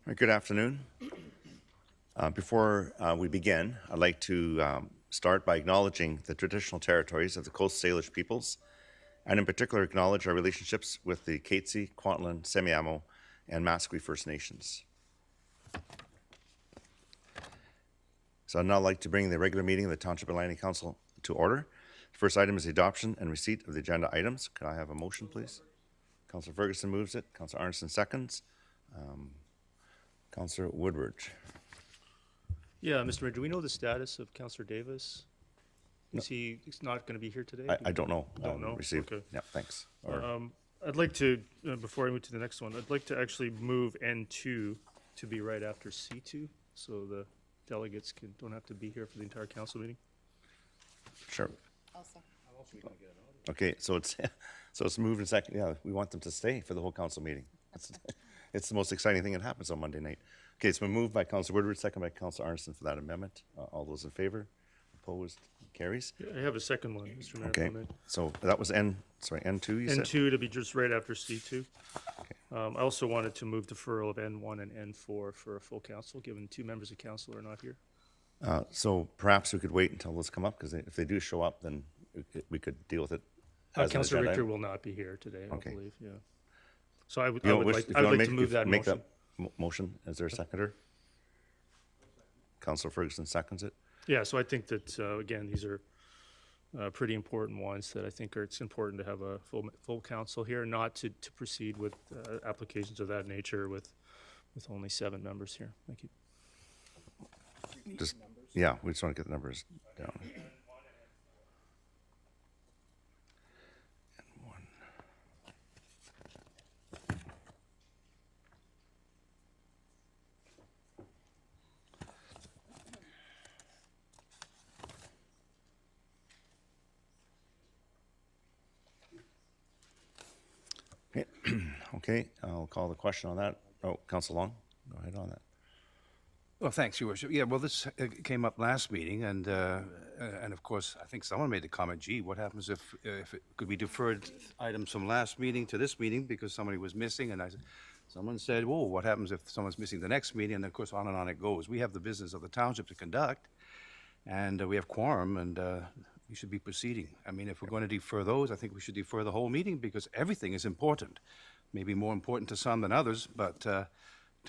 Right, good afternoon. Before we begin, I'd like to start by acknowledging the traditional territories of the Coast Salish peoples, and in particular acknowledge our relationships with the Katzie, Kwantlen, Semiahmoo, and Masqui First Nations. So I'd now like to bring the regular meeting of the Township Council to order. The first item is the adoption and receipt of the agenda items. Could I have a motion, please? Councillor Ferguson moves it. Councillor Arnson seconds. Councillor Woodward. Yeah, Mr. Mayor, do we know the status of Councillor Davis? Is he not going to be here today? I don't know. Don't know? Received. Okay. Yeah, thanks. I'd like to, before I move to the next one, I'd like to actually move N2 to be right after C2, so the delegates don't have to be here for the entire council meeting. Sure. Also. Okay, so it's moved and second. Yeah, we want them to stay for the whole council meeting. It's the most exciting thing that happens on Monday night. Okay, it's been moved by Councillor Woodward, second by Councillor Arnson for that amendment. All those in favor? Opposed? Carries. I have a second one, Mr. Mayor. Okay, if I may. so that was N2 you said? N2 to be just right after C2. I also wanted to move deferral of N1 and N4 for a full council, given 2 members of council are not here. So perhaps we could wait until those come up, because if they do show up, then we could deal with it. as an Councillor agenda Richter item. will not be here today, I Okay. believe, yeah. So I would You don't like wish- if you to wanna move that make motion. motion. Is there a seconder? Councillor Ferguson seconds it. Yeah, so I think that, again, these are pretty important ones that I think it's important to have a full council here, not to proceed with applications of that nature with only 7 members here. Thank you. Just, yeah, we just want to get the numbers down. Okay, okay, I'll call the question on that. Oh, Councillor Long, go ahead on that. Well, thanks, Your Worship. Yeah, well, this came up last meeting, and of course, I think someone made the comment, gee, what happens if it could be deferred items from last meeting to this meeting because somebody was missing? And someone said, whoa, what happens if someone's missing the next meeting? And of course, on and on it goes. We have the business of the township to conduct, and we have quorum, and we should be proceeding. I mean, if we're going to defer those, I think we should defer the whole meeting because everything is important. Maybe more important to some than others, but to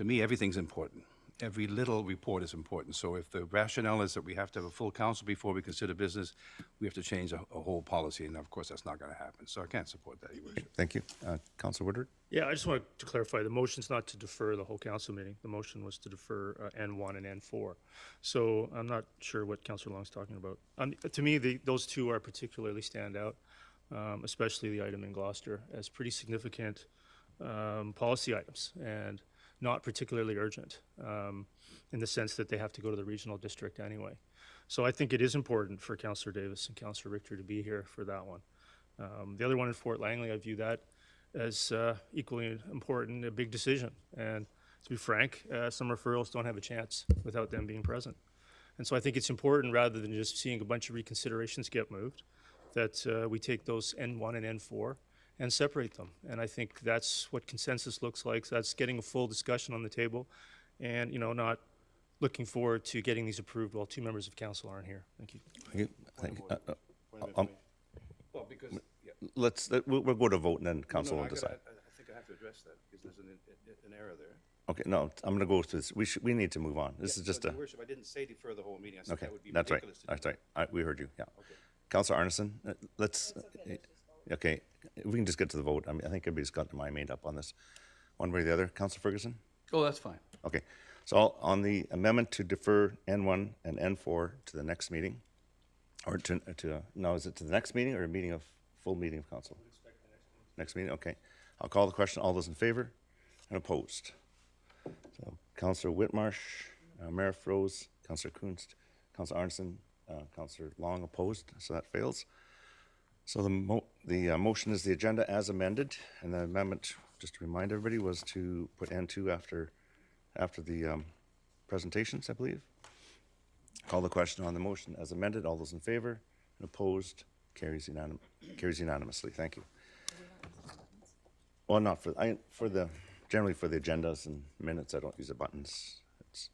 me, everything's important. Every little report is important. So if the rationale is that we have to have a full council before we consider business, we have to change a whole policy, and of course, that's not going to happen. So I can't support that, Your Worship. Thank you. Councillor Woodward? Yeah, I just wanted to clarify, the motion's not to defer the whole council meeting. The motion was to defer N1 and N4. So I'm not sure what Councillor Long's talking about. To me, those 2 are particularly stand out, especially the item in Gloucester, as pretty significant policy items and not particularly urgent in the sense that they have to go to the regional district anyway. So I think it is important for Councillor Davis and Councillor Richter to be here for that one. The other one in Fort Langley, I view that as equally important, a big decision. And to be frank, some referrals don't have a chance without them being present. And so I think it's important, rather than just seeing a bunch of reconsiderations get moved, that we take those N1 and N4 and separate them. And I think that's what consensus looks like. So that's getting a full discussion on the table and, not looking forward to getting these approved while 2 members of council aren't here. Thank you. Thank you. Well, because We'll go to vote and then council will decide. I think I have to address that because there's an error there. Okay, no, I'm going to go through this. We need to move on. This is just Your Worship, I didn't say defer the whole meeting. I said Okay, that would be that's right. ridiculous to do. That's right. We heard you, yeah. Okay. Councillor Arneson, okay, if we can just get to the vote. I mean, I think everybody's got their mind made up on this, one way or the other. Councillor Ferguson? Oh, that's fine. Okay, so on the amendment to defer N1 and N4 to the next meeting, or no, is it to the next meeting or a full meeting of council? Next meeting, okay. I'll call the question. All those in favor and opposed? So Councillor Whitmarsh, Mayor Froese, Councillor Kunst, Councillor Arnson, Councillor Long opposed, so that fails. So the motion is the agenda as amended, and the amendment, just to remind everybody, was to put N2 after the presentations, I believe. Call the question on the motion as amended. All those in favor and opposed? Carries unanimously. Thank you. Well, not for the generally for the agendas and minutes, I don't use the buttons. It's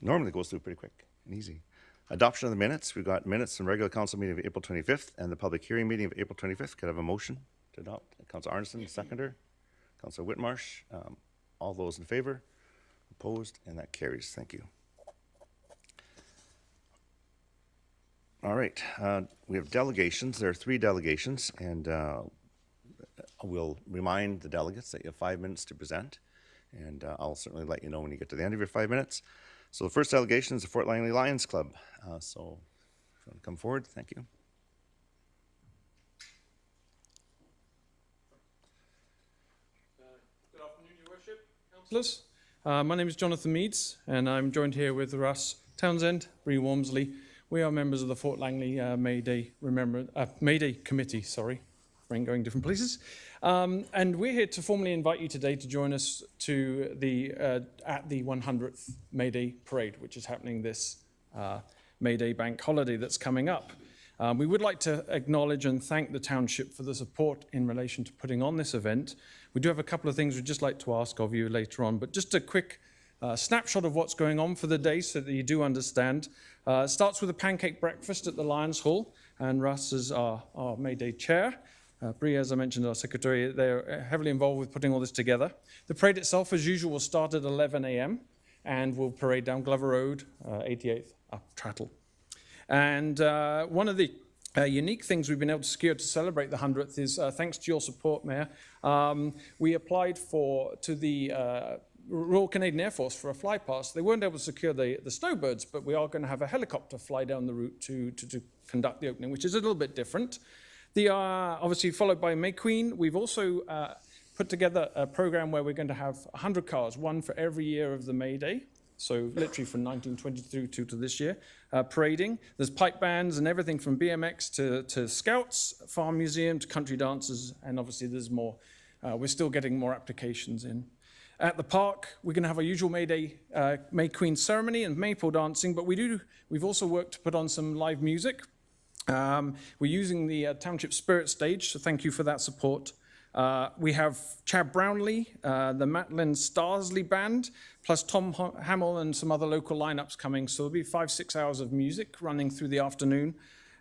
normally goes through pretty quick and easy. Adoption of the minutes. We've got minutes from regular council meeting of April 25th and the public hearing meeting of April 25th. Could I have a motion to adopt? Council Arneson, seconder. Council Whitmarsh. All those in favor? Opposed? And that carries. Thank you. All right. We have delegations. There are 3 delegations, and we'll remind the delegates that you have 5 minutes to present, and I'll certainly let you know when you get to the end of your 5 minutes. So the first delegation is the Fort Langley Lions Club. So if you want to come forward, thank you. Good afternoon, Your Worship, councillors. My name is Jonathan Meads, and I'm joined here with Russ Townsend, Bree Walmsley. We are members of the Fort Langley May Day Committee. Sorry, brain going different places. And we're here to formally invite you today to join us to at the 100th May Day Parade, which is happening this May Day bank holiday that's coming up. We would like to acknowledge and thank the township for the support in relation to putting on this event. We do have a couple of things we'd just like to ask of you later on, but just a quick snapshot of what's going on for the day so that you do understand. It starts with a pancake breakfast at the Lions Hall, and Russ is our May Day chair. Bree, as I mentioned, our secretary, they're heavily involved with putting all this together. The parade itself, as usual, will start at 11 a.m. and will parade down Glover Road, 88th, up Trattle. And one of the unique things we've been able to secure to celebrate the 100th is, thanks to your support, Mayor, we applied to the Royal Canadian Air Force for a fly pass. They weren't able to secure the snowbirds, but we are going to have a helicopter fly down the route to conduct the opening, which is a little bit different. They are obviously followed by May Queen. We've also put together a program where we're going to have 100 cars, one for every year of the May Day. So literally from 1922 to this year, parading. There's pipe bands and everything from BMX to scouts, farm museum to country dancers, and obviously there's more. We're still getting more applications in. At the park, we're going to have our usual May Day, May Queen ceremony and maypole dancing, but we've also worked to put on some live music. We're using the Township Spirit stage, so thank you for that support. We have Chad Brownlee, the Matlin Starsley Band, plus Tom Hamill and some other local lineups coming. So there'll be 5-6 hours of music running through the afternoon.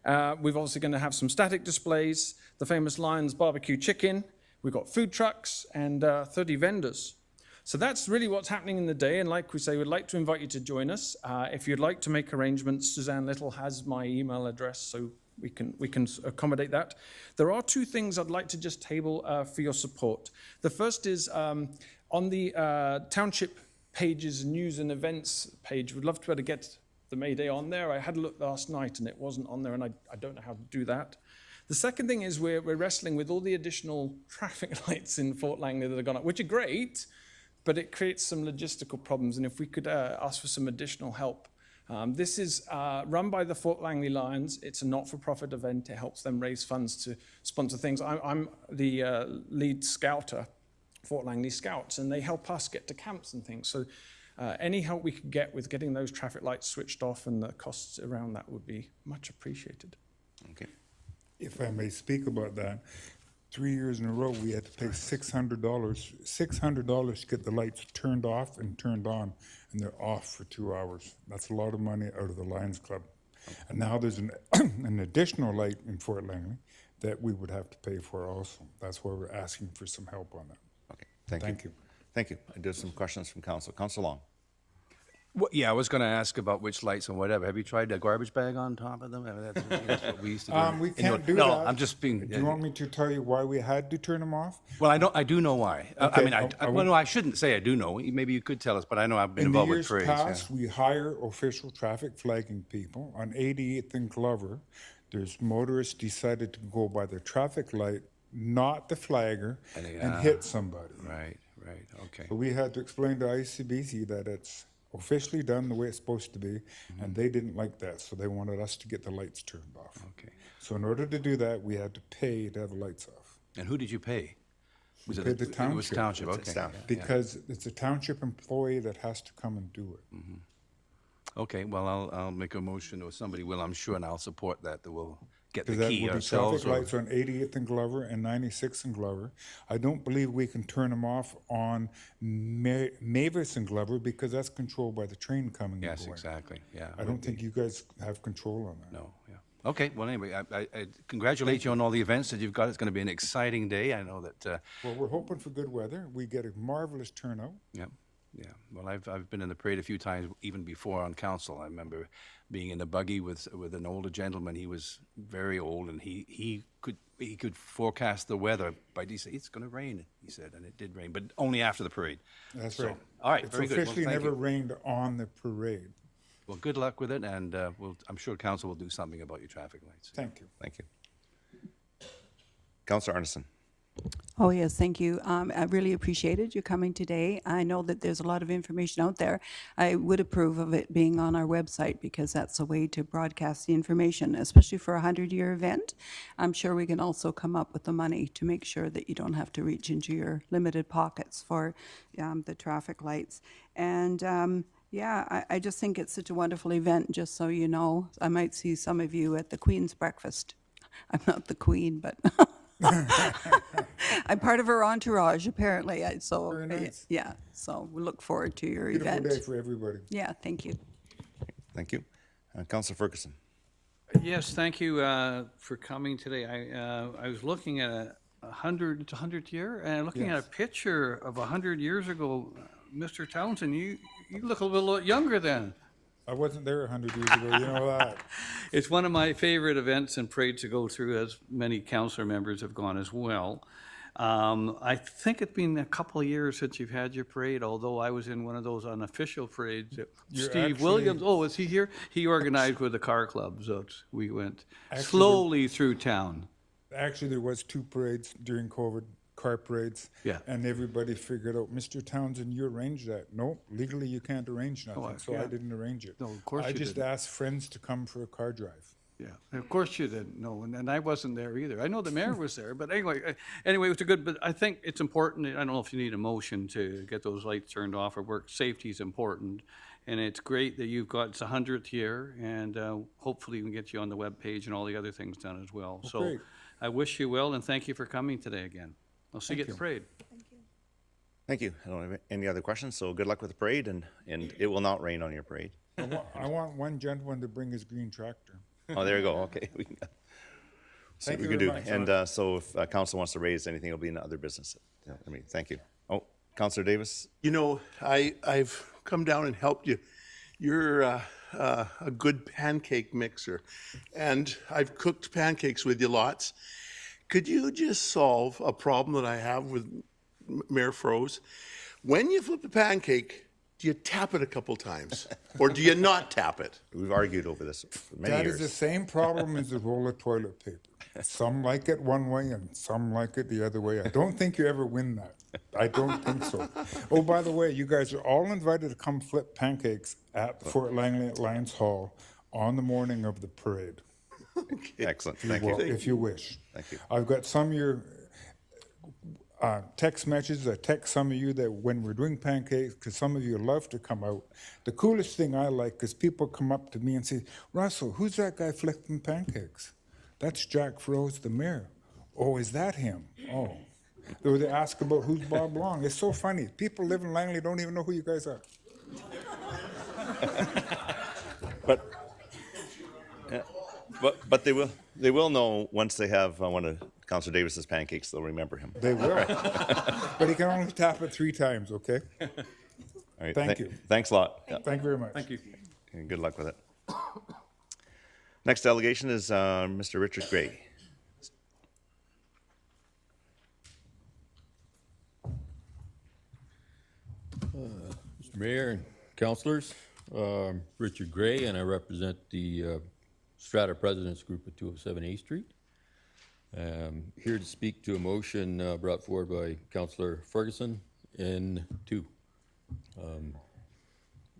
We're obviously going to have some static displays, the famous Lions barbecue chicken. We've got food trucks and 30 vendors. So that's really what's happening in the day. And like we say, we'd like to invite you to join us. If you'd like to make arrangements, Suzanne Little has my email address, so we can accommodate that. There are 2 things I'd like to just table for your support. The first is on the Township pages, news and events page. We'd love to be able to get the May Day on there. I had a look last night and it wasn't on there, and I don't know how to do that. The second thing is we're wrestling with all the additional traffic lights in Fort Langley that have gone up, which are great, but it creates some logistical problems. And if we could ask for some additional help. This is run by the Fort Langley Lions. It's a not-for-profit event. It helps them raise funds to sponsor things. I'm the lead scouter, Fort Langley Scouts, and they help us get to camps and things. So any help we could get with getting those traffic lights switched off and the costs around that would be much appreciated. Okay. If I may speak about that, 3 years in a row, we had to pay $600 to get the lights turned off and turned on, and they're off for 2 hours. That's a lot of money out of the Lions Club. And now there's an additional light in Fort Langley that we would have to pay for also. That's why we're asking for some help on that. Okay, thank you. Thank you. I do have some questions from Council. Council Long. Well, yeah, I was going to ask about which lights and whatever. Have you tried a garbage bag on top of them? I mean, that's what we used to do. We can't do no, that. I'm just being. Do you want me to tell you why we had to turn them off? Well, I do know why. Okay, I mean, well, no, I shouldn't say I do know. Maybe you could tell us, but I know I've been In the involved with years parades. past, we hire official traffic flagging people. On 88th and Glover, there's motorists decided to go by the traffic light, not the flagger, and hit somebody. Right, okay. So we had to explain to ICBC that it's officially done the way it's supposed to be, and they didn't like that, so they wanted us to get the lights turned off. Okay. So in order to do that, we had to pay to have the lights off. And who did you pay? Was paid the It was township. township, It's okay. staff. Yeah. Because it's a township employee that has to come and do it. Okay, well, I'll make a motion, or somebody will, I'm sure, and I'll support that we'll get the Because that key would be ourselves. traffic lights on 80th and Glover and 96th and Glover. I don't believe we can turn them off on Mavis and Glover because that's controlled by the train coming and Yes, going. exactly, yeah. I don't think you guys have control on that. No, yeah. Okay, well, anyway, I congratulate you on all the events that you've got. It's going to be an exciting day. I know that, Well, we're hoping for good weather. We get a marvelous turnout. yeah, yeah. Well, I've been in the parade a few times, even before on council. I remember being in a buggy with an older gentleman. He was very old, and he could forecast the weather by he said, it's going to rain, he said, and it did rain, but only after the parade. That's So, right. all right, It's very good. Well, officially thank never you. rained on the parade. Well, good luck with it, and I'm sure council will do something about your traffic lights. Thank you. Thank you. Councillor Arneson. Oh, yes, thank you. I really appreciated you coming today. I know that there's a lot of information out there. I would approve of it being on our website because that's a way to broadcast the information, especially for a 100-year event. I'm sure we can also come up with the money to make sure that you don't have to reach into your limited pockets for the traffic lights. And yeah, I just think it's such a wonderful event, just so you know. I might see some of you at the Queen's breakfast. I'm not the Queen, but I'm part of her entourage, apparently. So, Very nice. yeah, so we look forward to your Beautiful event. day for everybody. Yeah, thank you. Thank you. Councillor Ferguson. Yes, thank you for coming today. I was looking at a 100th year, and looking at a picture of 100 years ago. Mr. Townsend, you look a little younger then. I wasn't there 100 years ago, you know that. It's one of my favorite events and parades to go through, as many councillor members have gone as well. I think it's been a couple of years since you've had your parade, although I was in one of those unofficial parades. You're Steve actually- Williams, oh, is he here? He organized with the car club, so we went Actually, slowly through town. Actually, there was 2 parades during COVID, car parades. Yeah. And everybody figured out, Mr. Townsend, you arranged that. No, legally you can't arrange nothing, so I yeah. didn't arrange it. No, of course I you just didn't. asked friends to come for a car drive. Yeah, of course you didn't know, and I wasn't there either. I know the mayor was there, but anyway, it was a good, but I think it's important, I don't know if you need a motion to get those lights turned off or work, safety is important. And it's great that you've got, it's 100th year, and hopefully we can get you on the webpage and all the other things done as well. So great. I wish you well, and thank you for coming today again. I'll see you at the parade. Thank you. I don't have any other questions, so good luck with the parade, and it will not rain on your parade. I want one gentleman to bring his green tractor. Oh, there you go. Okay. We can see Thank what we you can very do. much. And so if council wants to raise anything, it'll be in other business. Yeah, I mean, thank you. Oh, Councillor Davis? You know, I've come down and helped you. You're a good pancake mixer, and I've cooked pancakes with you lots. Could you just solve a problem that I have with Mayor Froze? When you flip a pancake, do you tap it a couple times, or do you not tap it? We've argued over this for many That years. is the same problem as the roll of toilet paper. Some like it one way and some like it the other way. I don't think you ever win that. I don't think so. Oh, by the way, you guys are all invited to come flip pancakes at Fort Langley at Lions Hall on the morning of the parade. Excellent. You Thank will, you. if you wish. Thank you. I've got some of your text messages. I text some of you that when we're doing pancakes, because some of you love to come out. The coolest thing I like is people come up to me and say, Russell, who's that guy flipping pancakes? That's Jack Froze, the mayor. Oh, is that him? Oh. Or they ask about who's Bob Long. It's so funny. People live in Langley don't even know who you guys are. But they will know once they have one of Councillor Davis's pancakes. They'll remember him. They will. But he can only tap it 3 times, okay? All right. Thank you. Thanks a lot. Yeah. Thank you very much. Thank you. And good luck with it. Next delegation is Mr. Richard Gray. Mr. Mayor and councilors, Richard Gray, and I represent the Strata Presidents Group at 207 A Street. Here to speak to a motion brought forward by Councillor Ferguson N2.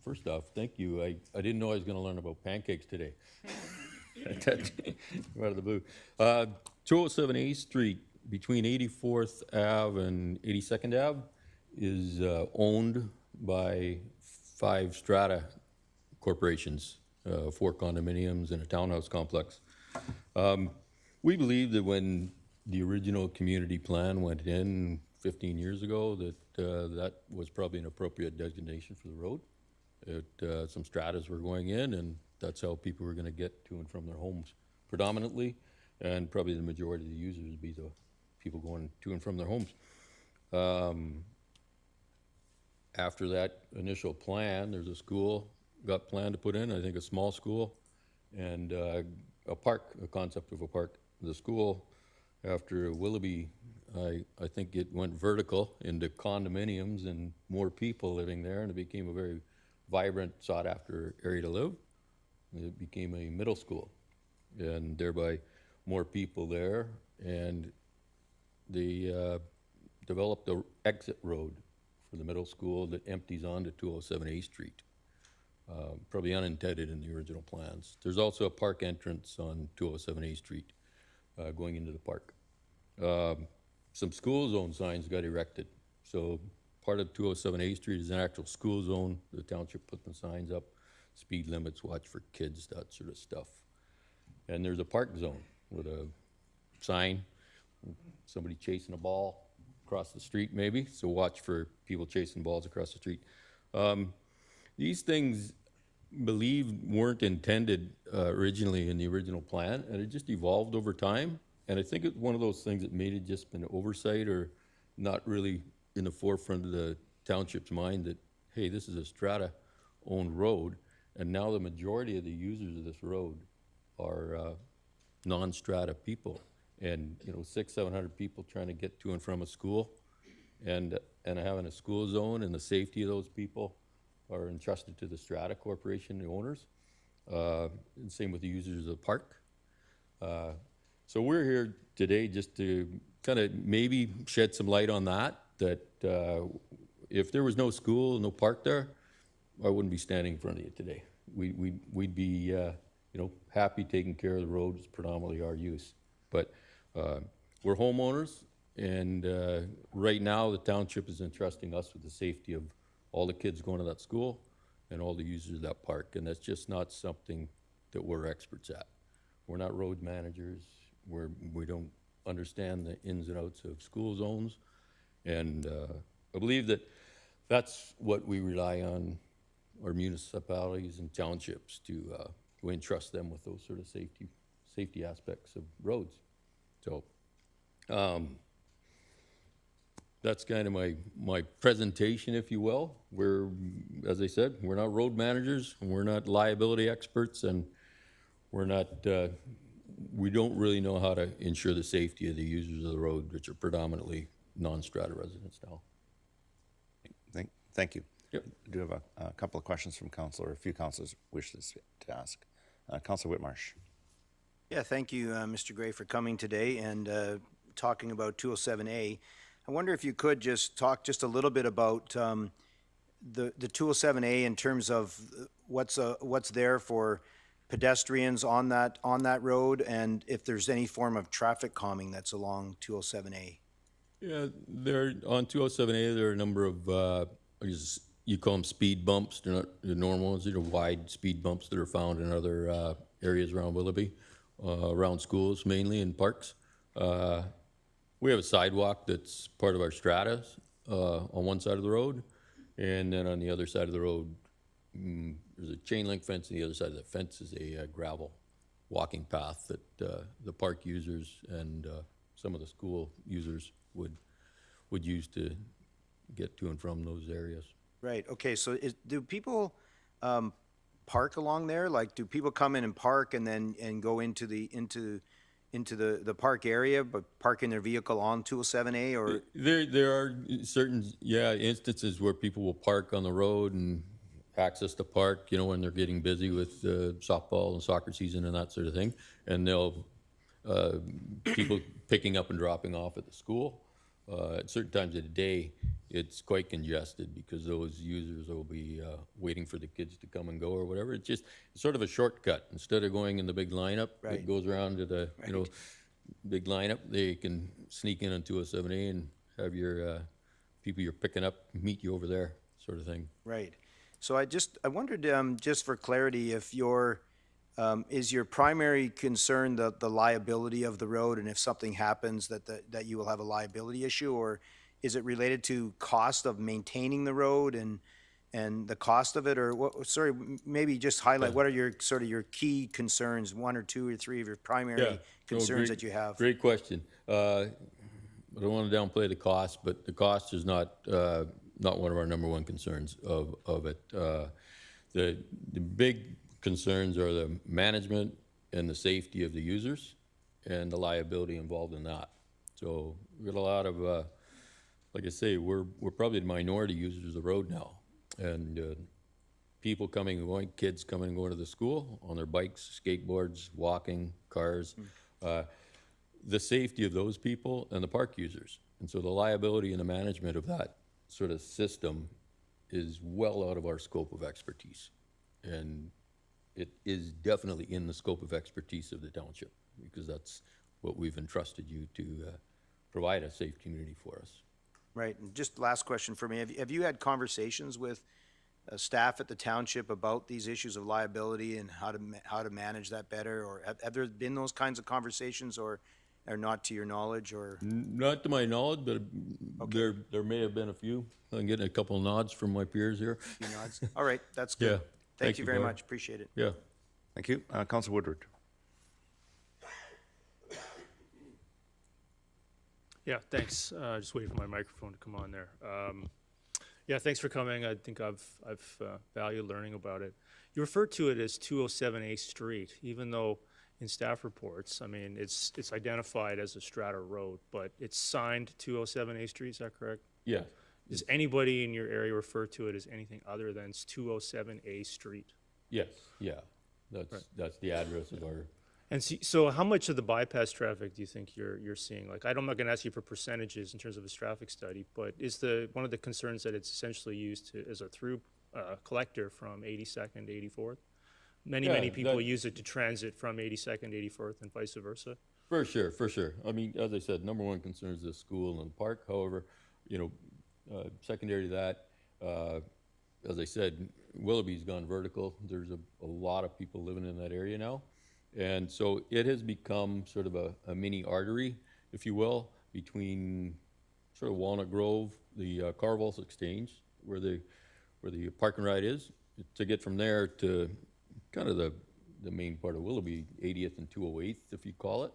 First off, thank you. I didn't know I was going to learn about pancakes today. Out of the blue. 207 A Street between 84th Ave and 82nd Ave is owned by 5 Strata corporations, 4 condominiums and a townhouse complex. We believe that when the original community plan went in 15 years ago, that that was probably an appropriate designation for the road. Some stratas were going in, and that's how people were going to get to and from their homes predominantly, and probably the majority of the users would be the people going to and from their homes. After that initial plan, there's a school got planned to put in, I think a small school, and a park, a concept of a park. The school, after Willoughby, I think it went vertical into condominiums and more people living there, and it became a very vibrant, sought-after area to live. It became a middle school, and thereby more people there, and they developed the exit road for the middle school that empties onto 207 A Street. Probably unintended in the original plans. There's also a park entrance on 207 A Street going into the park. Some school zone signs got erected. So part of 207 A Street is an actual school zone. The township put the signs up, speed limits, watch for kids, that sort of stuff. And there's a park zone with a sign, somebody chasing a ball across the street maybe, so watch for people chasing balls across the street. These things, believed, weren't intended originally in the original plan, and it just evolved over time. And I think it's one of those things that made it just an oversight or not really in the forefront of the township's mind that, hey, this is a Strata-owned road, and now the majority of the users of this road are non-Strata people. And, 600-700 people trying to get to and from a school, and having a school zone, and the safety of those people are entrusted to the Strata Corporation, the owners. And same with the users of the park. So we're here today just to kind of maybe shed some light on that if there was no school, no park there, I wouldn't be standing in front of you today. We'd be, happy taking care of the road. It's predominantly our use. But we're homeowners, and right now the township is entrusting us with the safety of all the kids going to that school and all the users of that park, and that's just not something that we're experts at. We're not road managers. We don't understand the ins and outs of school zones, and I believe that that's what we rely on our municipalities and townships to entrust them with those sort of safety aspects of roads. So that's kind of my presentation, if you will. As I said, we're not road managers, and we're not liability experts, and we don't really know how to ensure the safety of the users of the road, which are predominantly non-Strata residents now. Thank you. Yep. I do have a couple of questions from council, or a few councilors wish to ask. Councilor Whitmarsh. Yeah, thank you, Mr. Gray, for coming today and talking about 207A. I wonder if you could just talk just a little bit about the 207A in terms of what's there for pedestrians on that road, and if there's any form of traffic calming that's along 207A. Yeah, on 207A, there are a number of, you call them speed bumps. They're not the normal ones. They're wide speed bumps that are found in other areas around Willoughby, around schools mainly, and parks. We have a sidewalk that's part of our stratas on one side of the road, and then on the other side of the road, there's a chain link fence, and the other side of the fence is a gravel walking path that the park users and some of the school users would use to get to and from those areas. Right. Okay. So do people park along there? Like, do people come in and park and then go into the park area, but parking their vehicle on 207A, or? There are certain instances where people will park on the road and access the park, when they're getting busy with softball and soccer season and that sort of thing, and they'll people picking up and dropping off at the school. At certain times of the day, it's quite congested because those users will be waiting for the kids to come and go or whatever. It's sort of a shortcut. Instead of going in the big lineup, right. It goes around to the big lineup. They can sneak in on 207A and have your people you're picking up meet you over there, sort of thing. Right. So I wondered, just for clarity, if is your primary concern the liability of the road, and if something happens that you will have a liability issue, or is it related to cost of maintaining the road and the cost of it, or what? Sorry, maybe just highlight what are your sort of your key concerns, one or two or three of your primary concerns that you have. Great question. I don't want to downplay the cost, but the cost is not one of our number one concerns of it. The big concerns are the management and the safety of the users and the liability involved in that. So we got a lot of, like I say, we're probably the minority users of the road now. And people coming and going, kids coming and going to the school on their bikes, skateboards, walking, cars. The safety of those people and the park users. And so the liability and the management of that sort of system is well out of our scope of expertise. And it is definitely in the scope of expertise of the township, because that's what we've entrusted you to provide a safe community for us. Right, and just last question for me. Have you had conversations with staff at the township about these issues of liability and how to manage that better? Or have there been those kinds of conversations, or not to your knowledge? Or Not to my knowledge, but there may have been a few. I'm getting a couple of nods from my peers here. few nods? All right, that's good. Yeah. Thank you very Barry. much, appreciate it. Yeah. Thank you. Council Woodward. Yeah, thanks. Just waiting for my microphone to come on there. Yeah, thanks for coming. I think I've valued learning about it. You referred to it as 207A Street, even though in staff reports, I mean, it's identified as a Strata road, but it's signed 207A Street, is that correct? Yeah. Does anybody in your area refer to it as anything other than 207A Street? Yes. Yeah. That's the address of our. And so how much of the bypass traffic do you think you're seeing? Like, I'm not going to ask you for percentages in terms of this traffic study, but is one of the concerns that it's essentially used as a through collector from 82nd to 84th? Many people use it to transit from 82nd to 84th and vice versa. For sure. I mean, as I said, number one concern is the school and the park. However, secondary to that, as I said, Willoughby's gone vertical. There's a lot of people living in that area now. And so it has become sort of a mini artery, if you will, between sort of Walnut Grove, the Carval's Exchange, where the park and ride is, to get from there to kind of the main part of Willoughby, 80th and 208th, if you call it.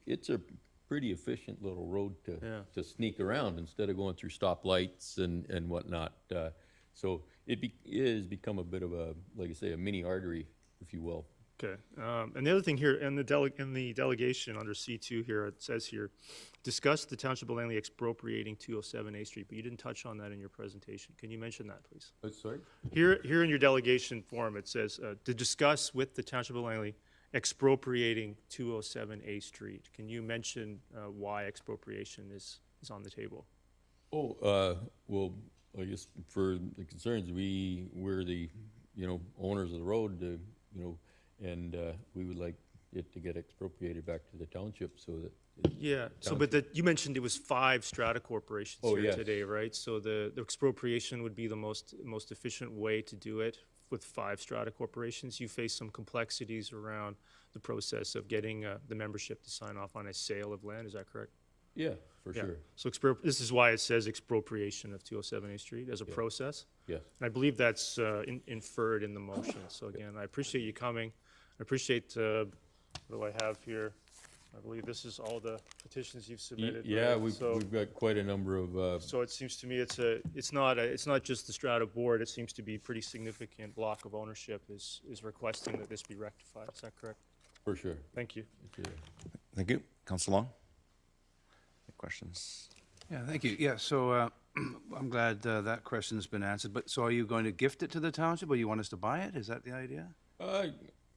It's a pretty efficient little road to sneak around instead of going through stoplights and whatnot. So it is become a bit of a, like I say, a mini artery, if you will. Okay, and the other thing here, in the delegation under C2 here, it says here, discuss the Township of Langley expropriating 207A Street, but you didn't touch on that in your presentation. Can you mention that, please? Sorry? Here in your delegation form, it says, to discuss with the Township of Langley expropriating 207A Street. Can you mention why expropriation is on the table? Well, I guess for the concerns, we're the, owners of the road, and we would like it to get expropriated back to the township so that. You mentioned it was 5 strata corporations here yes. today, right? So the expropriation would be the most efficient way to do it with 5 strata corporations. You face some complexities around the process of getting the membership to sign off on a sale of land. Is that correct? Yeah, for sure. So this is why it says expropriation of 207A Street as a process. Yes. And I believe that's inferred in the motion. So again, I appreciate you coming. I appreciate, what do I have here? I believe this is all the petitions you've submitted. Yeah, right? we've got quite a number of. So it seems to me it's not just the Strata board. It seems to be a pretty significant block of ownership is requesting that this be rectified. Is that correct? For sure. Thank you. Thank you. Council Long? Any questions? Yeah, thank you. Yeah, so I'm glad that question's been answered. But so are you going to gift it to the township, or you want us to buy it? Is that the idea?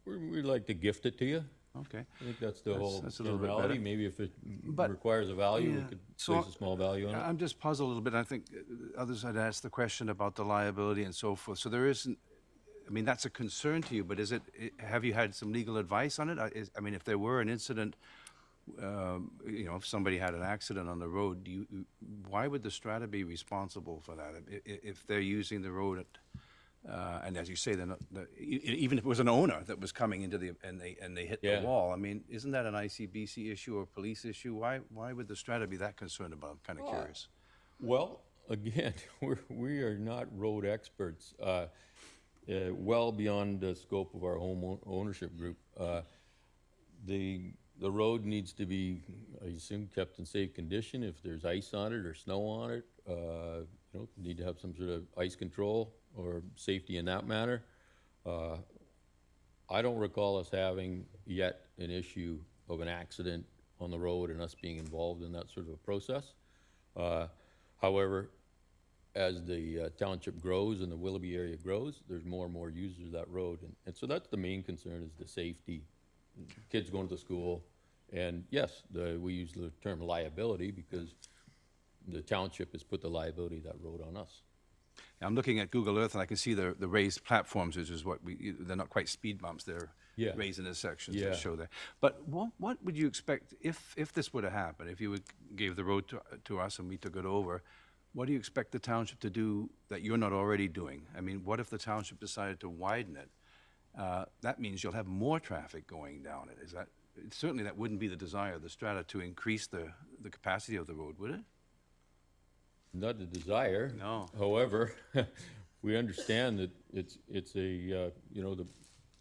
We'd like to gift it to you. Okay. I think that's the whole that's a little bit formality. better. Maybe if it But- requires a value, Yeah. we could So place a small value on it. I'm just puzzled a little bit. I think others had asked the question about the liability and so forth. So there isn't, I mean, that's a concern to you, but have you had some legal advice on it? If there were an incident, if somebody had an accident on the road, why would the Strata be responsible for that? If they're using the road And as you say, they're not, even if it was an owner that was coming into and they hit Yeah. the wall, I mean, isn't that an ICBC issue or police issue? Why would the Strata be that concerned about? I'm kind of curious. Well, again, we are not road experts, well beyond the scope of our home ownership group. The road needs to be, I assume, kept in safe condition. If there's ice on it or snow on it, need to have some sort of ice control or safety in that manner. I don't recall us having yet an issue of an accident on the road and us being involved in that sort of a process. However, as the township grows and the Willoughby area grows, there's more and more users of that road. And so that's the main concern, is the safety, kids going to school. And yes, we use the term liability because the township has put the liability of that road on us. I'm looking at Google Earth and I can see the raised platforms, which is what they're not quite speed bumps, they're Yeah. raised intersections Yeah. that show there. But what would you expect if this were to happen, if you gave the road to us and we took it over? What do you expect the township to do that you're not already doing? I mean, what if the township decided to widen it? That means you'll have more traffic going down it. Certainly that wouldn't be the desire of the Strata to increase the capacity of the road, would it? Not the desire. No. However, we understand that it's a, the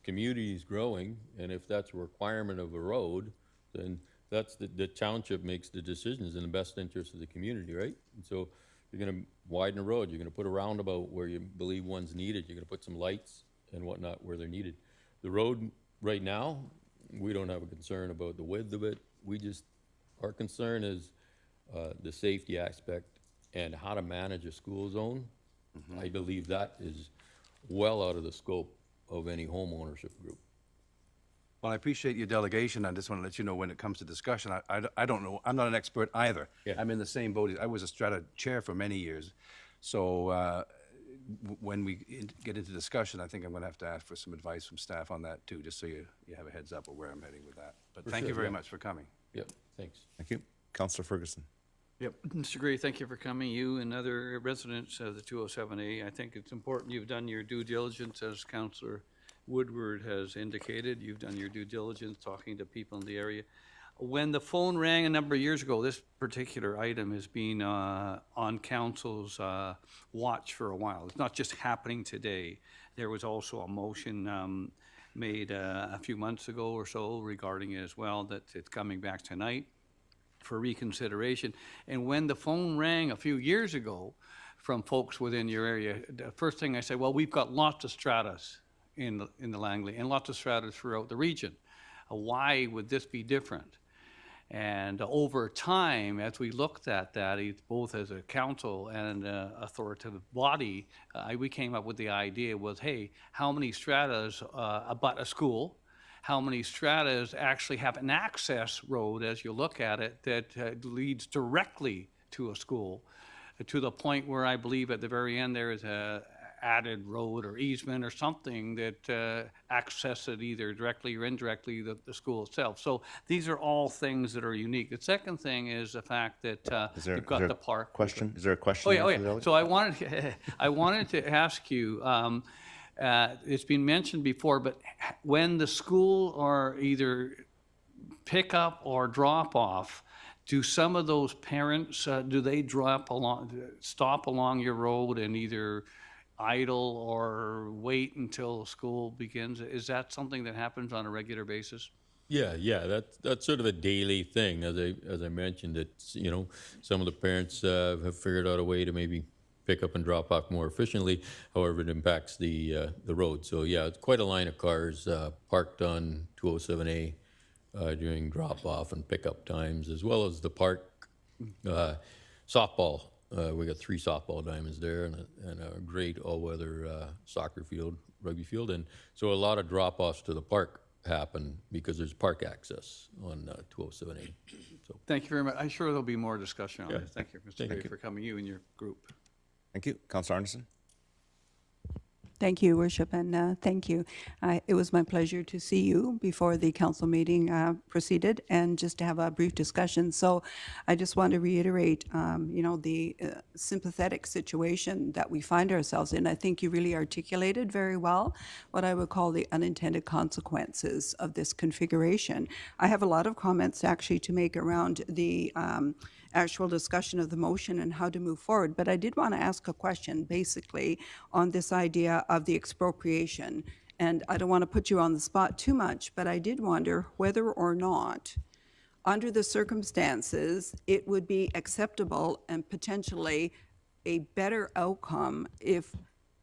community is growing, and if that's a requirement of a road, then that's the township makes the decisions in the best interest of the community, right? And so you're gonna widen a road, you're gonna put a roundabout where you believe one's needed, you're gonna put some lights and whatnot where they're needed. The road right now, we don't have a concern about the width of it. Our concern is the safety aspect and how to manage a school zone. I believe that is well out of the scope of any home ownership group. Well, I appreciate your delegation. I just want to let you know when it comes to discussion, I don't know, I'm not an expert either. Yeah. I'm in the same boat. I was a Strata chair for many years. So when we get into discussion, I think I'm going to have to ask for some advice from staff on that too, just so you have a heads up of where I'm heading with that. But thank you very much for coming. Yep, thanks. Thank you. Councillor Ferguson. Yep. Mr. Gray, thank you for coming. You and other residents of the 207A, I think it's important you've done your due diligence, as Councillor Woodward has indicated. You've done your due diligence talking to people in the area. When the phone rang a number of years ago, this particular item has been on council's watch for a while. It's not just happening today. There was also a motion made a few months ago or so regarding it as well, that it's coming back tonight for reconsideration. And when the phone rang a few years ago from folks within your area, the first thing I said, well, we've got lots of stratas in the Langley and lots of stratas throughout the region. Why would this be different? And over time, as we looked at that, both as a council and an authoritative body, we came up with the idea was, hey, how many stratas abut a school? How many stratas actually have an access road, as you look at it, that leads directly to a school, to the point where I believe at the very end there is a added road or easement or something that accesses either directly or indirectly the school itself. So these are all things that are unique. The second thing is the fact that you've got the park. Question? Is there a question? Oh yeah. So I wanted to ask you. It's been mentioned before, but when the school are either pick up or drop off, do some of those parents do they stop along your road and either idle or wait until school begins? Is that something that happens on a regular basis? Yeah, that's sort of a daily thing. As I mentioned, it's some of the parents have figured out a way to maybe pick up and drop off more efficiently. However, it impacts the road. So yeah, it's quite a line of cars parked on 207A during drop off and pickup times, as well as the park softball. We got 3 softball diamonds there and a great all-weather soccer field, rugby field, and so a lot of drop-offs to the park happen because there's park access on 207A. So thank you very much. I'm sure there'll be more discussion on this. Thank you, Mr. Thank Gray, you. for coming. You and your group. Thank you. Councillor Anderson. Thank you, Worship, and thank you. It was my pleasure to see you before the council meeting proceeded and just to have a brief discussion. So I just want to reiterate, the sympathetic situation that we find ourselves in. I think you really articulated very well what I would call the unintended consequences of this configuration. I have a lot of comments actually to make around the actual discussion of the motion and how to move forward. But I did want to ask a question basically on this idea of the expropriation. And I don't want to put you on the spot too much, but I did wonder whether or not, under the circumstances, it would be acceptable and potentially a better outcome if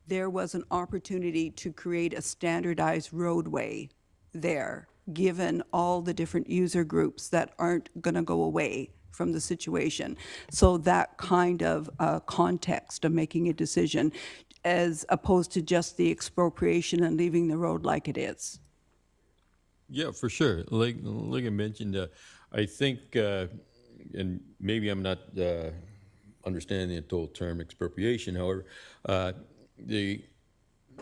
there was an opportunity to create a standardized roadway there, given all the different user groups that aren't going to go away from the situation. So that kind of context of making a decision as opposed to just the expropriation and leaving the road like it is. Yeah, for sure. Like I mentioned, I think, and maybe I'm not understanding the total term expropriation. However, the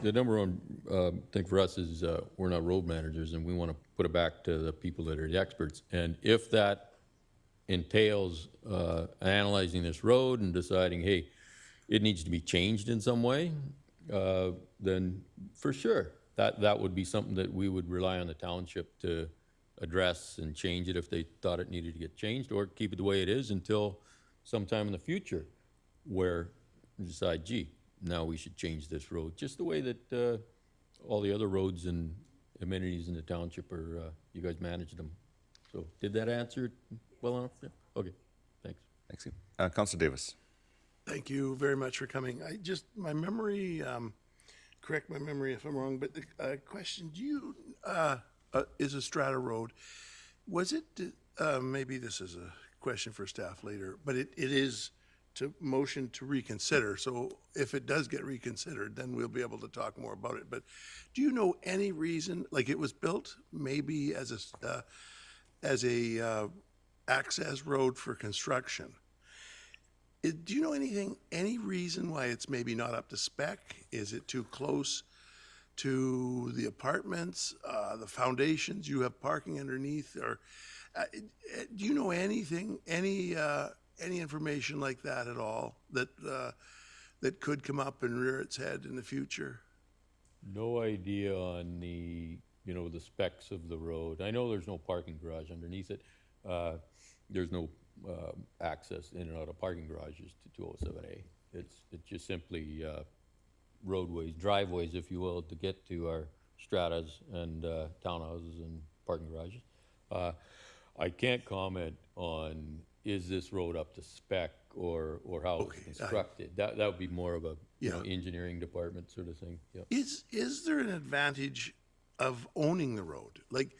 number one thing for us is we're not road managers, and we want to put it back to the people that are the experts. And if that entails analyzing this road and deciding, hey, it needs to be changed in some way, then for sure, that would be something that we would rely on the township to address and change it if they thought it needed to get changed, or keep it the way it is until sometime in the future where we decide, gee, now we should change this road, just the way that all the other roads and amenities in the township are, you guys manage them. So did that answer it well enough? Yeah. Okay, thanks. Thanks. Councilor Davis. Thank you very much for coming. My memory, correct my memory if I'm wrong, but the question, is a Strata Road, was it, maybe this is a question for staff later, but it is to motion to reconsider. So if it does get reconsidered, then we'll be able to talk more about it. But do you know any reason, like it was built maybe as a access road for construction? Do you know any reason why it's maybe not up to spec? Is it too close to the apartments, the foundations? You have parking underneath, or do you know anything, any information like that at all that could come up and rear its head in the future? No idea on the specs of the road. I know there's no parking garage underneath it. There's no access in and out of parking garages to 207A. It's just simply roadways, driveways, if you will, to get to our stratas and townhouses and parking garages. I can't comment on is this road up to spec or how it's constructed. That would be more of a engineering department sort of thing. Yeah. Is there an advantage of owning the road? Like,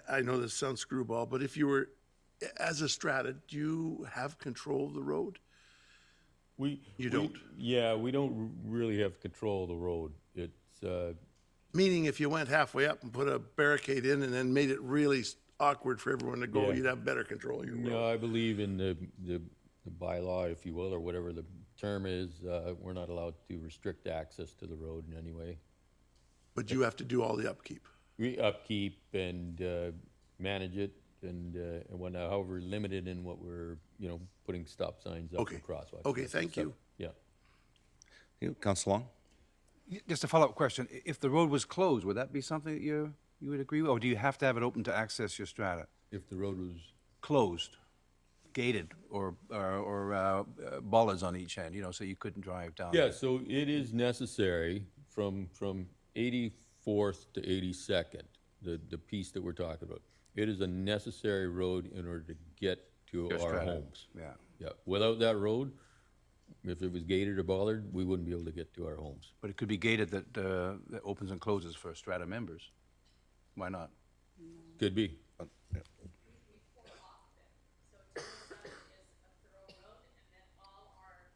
I know this sounds screwball, but if you were, as a Strata, do you have control of the road? You don't? We don't really have control of the road. It's meaning if you went halfway up and put a barricade in and then made it really awkward for everyone to go, you'd have better control of your road. No, I believe in the bylaw, if you will, or whatever the term is. We're not allowed to restrict access to the road in any way. But you have to do all the upkeep. We upkeep and manage it, and when however limited in what we're putting stop signs up and crosswalks. Okay, thank you. Yeah. Councilor Long. Just a follow-up question. If the road was closed, would that be something that you would agree with? Or do you have to have it open to access your Strata? If the road was Closed, gated, or bollards on each end, so you couldn't drive down. Yeah, so it is necessary from 84th to 82nd, the piece that we're talking about. It is a necessary road in order to get to Your our Strata. homes. Yeah. Without that road, if it was gated or bollard, we wouldn't be able to get to our homes. But it could be gated that opens and closes for Strata members. Why not? Could be.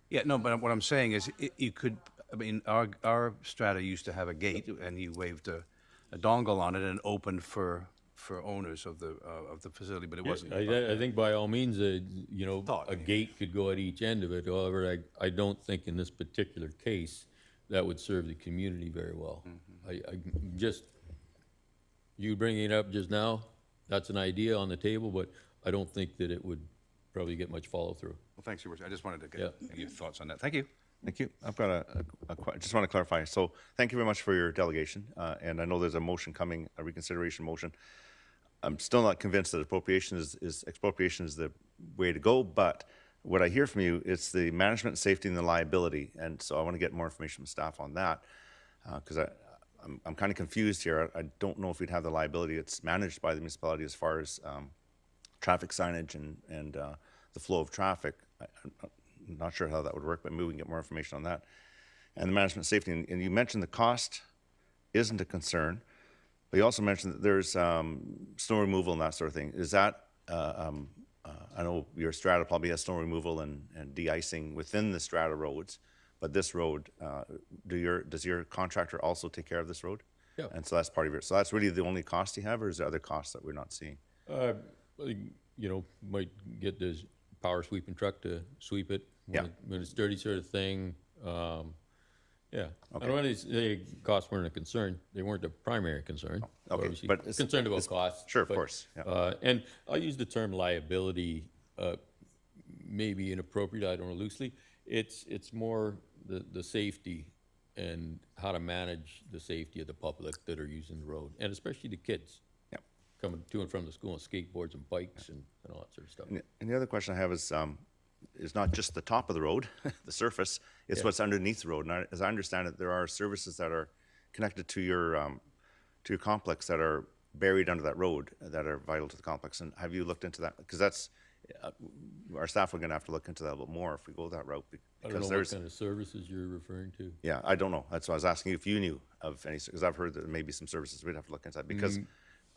Yeah, no, but what I'm saying is you could, our Strata used to have a gate and you waved a dongle on it and opened for owners of the facility, but it wasn't. I think by all means, a gate could go at each end of it. However, I don't think in this particular case that would serve the community very well. I just, you bringing it up just now, that's an idea on the table, but I don't think that it would probably get much follow-through. Well, thanks, Your Worship. I just wanted to Yeah. get your thoughts on that. Thank you. Thank you. I've got just want to clarify. So thank you very much for your delegation. And I know there's a motion coming, a reconsideration motion. I'm still not convinced that expropriation is the way to go, but what I hear from you, it's the management, safety, and the liability. And so I want to get more information from staff on that, because I'm kind of confused here. I don't know if we'd have the liability. It's managed by the municipality as far as traffic signage and the flow of traffic. I'm not sure how that would work, but maybe we can get more information on that. And the management safety, and you mentioned the cost isn't a concern, but you also mentioned that there's snow removal and that sort of thing. Is that, I know your strata probably has snow removal and de-icing within the strata roads, but this road, does your contractor also take care of this road? Yeah. And so that's part of it. So that's really the only cost you have, or is there other costs that we're not seeing? You know, might get this power sweeping truck to sweep it Yeah. when it's dirty sort of thing. Yeah. I Okay. don't want to say costs weren't a concern. They weren't the primary concern. Okay, Obviously but it's- concerned about costs. Sure, of but, course, yeah. And I'll use the term liability, maybe inappropriate, I don't know, loosely. It's more the safety and how to manage the safety of the public that are using the road, and especially the kids. Yep. Coming to and from the school on skateboards and bikes and all that sort of stuff. And the other question I have is not just the top of the road, the surface, it's what's underneath the road. And as I understand it, there are services that are connected to your complex that are buried under that road that are vital to the complex. And have you looked into that? Because that's, our staff are going to have to look into that a little more if we go that route. I don't know what kind of services you're referring to. Yeah, I don't know. That's why I was asking you if you knew of any, because I've heard that there may be some services we'd have to look into that. Because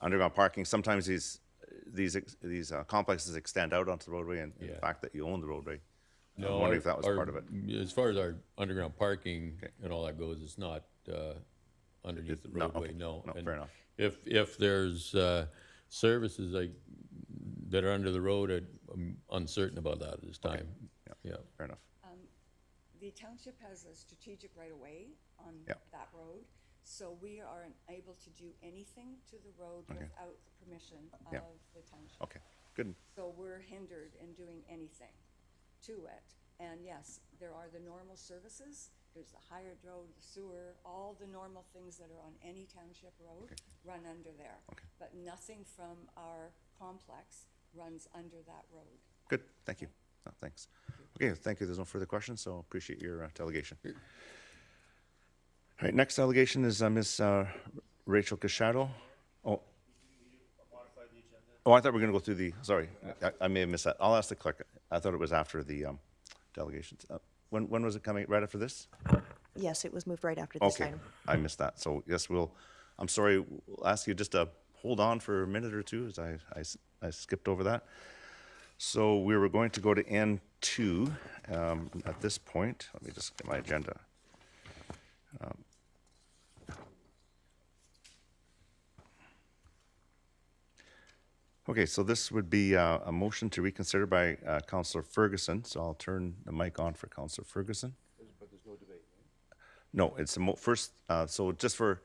underground parking, sometimes these complexes extend out onto the roadway, and the fact that you own the roadway. I'm wondering if that was part of it. As far as our underground parking and all that goes, it's not underneath the roadway, no. No, And fair enough. If there's services like that are under the road, I'm uncertain about that at this time. Yeah. Fair enough. The township has a strategic right-of-way on Yeah. that road, so we are unable to do anything to the road without the permission of Yeah. the township. Okay, good. So we're hindered in doing anything to it. And yes, there are the normal services. There's the hired road, the sewer, all the normal things that are on any township road run under there. But nothing from our complex runs under that road. Good, thank you. No, thanks. Okay, thank you. There's no further questions, so appreciate your delegation. All right, next delegation is Miss Rachel Cachado. Oh, I thought we were going to go through the, sorry, I may have missed that. I'll ask the clerk. I thought it was after the delegations. When was it coming? Right after this? Yes, it was moved right after this Okay, item. I missed that. So yes, I'm sorry, we'll ask you just to hold on for a minute or two as I skipped over that. So we were going to go to N2 at this point. Let me just get my agenda. Okay, so this would be a motion to reconsider by Councillor Ferguson. So I'll turn the mic on for Councillor Ferguson. But there's no debate, right? No, it's a first, so just for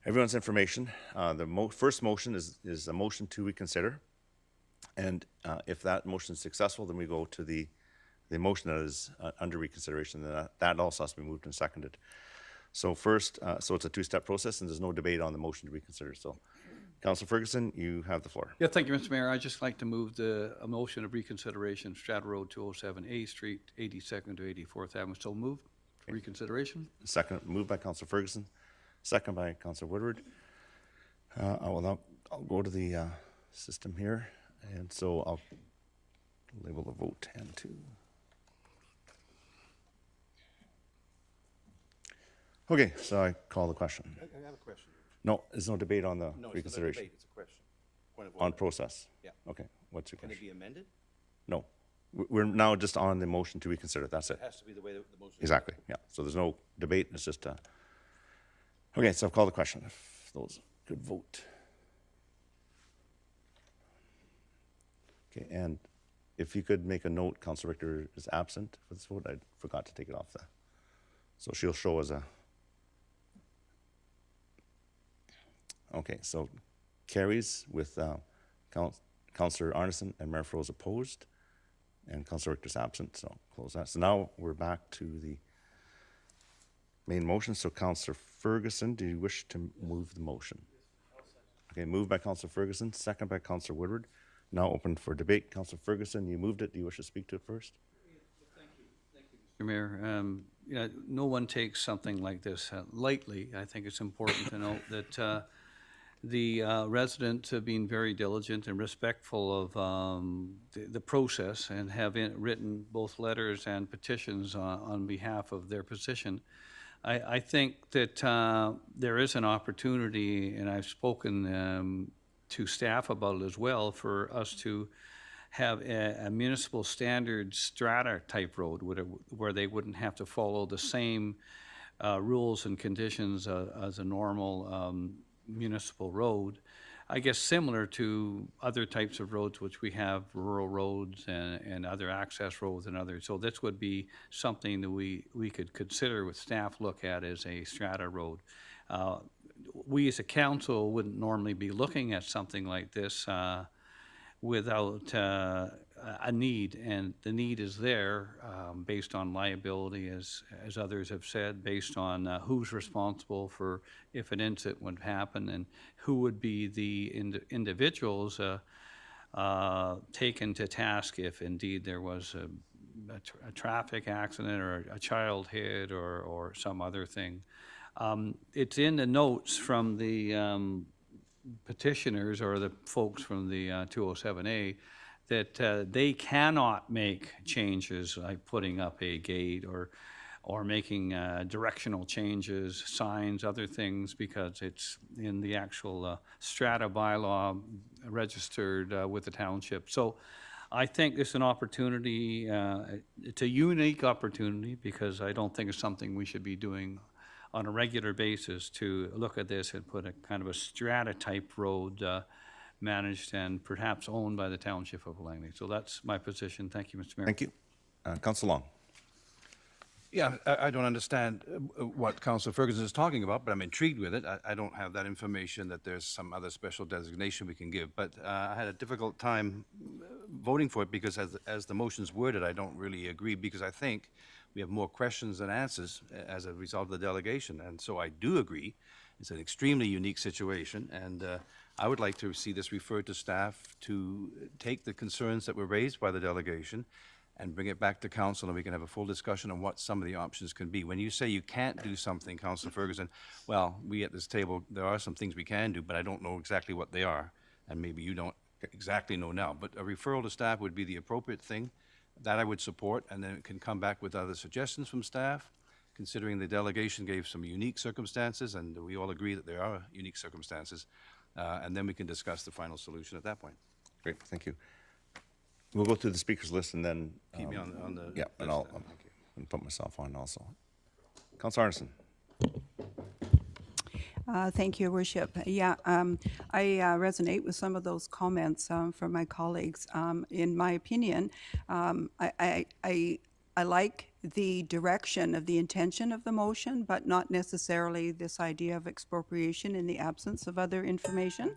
everyone's information, the first motion is a motion to reconsider. And if that motion is successful, then we go to the motion that is under reconsideration. That also has to be moved and seconded. So first, so it's a two-step process, and there's no debate on the motion to reconsider. So, Councillor Ferguson, you have the floor. Yeah, thank you, Mr. Mayor. I'd just like to move a motion of reconsideration, Strata Road 207 A Street, 82nd to 84th Avenue. So moved for reconsideration. Second, moved by Councillor Ferguson, second by Councillor Woodward. I'll go to the system here, and so I'll label the vote N2. Okay, so I call the question. I have a question. No, there's no debate on the No, it's not a reconsideration. debate, it's a question. Point of On order. process? Yeah. Okay, what's your Can it question? be amended? No. We're now just on the motion to reconsider, that's it. It has to be the way the motion is. Exactly, yeah. So there's no debate, it's just, okay, so I'll call the question, if those could vote. Okay, and if you could make a note, Councillor Richter is absent for this vote. I forgot to take it off So she'll show as a, okay, so carries with Councillor Arneson and Mayor Froese opposed, and Councillor Richter's absent, so close that. So now we're back to the main motion. So Councillor Ferguson, do you wish to move the motion? Okay, moved by Councillor Ferguson, second by Councillor Woodward. Now open for debate. Councillor Ferguson, you moved it. Do you wish to speak to it first? Mr. Mayor, no one takes something like this lightly. I think it's important to note that the resident being very diligent and respectful of the process and have written both letters and petitions on behalf of their position. I think that there is an opportunity, and I've spoken to staff about it as well, for us to have a municipal standard strata type road where they wouldn't have to follow the same rules and conditions as a normal municipal road. I guess similar to other types of roads which we have, rural roads and other access roads and others. So this would be something that we could consider with staff look at as a strata road. We as a council wouldn't normally be looking at something like this without a need, and the need is there based on liability, as others have said, based on who's responsible for if an incident would happen and who would be the individuals taken to task if indeed there was a traffic accident or a child hit or some other thing. It's in the notes from the petitioners or the folks from the 207A that they cannot make changes like putting up a gate or making directional changes, signs, other things, because it's in the actual strata bylaw registered with the township. So I think it's an opportunity, it's a unique opportunity, because I don't think it's something we should be doing on a regular basis, to look at this and put a kind of a strata type road managed and perhaps owned by the Township of Langley. So that's my position. Thank you, Mr. Mayor. Thank you. Councillor Long. Yeah, I don't understand what Councillor Ferguson is talking about, but I'm intrigued with it. I don't have that information that there's some other special designation we can give, but I had a difficult time voting for it because as the motion's worded, I don't really agree, because I think we have more questions than answers as a result of the delegation. And so I do agree. It's an extremely unique situation, and I would like to see this referred to staff to take the concerns that were raised by the delegation and bring it back to council, and we can have a full discussion on what some of the options can be. When you say you can't do something, Councillor Ferguson, well, we at this table, there are some things we can do, but I don't know exactly what they are, and maybe you don't exactly know now. But a referral to staff would be the appropriate thing. That I would support, and then it can come back with other suggestions from staff, considering the delegation gave some unique circumstances, and we all agree that there are unique circumstances, and then we can discuss the final solution at that point. Great, thank you. We'll go through the speakers list and then... Keep me on the yeah, and I'll put myself on also. Councillor Arneson. Thank you, Your Worship. Yeah, I resonate with some of those comments from my colleagues. In my opinion, I like the direction of the intention of the motion, but not necessarily this idea of expropriation in the absence of other information.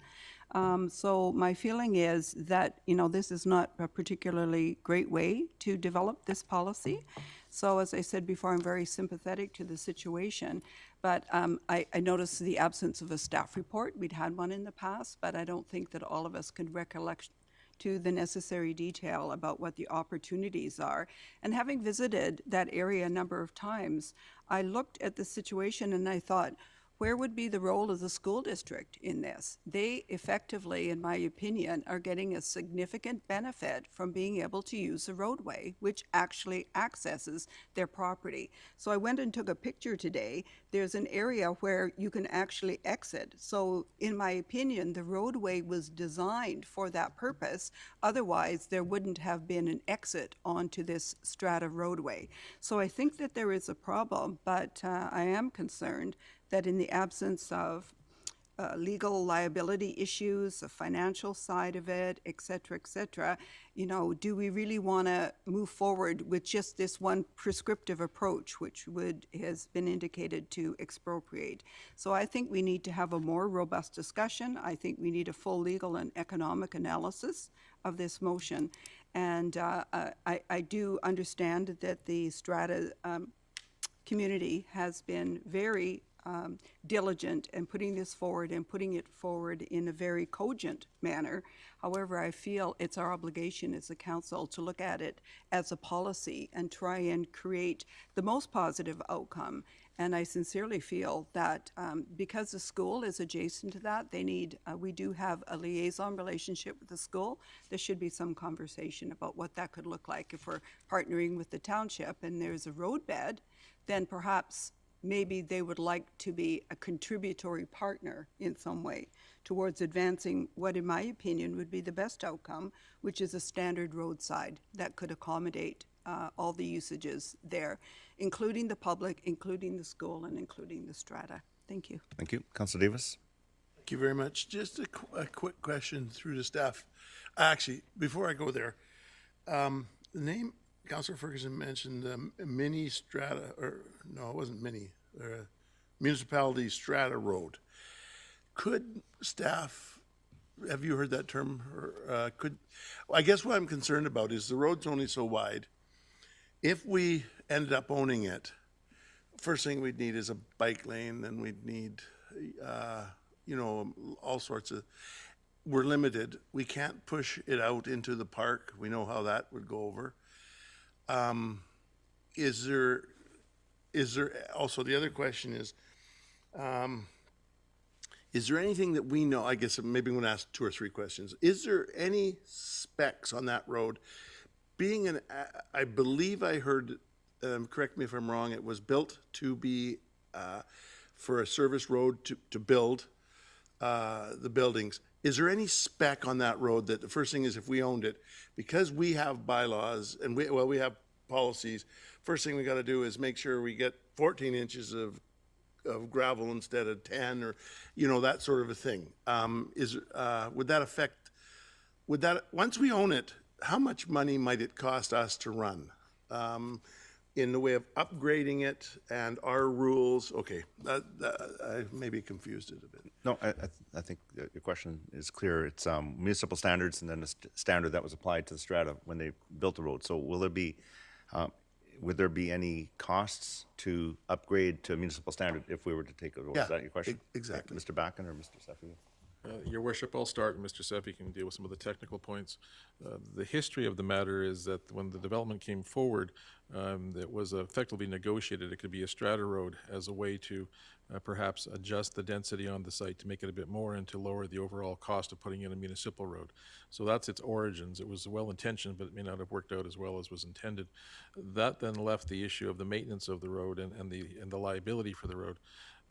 So my feeling is that, this is not a particularly great way to develop this policy. So as I said before, I'm very sympathetic to the situation, but I noticed the absence of a staff report. We'd had one in the past, but I don't think that all of us could recollect to the necessary detail about what the opportunities are. And having visited that area a number of times, I looked at the situation and I thought, where would be the role of the school district in this? They effectively, in my opinion, are getting a significant benefit from being able to use the roadway, which actually accesses their property. So I went and took a picture today. There's an area where you can actually exit. So in my opinion, the roadway was designed for that purpose. Otherwise, there wouldn't have been an exit onto this strata roadway. So I think that there is a problem, but I am concerned that in the absence of legal liability issues, the financial side of it, et cetera, you know, do we really want to move forward with just this one prescriptive approach, which has been indicated to expropriate? So I think we need to have a more robust discussion. I think we need a full legal and economic analysis of this motion. And I do understand that the Strata community has been very diligent in putting this forward and putting it forward in a very cogent manner. However, I feel it's our obligation as a council to look at it as a policy and try and create the most positive outcome. And I sincerely feel that because the school is adjacent to that, we do have a liaison relationship with the school. There should be some conversation about what that could look like. If we're partnering with the township and there's a roadbed, then perhaps maybe they would like to be a contributory partner in some way towards advancing what, in my opinion, would be the best outcome, which is a standard roadside that could accommodate all the usages there, including the public, including the school, and including the Strata. Thank you. Thank you. Councilor Davis? Thank you very much. Just a quick question through the staff. Actually, before I go there, the name Councillor Ferguson mentioned mini Strata, or no, it wasn't mini, municipality Strata Road. Could staff, have you heard that term? Or, I guess what I'm concerned about is the road's only so wide. If we ended up owning it, first thing we'd need is a bike lane, then we'd need, you know, all sorts of, we're limited. We can't push it out into the park. We know how that would go over. Is there also, the other question is there anything that we know, I guess maybe I'm going to ask 2 or 3 questions. Is there any specs on that road? Being I believe I heard, correct me if I'm wrong, it was built to be for a service road to build the buildings. Is there any spec on that road that the first thing is if we owned it, because we have bylaws and we have policies, first thing we got to do is make sure we get 14 inches of gravel instead of 10, or, you know, that sort of a thing. Would that affect, once we own it, how much money might it cost us to run? In the way of upgrading it and our rules? Okay, I maybe confused it a bit. No, I think your question is clear. It's municipal standards and then a standard that was applied to the Strata when they built the road. So would there be any costs to upgrade to a municipal standard if we were to take a road? Yeah, Is that your question? exactly. Mr. Bakken or Mr. Seffi? Your Worship, I'll start, and Mr. Seppi can deal with some of the technical points. The history of the matter is that when the development came forward, it was effectively negotiated. It could be a strata road as a way to perhaps adjust the density on the site to make it a bit more and to lower the overall cost of putting in a municipal road. So that's its origins. It was well-intentioned, but it may not have worked out as well as was intended. That then left the issue of the maintenance of the road and the liability for the road.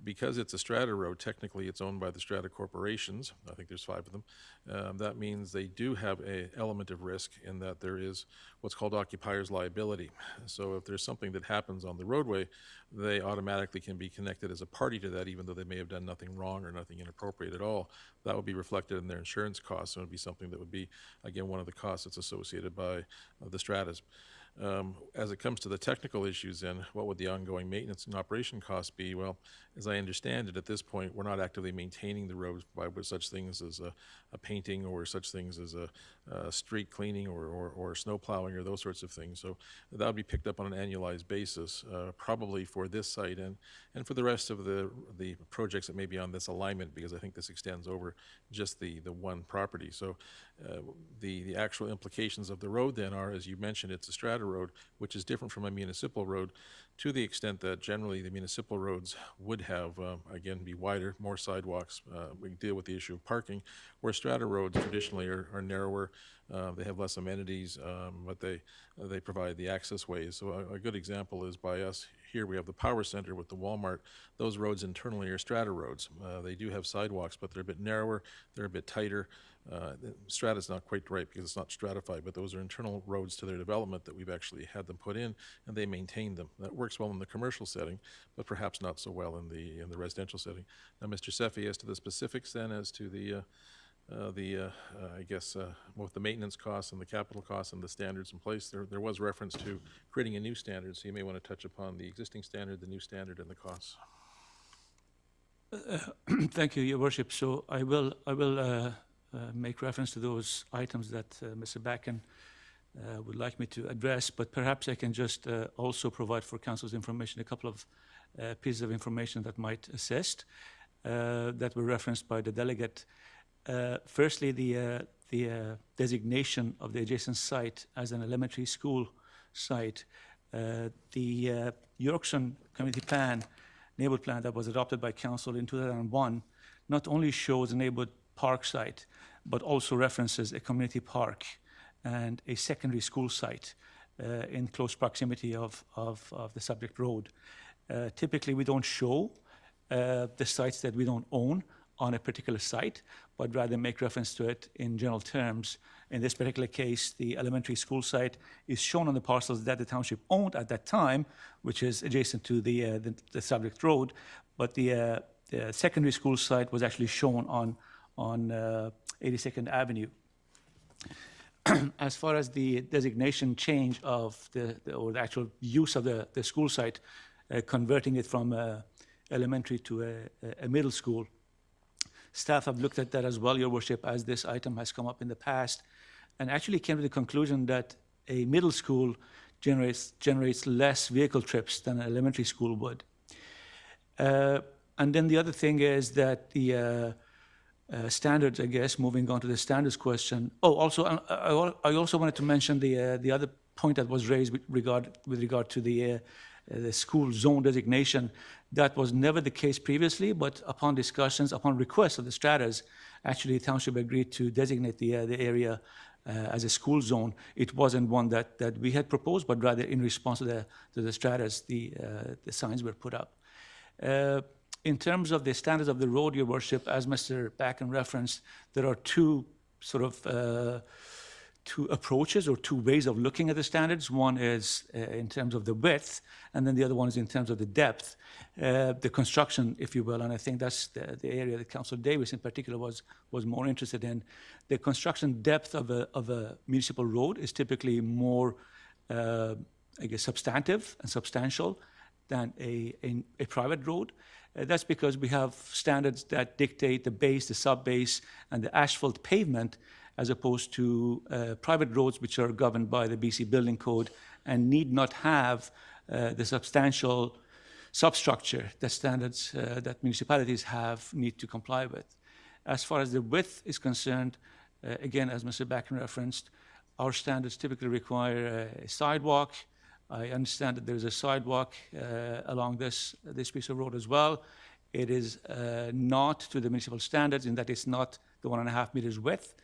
Because it's a strata road, technically it's owned by the strata corporations. I think there's 5 of them. That means they do have an element of risk in that there is what's called occupier's liability. So if there's something that happens on the roadway, they automatically can be connected as a party to that, even though they may have done nothing wrong or nothing inappropriate at all. That would be reflected in their insurance costs, and it would be something that would be, again, one of the costs that's associated by the stratas. As it comes to the technical issues, then, what would the ongoing maintenance and operation costs be? Well, as I understand it, at this point, we're not actively maintaining the roads by such things as a painting or such things as a street cleaning or snow plowing or those sorts of things. So that would be picked up on an annualized basis, probably for this site and for the rest of the projects that may be on this alignment, because I think this extends over just the one property. So the actual implications of the road then are, as you mentioned, it's a strata road, which is different from a municipal road to the extent that generally the municipal roads would have, again, be wider, more sidewalks. We deal with the issue of parking, where strata roads traditionally are narrower. They have less amenities, but they provide the access ways. So a good example is by us here we have the power center with the Walmart. Those roads internally are strata roads. They do have sidewalks, but they're a bit narrower, they're a bit tighter. Strata's not quite right because it's not stratified, but those are internal roads to their development that we've actually had them put in, and they maintain them. That works well in the commercial setting, but perhaps not so well in the residential setting. Now, Mr. Seffi, as to the specifics then, as to I guess, both the maintenance costs and the capital costs and the standards in place, there was reference to creating a new standard, so you may want to touch upon the existing standard, the new standard, and the costs. Thank you, Your Worship. So I will make reference to those items that Mr. Backen would like me to address, but perhaps I can just also provide for Council's information a couple of pieces of information that might assist that were referenced by the delegate. Firstly, the designation of the adjacent site as an elementary school site. The Yorkshire Community Plan, neighborhood plan that was adopted by Council in 2001, not only shows a neighborhood park site, but also references a community park and a secondary school site in close proximity of the subject road. Typically, we don't show the sites that we don't own on a particular site, but rather make reference to it in general terms. In this particular case, the elementary school site is shown on the parcels that the township owned at that time, which is adjacent to the subject road, but the secondary school site was actually shown on 82nd Avenue. As far as the designation change of the actual use of the school site, converting it from elementary to a middle school, staff have looked at that as well, Your Worship, as this item has come up in the past, and actually came to the conclusion that a middle school generates less vehicle trips than an elementary school would. And then the other thing is that the standards, I guess, moving on to the standards question. Oh, also, I also wanted to mention the other point that was raised with regard to the school zone designation. That was never the case previously, but upon discussions, upon request of the Stratas, actually the township agreed to designate the area as a school zone. It wasn't one that we had proposed, but rather in response to the Stratas, the signs were put up. In terms of the standards of the road, Your Worship, as Mr. Backen referenced, there are two sort of two approaches or two ways of looking at the standards. One is in terms of the width, and then the other one is in terms of the depth, the construction, if you will. And I think that's the area that Councillor Davis in particular was more interested in. The construction depth of a municipal road is typically more, I guess, substantive and substantial than a private road. That's because we have standards that dictate the base, the sub-base, and the asphalt pavement, as opposed to private roads which are governed by the BC Building Code and need not have the substantial substructure that standards that municipalities need to comply with. As far as the width is concerned, again, as Mr. Backen referenced, our standards typically require a sidewalk. I understand that there's a sidewalk along this piece of road as well. It is not to the municipal standards in that it's not the 1.5 meters width,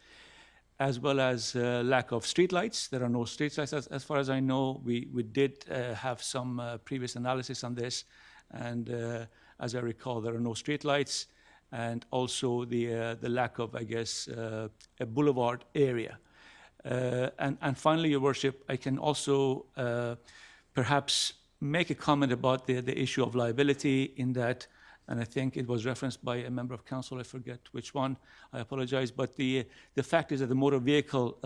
as well as lack of streetlights. There are no streetlights as far as I know. We did have some previous analysis on this, and as I recall, there are no streetlights, and also the lack of, I guess, a boulevard area. And finally, Your Worship, I can also perhaps make a comment about the issue of liability in that, and I think it was referenced by a member of council, I forget which one, I apologize, but the fact is that the Motor Vehicle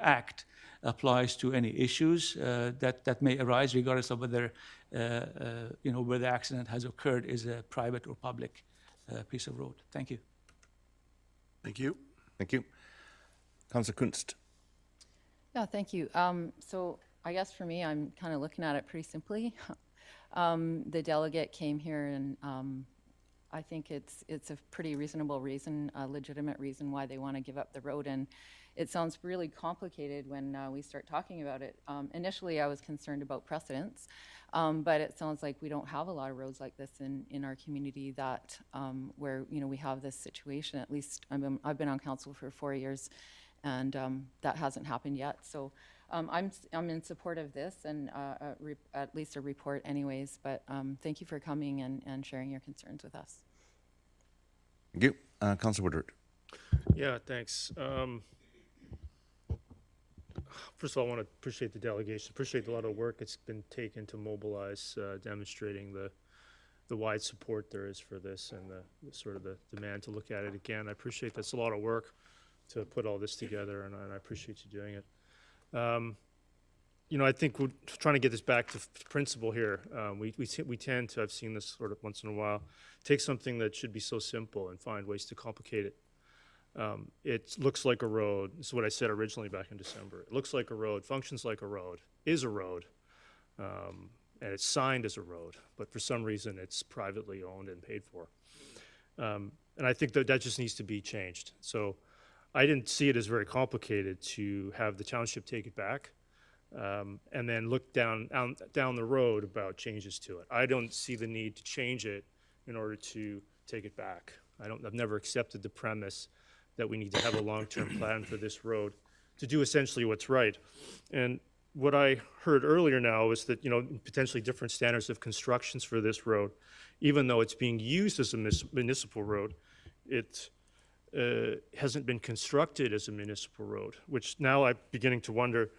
Act applies to any issues that may arise regardless of whether, where the accident has occurred is a private or public piece of road. Thank you. Thank you. Thank you. Councillor Kunst. Yeah, thank you. So I guess for me, I'm kind of looking at it pretty simply. The delegate came here, and I think it's a pretty reasonable reason, a legitimate reason why they want to give up the road. And it sounds really complicated when we start talking about it. Initially, I was concerned about precedents, but it sounds like we don't have a lot of roads like this in our community that where we have this situation. At least I've been on council for 4 years, and that hasn't happened yet. So I'm in support of this and at least a report anyways, but thank you for coming and sharing your concerns with us. Thank you. Councilor Woodward. Yeah, thanks. First of all, I want to appreciate the delegation, appreciate a lot of work that's been taken to mobilize, demonstrating the wide support there is for this and the sort of the demand to look at it again. I appreciate that's a lot of work to put all this together, and I appreciate you doing it. You know, I think we're trying to get this back to principle here. We tend to, I've seen this sort of once in a while, take something that should be so simple and find ways to complicate it. It looks like a road. This is what I said originally back in December. It looks like a road, functions like a road, is a road, and it's signed as a road, but for some reason it's privately owned and paid for. And I think that just needs to be changed. So I didn't see it as very complicated to have the township take it back and then look down the road about changes to it. I don't see the need to change it in order to take it back. I've never accepted the premise that we need to have a long-term plan for this road to do essentially what's right. And what I heard earlier now is that, you know, potentially different standards of constructions for this road, even though it's being used as a municipal road, it hasn't been constructed as a municipal road, which now I'm beginning to wonder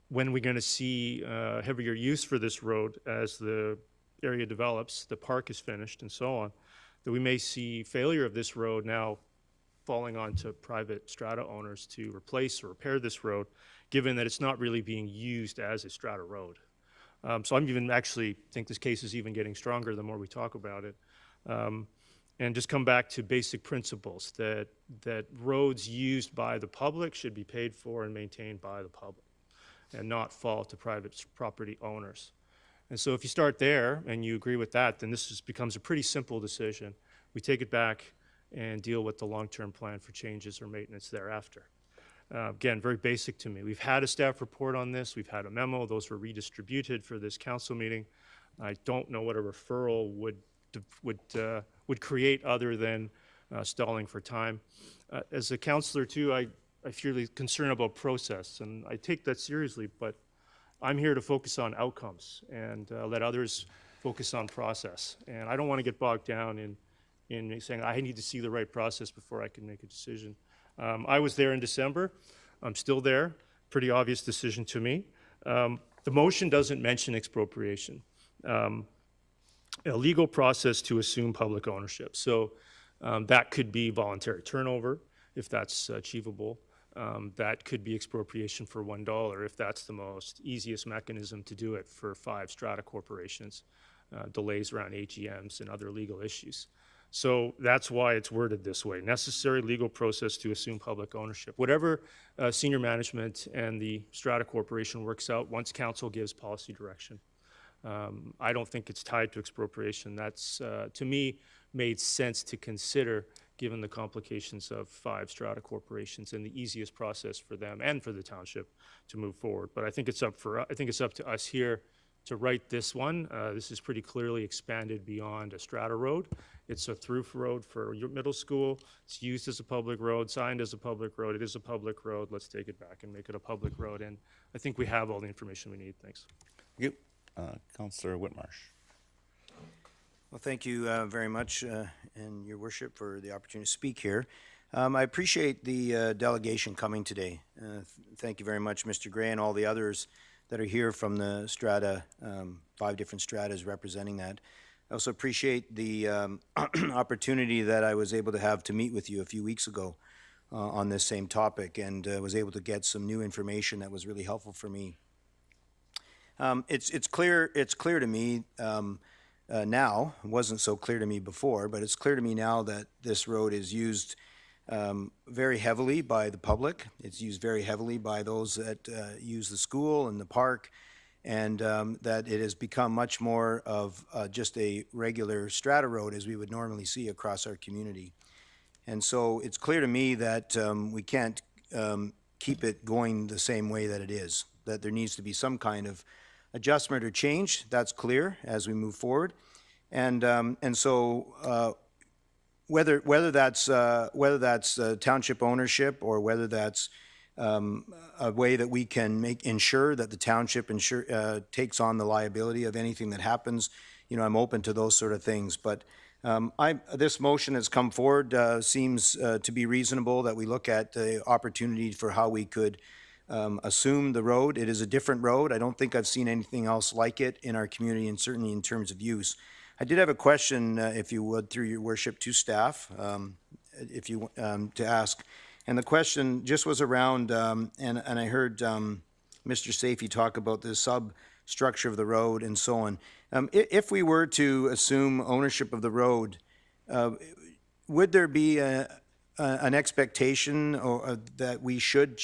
when we're going to see heavier use for this road as the area develops, the park is finished, and so on, that we may see failure of this road now falling onto private strata owners to replace or repair this road, given that it's not really being used as a strata road. So I'm even actually think this case is even getting stronger the more we talk about it. And just come back to basic principles that roads used by the public should be paid for and maintained by the public and not fall to private property owners. And so if you start there and you agree with that, then this just becomes a pretty simple decision. We take it back and deal with the long-term plan for changes or maintenance thereafter. Again, very basic to me. We've had a staff report on this. We've had a memo. Those were redistributed for this council meeting. I don't know what a referral would create other than stalling for time. As a councillor too, I feel really concerned about process, and I take that seriously, but I'm here to focus on outcomes and let others focus on process. And I don't want to get bogged down in saying I need to see the right process before I can make a decision. I was there in December. I'm still there. Pretty obvious decision to me. The motion doesn't mention expropriation. A legal process to assume public ownership. So that could be voluntary turnover, if that's achievable. That could be expropriation for $1, if that's the most easiest mechanism to do it for 5 strata corporations, delays around AGMs and other legal issues. So that's why it's worded this way. Necessary legal process to assume public ownership. Whatever senior management and the strata corporation works out once council gives policy direction. I don't think it's tied to expropriation. That's, to me, made sense to consider given the complications of 5 strata corporations and the easiest process for them and for the township to move forward. But I think it's up to us here to write this one. This is pretty clearly expanded beyond a strata road. It's a through road for your middle school. It's used as a public road, signed as a public road. It is a public road. Let's take it back and make it a public road. And I think we have all the information we need. Thanks. Thank you. Councillor Whitmarsh. Well, thank you very much, and your worship, for the opportunity to speak here. I appreciate the delegation coming today. Thank you very much, Mr. Gray, and all the others that are here from the strata, 5 different stratas representing that. I also appreciate the opportunity that I was able to have to meet with you a few weeks ago on this same topic, and was able to get some new information that was really helpful for me. It's clear to me now. It wasn't so clear to me before, but it's clear to me now that this road is used very heavily by the public. It's used very heavily by those that use the school and the park, and that it has become much more of just a regular strata road as we would normally see across our community. And so it's clear to me that we can't keep it going the same way that it is, that there needs to be some kind of adjustment or change. That's clear as we move forward. And so whether that's township ownership or whether that's a way that we can ensure that the township takes on the liability of anything that happens, I'm open to those sort of things. But this motion has come forward, seems to be reasonable, that we look at the opportunity for how we could assume the road. It is a different road. I don't think I've seen anything else like it in our community, and certainly in terms of use. I did have a question, if you would, through your worship, to staff, to ask. And the question just was around, and I heard Mr. Safey talk about the substructure of the road and so on. If we were to assume ownership of the road, would there be an expectation that we should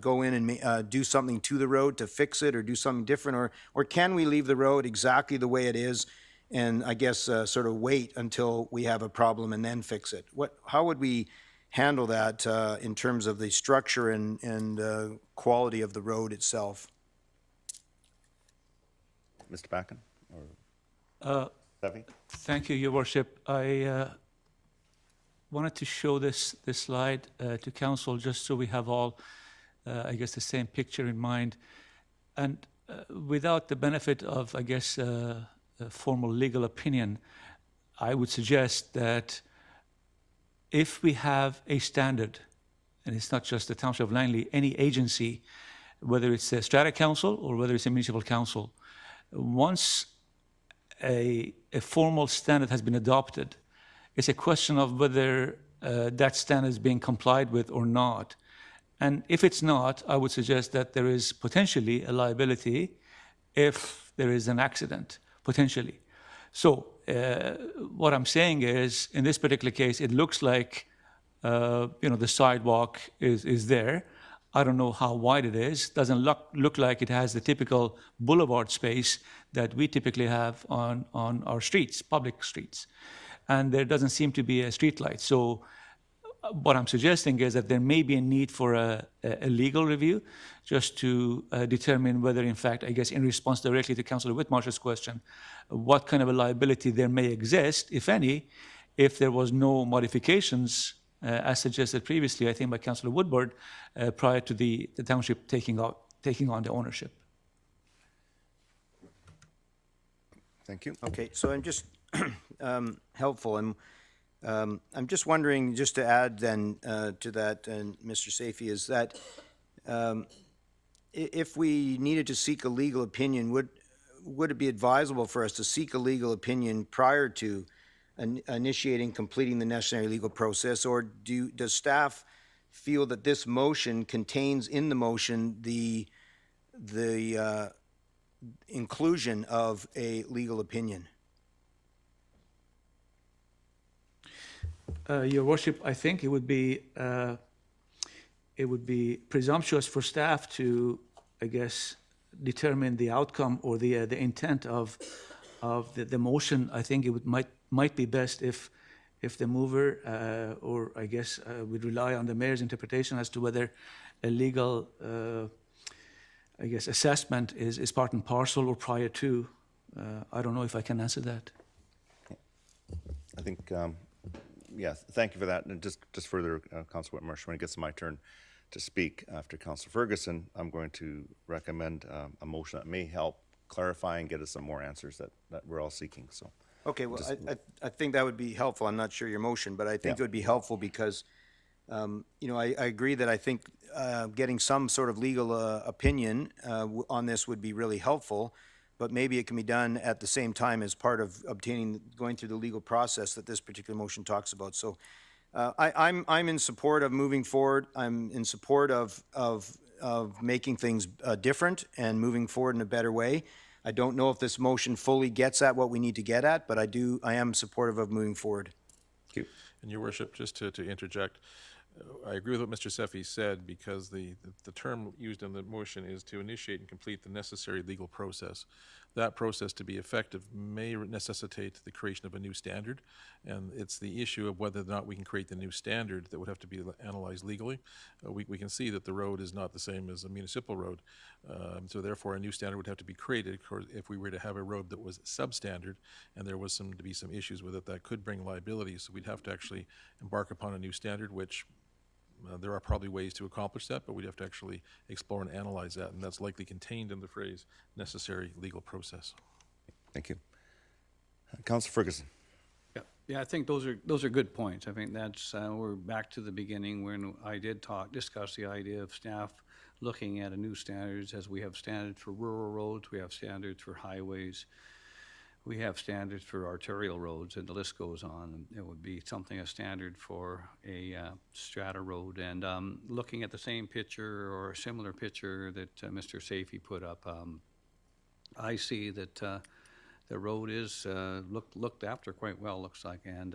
go in and do something to the road to fix it, or do something different, or can we leave the road exactly the way it is, and I guess sort of wait until we have a problem and then fix it? How would we handle that in terms of the structure and quality of the road itself? Mr. Backen or Steffi? Thank you, Your Worship. I wanted to show this slide to council just so we have all, I guess, the same picture in mind. And without the benefit of, I guess, a formal legal opinion, I would suggest that if we have a standard, and it's not just the Township of Langley, any agency, whether it's a Strata Council or whether it's a municipal council, once a formal standard has been adopted, it's a question of whether that standard is being complied with or not. And if it's not, I would suggest that there is potentially a liability if there is an accident, potentially. So what I'm saying is, in this particular case, it looks like the sidewalk is there. I don't know how wide it is. Doesn't look like it has the typical boulevard space that we typically have on our streets, public streets. And there doesn't seem to be a street light. So what I'm suggesting is that there may be a need for a legal review just to determine whether, in fact, I guess in response directly to Councillor Whitmarsh's question, what kind of a liability there may exist, if any, if there was no modifications as suggested previously, I think by Councillor Woodward, prior to the township taking on the ownership. Thank you. Okay, so I'm just helpful, and I'm just wondering, just to add then to that, and Mr. Safey, is that if we needed to seek a legal opinion, would it be advisable for us to seek a legal opinion prior to initiating, completing the necessary legal process, or does staff feel that this motion contains in the motion the inclusion of a legal opinion? Your Worship, I think it would be presumptuous for staff to, I guess, determine the outcome or the intent of the motion. I think it might be best if the mover or I guess would rely on the mayor's interpretation as to whether a legal I guess assessment is part and parcel or prior to. I don't know if I can answer that. I think, yeah, thank you for that. And just further, Councillor Whitmarsh, when it gets to my turn to speak after Councillor Ferguson, I'm going to recommend a motion that may help clarify and get us some more answers that we're all seeking. So. Okay, well, I think that would be helpful. I'm not sure your motion, but I think it would be helpful because, I agree that I think getting some sort of legal opinion on this would be really helpful, but maybe it can be done at the same time as part of going through the legal process that this particular motion talks about. So I'm in support of moving forward. I'm in support of making things different and moving forward in a better way. I don't know if this motion fully gets at what we need to get at, but I am supportive of moving forward. Thank you. And Your Worship, just to interject, I agree with what Mr. Seffi said, because the term used in the motion is to initiate and complete the necessary legal process. That process, to be effective, may necessitate the creation of a new standard, and it's the issue of whether or not we can create the new standard that would have to be analyzed legally. We can see that the road is not the same as a municipal road, so therefore a new standard would have to be created if we were to have a road that was substandard and there was to be some issues with it that could bring liability. So we'd have to actually embark upon a new standard, which There are probably ways to accomplish that, but we'd have to actually explore and analyze that, and that's likely contained in the phrase necessary legal process. Thank you. Councillor Ferguson. Yeah, I think those are good points. I think that's, we're back to the beginning when I did discuss the idea of staff looking at a new standards, as we have standards for rural roads, we have standards for highways, we have standards for arterial roads, and the list goes on. It would be something, a standard for a strata road. And looking at the same picture or a similar picture that Mr. Safey put up, I see that the road is looked after quite well, looks like, and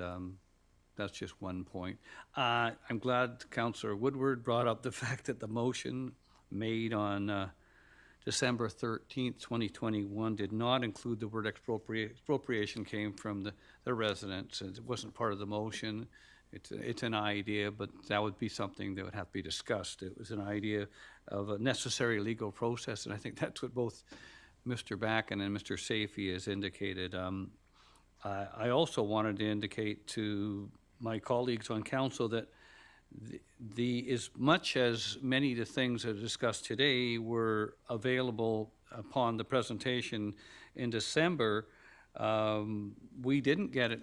that's just one point. I'm glad Councillor Woodward brought up the fact that the motion made on December 13th, 2021 did not include the word expropriation came from the residents. It wasn't part of the motion. It's an idea, but that would be something that would have to be discussed. It was an idea of a necessary legal process, and I think that's what both Mr. Backen and Mr. Safey has indicated. I also wanted to indicate to my colleagues on council that as much as many of the things that are discussed today were available upon the presentation in December, we didn't get it,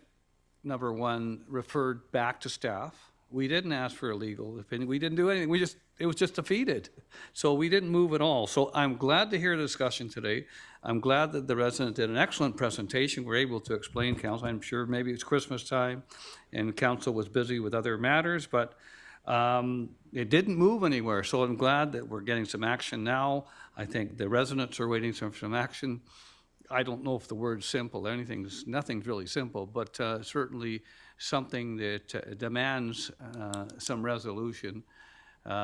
number one, referred back to staff. We didn't ask for a legal opinion. We didn't do anything. It was just defeated. So we didn't move at all. So I'm glad to hear the discussion today. I'm glad that the resident did an excellent presentation. We're able to explain council. I'm sure maybe it's Christmas time and council was busy with other matters, but it didn't move anywhere. So I'm glad that we're getting some action now. I think the residents are waiting for some action. I don't know if the word's simple. Nothing's really simple, but certainly something that demands some resolution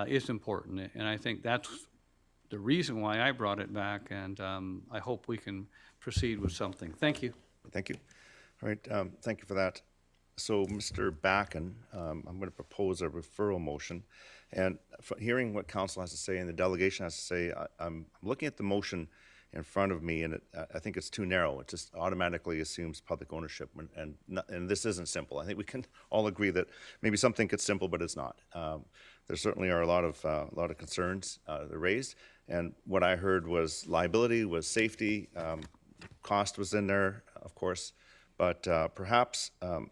is important. And I think that's the reason why I brought it back, and I hope we can proceed with something. Thank you. Thank you. All right, thank you for that. So, Mr. Backen, I'm going to propose a referral motion. And hearing what council has to say and the delegation has to say, I'm looking at the motion in front of me, and I think it's too narrow. It just automatically assumes public ownership, and this isn't simple. I think we can all agree that maybe some think it's simple, but it's not. There certainly are a lot of concerns that are raised, and what I heard was liability, was safety, cost was in there, of course, but perhaps, and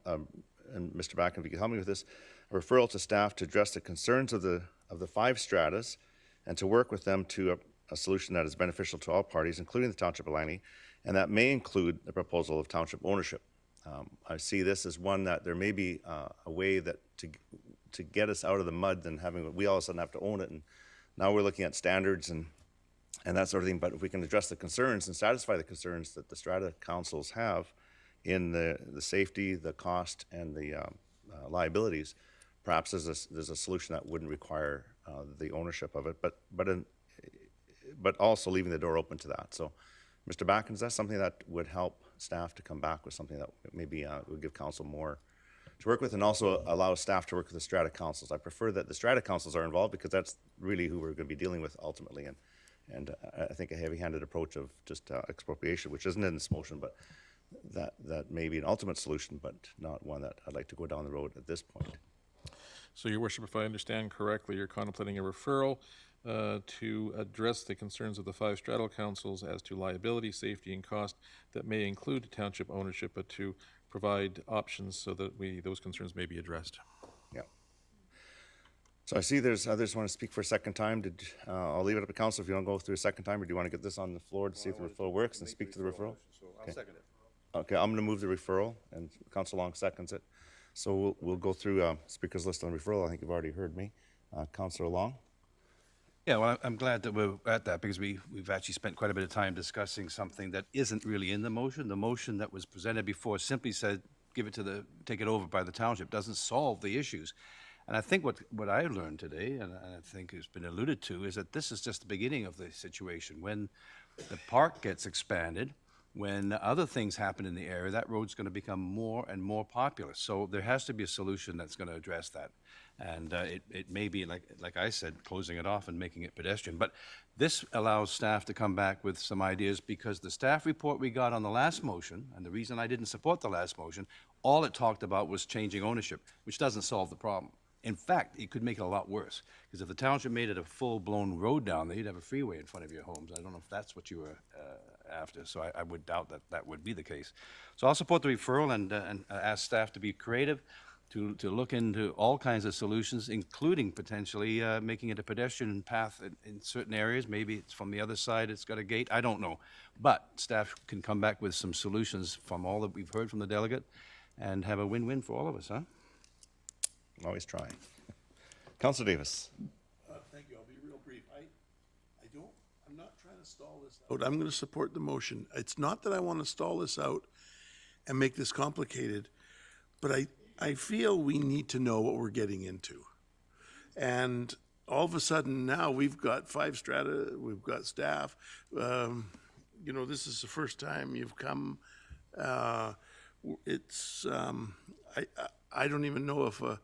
Mr. Backen, if you could help me with this, a referral to staff to address the concerns of the 5 stratas and to work with them to a solution that is beneficial to all parties, including the Township of Langley, and that may include the proposal of township ownership. I see this as one that there may be a way that to get us out of the mud than having, we all of a sudden have to own it, and now we're looking at standards and that sort of thing, but if we can address the concerns and satisfy the concerns that the strata councils have in the safety, the cost, and the liabilities, perhaps there's a solution that wouldn't require the ownership of it, but also leaving the door open to that. So, Mr. Backen, is that something that would help staff to come back with something that maybe would give council more to work with, and also allow staff to work with the strata councils? I prefer that the strata councils are involved because that's really who we're going to be dealing with ultimately, and I think a heavy-handed approach of just expropriation, which isn't in this motion, but that may be an ultimate solution, but not one that I'd like to go down the road at this point. So, Your Worship, if I understand correctly, you're contemplating a referral to address the concerns of the 5 straddle councils as to liability, safety, and cost that may include township ownership, but to provide options so that those concerns may be addressed. Yeah. So I see there's others want to speak for a second time. I'll leave it up to council if you want to go through a second time, or do you want to get this on the floor to see if the referral works and speak to the referral? I'll second it. Okay, I'm going to move the referral, and Councillor Long seconds it. So we'll go through speakers list on referral. I think you've already heard me. Councillor Long? Yeah, well, I'm glad that we're at that because we've actually spent quite a bit of time discussing something that isn't really in the motion. The motion that was presented before simply said, take it over by the township, doesn't solve the issues. And I think what I learned today, and I think has been alluded to, is that this is just the beginning of the situation. When the park gets expanded, when other things happen in the area, that road's going to become more and more popular. So there has to be a solution that's going to address that. And it may be, like I said, closing it off and making it pedestrian. But this allows staff to come back with some ideas, because the staff report we got on the last motion, and the reason I didn't support the last motion, all it talked about was changing ownership, which doesn't solve the problem. In fact, it could make it a lot worse, because if the township made it a full-blown road down there, you'd have a freeway in front of your homes. I don't know if that's what you were after, so I would doubt that that would be the case. So I'll support the referral and ask staff to be creative, to look into all kinds of solutions, including potentially making it a pedestrian path in certain areas. Maybe it's from the other side, it's got a gate, I don't know. But staff can come back with some solutions from all that we've heard from the delegate and have a win-win for all of us, huh? Always trying. Councillor Davis. Thank you. I'll be real brief. I'm not trying to stall this out. I'm going to support the motion. It's not that I want to stall this out and make this complicated, but I feel we need to know what we're getting into. And all of a sudden now we've got 5 strata, we've got staff. You know, this is the first time you've come. I don't even know if a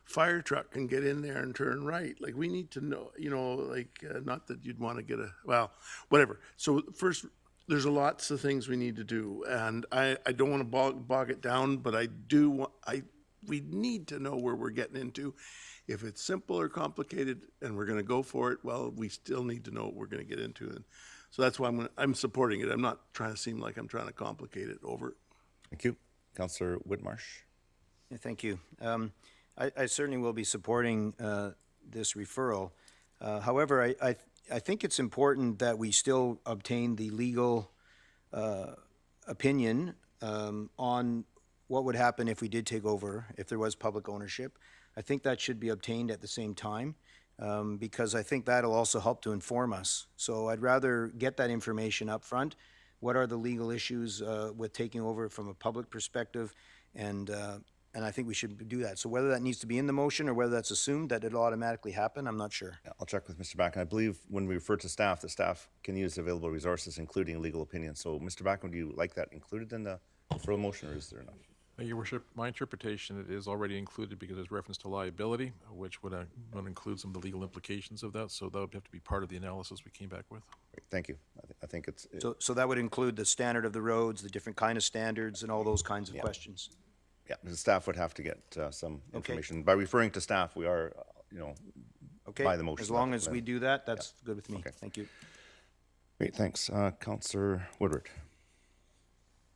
fire truck can get in there and turn right. Like, we need to know, you know, like, not that you'd want to get well, whatever. So first, there's lots of things we need to do, and I don't want to bog it down, but we need to know where we're getting into. If it's simple or complicated and we're going to go for it, well, we still need to know what we're going to get into. And so that's why I'm supporting it. I'm not trying to seem like I'm trying to complicate it over. Thank you. Councillor Whitmarsh. Yeah, thank you. I certainly will be supporting this referral. However, I think it's important that we still obtain the legal opinion on what would happen if we did take over, if there was public ownership. I think that should be obtained at the same time, because I think that'll also help to inform us. So I'd rather get that information up front. What are the legal issues with taking over from a public perspective? And I think we should do that. So whether that needs to be in the motion or whether that's assumed that it'll automatically happen, I'm not sure. Yeah, I'll check with Mr. Backen. I believe when we refer to staff, the staff can use available resources, including legal opinion. So, Mr. Backen, do you like that included in the referral motion, or is there not? Your Worship, my interpretation, it is already included because there's reference to liability, which would include some of the legal implications of that. So that would have to be part of the analysis we came back with. Great, thank you. I think it's... So that would include the standard of the roads, the different kind of standards, and all those kinds of questions. Yeah, the staff would have to get some information. By referring to staff, we are, by the motion. As long as we do that, that's good with me. Okay. Thank you. Great, thanks. Councillor Woodward.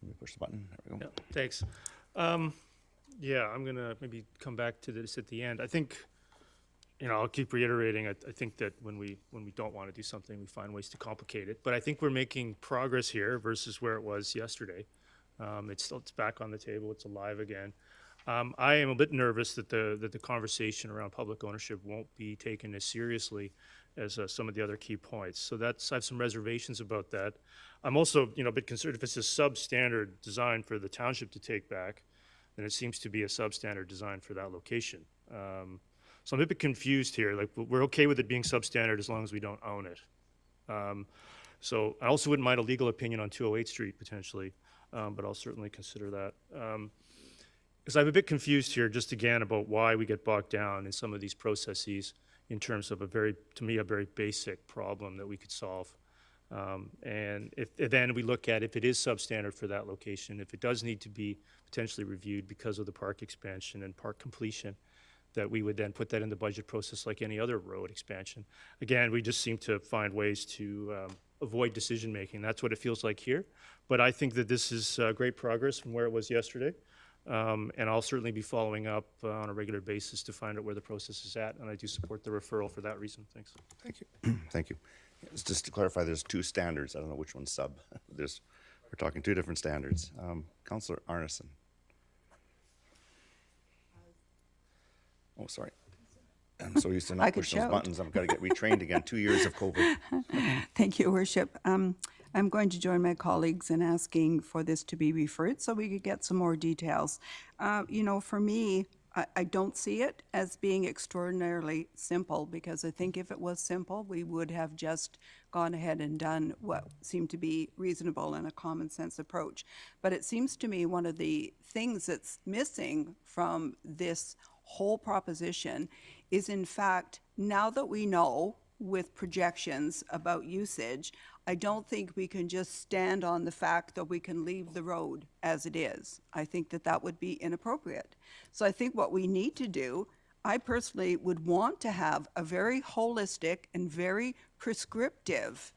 Let me push the button. There we go. Yeah, thanks. I'm going to maybe come back to this at the end. I think, I'll keep reiterating, I think that when we don't want to do something, we find ways to complicate it. But I think we're making progress here versus where it was yesterday. It's back on the table. It's alive again. I am a bit nervous that the conversation around public ownership won't be taken as seriously as some of the other key points. So I have some reservations about that. I'm also, a bit concerned if it's a substandard design for the township to take back, then it seems to be a substandard design for that location. So I'm a bit confused here. Like, we're okay with it being substandard as long as we don't own it. So I also wouldn't mind a legal opinion on 208 Street potentially. But I'll certainly consider that. Because I'm a bit confused here, just again, about why we get bogged down in some of these processes in terms of a very basic problem that we could solve. And if then we look at if it is substandard for that location, if it does need to be potentially reviewed because of the park expansion and park completion, that we would then put that in the budget process like any other road expansion. Again, we just seem to find ways to avoid decision-making. That's what it feels like here. But I think that this is great progress from where it was yesterday. And I'll certainly be following up on a regular basis to find out where the process is at. And I do support the referral for that reason. Thanks. Thank you. Thank you. Just to clarify, there's 2 standards. I don't know which one's sub. We're talking 2 different standards. Councillor Arneson. Oh, sorry. I'm so used to not pushing those buttons. I've got to get retrained again. 2 years of COVID. Thank you, Worship. I'm going to join my colleagues in asking for this to be referred so we could get some more details. For me, I don't see it as being extraordinarily simple, because I think if it was simple, we would have just gone ahead and done what seemed to be reasonable and a common sense approach. But it seems to me one of the things that's missing from this whole proposition is, in fact, now that we know with projections about usage, I don't think we can just stand on the fact that we can leave the road as it is. I think that would be inappropriate. So I think what we need to do I personally would want to have a very holistic and very prescriptive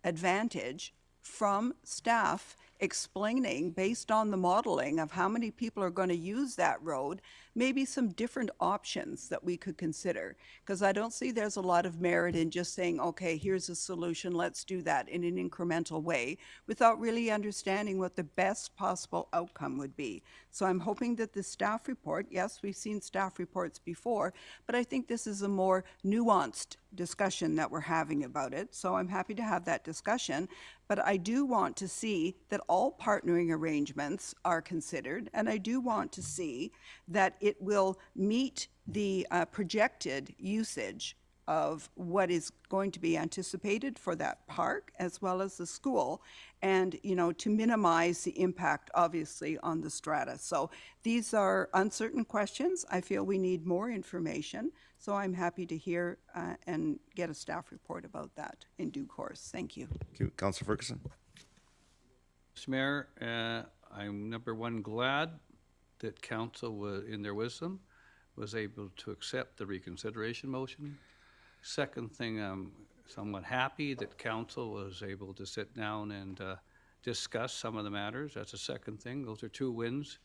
advantage from staff explaining, based on the modeling of how many people are going to use that road, maybe some different options that we could consider. Because I don't see there's a lot of merit in just saying, okay, here's a solution, let's do that in an incremental way, without really understanding what the best possible outcome would be. So I'm hoping that the staff report, yes, we've seen staff reports before, but I think this is a more nuanced discussion that we're having about it. So I'm happy to have that discussion. But I do want to see that all partnering arrangements are considered, and I do want to see that it will meet the projected usage of what is going to be anticipated for that park as well as the school, and to minimize the impact obviously on the strata. So these are uncertain questions. I feel we need more information, so I'm happy to hear and get a staff report about that in due course. Thank you. Thank you. Councillor Ferguson. Mr. Mayor, I'm number one glad that council, in their wisdom, was able to accept the reconsideration motion. Second thing, I'm somewhat happy that council was able to sit down and discuss some of the matters. That's a second thing. Those are two wins.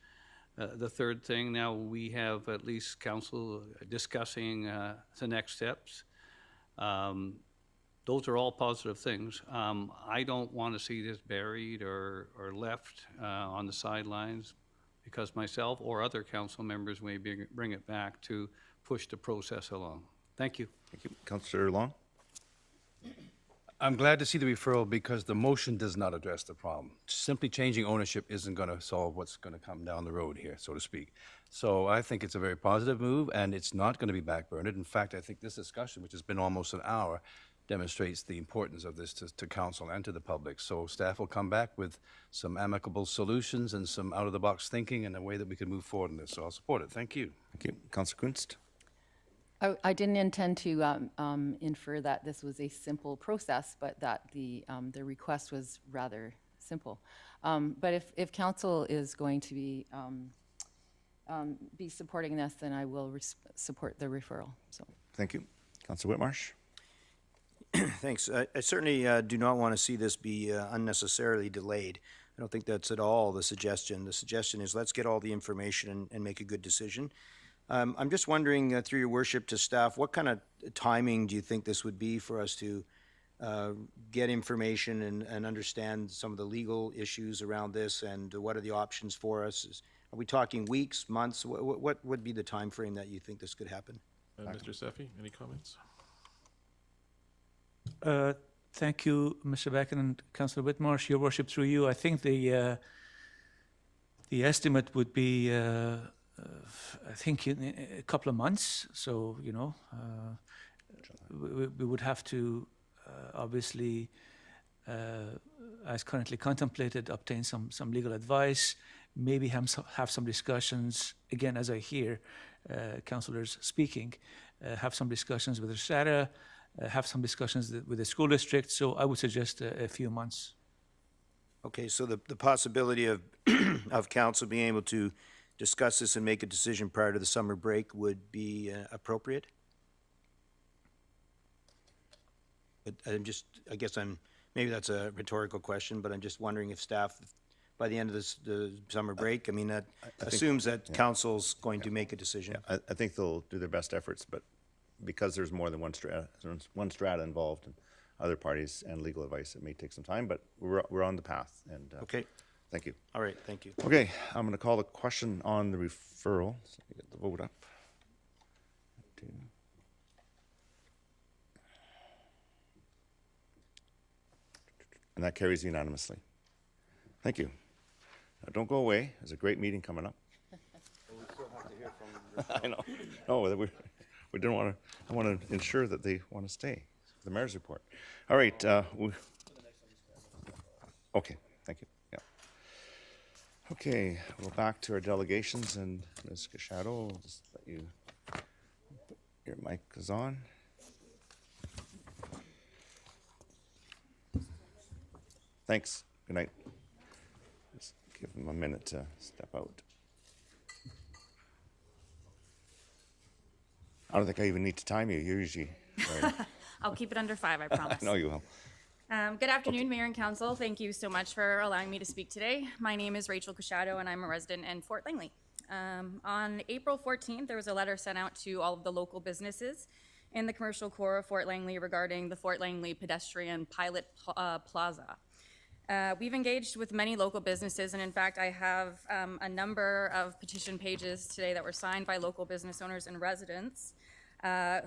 The third thing, now we have at least council discussing the next steps. Those are all positive things. I don't want to see this buried or left on the sidelines, because myself or other council members may bring it back to push the process along. Thank you. Thank you. Councillor Long. I'm glad to see the referral because the motion does not address the problem. Simply changing ownership isn't going to solve what's going to come down the road here, so to speak. So I think it's a very positive move, and it's not going to be backburned. In fact, I think this discussion, which has been almost an hour, demonstrates the importance of this to council and to the public. So staff will come back with some amicable solutions and some out-of-the-box thinking and a way that we can move forward in this. So I'll support it. Thank you. Thank you. Councillor Kunst. I didn't intend to infer that this was a simple process, but that the request was rather simple. But if council is going to be supporting this, then I will support the referral. So. Thank you. Councillor Whitmarsh. Thanks. I certainly do not want to see this be unnecessarily delayed. I don't think that's at all the suggestion. The suggestion is let's get all the information and make a good decision. I'm just wondering, through your worship to staff, what kind of timing do you think this would be for us to get information and understand some of the legal issues around this, and what are the options for us? Are we talking weeks, months? What would be the time frame that you think this could happen? Mr. Seffi, any comments? Thank you, Mr. Becken and Councillor Whitmarsh. Your worship, through you, I think the estimate would be I think in a couple of months. So, we would have to obviously, as currently contemplated, obtain some legal advice, maybe have some discussions, again, as I hear councillors speaking, have some discussions with the Strata, have some discussions with the school district. So I would suggest a few months. Okay, so the possibility of of council being able to discuss this and make a decision prior to the summer break would be appropriate? But maybe that's a rhetorical question, but I'm just wondering if staff, by the end of the summer break, I mean, that assumes that council's going to make a decision. Yeah, I think they'll do their best efforts, but because there's more than one strata involved and other parties and legal advice, it may take some time, but we're on the path. And okay. Thank you. All right, thank you. Okay, I'm going to call the question on the referral. So let me get the vote up. And that carries unanimously. Thank you. Now, don't go away. There's a great meeting coming up. We still have to hear from I know. No, we don't want to. I want to ensure that they want to stay. The mayor's report. All right. Okay. Thank you. Yeah. Okay. We're back to our delegations, and Ms. Cachado, I'll just let you. Your mic is on. Thanks. Good night. Just give them a minute to step out. I don't think I even need to time you. You're usually, I'll keep it under 5, I promise. I know you will. Good afternoon, Mayor and Council. Thank you so much for allowing me to speak today. My name is Rachel Cushado, and I'm a resident in Fort Langley. On April 14th, there was a letter sent out to all of the local businesses in the commercial core of Fort Langley regarding the Fort Langley Pedestrian Pilot Plaza. We've engaged with many local businesses, and in fact, I have a number of petition pages today that were signed by local business owners and residents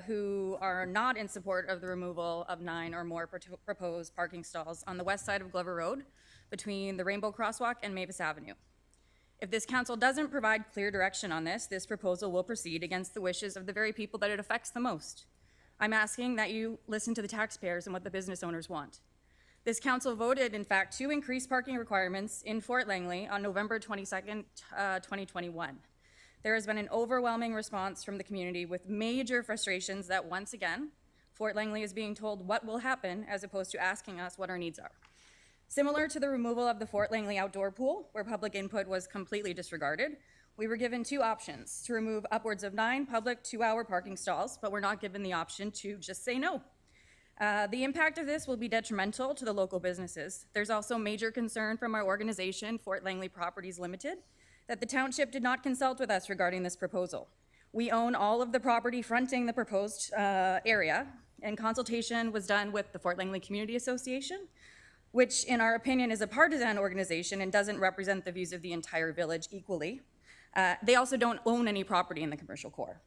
who are not in support of the removal of 9 or more proposed parking stalls on the west side of Glover Road between the Rainbow Crosswalk and Mavis Avenue. If this council doesn't provide clear direction on this proposal will proceed against the wishes of the very people that it affects the most. I'm asking that you listen to the taxpayers and what the business owners want. This council voted, in fact, to increase parking requirements in Fort Langley on November 22nd, 2021. There has been an overwhelming response from the community with major frustrations that, once again, Fort Langley is being told what will happen as opposed to asking us what our needs are. Similar to the removal of the Fort Langley outdoor pool, where public input was completely disregarded, we were given 2 options: to remove upwards of 9 public 2-hour parking stalls, but we're not given the option to just say no. The impact of this will be detrimental to the local businesses. There's also major concern from our organization, Fort Langley Properties Limited, that the township did not consult with us regarding this proposal. We own all of the property fronting the proposed area, and consultation was done with the Fort Langley Community Association, which in our opinion is a partisan organization and doesn't represent the views of the entire village equally. They also don't own any property in the commercial core.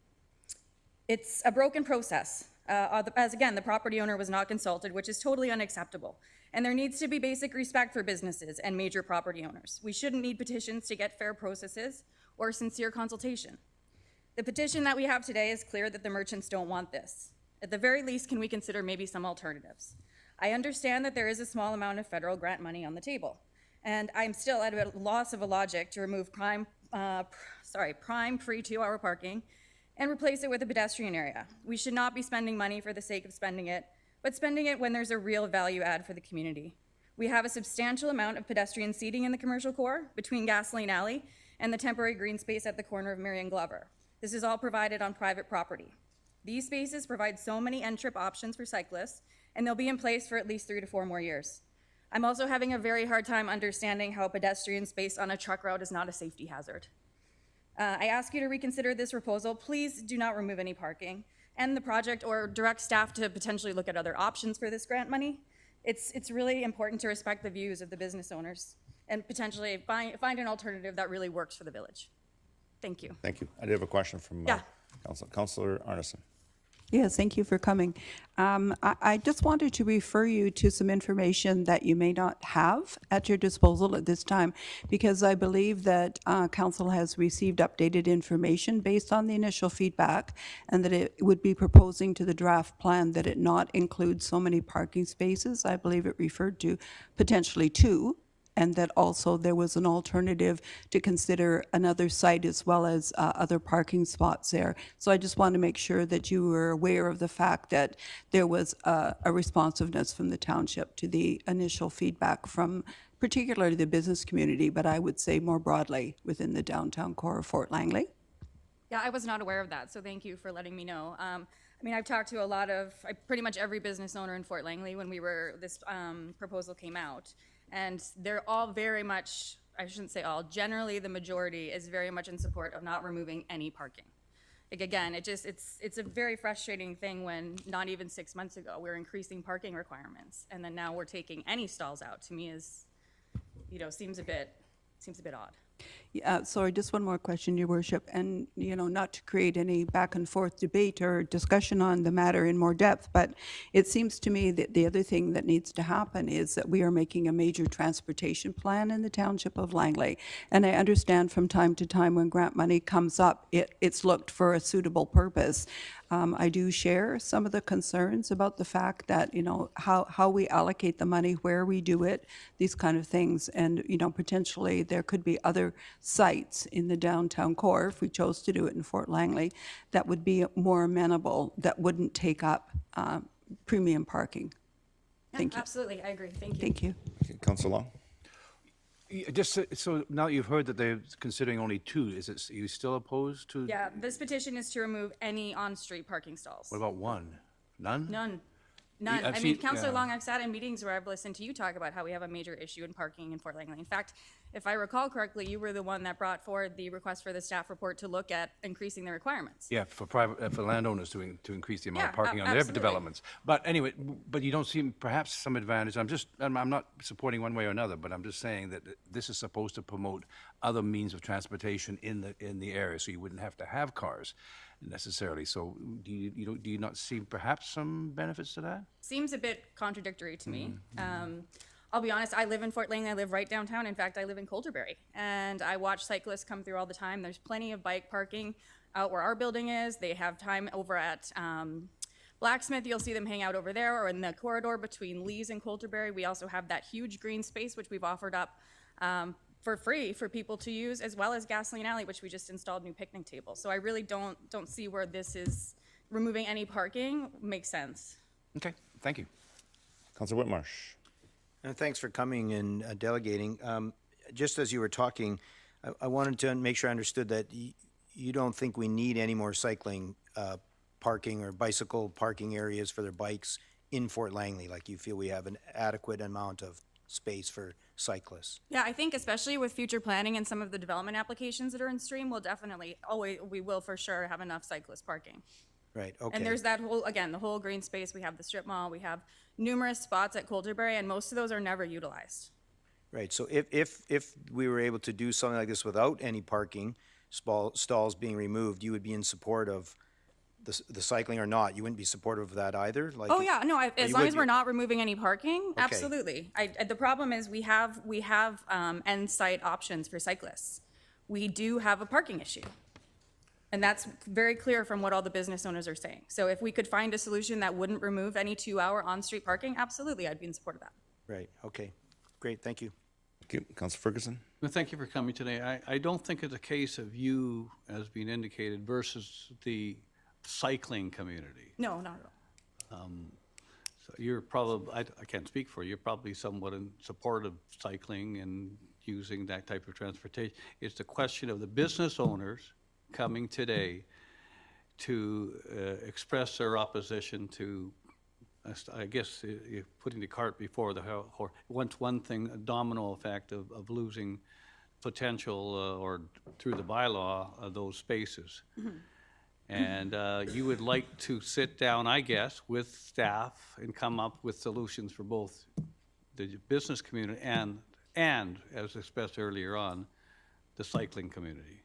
It's a broken process. As again, the property owner was not consulted, which is totally unacceptable. And there needs to be basic respect for businesses and major property owners. We shouldn't need petitions to get fair processes or sincere consultation. The petition that we have today is clear that the merchants don't want this. At the very least, can we consider maybe some alternatives? I understand that there is a small amount of federal grant money on the table, and I'm still at a loss of a logic to remove prime free 2-hour parking and replace it with a pedestrian area. We should not be spending money for the sake of spending it, but spending it when there's a real value add for the community. We have a substantial amount of pedestrian seating in the commercial core between Gasoline Alley and the temporary green space at the corner of Marion Glover. This is all provided on private property. These spaces provide so many end-trip options for cyclists, and they'll be in place for at least 3 to 4 more years. I'm also having a very hard time understanding how pedestrian space on a truck route is not a safety hazard. I ask you to reconsider this proposal. Please do not remove any parking, end the project, or direct staff to potentially look at other options for this grant money. It's really important to respect the views of the business owners and potentially find an alternative that really works for the village. Thank you. Thank you. I did have a question from Councilor Arneson. Yes, thank you for coming. I just wanted to refer you to some information that you may not have at your disposal at this time, because I believe that Council has received updated information based on the initial feedback, and that it would be proposing to the draft plan that it not include so many parking spaces. I believe it referred to potentially 2. And that also there was an alternative to consider another site as well as other parking spots there. So I just want to make sure that you were aware of the fact that there was a responsiveness from the township to the initial feedback from particularly the business community, but I would say more broadly within the downtown core of Fort Langley. Yeah, I was not aware of that, so thank you for letting me know. I mean, I've talked to pretty much every business owner in Fort Langley when this proposal came out. And they're all very much, I shouldn't say all, generally the majority is very much in support of not removing any parking. Like again, it's a very frustrating thing when not even 6 months ago we're increasing parking requirements, and then now we're taking any stalls out. To me, is seems a bit odd. Yeah, sorry, just one more question, Your Worship, and not to create any back and forth debate or discussion on the matter in more depth, but it seems to me that the other thing that needs to happen is that we are making a major transportation plan in the Township of Langley, and I understand from time to time when grant money comes up, it's looked for a suitable purpose. I do share some of the concerns about the fact that, how we allocate the money, where we do it, these kind of things. And, potentially there could be other sites in the downtown core, if we chose to do it in Fort Langley, that would be more amenable, that wouldn't take up premium parking. Yeah, Thank you. Absolutely, I agree. Thank you. Thank you. Councilor Long. Just so now you've heard that they're considering only 2, are you still opposed to? Yeah, this petition is to remove any on-street parking stalls. What about 1? None? None. None. I've I mean, seen- Councillor yeah. Long, I've sat in meetings where I've listened to you talk about how we have a major issue in parking in Fort Langley. In fact, if I recall correctly, you were the one that brought forward the request for the staff report to look at increasing the requirements. Yeah, for private, for landowners to increase the amount of Yeah, parking on their absolutely. developments. But anyway, but you don't see perhaps some advantage, I'm not supporting one way or another, but I'm just saying that this is supposed to promote other means of transportation in the area, so you wouldn't have to have cars necessarily. So do you not see perhaps some benefits to that? Seems a bit contradictory to me. I'll be honest, I live in Fort Langley, I live right downtown. In fact, I live in Coulterbury, and I watch cyclists come through all the time. There's plenty of bike parking out where our building is. They have time over at Blacksmith. You'll see them hang out over there, or in the corridor between Lees and Coulterbury. We also have that huge green space, which we've offered up for free for people to use, as well as Gasoline Alley, which we just installed new picnic tables. So I really don't see where this is removing any parking makes sense. Okay, thank you. Councillor Whitmarsh. Thanks for coming and delegating. Just as you were talking, I wanted to make sure I understood that you don't think we need any more cycling parking or bicycle parking areas for their bikes in Fort Langley. Like you feel we have an adequate amount of space for cyclists. Yeah, I think especially with future planning and some of the development applications that are in stream, we'll definitely, we will for sure have enough cyclist parking. Right, okay. And there's that whole, again, the whole green space. We have the strip mall, we have numerous spots at Coulterbury, and most of those are never utilized. Right, so if we were able to do something like this without any parking stalls being removed, you would be in support of the cycling or not? You wouldn't be supportive of that either? Like, Oh yeah, no, as long as we're not removing any parking, Okay. absolutely. The problem is we have end site options for cyclists. We do have a parking issue. And that's very clear from what all the business owners are saying. So if we could find a solution that wouldn't remove any 2-hour on-street parking, absolutely, I'd be in support of that. Right, okay, great, thank you. Thank you. Councillor Ferguson. Well, thank you for coming today. I don't think it's a case of you, as being indicated, versus the cycling community. No, not at all. So you're probably, I can't speak for you, you're probably somewhat in support of cycling and using that type of transportation. It's the question of the business owners coming today to express their opposition to, I guess, you're putting the cart before the horse. One thing, a domino effect of losing potential or through the bylaw those spaces. And you would like to sit down, I guess, with staff and come up with solutions for both the business community and as expressed earlier on, the cycling community.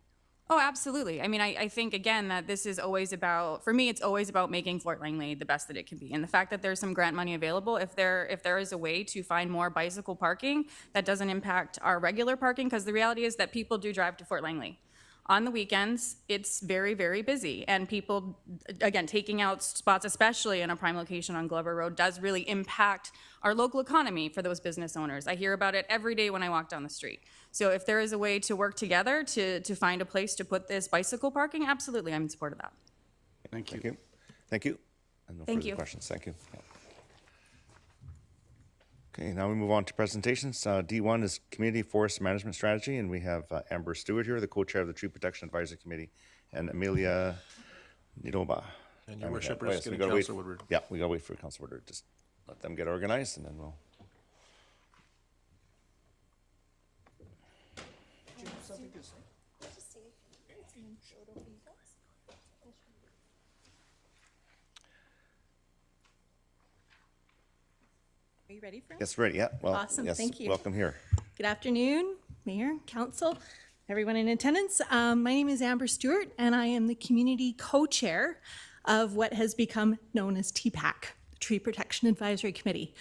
Oh, absolutely. I mean, I think, again, that this is always about, for me, it's always about making Fort Langley the best that it can be. And the fact that there's some grant money available, if there is a way to find more bicycle parking that doesn't impact our regular parking, because the reality is that people do drive to Fort Langley. On the weekends, it's very, very busy. And people, again, taking out spots, especially in a prime location on Glover Road, does really impact our local economy for those business owners. I hear about it every day when I walk down the street. So if there is a way to work together to find a place to put this bicycle parking, absolutely, I'm in support of that. Thank you. Thank you. Thank you. And no Thank further you. questions. Thank you. Okay, now we move on to presentations. D1 is Community Forest Management Strategy, and we have Amber Stewart here, the co-chair of the Tree Protection Advisory Committee, and Amelia Nidoba. And your worship, we're just getting Councillor Woodward. Yeah, we gotta wait for Councillor Woodward. Just let them get organized, and then we'll. Are you ready for it? Yes, ready. Yeah. Well, Awesome, yes, thank you. Welcome here. Good afternoon, Mayor, Council, everyone in attendance. My name is Amber Stewart, and I am the community co-chair of what has become known as TPAC, the Tree Protection Advisory Committee.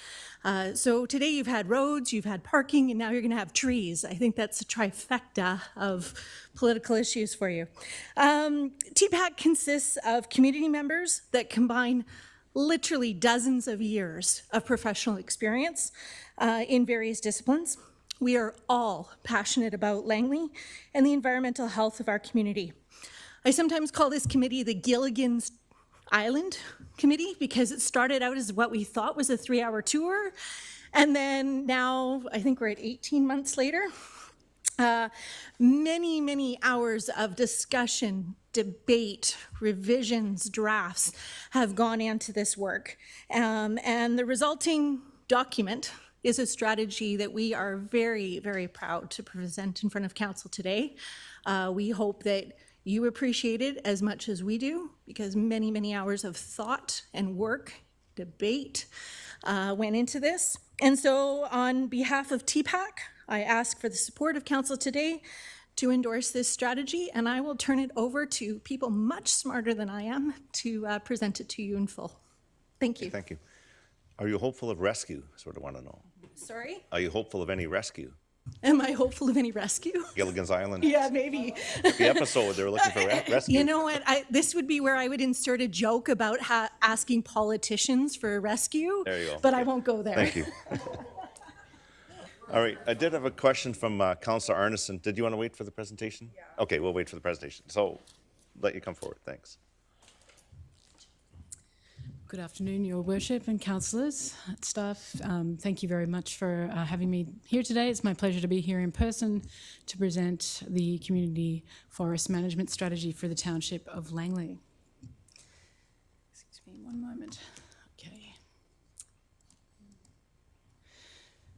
So today you've had roads, you've had parking, and now you're going to have trees. I think that's a trifecta of political issues for you. TPAC consists of community members that combine literally dozens of years of professional experience in various disciplines. We are all passionate about Langley and the environmental health of our community. I sometimes call this committee the Gilligan's Island Committee because it started out as what we thought was a 3-hour tour, And then now, I think we're at 18 months later. Many, many hours of discussion, debate, revisions, drafts have gone into this work. And the resulting document is a strategy that we are very, very proud to present in front of council today. We hope that you appreciate it as much as we do, because many, many hours of thought and work, debate went into this. And so on behalf of TPAC, I ask for the support of council today to endorse this strategy, and I will turn it over to people much smarter than I am to present it to you in full. Thank you. Thank you. Are you hopeful of rescue? Sort of want to know. Sorry? Are you hopeful of any rescue? Am I hopeful of any rescue? Gilligan's Island? Yeah, maybe. The episode they were looking for rescue. You know what? This would be where I would insert a joke about asking politicians for a rescue. There you go. But Okay. I won't go there. Thank you. All right, I did have a question from Councillor Arneson. Did you want to wait for the presentation? Yeah. Okay, we'll wait for the presentation. So let you come forward. Thanks. Good afternoon, Your Worship and councillors, staff. Thank you very much for having me here today. It's my pleasure to be here in person to present the Community Forest Management Strategy for the Township of Langley. Excuse me one moment. Okay.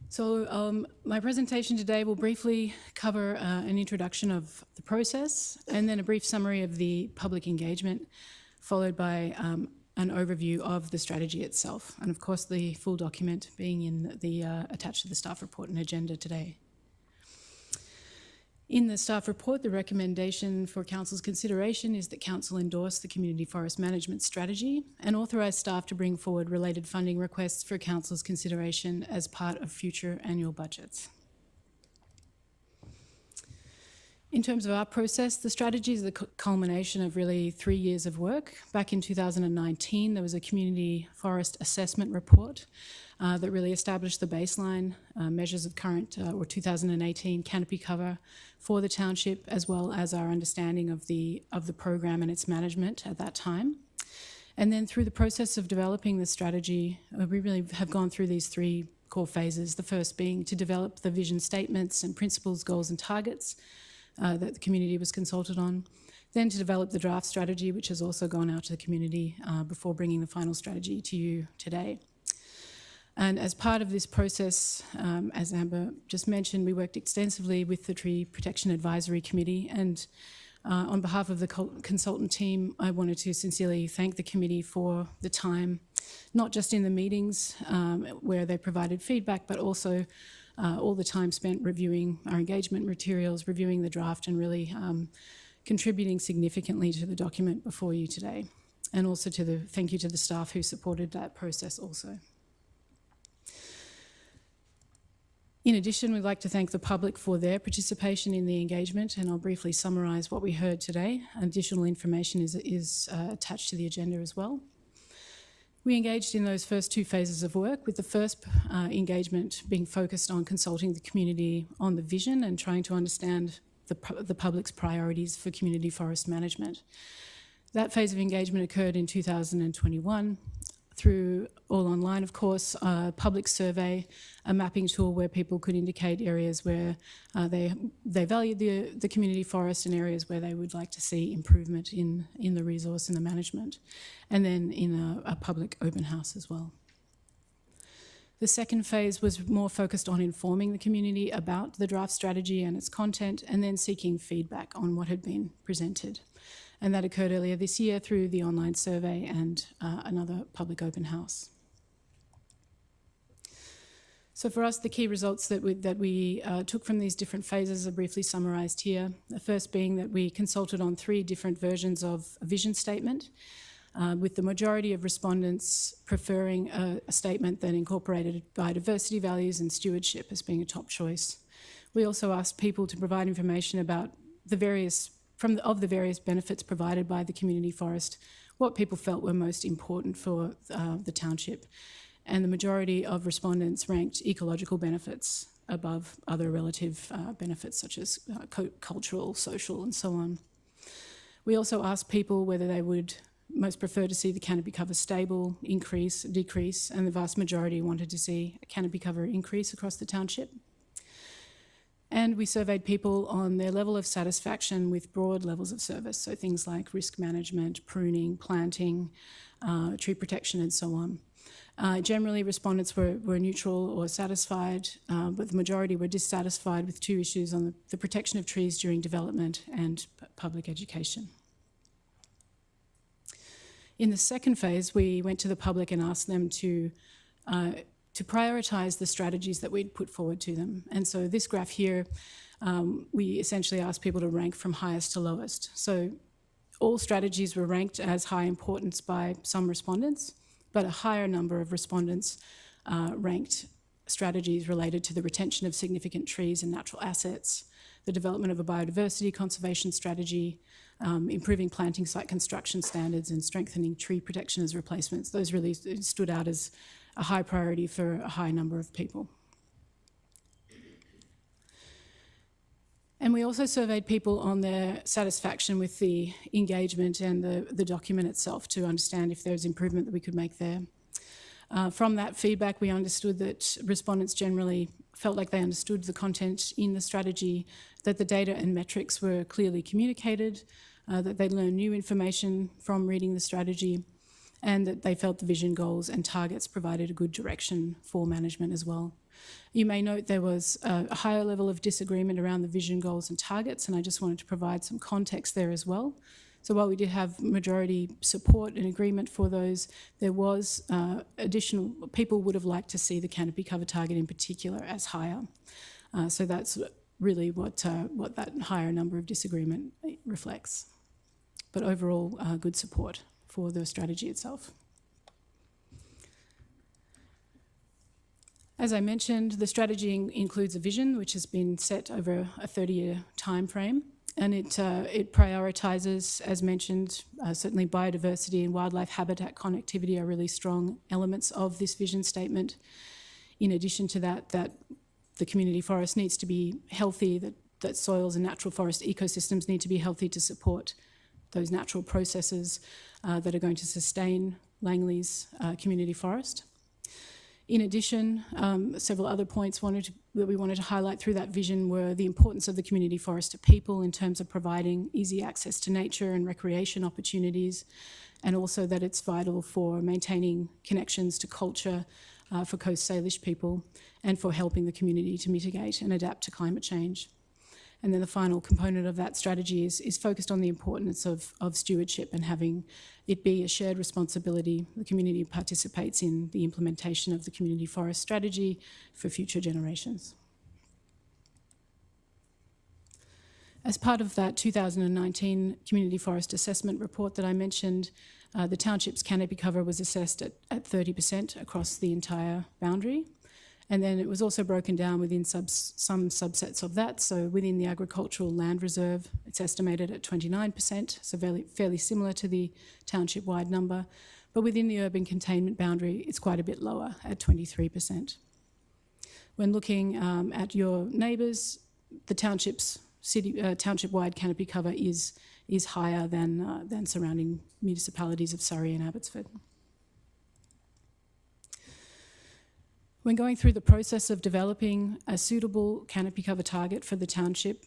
So my presentation today will briefly cover an introduction of the process and then a brief summary of the public engagement, followed by an overview of the strategy itself, and of course the full document being in the attached to the staff report and agenda today. In the staff report, the recommendation for council's consideration is that council endorse the community forest management strategy and authorise staff to bring forward related funding requests for council's consideration as part of future annual budgets. In terms of our process, the strategy is the culmination of really 3 years of work. Back in 2019, there was a community forest assessment report that really established the baseline measures of current or 2018 canopy cover for the township, as well as our understanding of the program and its management at that time. And then through the process of developing the strategy, we really have gone through these 3 core phases. The first being to develop the vision statements and principles, goals and targets that the community was consulted on, then to develop the draft strategy, which has also gone out to the community before bringing the final strategy to you today. And as part of this process, as Amber just mentioned, we worked extensively with the Tree Protection Advisory Committee, and on behalf of the consultant team, I wanted to sincerely thank the committee for the time, not just in the meetings where they provided feedback, but also all the time spent reviewing our engagement materials, reviewing the draft, and really contributing significantly to the document before you today. And also thank you to the staff who supported that process also. In addition, we'd like to thank the public for their participation in the engagement, and I'll briefly summarise what we heard today. Additional information is attached to the agenda as well. We engaged in those first 2 phases of work, with the first engagement being focused on consulting the community on the vision and trying to understand the public's priorities for community forest management. That phase of engagement occurred in 2021 through all online, of course, a public survey, a mapping tool where people could indicate areas where they valued the community forest and areas where they would like to see improvement in the resource and the management, and then in a public open house as well. The second phase was more focused on informing the community about the draft strategy and its content, and then seeking feedback on what had been presented. And that occurred earlier this year through the online survey and another public open house. So for us, the key results that we took from these different phases are briefly summarised here. The first being that we consulted on 3 different versions of a vision statement, with the majority of respondents preferring a statement that incorporated biodiversity values and stewardship as being a top choice. We also asked people to provide information about the various benefits provided by the community forest, what people felt were most important for the township. And the majority of respondents ranked ecological benefits above other relative benefits such as cultural, social, and so on. We also asked people whether they would most prefer to see the canopy cover stable, increase, decrease, and the vast majority wanted to see a canopy cover increase across the township. And we surveyed people on their level of satisfaction with broad levels of service, so things like risk management, pruning, planting, tree protection, and so on. Generally, respondents were neutral or satisfied, but the majority were dissatisfied with two issues on the protection of trees during development and public education. In the second phase, we went to the public and asked them to prioritise the strategies that we'd put forward to them. And so this graph here, we essentially asked people to rank from highest to lowest. So all strategies were ranked as high importance by some respondents, but a higher number of respondents ranked strategies related to the retention of significant trees and natural assets, the development of a biodiversity conservation strategy, improving planting site construction standards, and strengthening tree protection as replacements. Those really stood out as a high priority for a high number of people. And we also surveyed people on their satisfaction with the engagement and the document itself to understand if there's improvement that we could make there. From that feedback, we understood that respondents generally felt like they understood the content in the strategy, that the data and metrics were clearly communicated, that they learned new information from reading the strategy, and that they felt the vision, goals and targets provided a good direction for management as well. You may note there was a higher level of disagreement around the vision, goals and targets, and I just wanted to provide some context there as well. So while we did have majority support and agreement for those, there was additional, people would have liked to see the canopy cover target in particular as higher. So that's really what that higher number of disagreement reflects. But overall, good support for the strategy itself. As I mentioned, the strategy includes a vision which has been set over a 30-year time frame, and it prioritises, as mentioned, certainly biodiversity and wildlife habitat connectivity are really strong elements of this vision statement. In addition to that the community forest needs to be healthy, that soils and natural forest ecosystems need to be healthy to support those natural processes that are going to sustain Langley's community forest. In addition, several other points that we wanted to highlight through that vision were the importance of the community forest to people in terms of providing easy access to nature and recreation opportunities, and also that it's vital for maintaining connections to culture for Coast Salish people and for helping the community to mitigate and adapt to climate change. And then the final component of that strategy is focused on the importance of stewardship and having it be a shared responsibility. The community participates in the implementation of the community forest strategy for future generations. As part of that 2019 Community Forest Assessment report that I mentioned, the township's canopy cover was assessed at 30% across the entire boundary. And then it was also broken down within some subsets of that. So within the agricultural land reserve, it's estimated at 29%, so fairly similar to the township-wide number. But within the urban containment boundary, it's quite a bit lower at 23%. When looking at your neighbours, the township-wide canopy cover is higher than surrounding municipalities of Surrey and Abbotsford. When going through the process of developing a suitable canopy cover target for the township,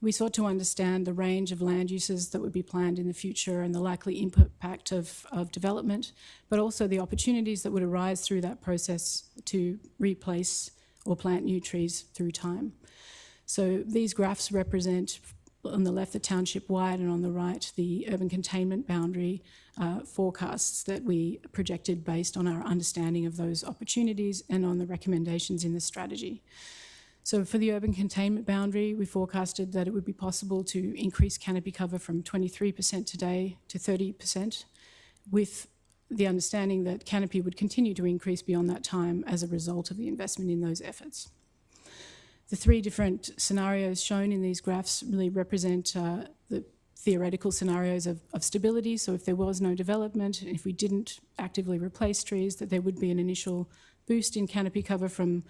we sought to understand the range of land uses that would be planned in the future and the likely impact of development, but also the opportunities that would arise through that process to replace or plant new trees through time. So these graphs represent, on the left, the township-wide, and on the right, the urban containment boundary forecasts that we projected based on our understanding of those opportunities and on the recommendations in the strategy. So for the urban containment boundary, we forecasted that it would be possible to increase canopy cover from 23% today to 30%, with the understanding that canopy would continue to increase beyond that time as a result of the investment in those efforts. The three different scenarios shown in these graphs really represent the theoretical scenarios of stability. So if there was no development, if we didn't actively replace trees, that there would be an initial boost in canopy cover from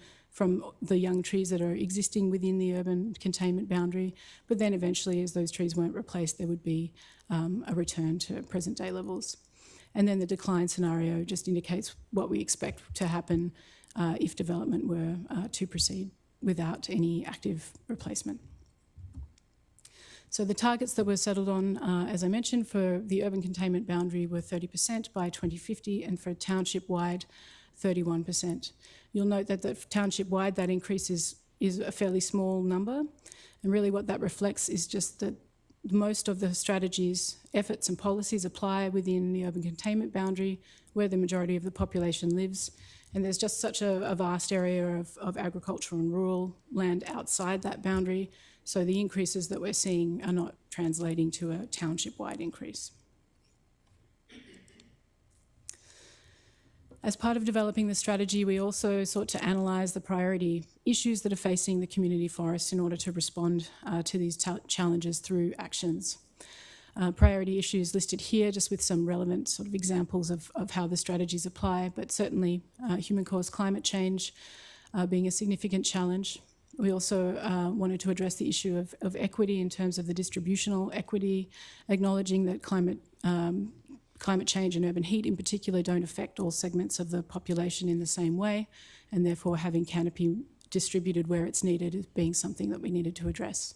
the young trees that are existing within the urban containment boundary. But then eventually, as those trees weren't replaced, there would be a return to present day levels. And then the decline scenario just indicates what we expect to happen if development were to proceed without any active replacement. So the targets that were settled on, as I mentioned, for the urban containment boundary were 30% by 2050, and for township-wide, 31%. You'll note that township-wide, that increase is a fairly small number, and really what that reflects is just that most of the strategies, efforts and policies apply within the urban containment boundary where the majority of the population lives, and there's just such a vast area of agricultural and rural land outside that boundary, so the increases that we're seeing are not translating to a township-wide increase. As part of developing the strategy, we also sought to analyse the priority issues that are facing the community forests in order to respond to these challenges through actions. Priority issues listed here, just with some relevant sort of examples of how the strategies apply, but certainly human-caused climate change being a significant challenge. We also wanted to address the issue of equity in terms of the distributional equity, acknowledging that climate change and urban heat in particular don't affect all segments of the population in the same way, and therefore having canopy distributed where it's needed as being something that we needed to address.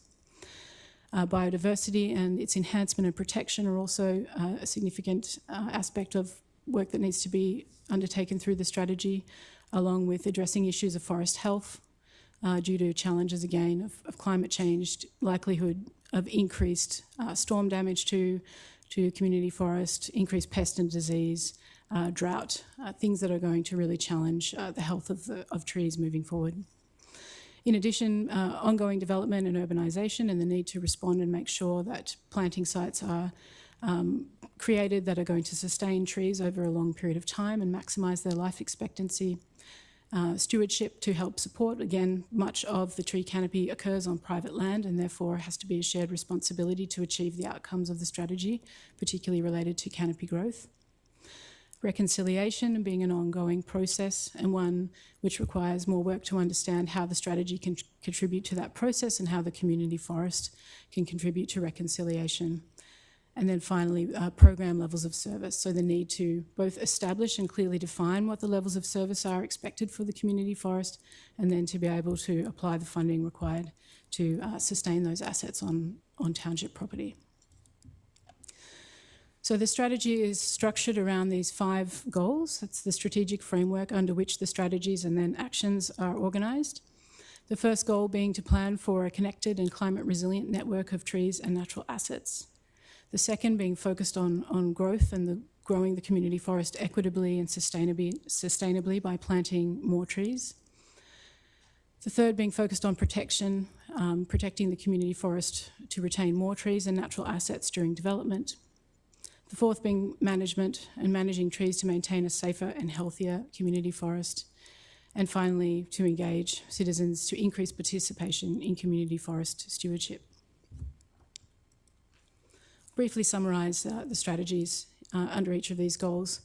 Biodiversity and its enhancement and protection are also a significant aspect of work that needs to be undertaken through the strategy, along with addressing issues of forest health due to challenges, again, of climate change, likelihood of increased storm damage to community forest, increased pest and disease, drought, things that are going to really challenge the health of trees moving forward. In addition, ongoing development and urbanisation and the need to respond and make sure that planting sites are created that are going to sustain trees over a long period of time and maximise their life expectancy. Stewardship to help support. Again, much of the tree canopy occurs on private land and therefore has to be a shared responsibility to achieve the outcomes of the strategy, particularly related to canopy growth. Reconciliation being an ongoing process and one which requires more work to understand how the strategy can contribute to that process and how the community forest can contribute to reconciliation. And then finally, program levels of service. So the need to both establish and clearly define what the levels of service are expected for the community forest, and then to be able to apply the funding required to sustain those assets on township property. So the strategy is structured around these 5 goals. That's the strategic framework under which the strategies and then actions are organised. The first goal being to plan for a connected and climate resilient network of trees and natural assets. The second being focused on growth and growing the community forest equitably and sustainably by planting more trees. The third being focused on protection, protecting the community forest to retain more trees and natural assets during development. The fourth being management and managing trees to maintain a safer and healthier community forest. And finally, to engage citizens to increase participation in community forest stewardship. Briefly summarise the strategies under each of these goals.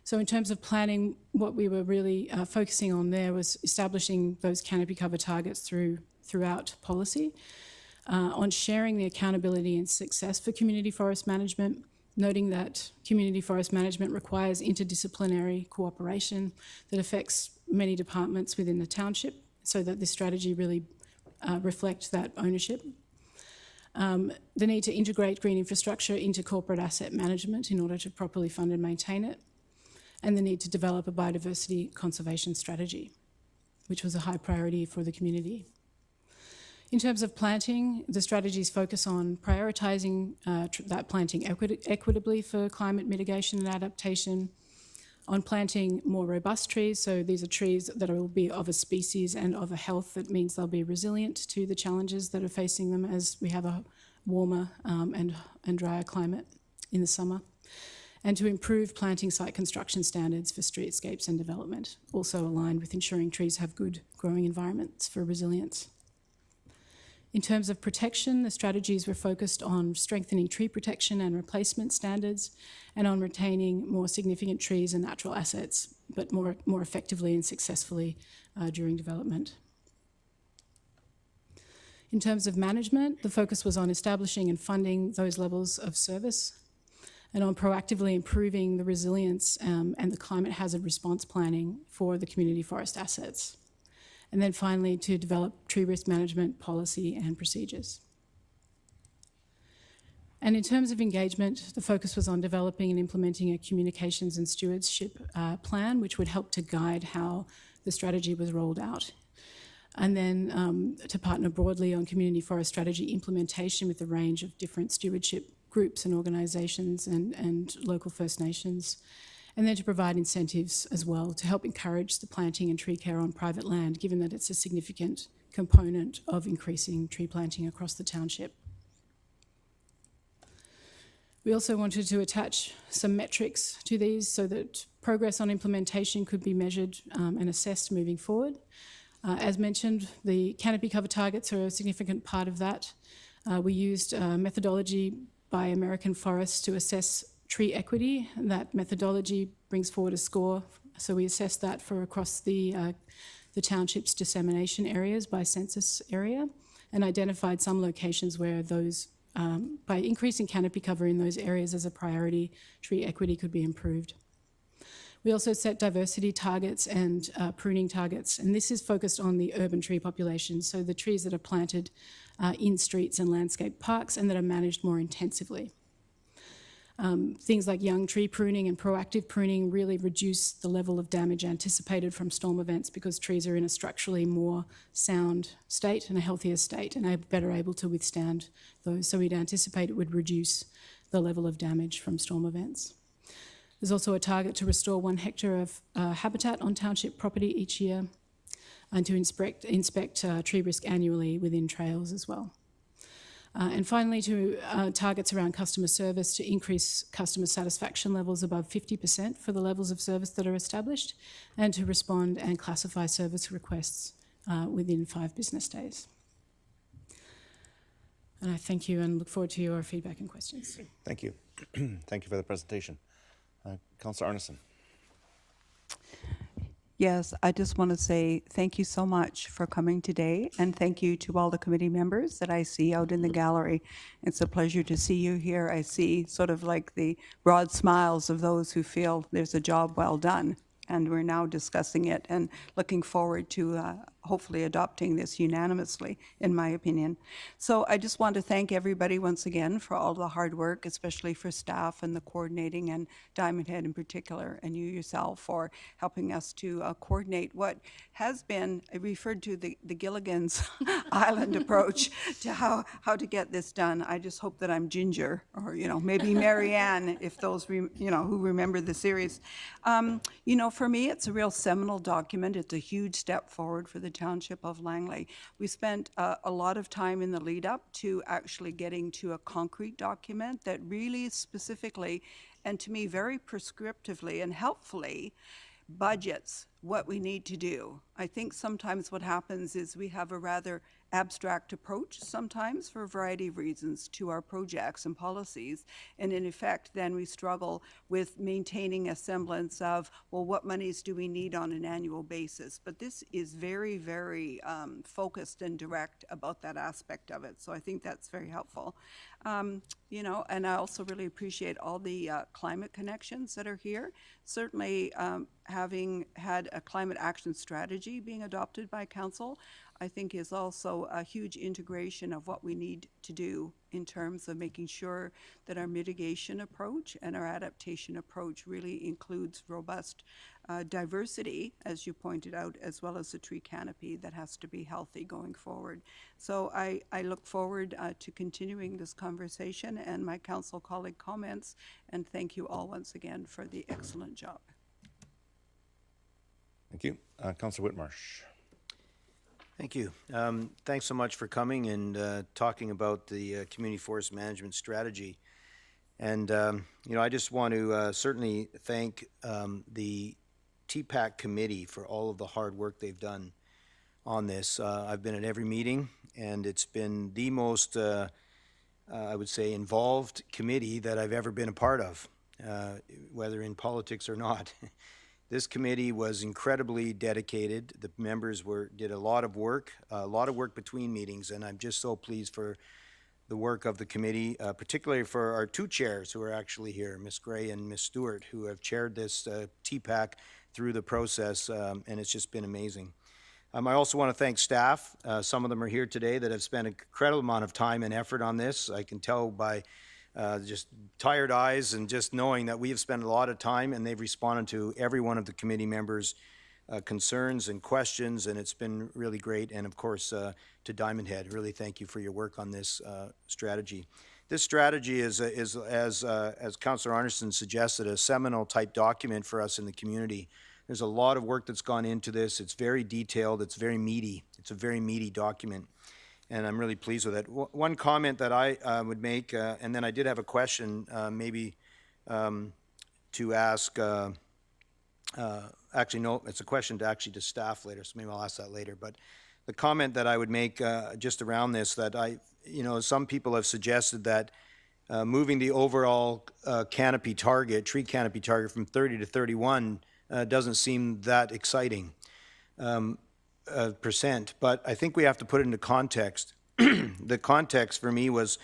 So in terms of planning, what we were really focusing on there was establishing those canopy cover targets throughout policy, on sharing the accountability and success for community forest management, noting that community forest management requires interdisciplinary cooperation that affects many departments within the township, so that this strategy really reflects that ownership. The need to integrate green infrastructure into corporate asset management in order to properly fund and maintain it, and the need to develop a biodiversity conservation strategy, which was a high priority for the community. In terms of planting, the strategies focus on prioritising that planting equitably for climate mitigation and adaptation, on planting more robust trees, so these are trees that will be of a species and of a health that means they'll be resilient to the challenges that are facing them as we have a warmer and drier climate in the summer, and to improve planting site construction standards for streetscapes and development, also aligned with ensuring trees have good growing environments for resilience. In terms of protection, the strategies were focused on strengthening tree protection and replacement standards, and on retaining more significant trees and natural assets, but more effectively and successfully during development. In terms of management, the focus was on establishing and funding those levels of service, and on proactively improving the resilience and the climate hazard response planning for the community forest assets. And then finally, to develop tree risk management policy and procedures. And in terms of engagement, the focus was on developing and implementing a communications and stewardship plan, which would help to guide how the strategy was rolled out. And then to partner broadly on community forest strategy implementation with a range of different stewardship groups and organisations and local First Nations. And then to provide incentives as well to help encourage the planting and tree care on private land, given that it's a significant component of increasing tree planting across the township. We also wanted to attach some metrics to these so that progress on implementation could be measured and assessed moving forward. As mentioned, the canopy cover targets are a significant part of that. We used methodology by American Forests to assess tree equity, and that methodology brings forward a score. So we assessed that for across the township's dissemination areas by census area and identified some locations where those by increasing canopy cover in those areas as a priority, tree equity could be improved. We also set diversity targets and pruning targets, and this is focused on the urban tree population, so the trees that are planted in streets and landscape parks and that are managed more intensively. Things like young tree pruning and proactive pruning really reduce the level of damage anticipated from storm events because trees are in a structurally more sound state and a healthier state and are better able to withstand those. So we'd anticipate it would reduce the level of damage from storm events. There's also a target to restore 1 hectare of habitat on township property each year and to inspect tree risk annually within trails as well. And finally, to targets around customer service to increase customer satisfaction levels above 50% for the levels of service that are established, and to respond and classify service requests within 5 business days. And I thank you and look forward to your feedback and questions. Thank you. Thank you for the presentation. Councillor Arneson. Yes, I just want to say thank you so much for coming today, and thank you to all the committee members that I see out in the gallery. It's a pleasure to see you here. I see sort of like the broad smiles of those who feel there's a job well done, and we're now discussing it and looking forward to hopefully adopting this unanimously, in my opinion. So I just want to thank everybody once again for all the hard work, especially for staff and the coordinating, and Diamond Head in particular, and you yourself for helping us to coordinate what has been referred to the Gilligan's Island approach to how to get this done. I just hope that I'm Ginger, or maybe Marianne, if those who remember the series. For me, it's a real seminal document. It's a huge step forward for the Township of Langley. We spent a lot of time in the lead up to actually getting to a concrete document that really specifically, and to me very prescriptively and helpfully, budgets what we need to do. I think sometimes what happens is we have a rather abstract approach sometimes for a variety of reasons to our projects and policies, and in effect then we struggle with maintaining a semblance of, well, what monies do we need on an annual basis? But this is very, very focused and direct about that aspect of it, so I think that's very helpful. And I also really appreciate all the climate connections that are here. Certainly having had a climate action strategy being adopted by Council, I think is also a huge integration of what we need to do in terms of making sure that our mitigation approach and our adaptation approach really includes robust diversity, as you pointed out, as well as the tree canopy that has to be healthy going forward. So I look forward to continuing this conversation and my council colleague comments, and thank you all once again for the excellent job. Thank you. Councillor Whitmarsh. Thank you. Thanks so much for coming and talking about the community forest management strategy. And, I just want to certainly thank the TPAC committee for all of the hard work they've done on this. I've been at every meeting, and it's been the most, I would say, involved committee that I've ever been a part of, whether in politics or not. This committee was incredibly dedicated. The members did a lot of work between meetings, and I'm just so pleased for the work of the committee, particularly for our two chairs who are actually here, Ms. Gray and Ms. Stewart, who have chaired this TPAC through the process, and it's just been amazing. I also want to thank staff. Some of them are here today that have spent an incredible amount of time and effort on this. I can tell by just tired eyes and just knowing that we have spent a lot of time, and they've responded to every one of the committee members' concerns and questions, and it's been really great. And of course, to Diamond Head, really thank you for your work on this strategy. This strategy is as Councillor Arneson suggested, a seminal type document for us in the community. There's a lot of work that's gone into this. It's very detailed. It's very meaty. It's a very meaty document, and I'm really pleased with it. One comment that I would make, and then I did have a question, maybe to ask. Actually, no, it's a question to staff later, so maybe I'll ask that later. But the comment that I would make just around this, that some people have suggested that moving the overall canopy target, tree canopy target from 30 to 31 doesn't seem that exciting percent. But I think we have to put it into context. The context for me was,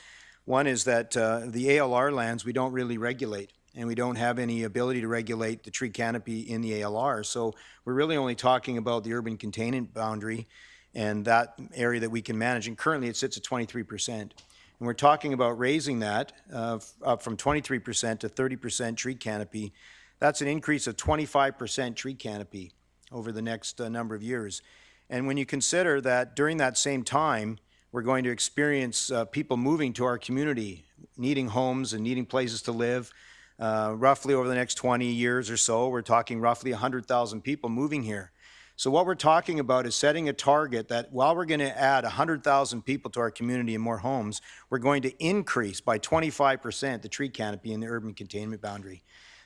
one is that the ALR lands we don't really regulate, and we don't have any ability to regulate the tree canopy in the ALR. So we're really only talking about the urban containment boundary and that area that we can manage. And currently it sits at 23%. And we're talking about raising that up from 23% to 30% tree canopy. That's an increase of 25% tree canopy over the next number of years. And when you consider that during that same time, we're going to experience people moving to our community, needing homes and needing places to live. Roughly over the next 20 years or so, we're talking roughly 100,000 people moving here. So what we're talking about is setting a target that while we're going to add 100,000 people to our community and more homes, we're going to increase by 25% the tree canopy in the urban containment boundary.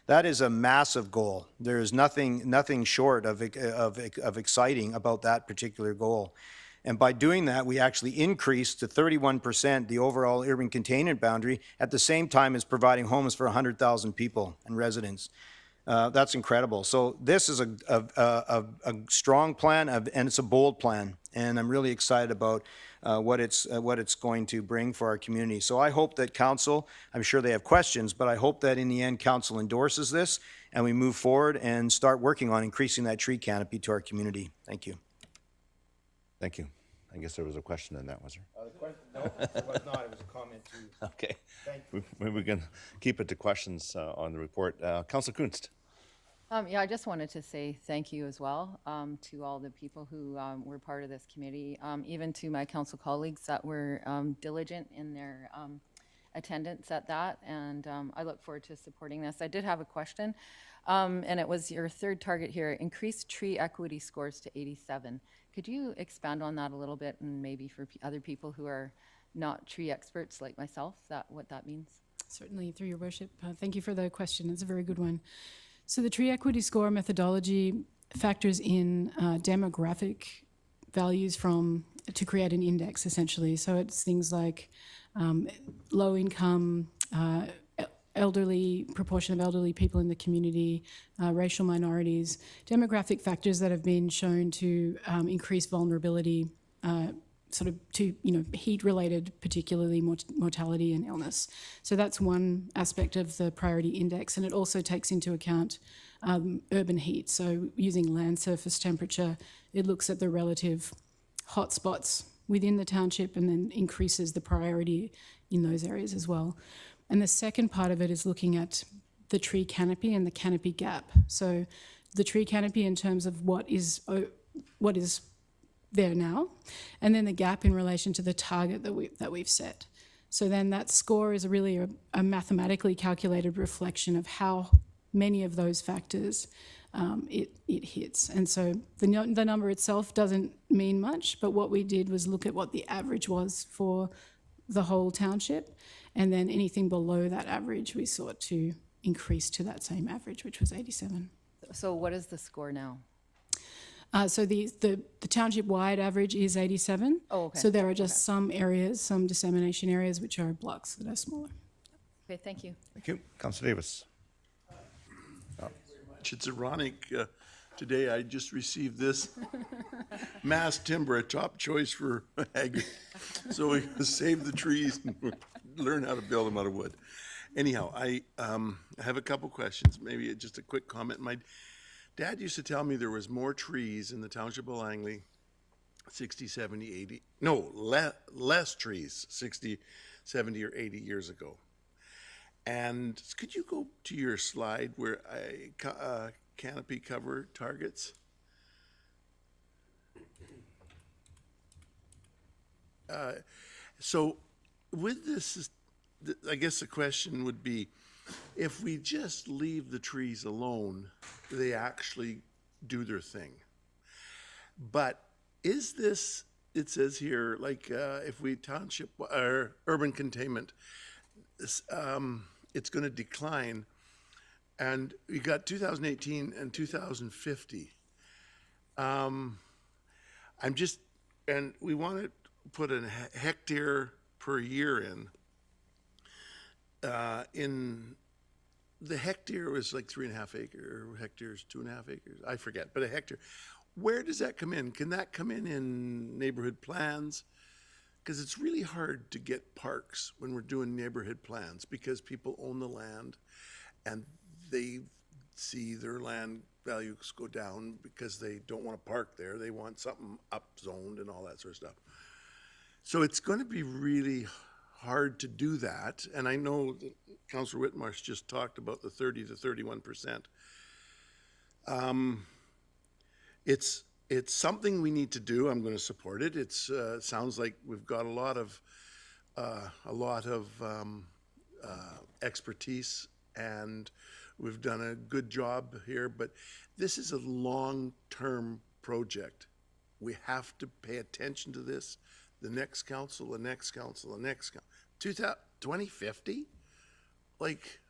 That is a massive goal. There is nothing short of exciting about that particular goal. And by doing that, we actually increase to 31% the overall urban containment boundary at the same time as providing homes for 100,000 people and residents. That's incredible. So this is a strong plan, and it's a bold plan. And I'm really excited about what it's going to bring for our community. So I hope that Council, I'm sure they have questions, but I hope that in the end Council endorses this and we move forward and start working on increasing that tree canopy to our community. Thank you. Thank you. I guess there was a question in that, was there? No, it was not. It was a comment too. Okay. Thank you. Maybe we can keep it to questions on the report. Councillor Kunst. Yeah, I just wanted to say thank you as well to all the people who were part of this committee, even to my council colleagues that were diligent in their attendance at that, and I look forward to supporting this. I did have a question, and it was your third target here, increase tree equity scores to 87. Could you expand on that a little bit, and maybe for other people who are not tree experts like myself, what that means? Certainly, through your worship. Thank you for the question. It's a very good one. So the tree equity score methodology factors in demographic values to create an index, essentially. So it's things like low income, proportion of elderly people in the community, racial minorities, demographic factors that have been shown to increase vulnerability to heat-related, particularly mortality and illness. So that's one aspect of the priority index, and it also takes into account urban heat. So using land surface temperature, it looks at the relative hotspots within the township and then increases the priority in those areas as well. And the second part of it is looking at the tree canopy and the canopy gap. So the tree canopy in terms of what is there now, and then the gap in relation to the target that we've set. So then that score is really a mathematically calculated reflection of how many of those factors it hits. And so the number itself doesn't mean much, but what we did was look at what the average was for the whole township, and then anything below that average we sought to increase to that same average, which was 87. So what is the score now? So the township-wide average is 87. Oh, okay. So there are just some areas, some dissemination areas, which are blocks that are smaller. Okay, thank you. Thank you. Councillor Davis. It's ironic, Today I just received this mass timber, a top choice for ag. So we can save the trees and learn how to build them out of wood. Anyhow, I have a couple questions, maybe just a quick comment. My dad used to tell me there was more trees in the Township of Langley 60, 70, 80, no, less trees 60, 70 or 80 years ago. And could you go to your slide where canopy cover targets? So with this, I guess the question would be, if we just leave the trees alone, they actually do their thing. But is this, it says here, like if we township or urban containment, it's going to decline. And we got 2018 and 2050. I'm just, and we want to put a hectare per year in the hectare was like 3.5 acres, or hectares 2.5 acres, I forget, but a hectare. Where does that come in? Can that come in neighborhood plans? Because it's really hard to get parks when we're doing neighborhood plans because people own the land and they see their land values go down because they don't want to park there. They want something upzoned and all that sort of stuff. So it's going to be really hard to do that. And I know that Councillor Whitmarsh just talked about the 30 to 31%. It's something we need to do. I'm going to support it. It's sounds like we've got a lot of expertise, and we've done a good job here. But this is a long-term project. We have to pay attention to this. The next council, the next council, the next council. 2050? Like,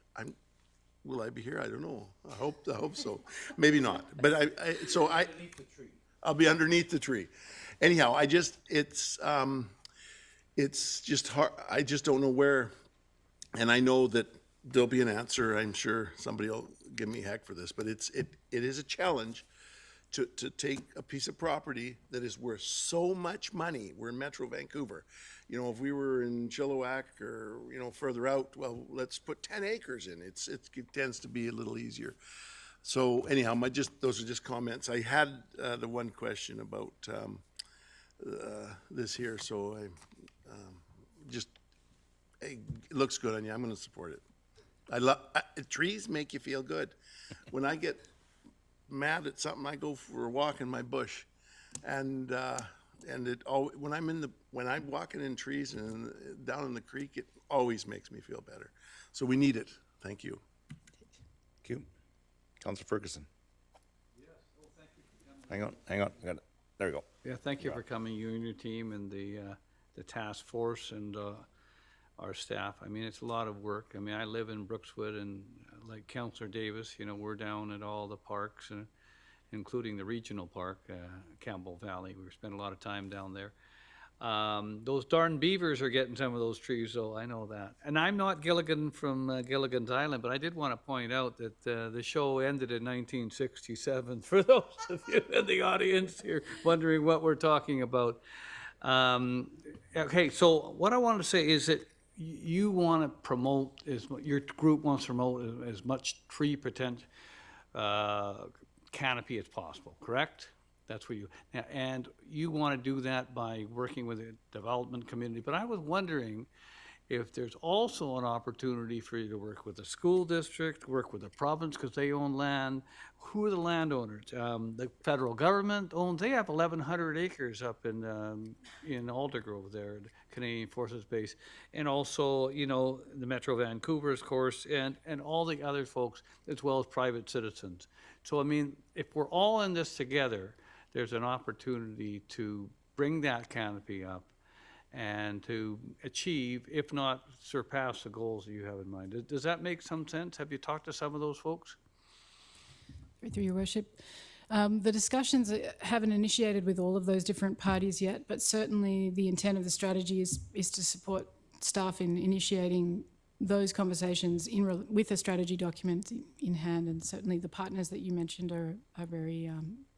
will I be here? I don't know. I hope so. Maybe not. But I'll be underneath the tree. Anyhow, it's just hard. I just don't know where, and I know that there'll be an answer. I'm sure somebody will give me heck for this, but it is a challenge to take a piece of property that is worth so much money. We're in Metro Vancouver. You know, if we were in Chilliwack or, you know, further out, well, let's put 10 acres in. It tends to be a little easier. So anyhow, those are just comments. I had the one question about this here, so it looks good on you. I'm going to support it. Trees make you feel good. When I get mad at something, I go for a walk in my bush, and when I'm walking in trees and down in the creek, it always makes me feel better. So we need it. Thank you. Thank you. Councillor Ferguson. Yes. Oh, thank you. Hang on. I got it. There we go. Yeah, thank you for coming, you and your team and the task force and our staff. I mean, it's a lot of work. I mean, I live in Brookswood, and like Councillor Davis, you know, we're down at all the parks, including the regional park, Campbell Valley. We spend a lot of time down there. Those darn beavers are getting some of those trees, though, I know that. And I'm not Gilligan from Gilligan's Island, but I did want to point out that the show ended in 1967, for those of you in the audience here wondering what we're talking about. Okay, so what I wanted to say is that you want to promote, your group wants to promote as much tree canopy as possible, correct? That's what and you want to do that by working with the development community. But I was wondering if there's also an opportunity for you to work with the school district, work with the province because they own land. Who are the landowners? The federal government owns, they have 1,100 acres up in Aldergrove there, the Canadian Forces Base. And also, you know, the Metro Vancouver, of course, and all the other folks, as well as private citizens. So, I mean, if we're all in this together, there's an opportunity to bring that canopy up and to achieve, if not surpass, the goals that you have in mind. Does that make some sense? Have you talked to some of those folks? Through your worship. The discussions haven't initiated with all of those different parties yet, but certainly the intent of the strategy is to support staff in initiating those conversations with a strategy document in hand, and certainly the partners that you mentioned are very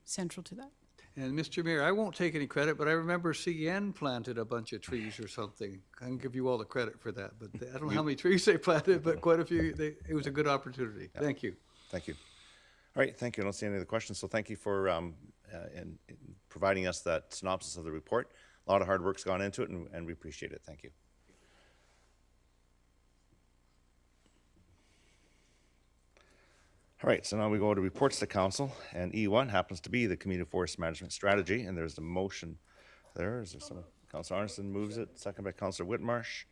central to that. And Mr. Mayor, I won't take any credit, but I remember CN planted a bunch of trees or something. I can give you all the credit for that, but I don't know how many trees they planted, but quite a few. It was a good opportunity. Yeah. Thank you. Thank you. All right, thank you. I don't see any other questions, so thank you for in providing us that synopsis of the report. A lot of hard work's gone into it, and we appreciate it. Thank you. All right, so now we go to reports to council, and E1 happens to be the Community Forest Management Strategy, and there's a motion there. Is there some? Councillor Arneson moves it, second by Councillor Whitmarsh.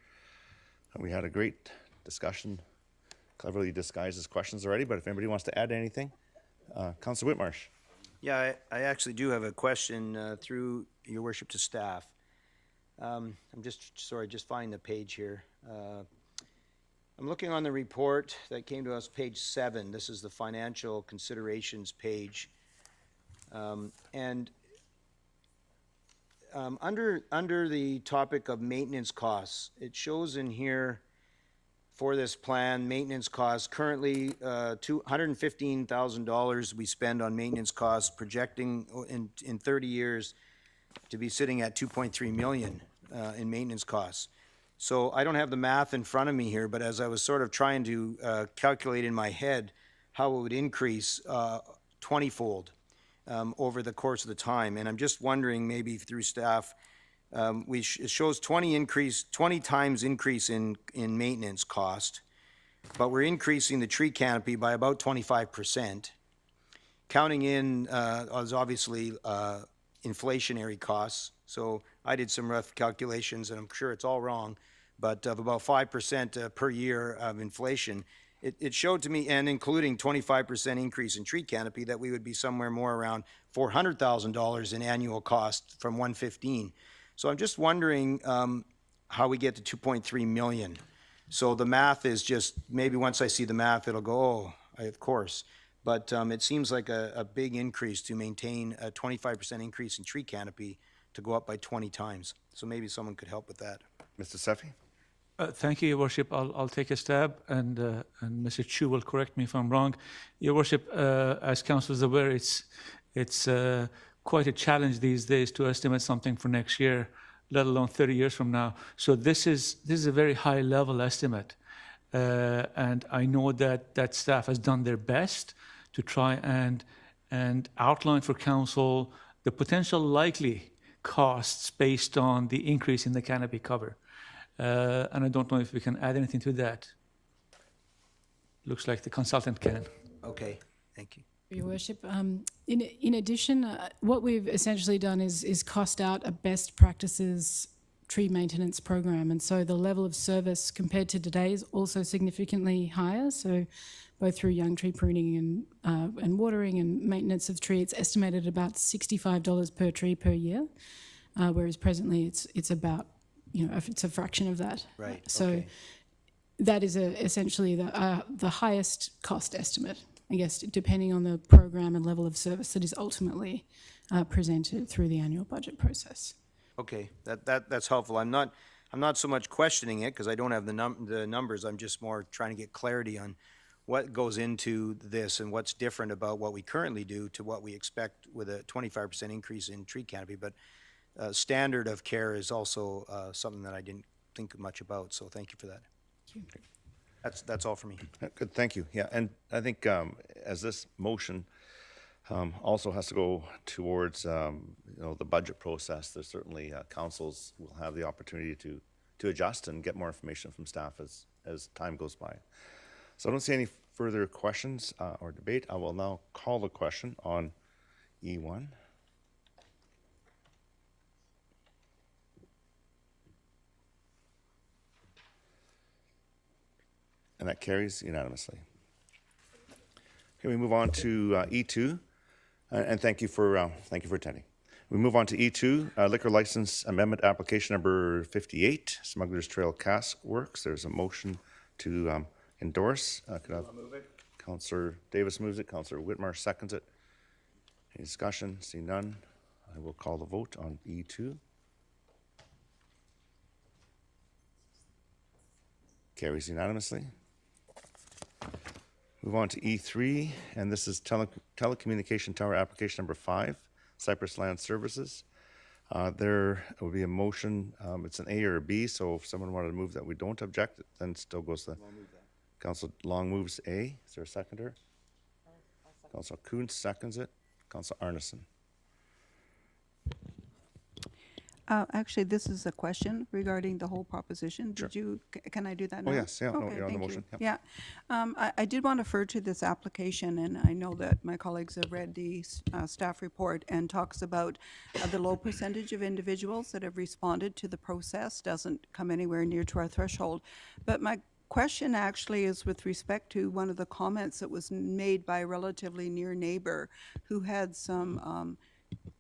We had a great discussion, cleverly disguised as questions already, but if anybody wants to add anything, Councillor Whitmarsh. Yeah, I actually do have a question through your worship to staff. I'm just finding the page here. I'm looking on the report that came to us, page 7. This is the financial considerations page. Under the topic of maintenance costs, it shows in here for this plan, maintenance costs, currently $115,000 we spend on maintenance costs, projecting in 30 years to be sitting at 2.3 million in maintenance costs. So I don't have the math in front of me here, but as I was sort of trying to calculate in my head how it would increase 20-fold over the course of the time, and I'm just wondering, maybe through staff, it shows 20 times increase in maintenance cost, but we're increasing the tree canopy by about 25%. Counting in is obviously inflationary costs. So I did some rough calculations, and I'm sure it's all wrong, but of about 5% per year of inflation. It showed to me, and including 25% increase in tree canopy, that we would be somewhere more around $400,000 in annual cost from 115. So I'm just wondering how we get to 2.3 million. So the math is just, maybe once I see the math, it'll go, of course. But it seems like a big increase to maintain a 25% increase in tree canopy to go up by 20 times. So maybe someone could help with that. Mr. Sefi? Thank you, Your Worship. I'll take a stab, and Mr. Chu will correct me if I'm wrong. Your Worship, as Council is aware, it's quite a challenge these days to estimate something for next year, let alone 30 years from now. So this is a very high-level estimate, and I know that staff has done their best to try and outline for Council the potential likely costs based on the increase in the canopy cover. And I don't know if we can add anything to that. Looks like the consultant can. Okay, thank you. Your Worship, in addition, what we've essentially done is cost out a best practices tree maintenance program, and so the level of service compared to today is also significantly higher. So both through young tree pruning and watering and maintenance of tree, it's estimated about $65 per tree per year, whereas presently it's about, it's a fraction of that. Right. So okay. That is essentially the highest cost estimate, I guess, depending on the program and level of service that is ultimately presented through the annual budget process. Okay, that's helpful. I'm not so much questioning it because I don't have the numbers. I'm just more trying to get clarity on what goes into this and what's different about what we currently do to what we expect with a 25% increase in tree canopy. But standard of care is also something that I didn't think much about. So thank you for that. Thank you. That's all for me. Good, thank you. Yeah, and I think as this motion also has to go towards the budget process, there's certainly councils will have the opportunity to adjust and get more information from staff as time goes by. So I don't see any further questions or debate. I will now call the question on E1. And that carries unanimously. Okay, we move on to E2, and thank you for attending. We move on to E2, liquor license amendment application number 58, Smuggler's Trail Cask Works. There's a motion to endorse. Could I move it? Councillor Davis moves it. Councillor Whitmarsh seconds it. Any discussion? See none. I will call the vote on E2. Carries unanimously. Move on to E3, and this is telecommunication tower application number 5, Cypress Land Services. There will be a motion, it's an A or a B, so if someone wanted to move that we don't object, then it still goes to Council Long moves A. Is there a seconder? Council Kuhn seconds it. Council Arneson. Actually, this is a question regarding the whole proposition. Did you, can I do that now? Oh, yes, yeah, no, Okay, you're on the thank you. motion. Yep. Yeah. I did want to refer to this application, and I know that my colleagues have read the staff report and talks about the low percentage of individuals that have responded to the process, doesn't come anywhere near to our threshold. But my question actually is with respect to one of the comments that was made by a relatively near neighbor who had some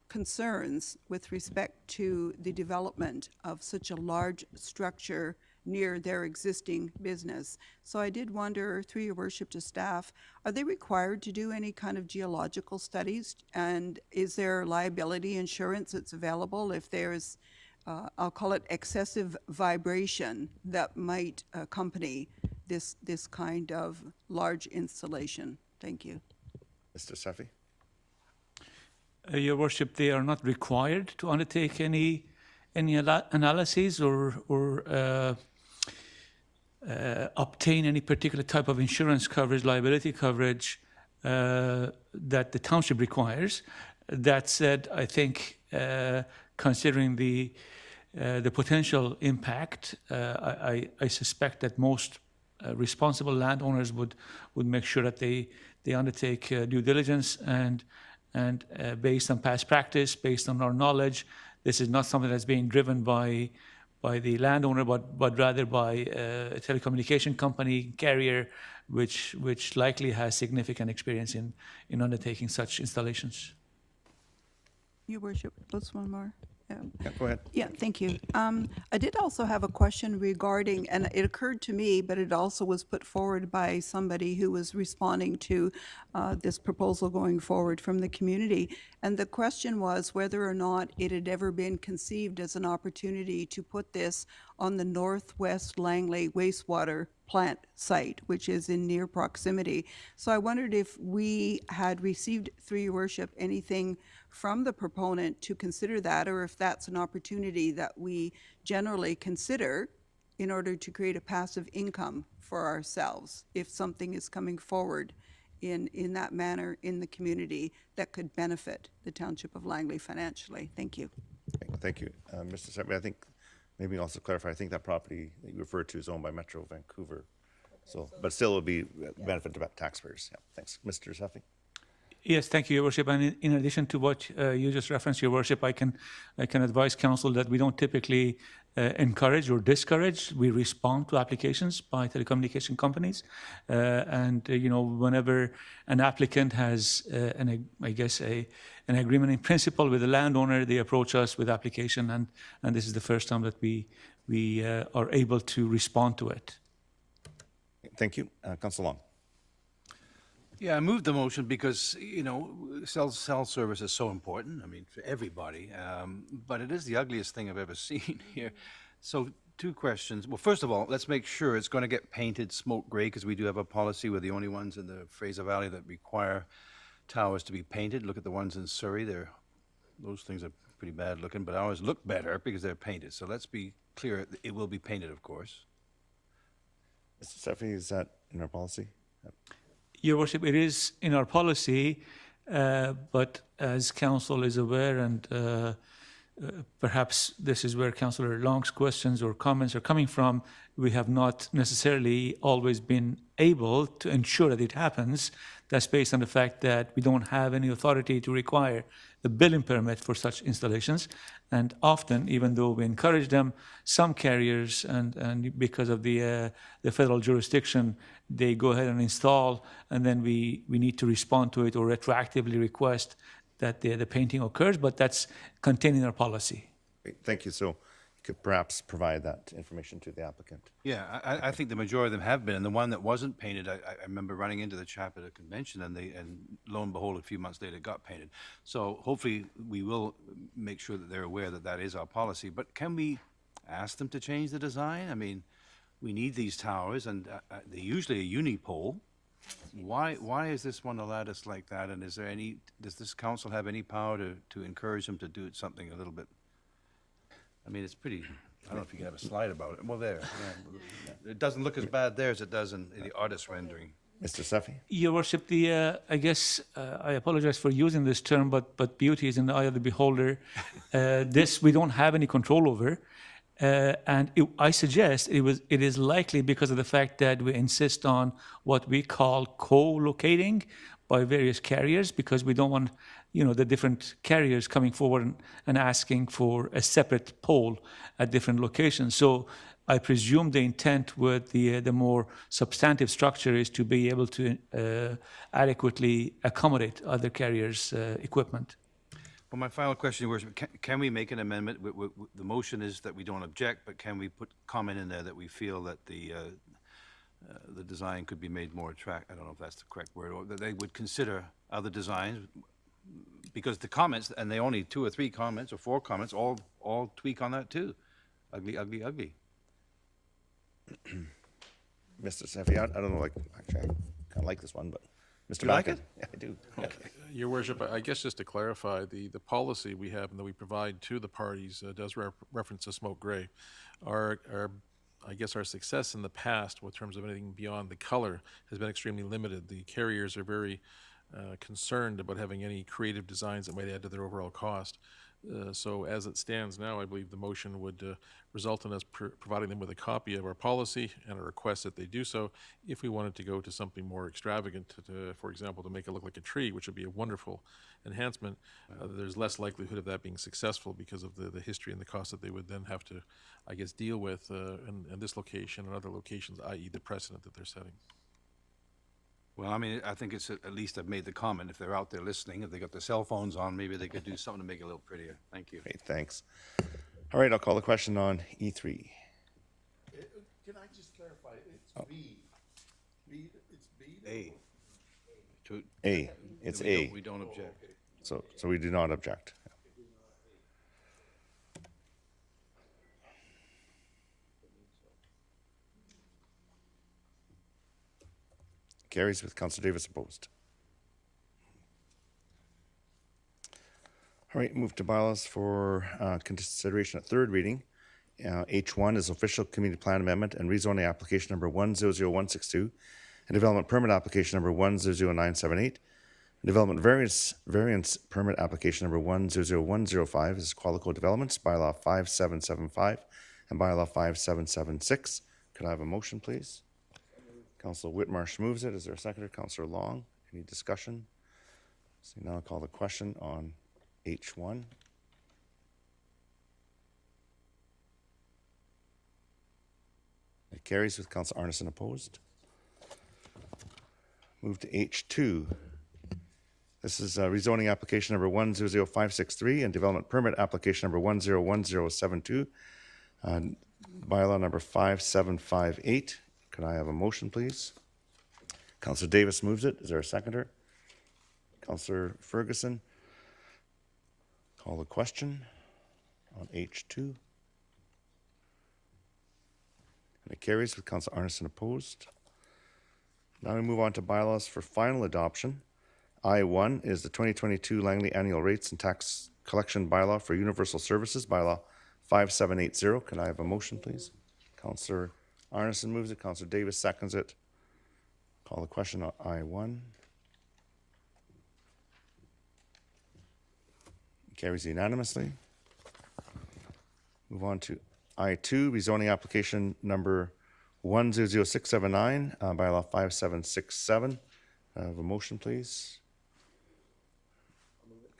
concerns with respect to the development of such a large structure near their existing business. So I did wonder, through your worship to staff, are they required to do any kind of geological studies? And is there liability insurance that's available if there's, I'll call it excessive vibration that might accompany this kind of large installation? Thank you. Mr. Sefi? Your worship, they are not required to undertake any analyses or obtain any particular type of insurance coverage, liability coverage that the township requires. That said, I think considering the potential impact, I suspect that most responsible landowners would make sure that they undertake due diligence and based on past practice, based on our knowledge, this is not something that's being driven by the landowner, but rather by a telecommunication company, carrier, which likely has significant experience in undertaking such installations. Your worship, let's one more. Yeah, go ahead. Yeah, thank you. I did also have a question regarding, and it occurred to me, but it also was put forward by somebody who was responding to this proposal going forward from the community. And the question was whether or not it had ever been conceived as an opportunity to put this on the Northwest Langley wastewater plant site, which is in near proximity. So I wondered if we had received, through your worship, anything from the proponent to consider that, or if that's an opportunity that we generally consider in order to create a passive income for ourselves if something is coming forward in that manner in the community that could benefit the Township of Langley financially. Thank you. Thank you. Mr. Secretary, I think maybe also clarify, I think that property that you referred to is owned by Metro Vancouver. So, but still it would be benefit to taxpayers. Yeah, thanks. Mr. Sefi? Yes, thank you, Your Worship. And in addition to what you just referenced, Your Worship, I can advise Council that we don't typically encourage or discourage. We respond to applications by telecommunication companies, and whenever an applicant has an agreement in principle with the landowner, they approach us with application, and this is the first time that we are able to respond to it. Thank you. Council Long. Yeah, I moved the motion because, cell service is so important, I mean, for everybody, but it is the ugliest thing I've ever seen here. So 2 questions. Well, first of all, let's make sure it's going to get painted smoke gray, because we do have a policy. We're the only ones in the Fraser Valley that require towers to be painted. Look at the ones in Surrey. Those things are pretty bad looking, but ours look better because they're painted. So let's be clear, it will be painted, of course. Mr. Sefi, is that in our policy? Yep. Your Worship, it is in our policy, but as Council is aware, and perhaps this is where Councillor Long's questions or comments are coming from, we have not necessarily always been able to ensure that it happens. That's based on the fact that we don't have any authority to require a building permit for such installations. And often, even though we encourage them, some carriers, and because of the federal jurisdiction, they go ahead and install, and then we need to respond to it or retroactively request that the painting occurs, but that's contained in our policy. Great. Thank you. So you could perhaps provide that information to the applicant. Yeah, I think the majority of them have been, and the one that wasn't painted, I remember running into the chap at a convention, and lo and behold, a few months later, it got painted. So hopefully we will make sure that they're aware that that is our policy. But can we ask them to change the design? I mean, we need these towers, and they're usually a unipole. Why is this one a lattice like that, and is there any, does this council have any power to encourage them to do something a little bit? I mean, it's pretty, I don't know if you can have a slide about it. Well, there, yeah. It doesn't look as bad there as it does in the artist rendering. Mr. Sefi? Your worship, I guess, I apologize for using this term, but beauty is in the eye of the beholder. This we don't have any control over. I suggest it is likely because of the fact that we insist on what we call co-locating by various carriers, because we don't want, the different carriers coming forward and asking for a separate pole at different locations. So I presume the intent with the more substantive structure is to be able to adequately accommodate other carriers' equipment. Well, my final question, Your Worship, can we make an amendment? The motion is that we don't object, but can we put comment in there that we feel that the design could be made more attractive? I don't know if that's the correct word, or that they would consider other designs, because the comments, and they only 2 or 3 comments or 4 comments, all tweak on that too. Ugly, ugly, ugly. Mr. Sefi, I don't know, actually, I kind of like this one, but Mr. You like Malkin? it? Yeah, I do. Okay. Your Worship, I guess just to clarify, the policy we have and that we provide to the parties does reference a smoke gray. Our success in the past, in terms of anything beyond the color, has been extremely limited. The carriers are very concerned about having any creative designs that might add to their overall cost. So as it stands now, I believe the motion would result in us providing them with a copy of our policy and a request that they do so. If we wanted to go to something more extravagant, for example, to make it look like a tree, which would be a wonderful enhancement, there's less likelihood of that being successful because of the history and the cost that they would then have to, I guess, deal with in this location and other locations, i.e. the precedent that they're setting. Well, I mean, I think it's at least I've made the comment. If they're out there listening, if they got their cell phones on, maybe they could do something to make it a little prettier. Thank you. Great, thanks. All right, I'll call the question on E3. Can I just clarify? It's B. B. It's B. A. A. It's A. We don't object. So we do not object. Carries with Councillor Davis opposed. All right, move to bylaws for consideration at third reading. H1 is official community plan amendment and rezoning application number 100162, and development permit application number 100978. Development variance permit application number 100105 is Qualico Developments, bylaw 5775 and bylaw 5776. Could I have a motion, please? Councillor Whitmarsh moves it. Is there a seconder? Councillor Long. Any discussion? So now I'll call the question on H1. It carries with Councillor Arneson opposed. Move to H2. This is rezoning application number 100563 and development permit application number 101072. Bylaw number 5758. Could I have a motion, please? Councillor Davis moves it. Is there a seconder? Councillor Ferguson. Call the question on H2. And it carries with Councillor Arneson opposed. Now we move on to bylaws for final adoption. I1 is the 2022 Langley Annual Rates and Tax Collection Bylaw for Universal Services, bylaw 5780. Can I have a motion, please? Councillor Arneson moves it. Councillor Davis seconds it. Call the question on I1. Carries unanimously. Move on to I2, rezoning application number 100679, bylaw 5767. I have a motion, please.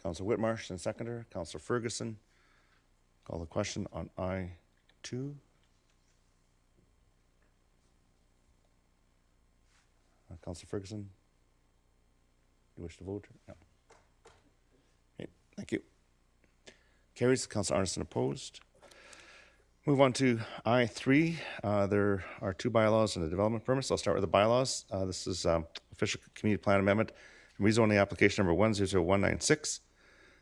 Councillor Whitmarsh and seconder. Councillor Ferguson. Call the question on I2. Councillor Ferguson, you wish to vote? No. Okay, thank you. Carries. Councillor Arneson opposed. Move on to I3. There are 2 bylaws and a development permit. So I'll start with the bylaws. This is official community plan amendment and rezoning application number 100196.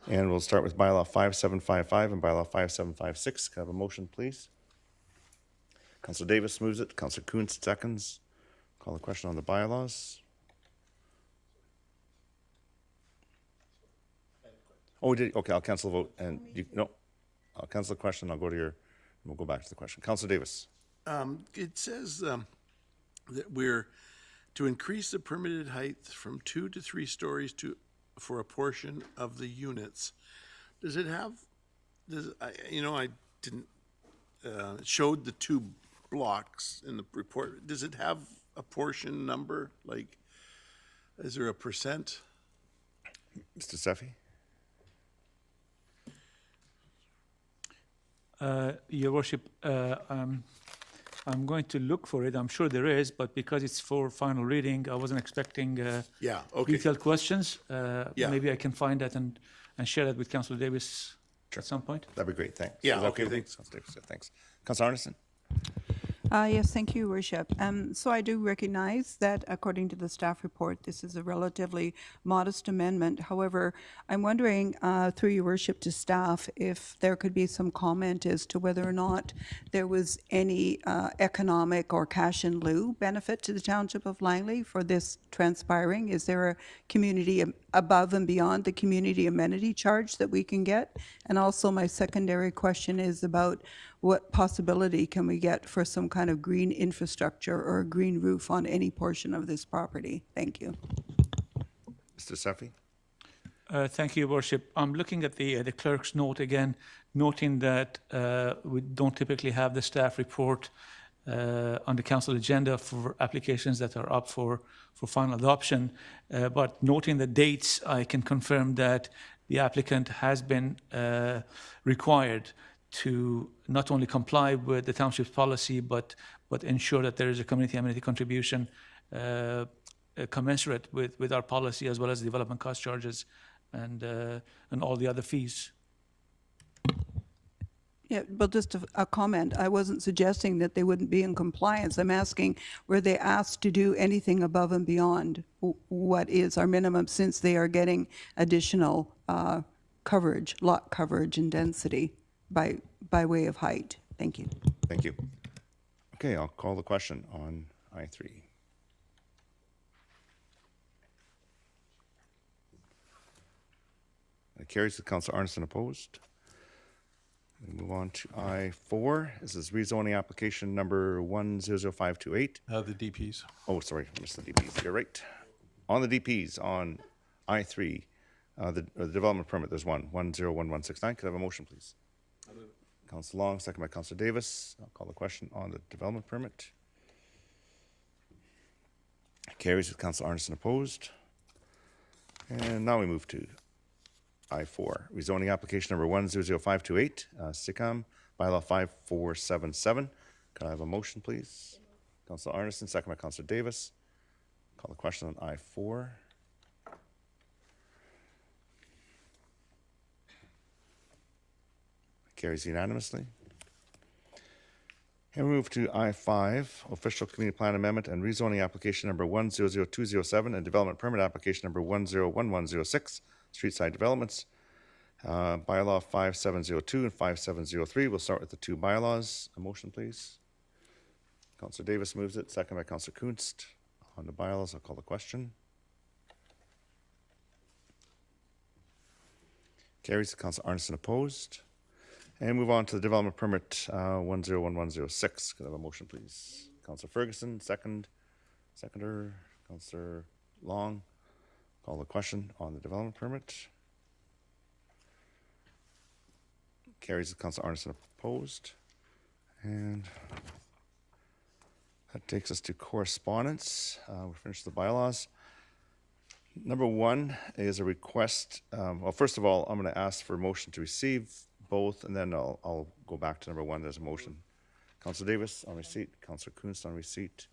And we'll start with bylaw 5755 and bylaw 5756. Can I have a motion, please? Councillor Davis moves it. Councillor Kuntz seconds. Call the question on the bylaws. Oh, did okay? I'll cancel the vote, and no, I'll cancel the question. I'll go to your. And we'll go back to the question. Councillor Davis. It says that we're to increase the permitted height from 2 to 3 stories for a portion of the units. Does it have? I didn't. It showed the 2 blocks in the report. Does it have a portion number? Like, is there a percent? Mr. Seffi. Your Worship, I'm going to look for it. I'm sure there is, but because it's for final reading, I wasn't expecting detailed questions. Maybe I can find that and share that with Councillor Davis at some point. That'd be great. Thanks. Yeah. Is that Okay. with you? Councillor Davis. Yeah, thanks. Councillor Arneson. Yes, thank you, Worship. So I do recognize that according to the staff report, this is a relatively modest amendment. However, I'm wondering, through your Worship to staff, if there could be some comment as to whether or not there was any economic or cash in lieu benefit to the Township of Langley for this transpiring. Is there a community above and beyond the community amenity charge that we can get? And also my secondary question is about what possibility can we get for some kind of green infrastructure or a green roof on any portion of this property? Thank you. Mr. Seffi. Thank you, Worship. I'm looking at the clerk's note again, noting that we don't typically have the staff report on the council agenda for applications that are up for final adoption. But noting the dates, I can confirm that the applicant has been required to not only comply with the township's policy, but ensure that there is a community amenity contribution commensurate with our policy, as well as development cost charges and all the other fees. Yeah, but just a comment. I wasn't suggesting that they wouldn't be in compliance. I'm asking, were they asked to do anything above and beyond what is our minimum, since they are getting additional coverage, lot coverage and density by way of height? Thank you. Thank you. Okay, I'll call the question on I3. It carries with Councillor Arneson opposed. We move on to I4. This is rezoning application number 100528. The DPs. Oh, sorry, I missed the DPs. You're right. On the DPs, on I3, the development permit, there's 101169. Could I have a motion, please? Councillor Long, second by Councillor Davis. I'll call the question on the development permit. Carries with Councillor Arneson opposed. And now we move to I4, rezoning application number 100528, SICAM, bylaw 5477. Can I have a motion, please? Councillor Arneson, second by Councillor Davis. Call the question on I4. Carries unanimously. And we move to I5, official community plan amendment and rezoning application number 100207 and development permit application number 101106, street side developments. Bylaw 5702 and 5703. We'll start with the 2 bylaws. A motion, please. Councillor Davis moves it, second by Councillor Kuntz. On the bylaws, I'll call the question. Carries. Councillor Arneson opposed. And move on to the development permit 101106. Could I have a motion, please? Councillor Ferguson, seconder. Councillor Long. Call the question on the development permit. Carries with Councillor Arneson opposed. And that takes us to correspondence. We're finished with the bylaws. Number 1 is a request. Well, first of all, I'm going to ask for a motion to receive both, and then I'll go back to number 1. There's a motion. Councillor Davis on receipt. Councillor Kuntz on receipt.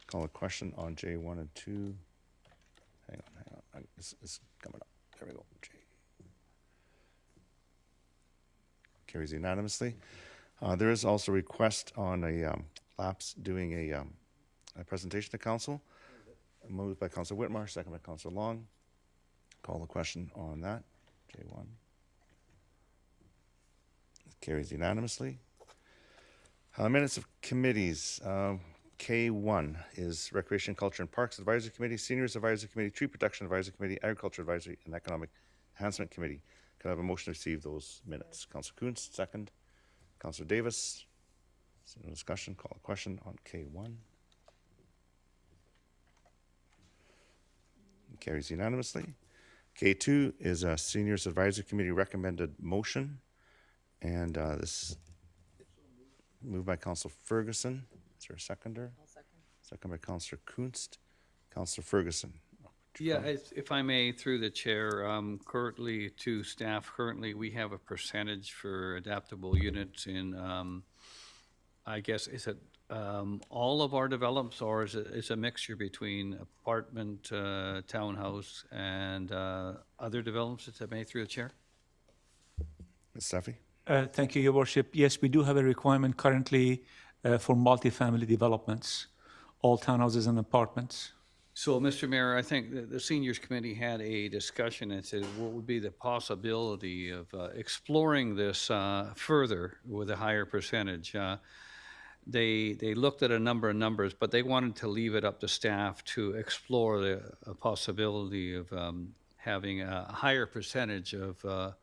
Call a question on J1 and 2. Hang on. It's coming up. There we go. J. Carries unanimously. There is also a request on a LAPS doing a presentation to council. Moved by Councillor Whitmar, second by Councillor Long. Call the question on that. J1. Carries unanimously. Minutes of committees. K1 is Recreation, Culture, and Parks Advisory Committee, Seniors Advisory Committee, Tree Protection Advisory Committee, Agriculture Advisory, and Economic Enhancement Committee. Can I have a motion to receive those minutes? Councillor Kuntz, second. Councillor Davis. No discussion. Call a question on K1. Carries unanimously. K2 is a Seniors Advisory Committee recommended motion. And this moved by Councillor Ferguson. Is there a seconder? I'll second. Second by Councillor Kunst. Councillor Ferguson. Yeah, if I may, through the chair, currently to staff, currently we have a percentage for adaptable units in, I guess, is it all of our developments, or is it a mixture between apartment, townhouse, and other developments, if I may, through the chair? Ms. Safi? Thank you, Your Worship. Yes, we do have a requirement currently for multifamily developments, all townhouses and apartments. So, Mr. Mayor, I think the Seniors Committee had a discussion and said what would be the possibility of exploring this further with a higher percentage. They looked at a number of numbers, but they wanted to leave it up to staff to explore the possibility of having a higher percentage of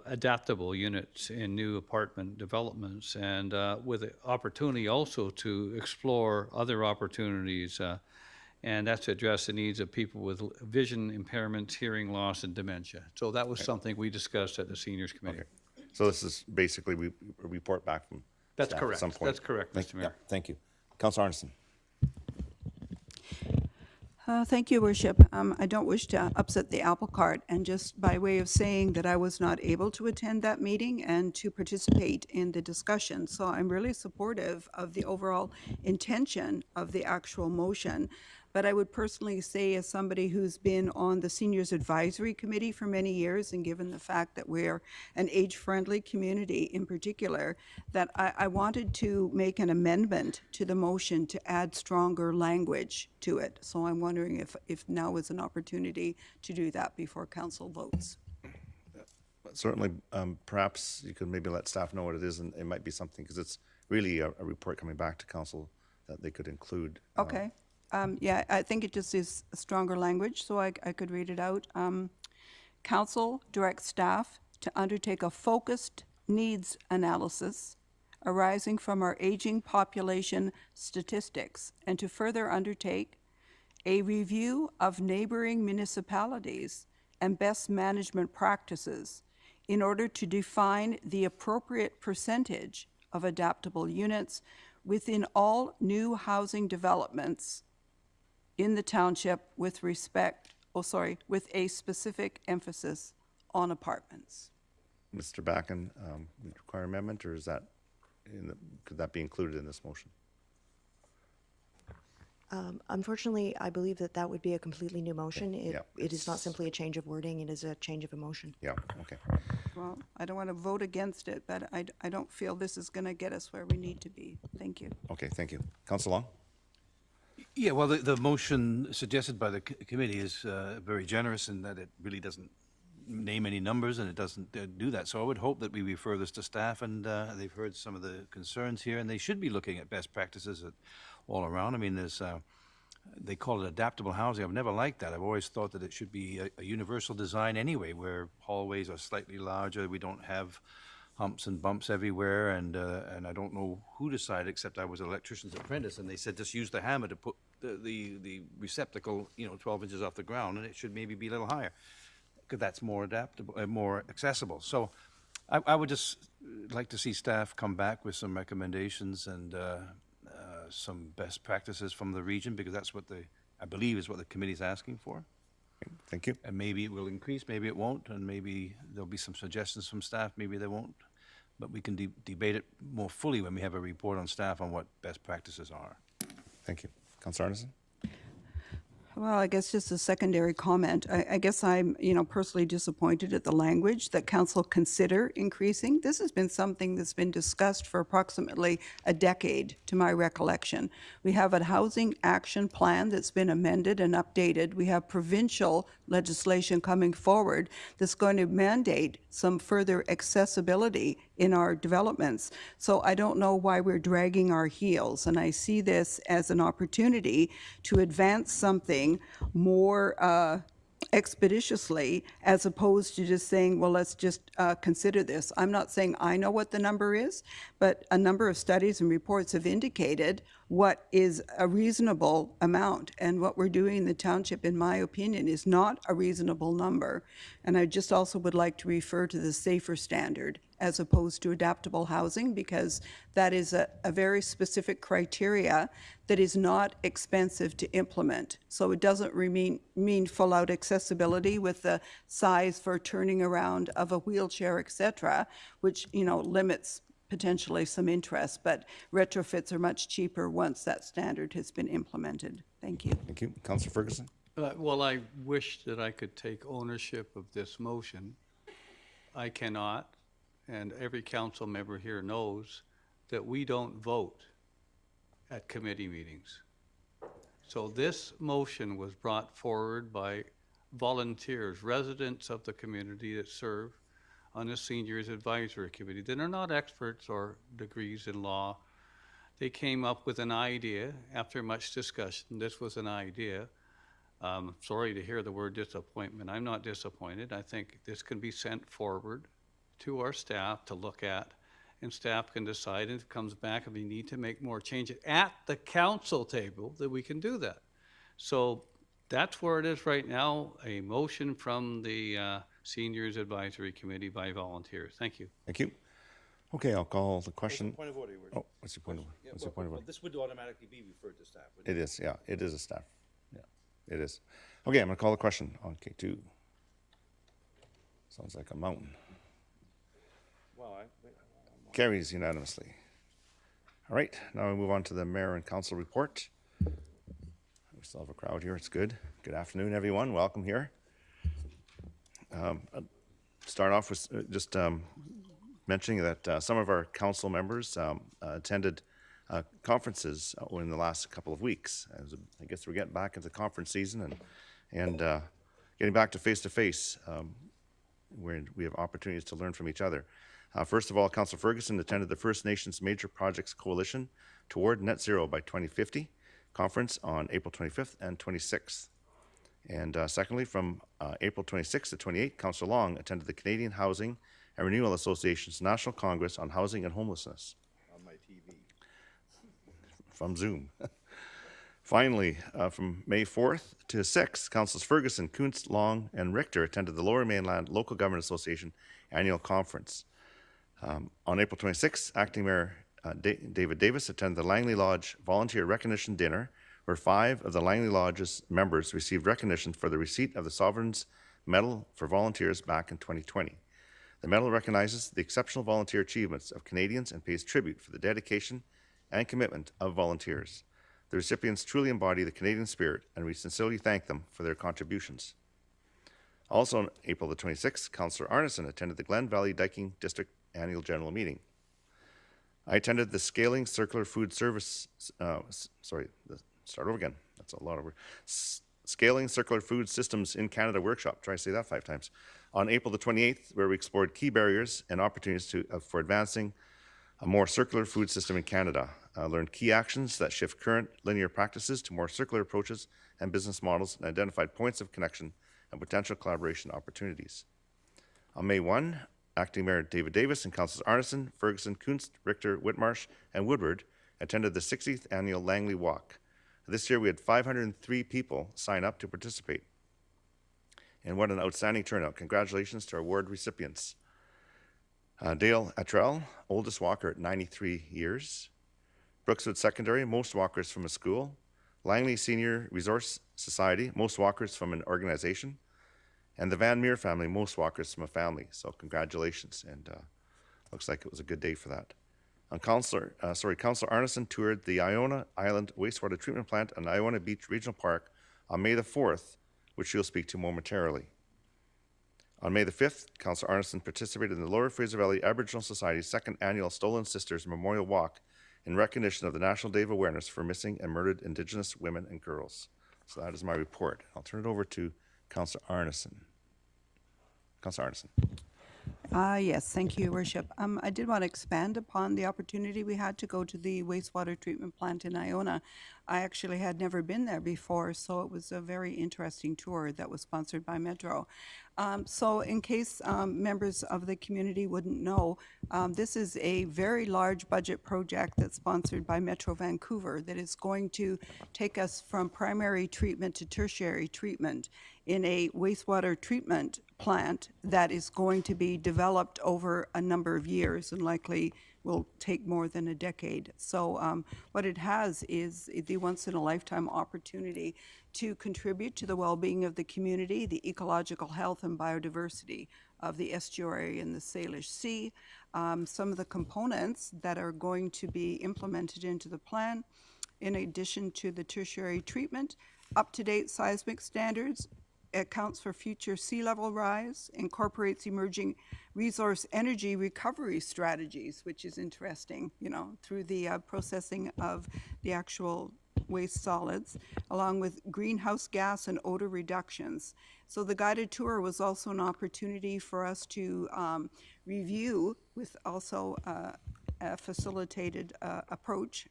adaptable units in new apartment developments, and with the opportunity also to explore other opportunities, and that's to address the needs of people with vision impairments, hearing loss, and dementia. So that was something we discussed at the Seniors Committee. Okay. So this is basically we report back from That's staff correct. at some point. That's correct, Mr. Mayor. Yeah, thank you. Councillor Arneson. Thank you, Worship. I don't wish to upset the apple cart, and just by way of saying that I was not able to attend that meeting and to participate in the discussion. So I'm really supportive of the overall intention of the actual motion. But I would personally say, as somebody who's been on the Seniors Advisory Committee for many years, and given the fact that we're an age-friendly community in particular, that I wanted to make an amendment to the motion to add stronger language to it. So I'm wondering if now is an opportunity to do that before council votes. Certainly, perhaps you could maybe let staff know what it is, and it might be something, because it's really a report coming back to council that they could include. Okay. Yeah, I think it just is stronger language, so I could read it out. Council directs staff to undertake a focused needs analysis arising from our aging population statistics, and to further undertake a review of neighboring municipalities and best management practices in order to define the appropriate percentage of adaptable units within all new housing developments in the township with a specific emphasis on apartments. Mr. Backen, would require amendment, or is that could that be included in this motion? Unfortunately, I believe that would be a completely new motion. It is not simply a change of wording, it is a change of emotion. Yeah, okay. Well, I don't want to vote against it, but I don't feel this is going to get us where we need to be. Thank you. Okay, thank you. Councillor Long? Yeah, well, the motion suggested by the committee is very generous in that it really doesn't name any numbers, and it doesn't do that. So I would hope that we refer this to staff, and they've heard some of the concerns here, and they should be looking at best practices all around. I mean, there's they call it adaptable housing. I've never liked that. I've always thought that it should be a universal design anyway, where hallways are slightly larger. We don't have humps and bumps everywhere, and I don't know who decided, except I was an electrician's apprentice, and they said just use the hammer to put the receptacle, 12 inches off the ground, and it should maybe be a little higher, because that's more adaptable, more accessible. So I would just like to see staff come back with some recommendations and some best practices from the region, because that's what I believe is what the committee's asking for. Thank you. And maybe it will increase, maybe it won't, and maybe there'll be some suggestions from staff, maybe they won't. But we can debate it more fully when we have a report on staff on what best practices are. Thank you. Councillor Arneson? Well, I guess just a secondary comment. I guess I'm, personally disappointed at the language that council consider increasing. This has been something that's been discussed for approximately a decade, to my recollection. We have a housing action plan that's been amended and updated. We have provincial legislation coming forward that's going to mandate some further accessibility in our developments. So I don't know why we're dragging our heels, and I see this as an opportunity to advance something more expeditiously, as opposed to just saying, well, let's just consider this. I'm not saying I know what the number is, but a number of studies and reports have indicated what is a reasonable amount. And what we're doing in the township, in my opinion, is not a reasonable number. And I just also would like to refer to the safer standard as opposed to adaptable housing, because that is a very specific criteria that is not expensive to implement. So it doesn't mean full-out accessibility with the size for turning around of a wheelchair, et cetera, which, you know, limits potentially some interest, but retrofits are much cheaper once that standard has been implemented. Thank you. Thank you. Councillor Ferguson? Well, I wish that I could take ownership of this motion. I cannot, and every council member here knows that we don't vote at committee meetings. So this motion was brought forward by volunteers, residents of the community that serve on the Seniors Advisory Committee. They are not experts or degrees in law. They came up with an idea after much discussion. This was an idea. Sorry to hear the word disappointment. I'm not disappointed. I think this can be sent forward to our staff to look at, and staff can decide, and if it comes back and we need to make more changes at the council table, that we can do that. So that's where it is right now, a motion from the Seniors Advisory Committee by volunteers. Thank you. Thank you. Okay, I'll call the question. Point of order. Oh, what's your point of order? What's your point of order? This would automatically be referred to staff. It is, yeah, it is a staff. Yeah, it is. Okay, I'm going to call the question on K2. Sounds like a mountain. Well, Carries unanimously. All right, now we move on to the mayor and council report. We still have a crowd here. It's good. Good afternoon, everyone. Welcome here. Start off with just mentioning that some of our council members attended conferences in the last couple of weeks. I guess we're getting back into conference season and getting back to face-to-face, where we have opportunities to learn from each other. First of all, Councillor Ferguson attended the First Nations Major Projects Coalition Toward Net Zero by 2050 conference on April 25th and 26th. And secondly, from April 26th to 28th, Councillor Long attended the Canadian Housing and Renewal Association's National Congress on Housing and Homelessness. on my TV. From Zoom. Finally, from May 4th to 6th, Councillors Ferguson, Kuntz, Long, and Richter attended the Lower Mainland Local Government Association Annual Conference. On April 26th, Acting Mayor David Davis attended the Langley Lodge Volunteer Recognition Dinner, where 5 of the Langley Lodge's members received recognition for the receipt of the Sovereign's Medal for Volunteers back in 2020. The medal recognizes the exceptional volunteer achievements of Canadians and pays tribute for the dedication and commitment of volunteers. The recipients truly embody the Canadian spirit, and we sincerely thank them for their contributions. Also on April the 26th, Councillor Arneson attended the Glen Valley Diking District Annual General Meeting. I attended the Scaling Circular Food Service, start over again, that's a lot of words. Scaling Circular Food Systems in Canada workshop, try to say that 5 times, on April the 28th, where we explored key barriers and opportunities for advancing a more circular food system in Canada. Learned key actions that shift current linear practices to more circular approaches and business models, and identified points of connection and potential collaboration opportunities. On May 1, Acting Mayor David Davis and Councillors Arneson, Ferguson, Kunst, Richter, Whitmarsh, and Woodward attended the 60th Annual Langley Walk. This year we had 503 people sign up to participate. And what an outstanding turnout. Congratulations to our award recipients. Dale Attrell, oldest walker at 93 years. Brookswood Secondary, most walkers from a school. Langley Senior Resource Society, most walkers from an organization. And the Van Meer family, most walkers from a family. So congratulations, and looks like it was a good day for that. Councillor Arneson toured the Iona Island Wastewater Treatment Plant and Iona Beach Regional Park on May the 4th, which she'll speak to momentarily. On May the 5th, Councillor Arneson participated in the Lower Fraser Valley Aboriginal Society's 2nd Annual Stolen Sisters Memorial Walk in recognition of the National Day of Awareness for Missing and Murdered Indigenous Women and Girls. So that is my report. I'll turn it over to Councillor Arneson. Councillor Arneson. Yes, thank you, Your Worship. I did want to expand upon the opportunity we had to go to the wastewater treatment plant in Iona. I actually had never been there before, so it was a very interesting tour that was sponsored by Metro. So in case members of the community wouldn't know, this is a very large budget project that's sponsored by Metro Vancouver that is going to take us from primary treatment to tertiary treatment in a wastewater treatment plant that is going to be developed over a number of years and likely will take more than a decade. So what it has is the once-in-a-lifetime opportunity to contribute to the well-being of the community, the ecological health and biodiversity of the estuary and the Salish Sea. Some of the components that are going to be implemented into the plan, in addition to the tertiary treatment, up-to-date seismic standards, accounts for future sea level rise, incorporates emerging resource energy recovery strategies, which is interesting, you know, through the processing of the actual waste solids, along with greenhouse gas and odor reductions. So the guided tour was also an opportunity for us to review, with also a facilitated approach,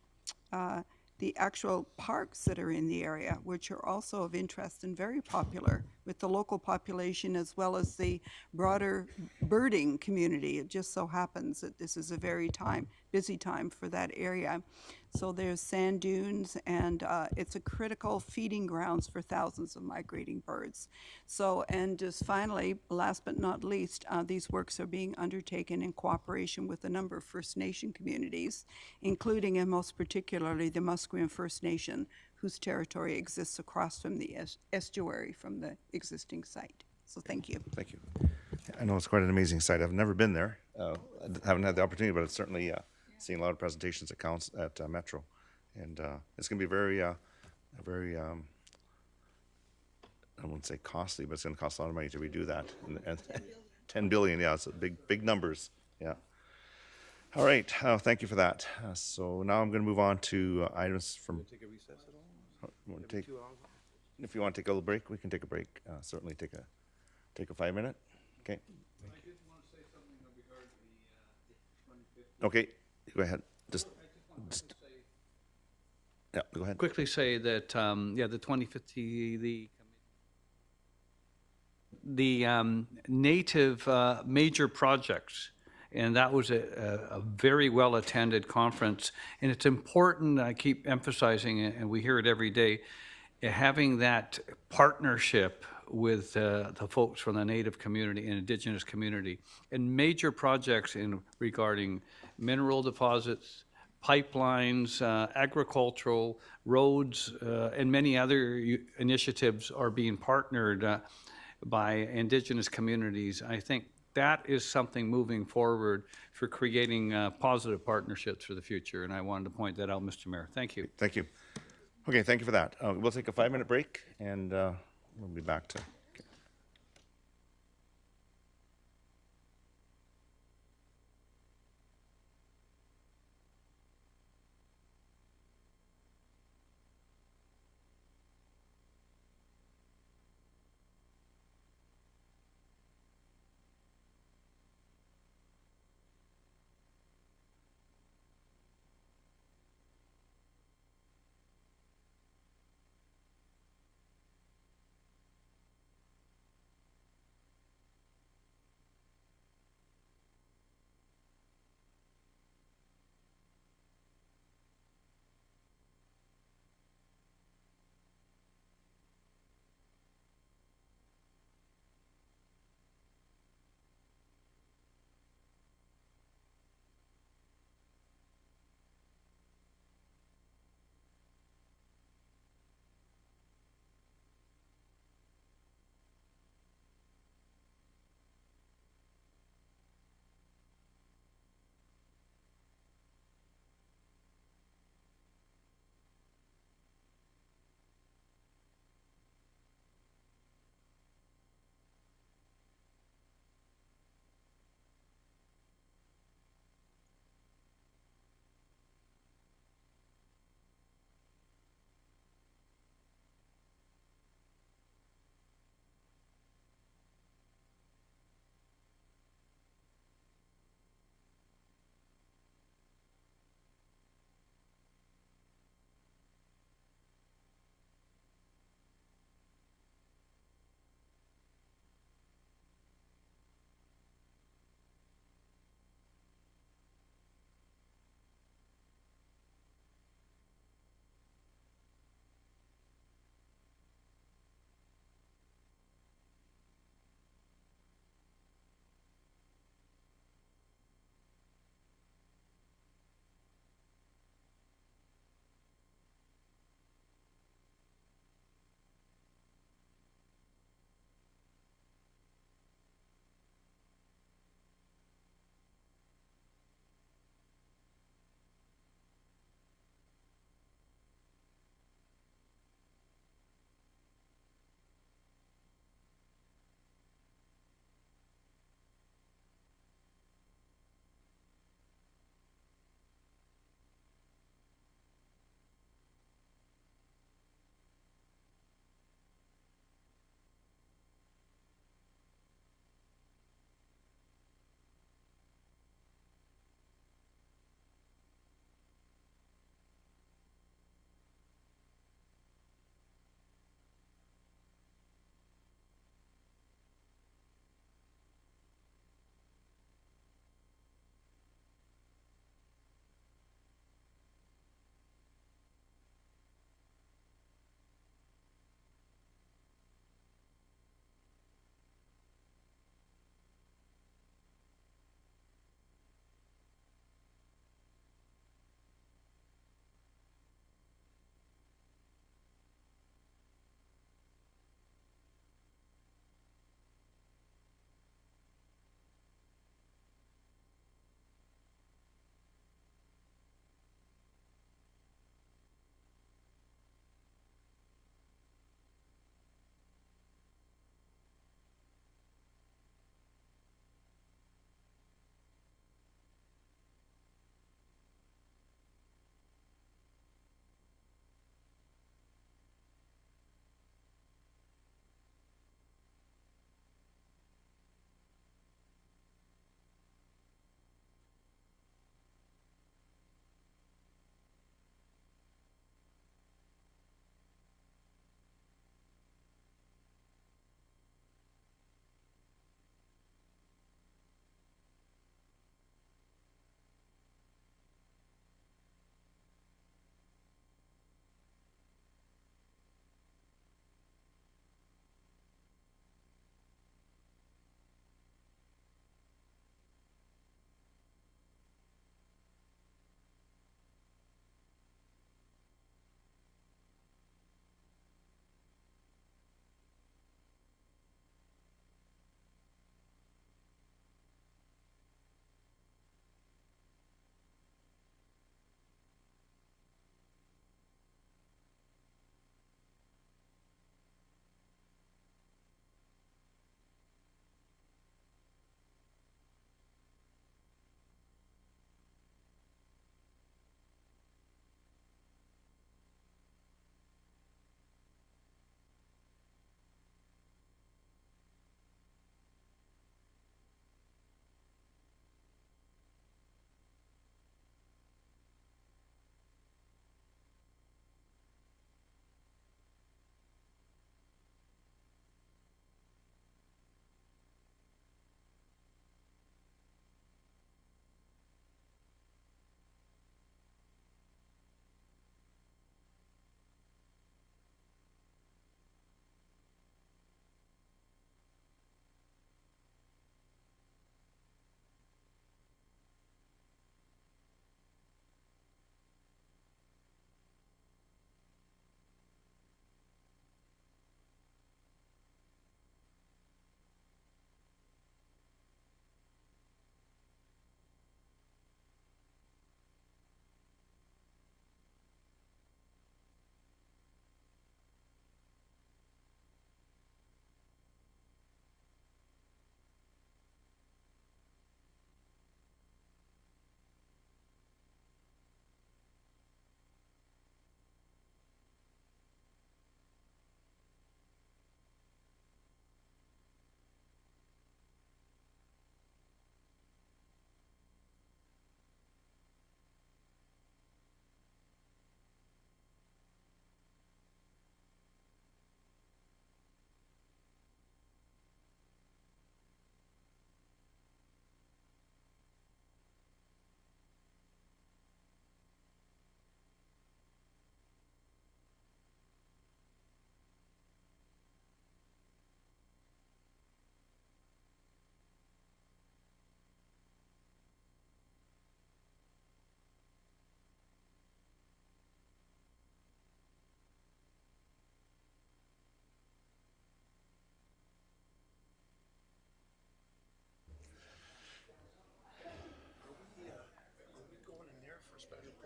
the actual parks that are in the area, which are also of interest and very popular with the local population as well as the broader birding community. It just so happens that this is a very busy time for that area. So there's sand dunes, and it's a critical feeding grounds for thousands of migrating birds. So, and just finally, last but not least, these works are being undertaken in cooperation with a number of First Nation communities, including and most particularly the Musqueam First Nation, whose territory exists across from the estuary from the existing site. So thank you. Thank you. I know it's quite an amazing site. I've never been there. I haven't had the opportunity, but it's certainly seen a lot of presentations at Metro, and it's going to be very, I wouldn't say costly, but it's going to cost a lot of money to redo that. And 10 billion, yeah, it's big numbers. Yeah. All right. Thank you for that. So now I'm going to move on to items from. Take a recess at all? If you want to take a little break, we can take a break. Certainly take a 5-minute. Okay. I did want to say something in regard to the 2050. Okay. Go ahead. Just yeah. Go ahead. Quickly say that the 2050 the native major projects. And that was a very well-attended conference. And it's important, I keep emphasizing it, and we hear it every day, having that partnership with the folks from the Native community and Indigenous community. And major projects regarding mineral deposits, pipelines, agricultural, roads, and many other initiatives are being partnered by Indigenous communities. I think that is something moving forward for creating positive partnerships for the future, and I wanted to point that out, Mr. Mayor. Thank you. Thank you. Okay, thank you for that. We'll take a 5-minute break, and we'll be back to.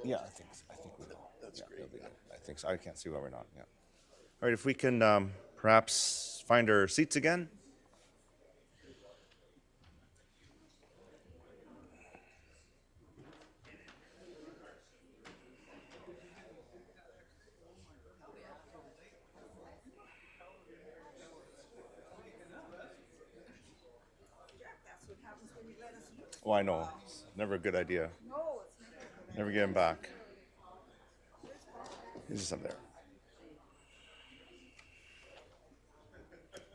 Yeah, I think we will. That's great. I think so. I can't see why we're not, yeah. All right, if we can perhaps find our seats again. Oh, I know. It's never a good idea. Never get him back. He's just up there.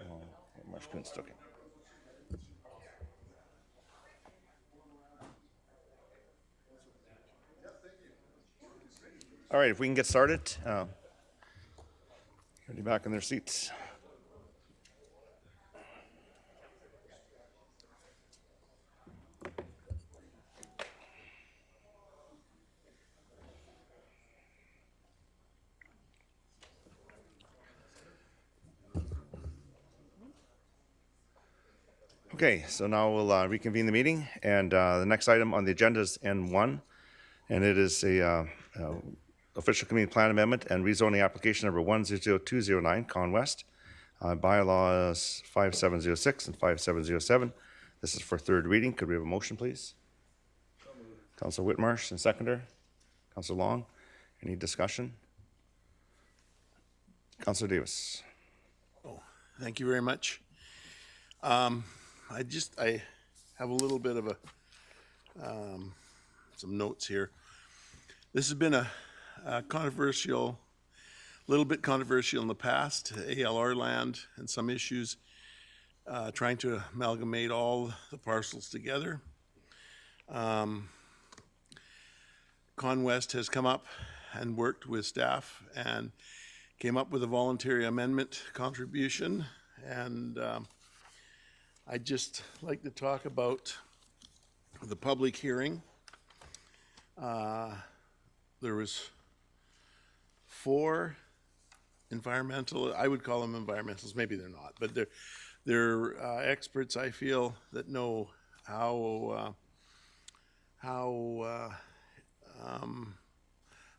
Oh, much Kunststücke. All right, if we can get started. Everybody back in their seats. Okay, so now we'll reconvene the meeting, and the next item on the agenda is N1, and it is a official community plan amendment and rezoning application number 10209, Con West, bylaws 5706 and 5707. This is for third reading. Could we have a motion, please? Councilor Whitmarsh and seconder. Councilor Long. Any discussion? Councilor Davis. Oh, thank you very much. I have a little bit of some notes here. This has been a little bit controversial in the past, ALR land and some issues, trying to amalgamate all the parcels together. Con West has come up and worked with staff and came up with a voluntary amendment contribution, and I'd just like to talk about the public hearing. There was 4 environmental, I would call them environmentalists, maybe they're not, but they're experts, I feel, that know how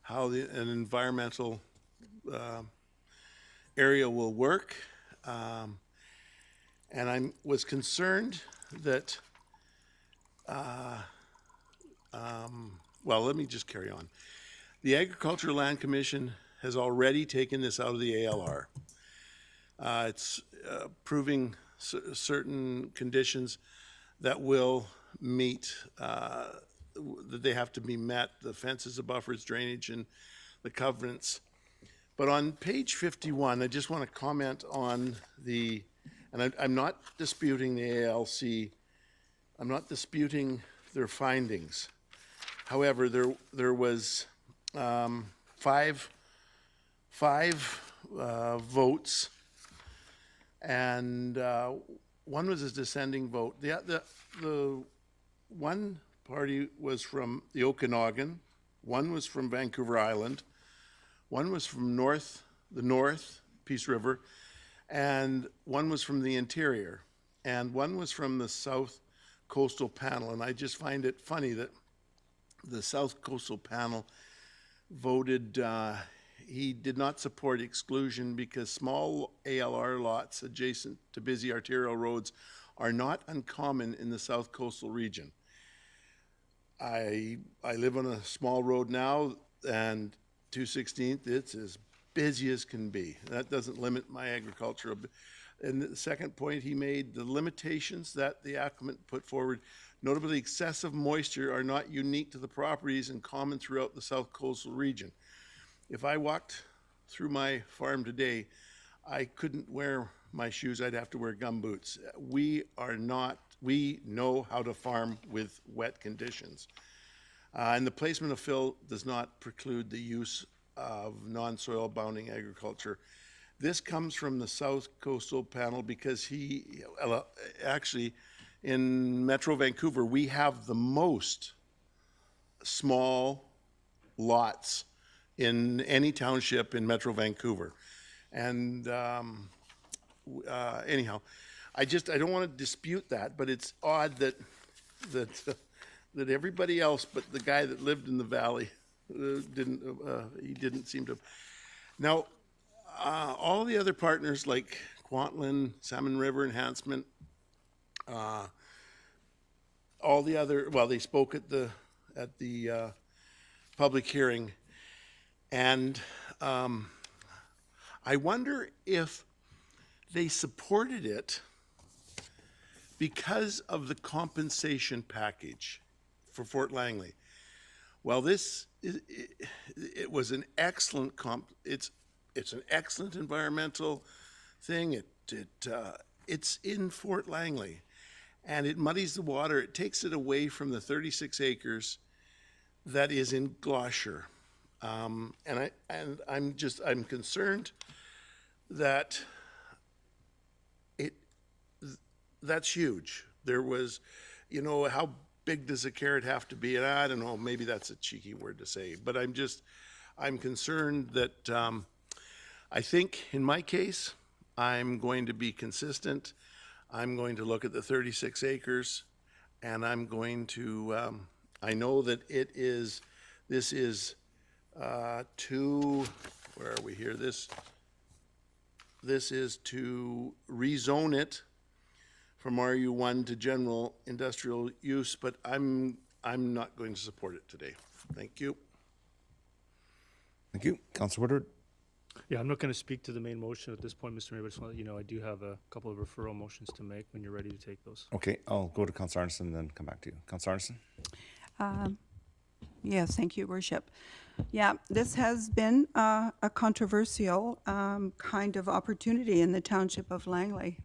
an environmental area will work. And I was concerned that, well, let me just carry on. The Agricultural Land Commission has already taken this out of the ALR. It's proving certain conditions that will meet, that they have to be met, the fences, the buffers, drainage, and the covenants. But on page 51, I just want to comment on and I'm not disputing the ALC. I'm not disputing their findings. However, there was 5 votes, and one was a dissenting vote. The one party was from the Okanagan, one was from Vancouver Island, one was from the north, Peace River, and one was from the interior, and one was from the South Coastal Panel. And I just find it funny that the South Coastal Panel voted, he did not support exclusion because small ALR lots adjacent to busy arterial roads are not uncommon in the South Coastal region. I live on a small road now, and 216th, it's as busy as can be. That doesn't limit my agricultural. And the second point he made, the limitations that the applicant put forward, notably excessive moisture, are not unique to the properties and common throughout the South Coastal region. If I walked through my farm today, I couldn't wear my shoes. I'd have to wear gum boots. We know how to farm with wet conditions. And the placement of fill does not preclude the use of non-soil bounding agriculture. This comes from the South Coastal Panel because actually in Metro Vancouver, we have the most small lots in any township in Metro Vancouver. And anyhow, I don't want to dispute that, but it's odd that everybody else but the guy that lived in the valley he didn't seem to. Now, all the other partners like Kwantlen, Salmon River Enhancement, all the other, well, they spoke at the public hearing, and I wonder if they supported it because of the compensation package for Fort Langley. Well, it was an excellent it's an excellent environmental thing. It's in Fort Langley, and it muddies the water. It takes it away from the 36 acres that is in Gloucester. I'm concerned that that's huge. There was, how big does a carrot have to be? And I don't know, maybe that's a cheeky word to say, but I'm concerned that I think in my case, I'm going to be consistent. I'm going to look at the 36 acres, and I'm going to, I know that this is where are we here? This is to rezone it from RU1 to general industrial use, but I'm not going to support it today. Thank you. Thank you. Councilor Woodward. Yeah, I'm not going to speak to the main motion at this point, Mr. Mayor, but just want to let you know I do have a couple of referral motions to make when you're ready to take those. Okay, I'll go to Councilor Arneson and then come back to you. Councilor Arneson. Yes, thank you, Worship. Yeah, this has been a controversial kind of opportunity in the Township of Langley.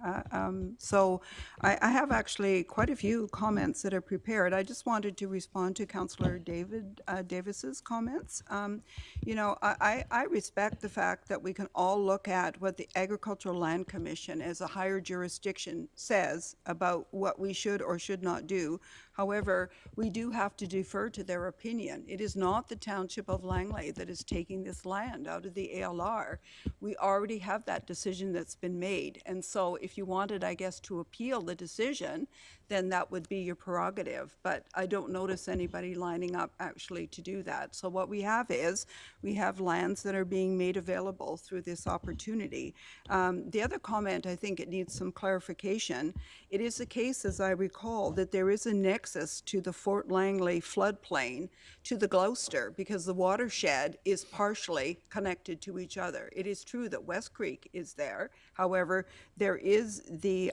So I have actually quite a few comments that are prepared. I just wanted to respond to Councillor Davis's comments. I respect the fact that we can all look at what the Agricultural Land Commission as a higher jurisdiction says about what we should or should not do. However, we do have to defer to their opinion. It is not the Township of Langley that is taking this land out of the ALR. We already have that decision that's been made. And so if you wanted, I guess, to appeal the decision, then that would be your prerogative. But I don't notice anybody lining up actually to do that. So what we have is, we have lands that are being made available through this opportunity. The other comment, I think it needs some clarification. It is the case, as I recall, that there is a nexus to the Fort Langley floodplain to the Gloucester, because the watershed is partially connected to each other. It is true that West Creek is there. However, there is the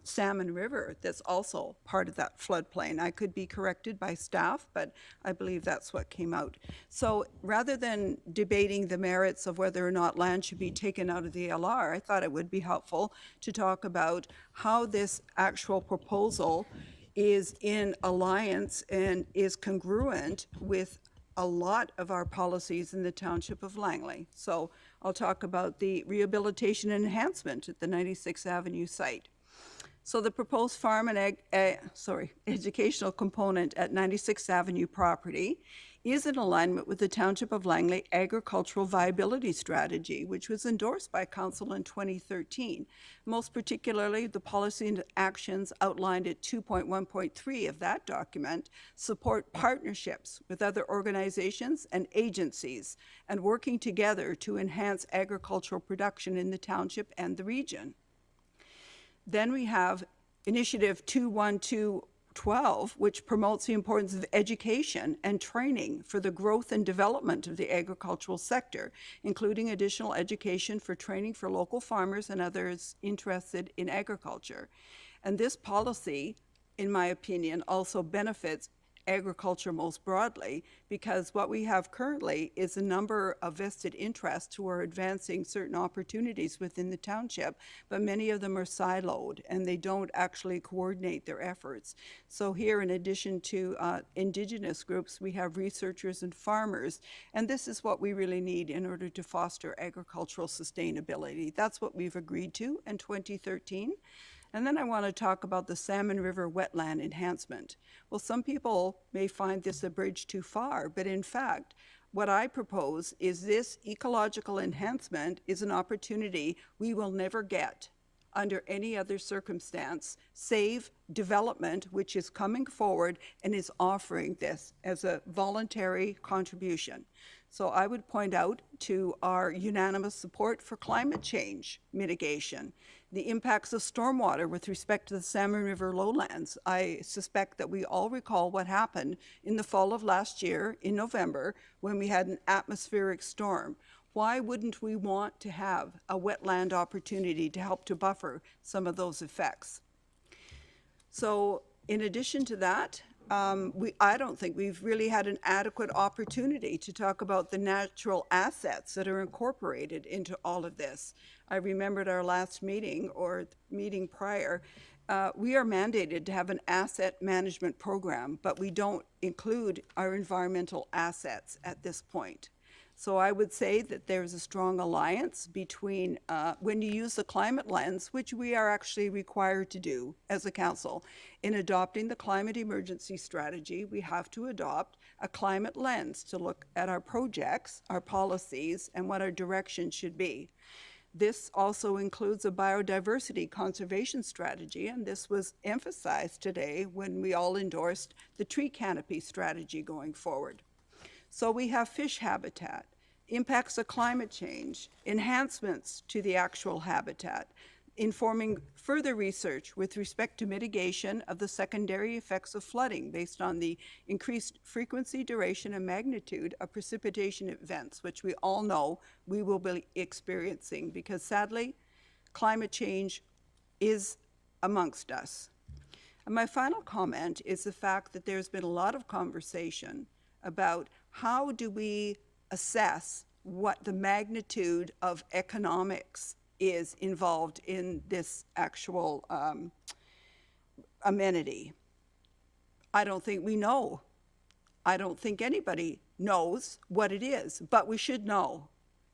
Salmon River that's also part of that floodplain. I could be corrected by staff, but I believe that's what came out. So rather than debating the merits of whether or not land should be taken out of the LR, I thought it would be helpful to talk about how this actual proposal is in alliance and is congruent with a lot of our policies in the Township of Langley. So I'll talk about the rehabilitation and enhancement at the 96th Avenue site. So the proposed farm and educational component at 96th Avenue property is in alignment with the Township of Langley Agricultural Viability Strategy, which was endorsed by Council in 2013. Most particularly, the policy and actions outlined at 2.1.3 of that document support partnerships with other organizations and agencies and working together to enhance agricultural production in the township and the region. Then we have Initiative 212, which promotes the importance of education and training for the growth and development of the agricultural sector, including additional education for training for local farmers and others interested in agriculture. And this policy, in my opinion, also benefits agriculture most broadly, because what we have currently is a number of vested interests who are advancing certain opportunities within the township, but many of them are siloed and they don't actually coordinate their efforts. So here, in addition to Indigenous groups, we have researchers and farmers, and this is what we really need in order to foster agricultural sustainability. That's what we've agreed to in 2013. And then I want to talk about the Salmon River wetland enhancement. Well, some people may find this a bridge too far, but in fact, what I propose is this ecological enhancement is an opportunity we will never get under any other circumstance, save development, which is coming forward and is offering this as a voluntary contribution. So I would point out to our unanimous support for climate change mitigation, the impacts of stormwater with respect to the Salmon River lowlands. I suspect that we all recall what happened in the fall of last year in November when we had an atmospheric storm. Why wouldn't we want to have a wetland opportunity to help to buffer some of those effects? So in addition to that, I don't think we've really had an adequate opportunity to talk about the natural assets that are incorporated into all of this. I remembered our last meeting or meeting prior, we are mandated to have an asset management program, but we don't include our environmental assets at this point. So I would say that there's a strong alliance between when you use the climate lens, which we are actually required to do as a council. In adopting the climate emergency strategy, we have to adopt a climate lens to look at our projects, our policies, and what our direction should be. This also includes a biodiversity conservation strategy, and this was emphasized today when we all endorsed the tree canopy strategy going forward. So we have fish habitat, impacts of climate change, enhancements to the actual habitat, informing further research with respect to mitigation of the secondary effects of flooding based on the increased frequency, duration, and magnitude of precipitation events, which we all know we will be experiencing because sadly, climate change is amongst us. And my final comment is the fact that there's been a lot of conversation about how do we assess what the magnitude of economics is involved in this actual amenity. I don't think we know. I don't think anybody knows what it is, but we should know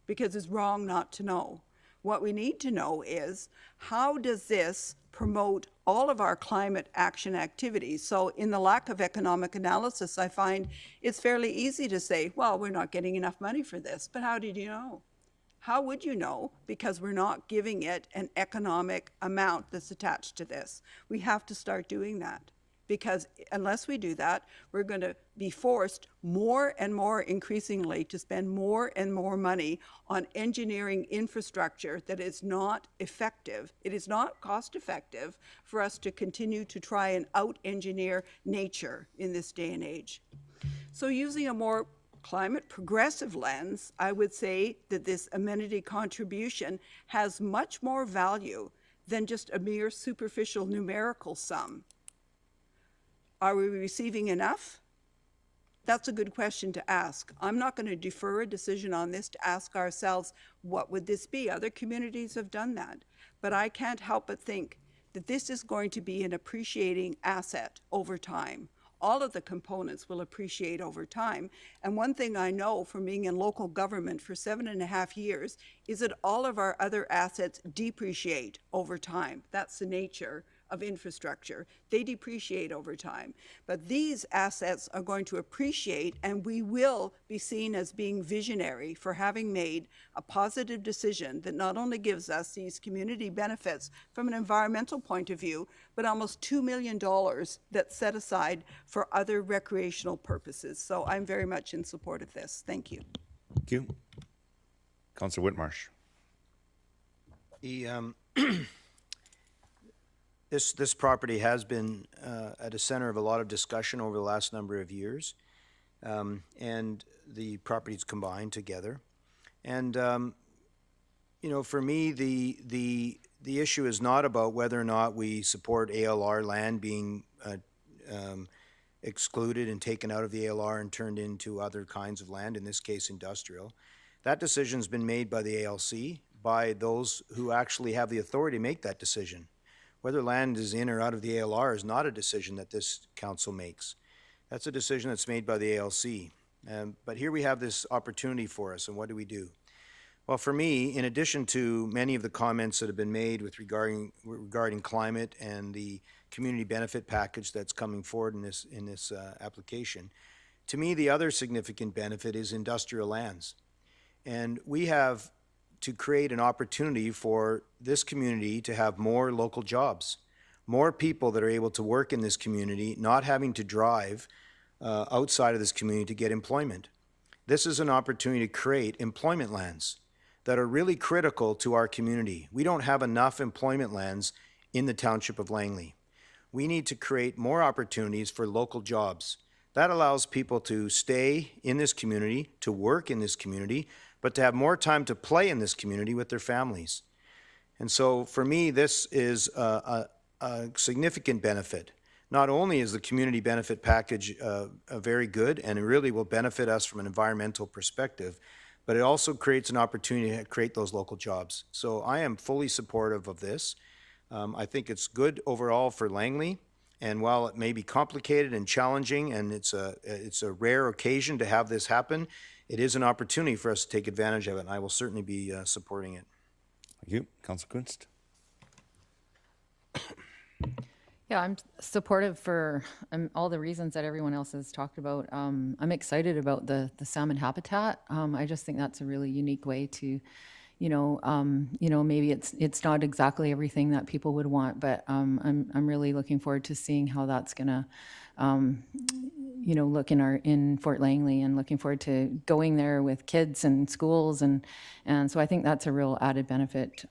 because it's wrong not to know. What we need to know is how does this promote all of our climate action activities? So in the lack of economic analysis, I find it's fairly easy to say, well, we're not getting enough money for this, but how did you know? How would you know? Because we're not giving it an economic amount that's attached to this. We have to start doing that. Because unless we do that, we're going to be forced more and more increasingly to spend more and more money on engineering infrastructure that is not effective. It is not cost effective for us to continue to try and out-engineer nature in this day and age. So using a more climate progressive lens, I would say that this amenity contribution has much more value than just a mere superficial numerical sum. Are we receiving enough? That's a good question to ask. I'm not going to defer a decision on this to ask ourselves, what would this be? Other communities have done that. But I can't help but think that this is going to be an appreciating asset over time. All of the components will appreciate over time. And one thing I know from being in local government for 7.5 years is that all of our other assets depreciate over time. That's the nature of infrastructure. They depreciate over time. But these assets are going to appreciate, and we will be seen as being visionary for having made a positive decision that not only gives us these community benefits from an environmental point of view, but almost $2 million that's set aside for other recreational purposes. So I'm very much in support of this. Thank you. Thank you. Councillor Whitmarsh. This property has been at a center of a lot of discussion over the last number of years, and the properties combined together. And you know, for me, the issue is not about whether or not we support ALR land being excluded and taken out of the ALR and turned into other kinds of land, in this case industrial. That decision's been made by the ALC, by those who actually have the authority to make that decision. Whether land is in or out of the ALR is not a decision that this council makes. That's a decision that's made by the ALC. But here we have this opportunity for us, and what do we do? Well, for me, in addition to many of the comments that have been made with regarding climate and the community benefit package that's coming forward in this application, to me the other significant benefit is industrial lands. And we have to create an opportunity for this community to have more local jobs, more people that are able to work in this community, not having to drive outside of this community to get employment. This is an opportunity to create employment lands that are really critical to our community. We don't have enough employment lands in the Township of Langley. We need to create more opportunities for local jobs. That allows people to stay in this community, to work in this community, but to have more time to play in this community with their families. And so for me, this is a significant benefit. Not only is the community benefit package very good, and it really will benefit us from an environmental perspective, but it also creates an opportunity to create those local jobs. So I am fully supportive of this. I think it's good overall for Langley. And while it may be complicated and challenging, and it's a rare occasion to have this happen, it is an opportunity for us to take advantage of it, and I will certainly be supporting it. Thank you. Councillor Kunst? Yeah, I'm supportive for all the reasons that everyone else has talked about. I'm excited about the salmon habitat. I just think that's a really unique way to, maybe it's not exactly everything that people would want, but I'm really looking forward to seeing how that's gonna, look in Fort Langley, and looking forward to going there with kids and schools, and so I think that's a real added benefit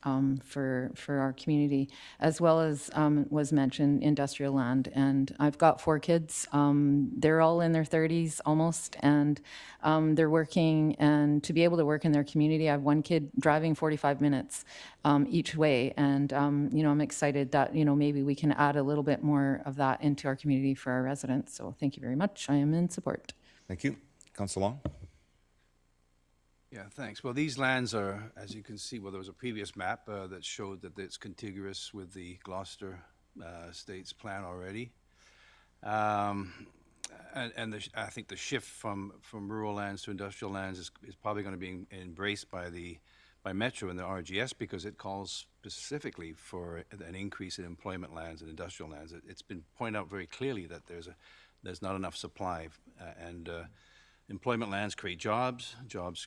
for our community, as well as was mentioned, industrial land. And I've got 4 kids. They're all in their 30s almost, and they're working. And to be able to work in their community, I have one kid driving 45 minutes each way, and I'm excited that maybe we can add a little bit more of that into our community for our residents. So thank you very much. I am in support. Thank you. Councillor Long? Yeah, thanks. Well, these lands are, as you can see, there was a previous map that showed that it's contiguous with the Gloucester Estates plan already. I think the shift from rural lands to industrial lands is probably going to be embraced by Metro and the RGS, because it calls specifically for an increase in employment lands and industrial lands. It's been pointed out very clearly that there's not enough supply, and employment lands create jobs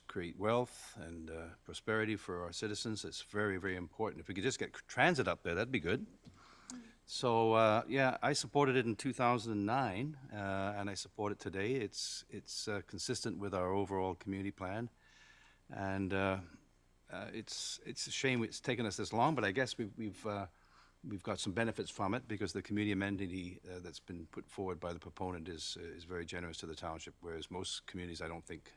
create wealth and prosperity for our citizens. It's very, very important. If we could just get transit up there, that'd be good. So yeah, I supported it in 2009, and I support it today. It's consistent with our overall community plan, and it's a shame it's taken us this long, but I guess we've got some benefits from it, because the community amenity that's been put forward by the proponent is very generous to the township, whereas most communities, I don't think,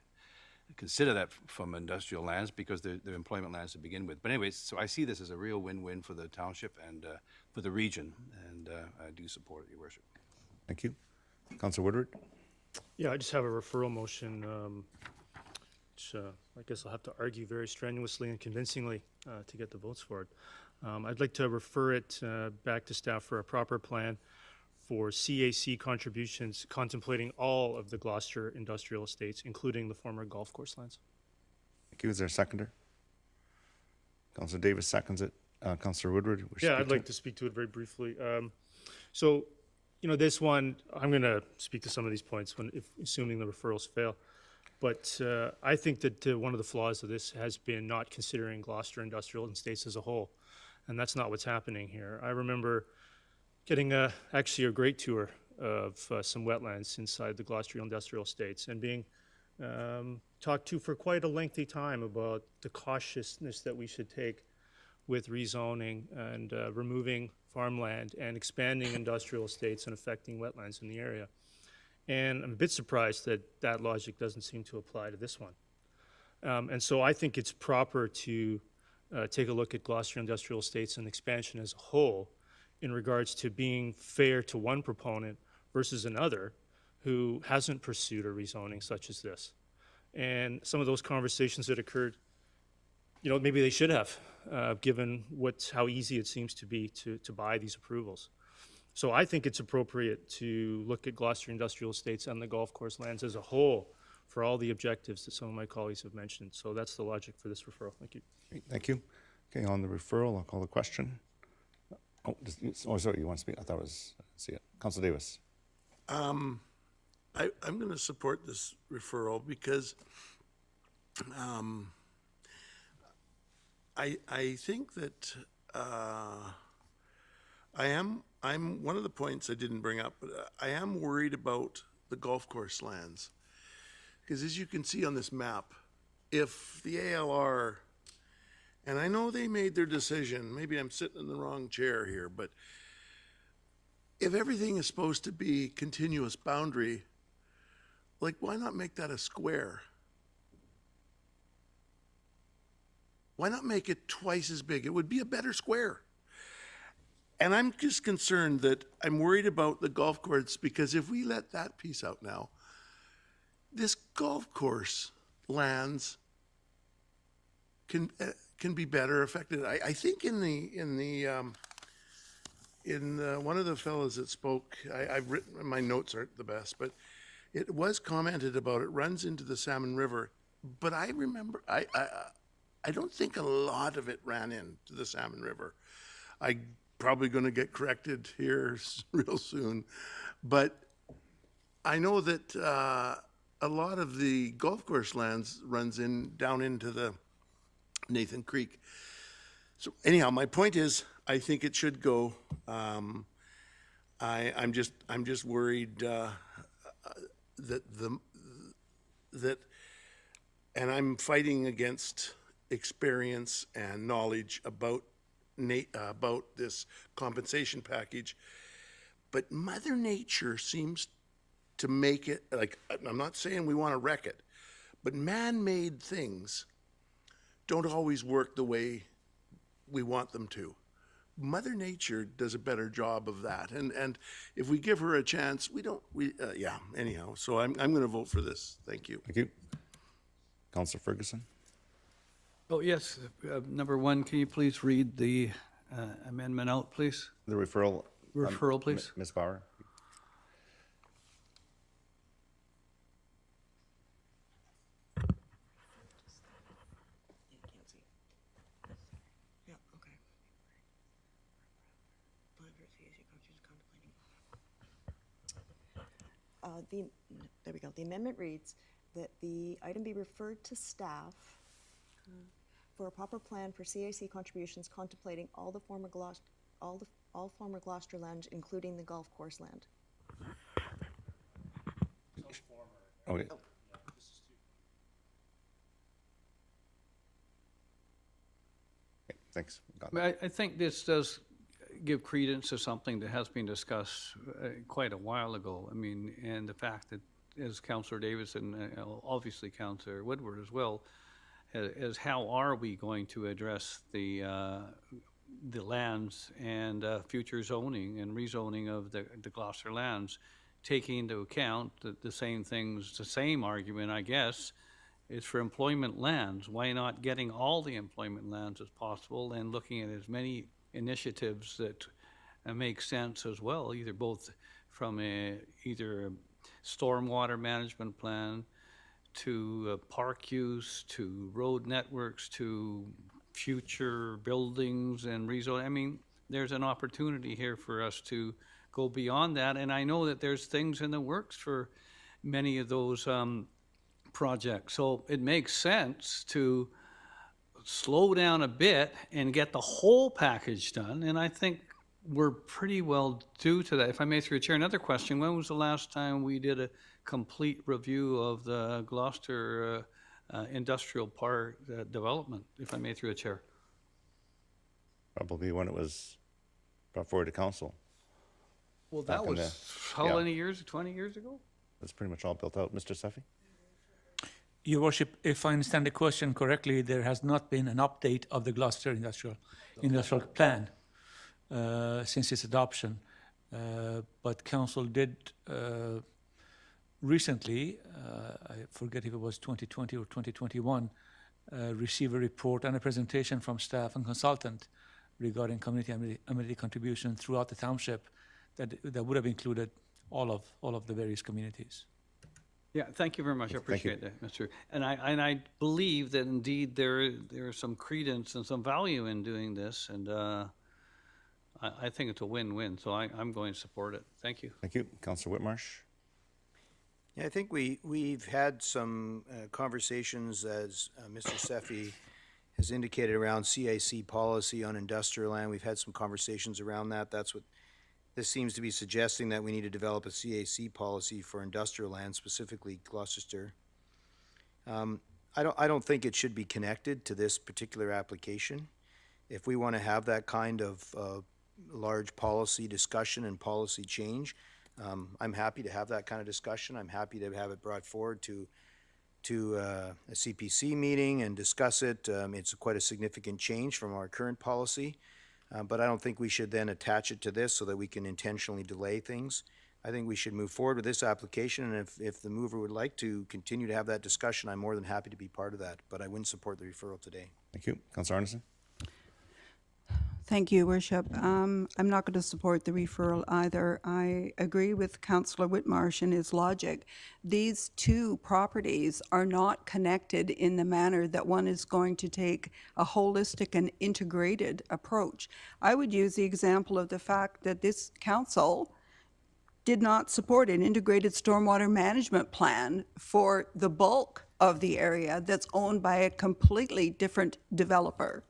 consider that from industrial lands, because they're employment lands to begin with. But anyways, so I see this as a real win-win for the township and for the region, and I do support it, Your Worship. Thank you. Councillor Woodward? Yeah, I just have a referral motion, which I guess I'll have to argue very strenuously and convincingly to get the votes for it. I'd like to refer it back to staff for a proper plan for CAC contributions contemplating all of the Gloucester industrial estates, including the former golf course lands. Thank you. Is there a seconder? Councillor Davis seconds it. Councillor Woodward? Yeah, I'd like to speak to it very briefly. So, this one, I'm going to speak to some of these points assuming the referrals fail. But I think that one of the flaws of this has been not considering Gloucester industrial estates as a whole. And that's not what's happening here. I remember getting actually a great tour of some wetlands inside the Gloucester industrial estates, and being talked to for quite a lengthy time about the cautiousness that we should take with rezoning and removing farmland and expanding industrial estates and affecting wetlands in the area. And I'm a bit surprised that that logic doesn't seem to apply to this one. And so I think it's proper to take a look at Gloucester industrial estates and expansion as a whole in regards to being fair to one proponent versus another who hasn't pursued a rezoning such as this. And some of those conversations that occurred, maybe they should have, given how easy it seems to be to buy these approvals. So I think it's appropriate to look at Gloucester industrial estates and the golf course lands as a whole for all the objectives that some of my colleagues have mentioned. So that's the logic for this referral. Thank you. Great, thank you. Okay, on the referral, I'll call the question. Sorry, you want to speak? I thought it was, see it. Councillor Davis. I'm going to support this referral because I think that I'm one of the points I didn't bring up, but I am worried about the golf course lands. Because as you can see on this map, if the ALR, and I know they made their decision, maybe I'm sitting in the wrong chair here, but if everything is supposed to be continuous boundary, like why not make that a square? Why not make it twice as big? It would be a better square. And I'm just concerned that I'm worried about the golf course, because if we let that piece out now, this golf course lands can be better affected. I think in one of the fellows that spoke, I've written, my notes aren't the best, but it was commented about it runs into the Salmon River. But I remember, I don't think a lot of it ran into the Salmon River. I'm probably going to get corrected here real soon, but I know that a lot of the golf course lands runs down into the Nathan Creek. So anyhow, my point is, I think it should go. I'm just worried that and I'm fighting against experience and knowledge about this compensation package, but Mother Nature seems to make it, like, I'm not saying we want to wreck it, but man-made things don't always work the way we want them to. Mother Nature does a better job of that, and if we give her a chance, anyhow, so I'm going to vote for this. Thank you. Thank you. Councillor Ferguson? Oh, yes. Number one, can you please read the amendment out, please? The referral. Referral, please. Ms. Bauer? There we go. The amendment reads that the item be referred to staff for a proper plan for CAC contributions contemplating all former Gloucester land, including the golf course land. Okay. Oh. Okay, thanks. Got that. I think this does give credence to something that has been discussed quite a while ago. I mean, and the fact that, as Councillor Davidson, obviously Councillor Woodward as well, is how are we going to address the lands and future zoning and rezoning of the Gloucester lands, taking into account that the same argument, I guess, is for employment lands. Why not getting all the employment lands as possible and looking at as many initiatives that make sense as well, both from either a stormwater management plan to park use, to road networks, to future buildings and rezone. I mean, there's an opportunity here for us to go beyond that, and I know that there's things in the works for many of those projects. So it makes sense to slow down a bit and get the whole package done, and I think we're pretty well due to that. If I may, through a chair, another question: when was the last time we did a complete review of the Gloucester industrial park development, if I may, through a chair? Probably when it was brought forward to council. Well, that was how many years? 20 years ago? That's pretty much all built out. Mr. Sefi? Your Worship, if I understand the question correctly, there has not been an update of the Gloucester industrial plan since its adoption. But council did recently, I forget if it was 2020 or 2021, receive a report and a presentation from staff and consultant regarding community amenity contribution throughout the township that would have included all of the various communities. Yeah, thank you very much. I appreciate that, Mr. And I believe that indeed there is some credence and some value in doing this, and I think it's a win-win. So I'm going to support it. Thank you. Thank you, Councillor Whitmarsh. Yeah, I think we've had some conversations, as Mr. Sefi has indicated around CIC policy on industrial land. We've had some conversations around that. That's what this seems to be suggesting, that we need to develop a CAC policy for industrial land, specifically Gloucester. I don't think it should be connected to this particular application. If we want to have that kind of large policy discussion and policy change, I'm happy to have that kind of discussion. I'm happy to have it brought forward to a CPC meeting and discuss it. It's quite a significant change from our current policy, but I don't think we should then attach it to this so that we can intentionally delay things. I think we should move forward with this application, and if the mover would like to continue to have that discussion, I'm more than happy to be part of that, but I wouldn't support the referral today. Thank you. Councillor Arneson? Thank you, Worship. I'm not going to support the referral either. I agree with Councillor Whitmarsh and his logic. These two properties are not connected in the manner that one is going to take a holistic and integrated approach. I would use the example of the fact that this council did not support an integrated stormwater management plan for the bulk of the area that's owned by a completely different developer.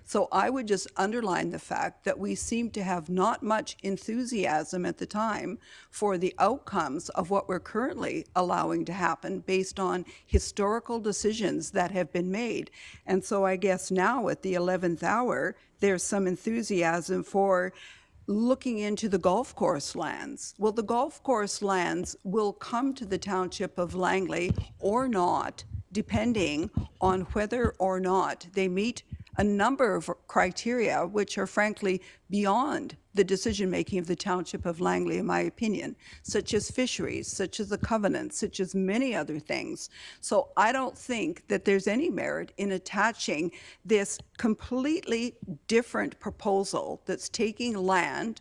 So I would just underline the fact that we seem to have not much enthusiasm at the time for the outcomes of what we're currently allowing to happen based on historical decisions that have been made. And so I guess now at the 11th hour, there's some enthusiasm for looking into the golf course lands. Well, the golf course lands will come to the Township of Langley or not, depending on whether or not they meet a number of criteria which are frankly beyond the decision-making of the Township of Langley, in my opinion, such as fisheries, such as the covenant, such as many other things. So I don't think that there's any merit in attaching this completely different proposal that's taking land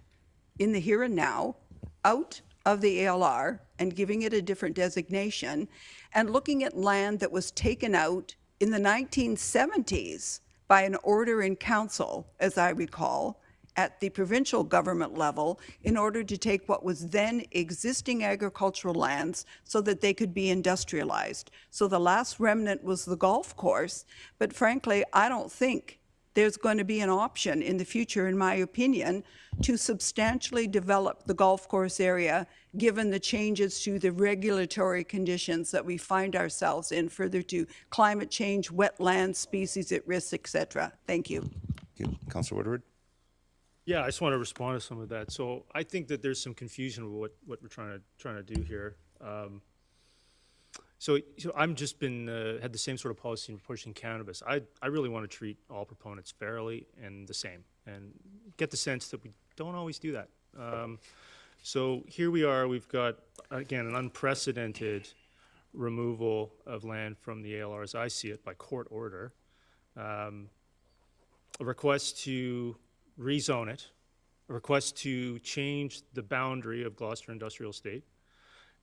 in the here and now out of the ALR and giving it a different designation, and looking at land that was taken out in the 1970s by an order in council, as I recall, at the provincial government level, in order to take what was then existing agricultural lands so that they could be industrialized. So the last remnant was the golf course, but frankly, I don't think there's going to be an option in the future, in my opinion, to substantially develop the golf course area, given the changes to the regulatory conditions that we find ourselves in, further to climate change, wetlands, species at risk, etc. Thank you. Thank you. Councillor Woodward? Yeah, I just want to respond to some of that. So I think that there's some confusion with what we're trying to do here. So I'm just been had the same sort of policy in pushing cannabis. I really want to treat all proponents fairly and the same, and get the sense that we don't always do that. So here we are. We've got again an unprecedented removal of land from the ALR, as I see it, by court order. A request to rezone it, a request to change the boundary of Gloucester Industrial Estate,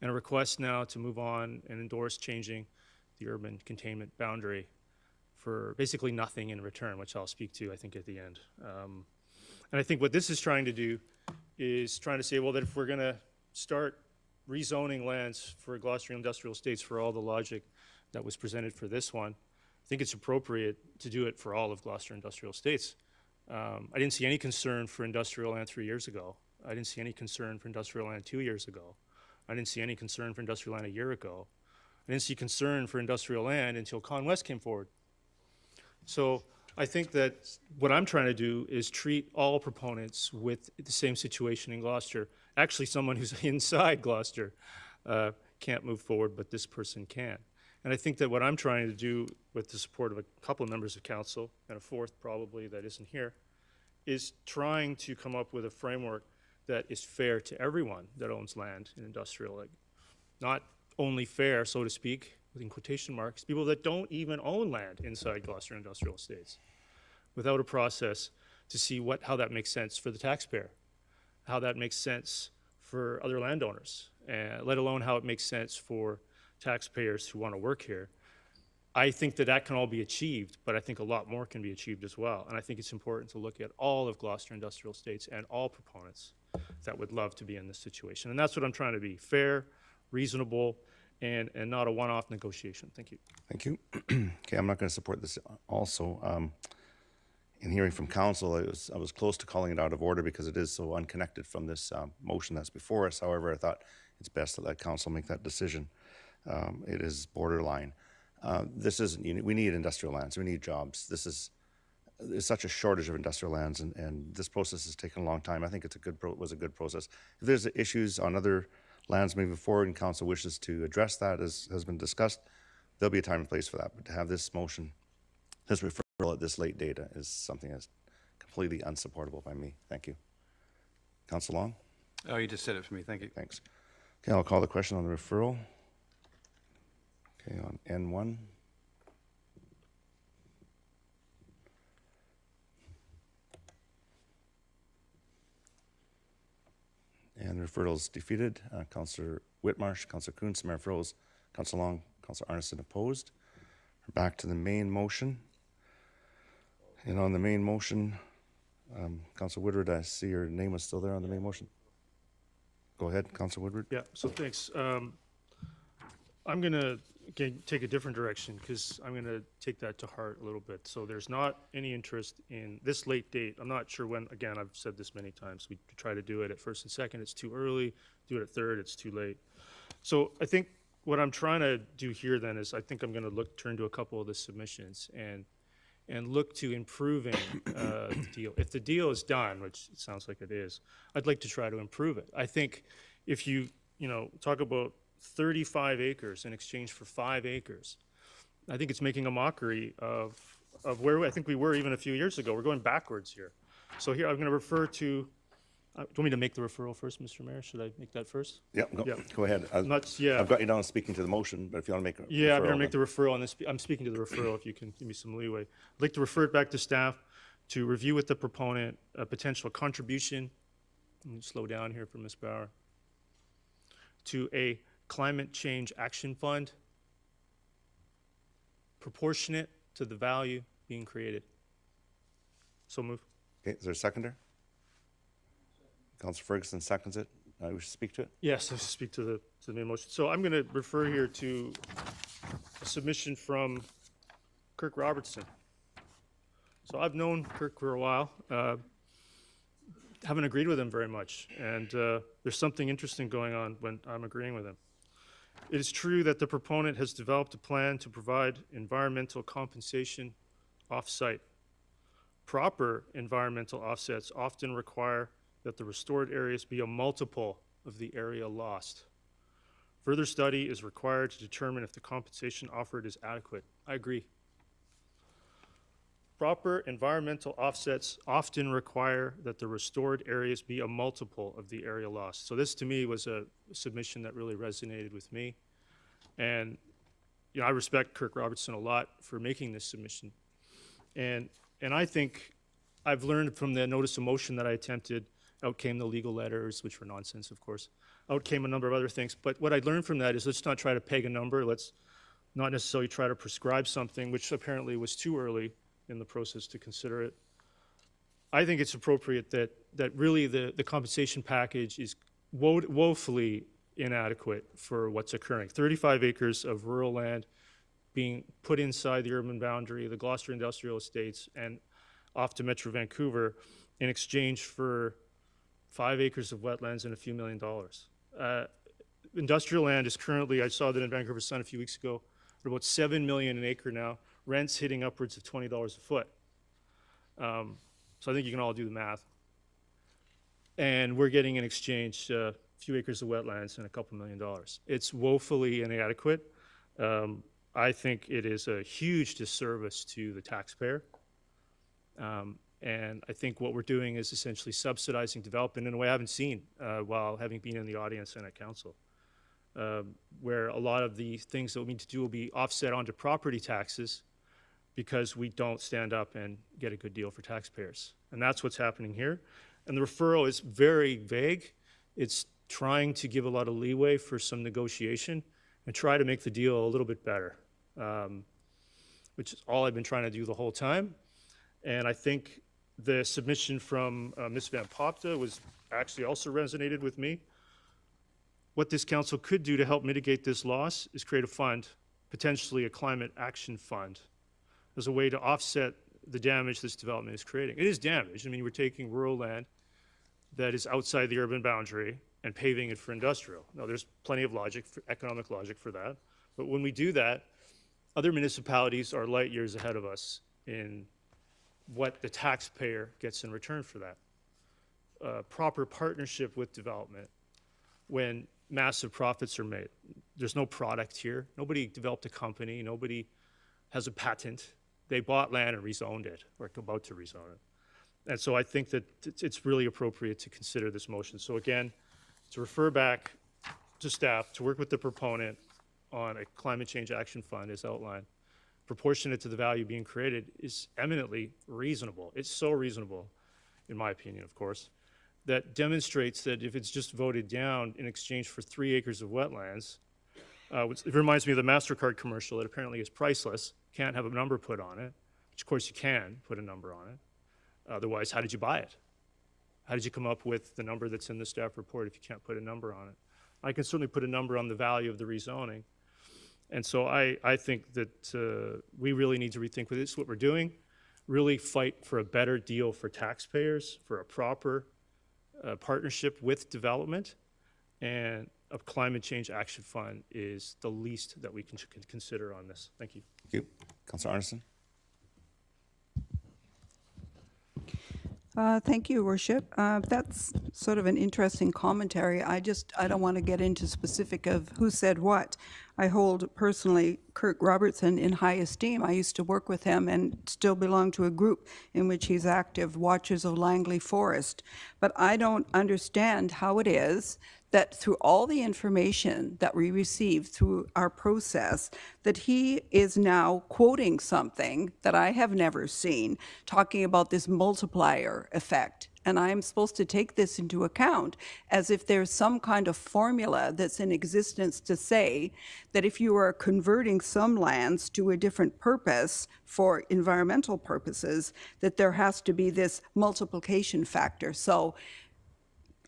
and a request now to move on and endorse changing the urban containment boundary for basically nothing in return, which I'll speak to, I think, at the end. And I think what this is trying to do is trying to say, well, that if we're going to start rezoning lands for Gloucester Industrial Estates for all the logic that was presented for this one, I think it's appropriate to do it for all of Gloucester Industrial Estates. I didn't see any concern for industrial land 3 years ago. I didn't see any concern for industrial land 2 years ago. I didn't see any concern for industrial land a year ago. I didn't see concern for industrial land until Con West came forward. So I think that what I'm trying to do is treat all proponents with the same situation in Gloucester. Actually, someone who's inside Gloucester can't move forward, but this person can. And I think that what I'm trying to do, with the support of a couple of members of council, and a fourth probably that isn't here, is trying to come up with a framework that is fair to everyone that owns land in industrial. Like, not only fair, so to speak, within quotation marks, people that don't even own land inside Gloucester Industrial Estates, without a process to see how that makes sense for the taxpayer, how that makes sense for other landowners, let alone how it makes sense for taxpayers who want to work here. I think that can all be achieved, but I think a lot more can be achieved as well. And I think it's important to look at all of Gloucester Industrial Estates and all proponents that would love to be in this situation. And that's what I'm trying to be: fair, reasonable, and not a one-off negotiation. Thank you. Thank you. Okay, I'm not going to support this also. In hearing from council, I was close to calling it out of order because it is so unconnected from this motion that's before us. However, I thought it's best to let council make that decision. It is borderline. This isn't, we need industrial lands, we need jobs. There's such a shortage of industrial lands, and this process has taken a long time. I think it's was a good process. If there's issues on other lands moving forward and council wishes to address that, as has been discussed, there'll be a time and place for that. But to have this motion, this referral at this late date is something that's completely unsupportable by me. Thank you. Council Long? Oh, you just said it for me. Thank you. Thanks. Okay, I'll call the question on the referral. Okay, on N1. And the referral is defeated. Councillor Whitmarsh, Councillor Kuntz, Mayor Froese, Councillor Long, Councillor Arneson opposed. We're back to the main motion. And on the main motion, Councillor Woodward, I see your name was still there on the main motion. Go ahead, Councillor Woodward. Yeah, so thanks. I'm going to take a different direction because I'm going to take that to heart a little bit. So there's not any interest in this late date. I'm not sure when, again, I've said this many times, we try to do it at first and second, it's too early. Do it at third, it's too late. So I think what I'm trying to do here then is I think I'm going to turn to a couple of the submissions and look to improving the deal. If the deal is done, which it sounds like it is, I'd like to try to improve it. I think if you talk about 35 acres in exchange for 5 acres, I think it's making a mockery of where I think we were even a few years ago. We're going backwards here. So here I'm going to refer to, do you want me to make the referral first, Mr. Mayor? Should I make that first? Yeah, go ahead. I've got you down speaking to the motion, but if you want to make a referral, I'm going to make the referral, and I'm speaking to the referral if you can give me some leeway. I'd like to refer it back to staff to review with the proponent a potential contribution, let me slow down here for Ms. Bauer, to a climate change action fund proportionate to the value being created. So move. Okay, is there a seconder? Councillor Ferguson seconds it. We should speak to it? Yes, I should speak to the main motion. So I'm going to refer here to a submission from Kirk Robertson. So I've known Kirk for a while. Haven't agreed with him very much, and there's something interesting going on when I'm agreeing with him. It is true that the proponent has developed a plan to provide environmental compensation off-site. Proper environmental offsets often require that the restored areas be a multiple of the area lost. Further study is required to determine if the compensation offered is adequate. I agree. Proper environmental offsets often require that the restored areas be a multiple of the area lost. So this to me was a submission that really resonated with me. And I respect Kirk Robertson a lot for making this submission. And I think I've learned from the notice of motion that I attempted, out came the legal letters, which were nonsense, of course. Out came a number of other things. But what I learned from that is let's not try to peg a number. Let's not necessarily try to prescribe something, which apparently was too early in the process to consider it. I think it's appropriate that really the compensation package is woefully inadequate for what's occurring. 35 acres of rural land being put inside the urban boundary, the Gloucester Industrial Estates, and off to Metro Vancouver in exchange for 5 acres of wetlands and a few $1 million. Industrial land is currently, I saw that in Vancouver Sun a few weeks ago, at about $7 million an acre now. Rents hitting upwards of $20 a foot. So I think you can all do the math. And we're getting in exchange a few acres of wetlands and a couple $1 million. It's woefully inadequate. I think it is a huge disservice to the taxpayer. And I think what we're doing is essentially subsidizing development in a way I haven't seen while having been in the audience and at council, where a lot of the things that we need to do will be offset onto property taxes because we don't stand up and get a good deal for taxpayers. And that's what's happening here. And the referral is very vague. It's trying to give a lot of leeway for some negotiation and try to make the deal a little bit better, which is all I've been trying to do the whole time. And I think the submission from Ms. Van Popta was actually also resonated with me. what this council could do to help mitigate this loss is create a fund, potentially a climate action fund, as a way to offset the damage this development is creating. It is damage. I mean, we're taking rural land that is outside the urban boundary and paving it for industrial. Now, there's plenty of logic, economic logic for that. But when we do that, other municipalities are light years ahead of us in what the taxpayer gets in return for that. Proper partnership with development when massive profits are made. There's no product here. Nobody developed a company. Nobody has a patent. They bought land and rezoned it, or about to rezone it. And so I think that it's really appropriate to consider this motion. So again, to refer back to staff to work with the proponent on a climate change action fund as outlined, proportionate to the value being created, is eminently reasonable. It's so reasonable, in my opinion, of course, that demonstrates that if it's just voted down in exchange for 3 acres of wetlands, it reminds me of the MasterCard commercial that apparently is priceless, can't have a number put on it, which of course you can put a number on it. Otherwise, how did you buy it? How did you come up with the number that's in the staff report if you can't put a number on it? I can certainly put a number on the value of the rezoning. And so I think that we really need to rethink with this, what we're doing, really fight for a better deal for taxpayers, for a proper partnership with development, and a climate change action fund is the least that we can consider on this. Thank you. Thank you. Councillor Arneson. Thank you, Worship. That's sort of an interesting commentary. I don't want to get into specific of who said what. I hold personally Kirk Robertson in high esteem. I used to work with him and still belong to a group in which he's active, Watchers of Langley Forest. But I don't understand how it is that through all the information that we received through our process, that he is now quoting something that I have never seen, talking about this multiplier effect. And I am supposed to take this into account as if there's some kind of formula that's in existence to say that if you are converting some lands to a different purpose for environmental purposes, that there has to be this multiplication factor. So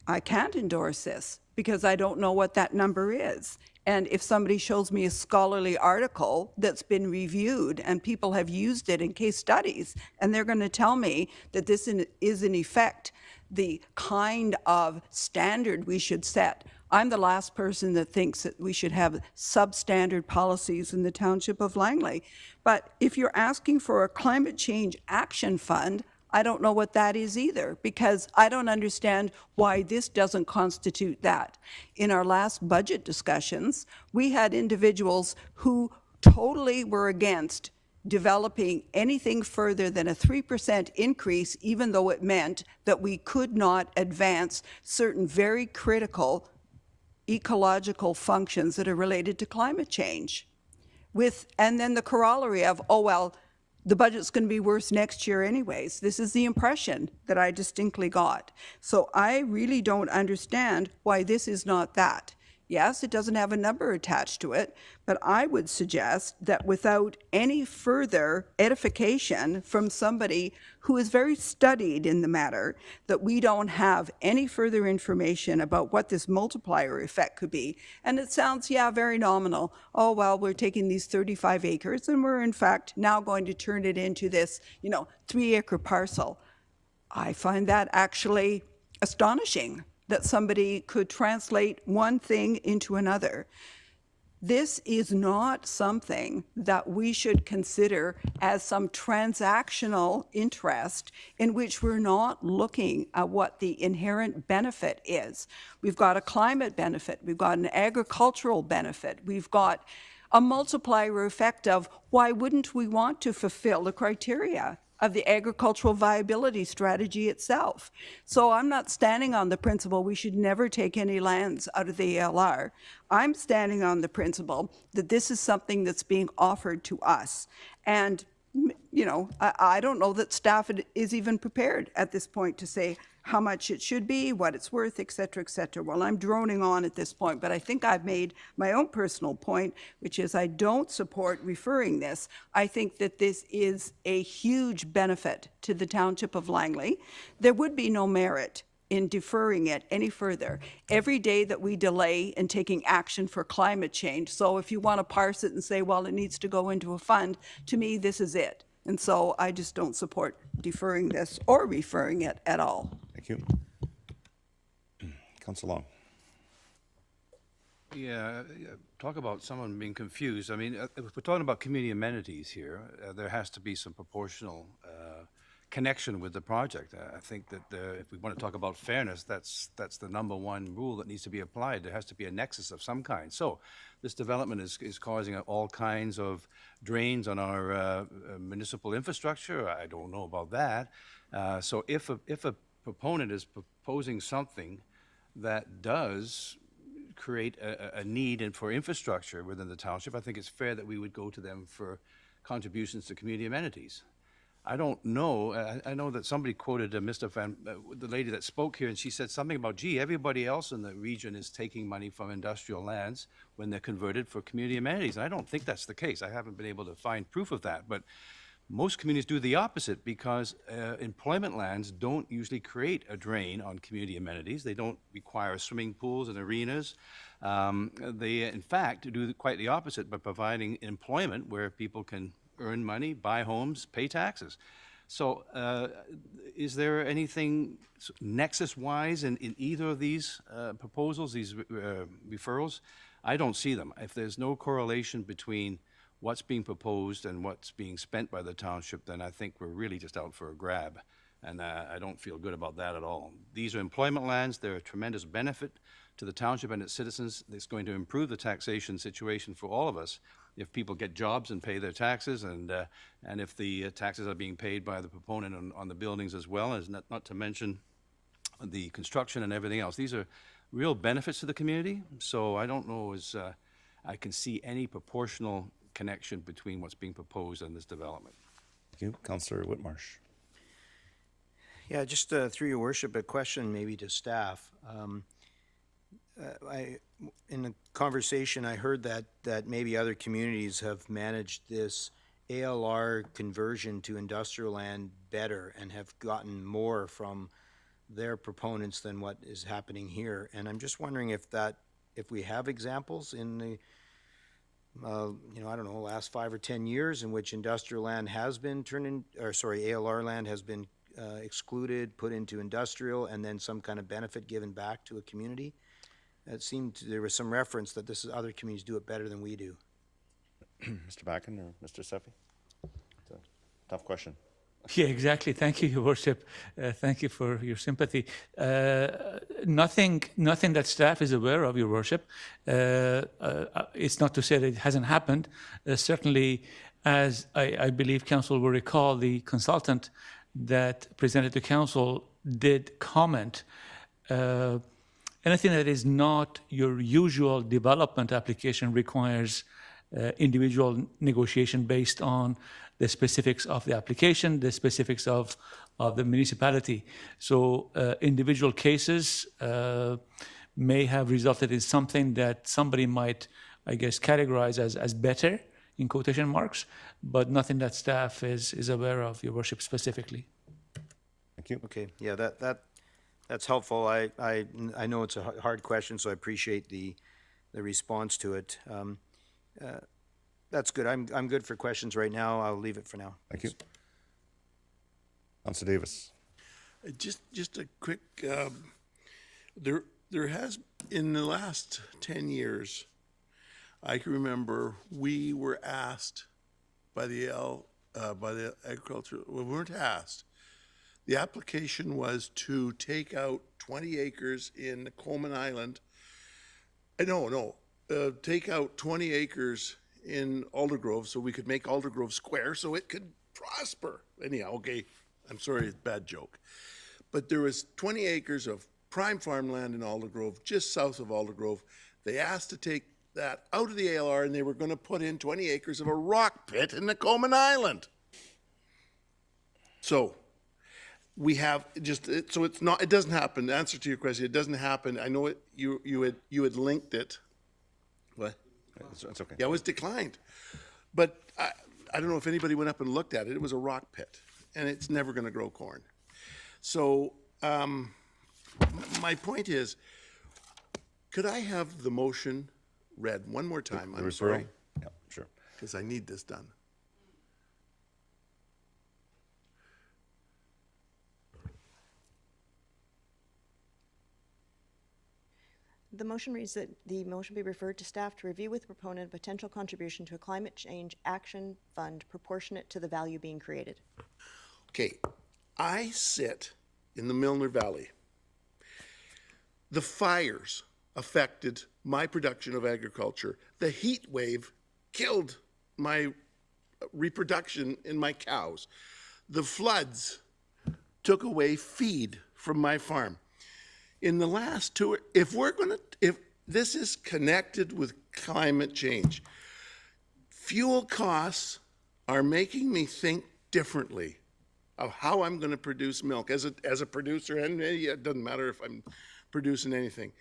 I can't endorse this because I don't know what that number is. And if somebody shows me a scholarly article that's been reviewed and people have used it in case studies, and they're going to tell me that this is in effect the kind of standard we should set, I'm the last person that thinks that we should have substandard policies in the Township of Langley. But if you're asking for a climate change action fund, I don't know what that is either, because I don't understand why this doesn't constitute that. In our last budget discussions, we had individuals who totally were against developing anything further than a 3% increase, even though it meant that we could not advance certain very critical ecological functions that are related to climate change. And then the corollary of, oh, well, the budget's going to be worse next year anyways. This is the impression that I distinctly got. So I really don't understand why this is not that. Yes, it doesn't have a number attached to it, but I would suggest that without any further edification from somebody who is very studied in the matter, that we don't have any further information about what this multiplier effect could be. And it sounds, yeah, very nominal. Oh, well, we're taking these 35 acres and we're in fact now going to turn it into this, 3-acre parcel. I find that actually astonishing, that somebody could translate one thing into another. This is not something that we should consider as some transactional interest in which we're not looking at what the inherent benefit is. We've got a climate benefit, we've got an agricultural benefit, we've got a multiplier effect of why wouldn't we want to fulfill the criteria of the agricultural viability strategy itself. So I'm not standing on the principle we should never take any lands out of the ALR. I'm standing on the principle that this is something that's being offered to us. And, I don't know that staff is even prepared at this point to say how much it should be, what it's worth, et cetera, et cetera. Well, I'm droning on at this point, but I think I've made my own personal point, which is I don't support referring this. I think that this is a huge benefit to the Township of Langley. There would be no merit in deferring it any further. Every day that we delay in taking action for climate change, so if you want to parse it and say, well, it needs to go into a fund, to me, this is it. And so I just don't support deferring this or referring it at all. Thank you. Council Long. Yeah, talk about someone being confused. I mean, if we're talking about community amenities here, there has to be some proportional connection with the project. I think that if we want to talk about fairness, that's the number one rule that needs to be applied. There has to be a nexus of some kind. So this development is causing all kinds of drains on our municipal infrastructure. I don't know about that. So if a proponent is proposing something that does create a need for infrastructure within the township, I think it's fair that we would go to them for contributions to community amenities. I don't know. I know that somebody quoted the lady that spoke here, and she said something about, gee, everybody else in the region is taking money from industrial lands when they're converted for community amenities. And I don't think that's the case. I haven't been able to find proof of that. But most communities do the opposite because employment lands don't usually create a drain on community amenities. They don't require swimming pools and arenas. They, in fact, do quite the opposite by providing employment where people can earn money, buy homes, pay taxes. So is there anything nexus-wise in either of these proposals, these referrals? I don't see them. If there's no correlation between what's being proposed and what's being spent by the township, then I think we're really just out for a grab. And I don't feel good about that at all. These are employment lands. They're a tremendous benefit to the township and its citizens. It's going to improve the taxation situation for all of us if people get jobs and pay their taxes, and if the taxes are being paid by the proponent on the buildings as well, as not to mention the construction and everything else. These are real benefits to the community, so I don't know as I can see any proportional connection between what's being proposed and this development. Thank you. Councillor Whitmarsh. Yeah, just through your worship, a question maybe to staff. In the conversation, I heard that maybe other communities have managed this ALR conversion to industrial land better and have gotten more from their proponents than what is happening here. And I'm just wondering if we have examples in the I don't know, last 5 or 10 years in which industrial land has been ALR land has been excluded, put into industrial, and then some kind of benefit given back to a community. It seemed there was some reference that other communities do it better than we do. Mr. Backen or Mr. Sefi? It's a tough question. Yeah, exactly. Thank you, Your Worship. Thank you for your sympathy. Nothing that staff is aware of, Your Worship. It's not to say that it hasn't happened. Certainly, as I believe Council will recall, the consultant that presented to Council did comment. Anything that is not your usual development application requires individual negotiation based on the specifics of the application, the specifics of the municipality. So individual cases may have resulted in something that somebody might, I guess, categorize as better, in quotation marks, but nothing that staff is aware of, Your Worship, specifically. Thank you. Okay, yeah, that's helpful. I know it's a hard question, so I appreciate the response to it. That's good. I'm good for questions right now. I'll leave it for now. Thank you. Councillor Davis. Just a quick, there has, in the last 10 years, I can remember we were asked by the agriculture, well, we weren't asked. The application was to take out 20 acres in Coleman Island. Take out 20 acres in Aldergrove so we could make Aldergrove square so it could prosper. Anyhow, okay, I'm sorry, it's a bad joke. But there was 20 acres of prime farmland in Aldergrove, just south of Aldergrove. They asked to take that out of the ALR and they were going to put in 20 acres of a rock pit in the Coleman Island. So we have so it's not, it doesn't happen. The answer to your question, it doesn't happen. I know it, you had linked it. What? It's okay. Yeah, it was declined. But I don't know if anybody went up and looked at it. It was a rock pit, and it's never going to grow corn. So my point is, could I have the motion read one more time? The I'm referral? sorry, Yeah, sure. because I need this done. The motion reads that the motion be referred to staff to review with proponent a potential contribution to a climate change action fund proportionate to the value being created. Okay, I sit in the Milner Valley. The fires affected my production of agriculture. The heat wave killed my reproduction in my cows. The floods took away feed from my farm. In the last two, if this is connected with climate change, fuel costs are making me think differently of how I'm going to produce milk as a producer, and it doesn't matter if I'm producing anything.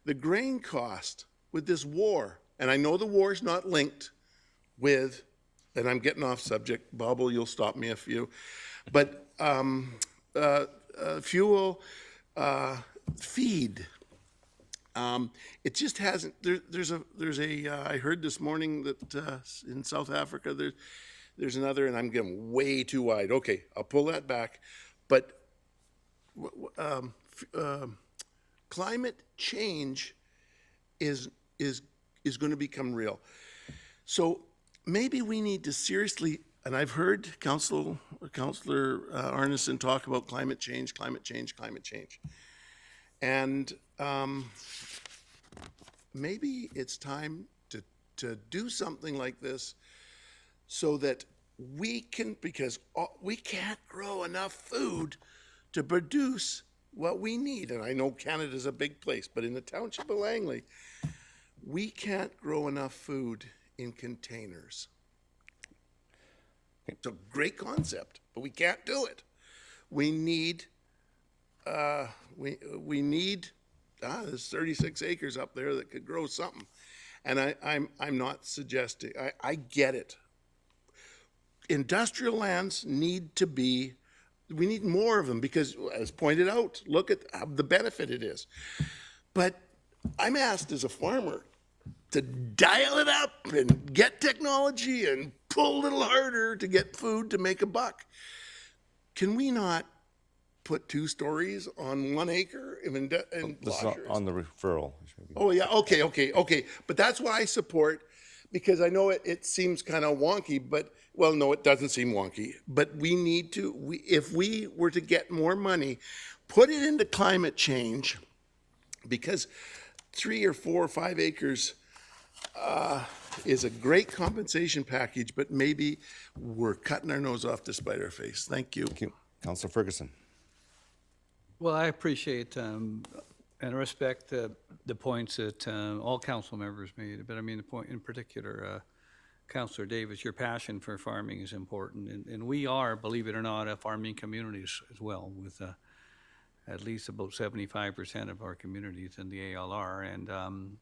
The grain cost with this war, and I know the war is not linked with, and I'm getting off subject, Bobble, you'll stop me if you, but fuel, feed, it just hasn't. I heard this morning that in South Africa there's another, and I'm getting way too wide. Okay, I'll pull that back. But climate change is going to become real. So maybe we need to seriously. And I've heard Councillor Arneson talk about climate change. And maybe it's time to do something like this so that we can, because we can't grow enough food to produce what we need. And I know Canada's a big place, but in the Township of Langley, we can't grow enough food in containers. It's a great concept, but we can't do it. We need, there's 36 acres up there that could grow something. And I'm not suggesting, I get it. Industrial lands need to be, we need more of them because, as pointed out, look at the benefit it is. But I'm asked as a farmer to dial it up and get technology and pull a little harder to get food to make a buck. Can we not put 2 stories on 1 acre in This is on the referral. Oh, yeah, okay. But that's what I support, because I know it seems kind of wonky, but, well, no, it doesn't seem wonky. But we need to, if we were to get more money, put it into climate change, because 3 or 4 or 5 acres is a great compensation package, but maybe we're cutting our nose off to spite our face. Thank you. Thank you. Councillor Ferguson. Well, I appreciate and respect the points that all council members made, but I mean the point in particular, Councillor Davis, your passion for farming is important, and we are, believe it or not, a farming community as well, with at least about 75% of our communities in the ALR, and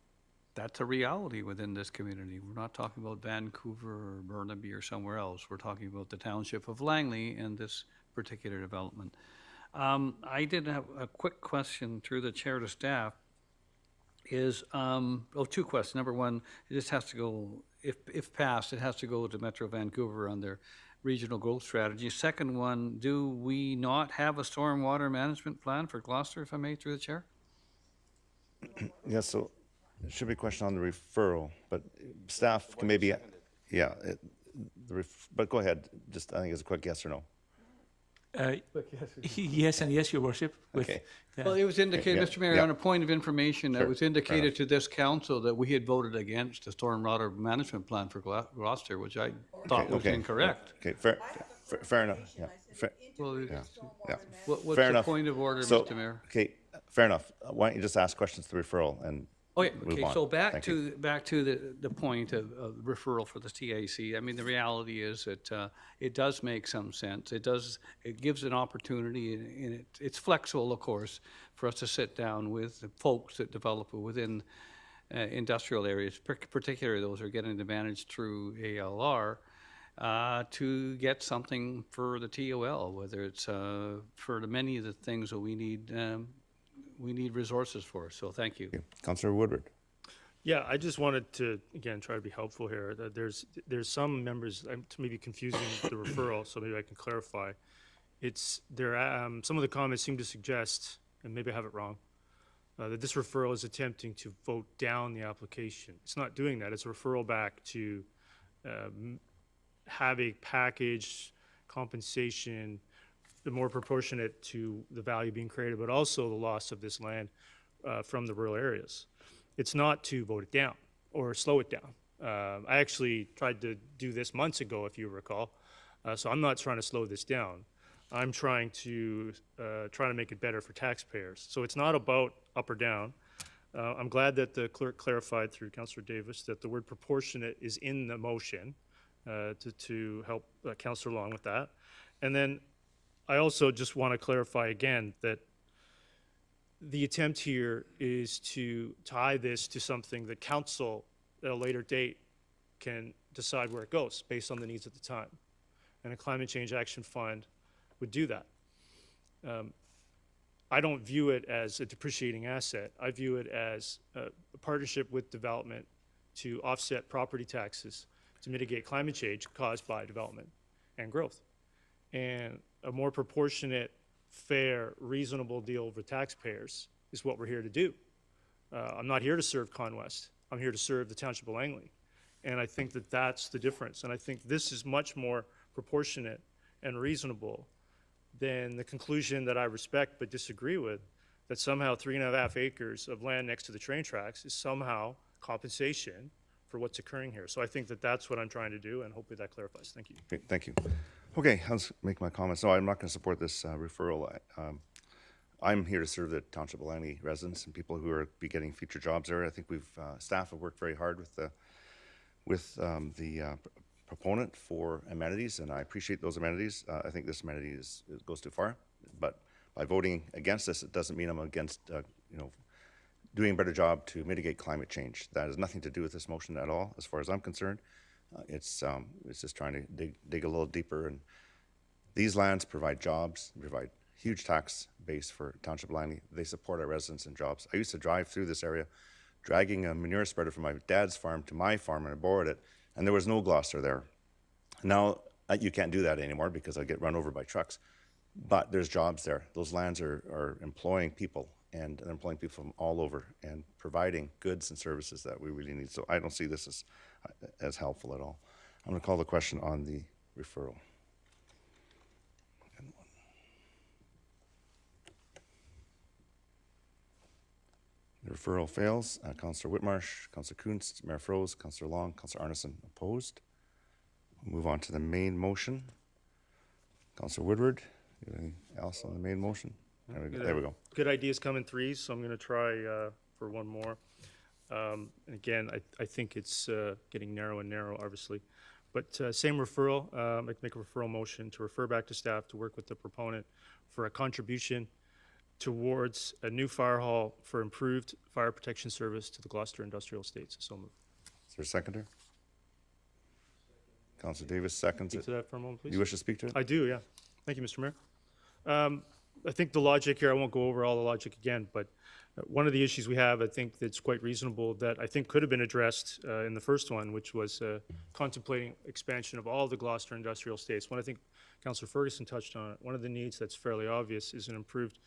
that's a reality within this community. We're not talking about Vancouver or Burnaby or somewhere else. We're talking about the Township of Langley and this particular development. I did have a quick question through the chair to staff. Is 2 questions. Number one, it just has to go, if passed, it has to go to Metro Vancouver on their regional growth strategy. Second one, do we not have a stormwater management plan for Gloucester, if I may, through the chair? Yeah, so it should be a question on the referral, but staff can maybe, yeah, but go ahead. Just, I think it's a quick yes or no. Yes and yes, Your Worship. Okay. Well, it was indicated, Mr. Mayor, on a point of information, Sure. it was indicated to this council that we had voted against the stormwater management plan for Gloucester, which I thought was incorrect. Okay, fair enough. Yeah. Well, Yeah. What's Fair the enough. point of order, So, Mr. Mayor? Okay, fair enough. Why don't you just ask questions to the referral and Okay, move okay. on. So back Thank you. to the point of referral for the TAC. I mean, the reality is that it does make some sense. It gives an opportunity, and it's flexible, of course, for us to sit down with the folks that develop within industrial areas, particularly those who are getting advantage through ALR, to get something for the TOL, whether it's for many of the things that we need. we need resources for, so thank you. Councillor Woodward. Yeah, I just wanted to, again, try to be helpful here. That there's some members, I'm maybe confusing the referral, so maybe I can clarify. It's there. Some of the comments seem to suggest, and maybe I have it wrong, that this referral is attempting to vote down the application. It's not doing that. It's a referral back to have a package compensation more proportionate to the value being created, but also the loss of this land from the rural areas. It's not to vote it down or slow it down. I actually tried to do this months ago, if you recall. So I'm not trying to slow this down. I'm trying to make it better for taxpayers. So it's not about up or down. I'm glad that the clerk clarified through Councillor Davis that the word proportionate is in the motion to help Councillor Long with that. And then I also just want to clarify again that the attempt here is to tie this to something that council at a later date can decide where it goes based on the needs at the time. And a climate change action fund would do that. I don't view it as a depreciating asset. I view it as a partnership with development to offset property taxes to mitigate climate change caused by development and growth. And a more proportionate, fair, reasonable deal for taxpayers is what we're here to do. I'm not here to serve Conwest. I'm here to serve the Township of Langley. And I think that that's the difference. And I think this is much more proportionate and reasonable than the conclusion that I respect but disagree with, that somehow 3.5 acres of land next to the train tracks is somehow compensation for what's occurring here. So I think that that's what I'm trying to do, and hopefully that clarifies. Thank you. Okay, thank you. Okay, let's make my comments. No, I'm not going to support this referral. I'm here to serve the Township of Langley residents and people who are be getting future jobs there. I think staff have worked very hard with the proponent for amenities, and I appreciate those amenities. I think this amenity goes too far, but by voting against this, it doesn't mean I'm against doing a better job to mitigate climate change. That has nothing to do with this motion at all, as far as I'm concerned. It's just trying to dig a little deeper, and these lands provide jobs, provide huge tax base for Township of Langley. They support our residents and jobs. I used to drive through this area, dragging a manure spreader from my dad's farm to my farm, and I borrowed it, and there was no Gloucester there. Now you can't do that anymore because I get run over by trucks, but there's jobs there. Those lands are employing people, and they're employing people from all over and providing goods and services that we really need. So I don't see this as helpful at all. I'm going to call the question on the referral. The referral fails. Councillor Whitmarsh, Councillor Kuntz, Mayor Froese, Councillor Long, Councillor Arneson opposed. We'll move on to the main motion. Councillor Woodward, you have anything else on the main motion? There we go. Good ideas come in threes, so I'm going to try for one more. And again, I think it's getting narrow and narrow, obviously. But same referral, I make a referral motion to refer back to staff to work with the proponent for a contribution towards a new fire hall for improved fire protection service to the Gloucester Industrial Estates. So moved. Is there a seconder? Councillor Davis seconds Speak it. to that for a moment, please. You wish to speak to it? I do, yeah. Thank you, Mr. Mayor. I think the logic here, I won't go over all the logic again, but one of the issues we have, I think that's quite reasonable, that I think could have been addressed in the first one, which was contemplating expansion of all the Gloucester industrial estates. When I think Councillor Ferguson touched on it, one of the needs that's fairly obvious is an improved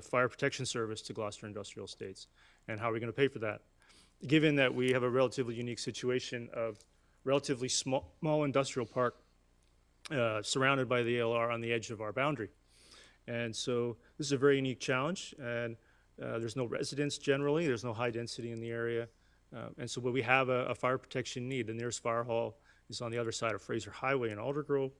fire protection service to Gloucester industrial estates. And how are we going to pay for that? Given that we have a relatively unique situation of relatively small industrial park surrounded by the ALR on the edge of our boundary. And so this is a very unique challenge, and there's no residents generally, there's no high density in the area. And so we have a fire protection need. The nearest fire hall is on the other side of Fraser Highway in Aldergrove,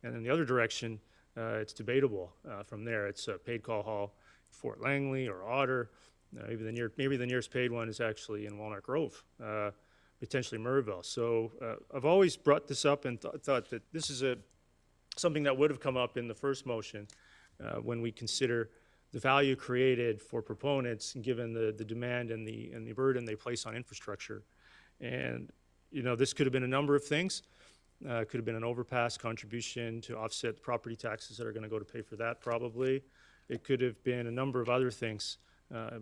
and in the other direction, it's debatable from there. It's a paid call hall, Fort Langley or Otter. Maybe the nearest paid one is actually in Walnut Grove, potentially Murrayville. So I've always brought this up and thought that this is something that would have come up in the first motion when we consider the value created for proponents, given the demand and the burden they place on infrastructure. And this could have been a number of things. Could have been an overpass contribution to offset property taxes that are going to go to pay for that, probably. It could have been a number of other things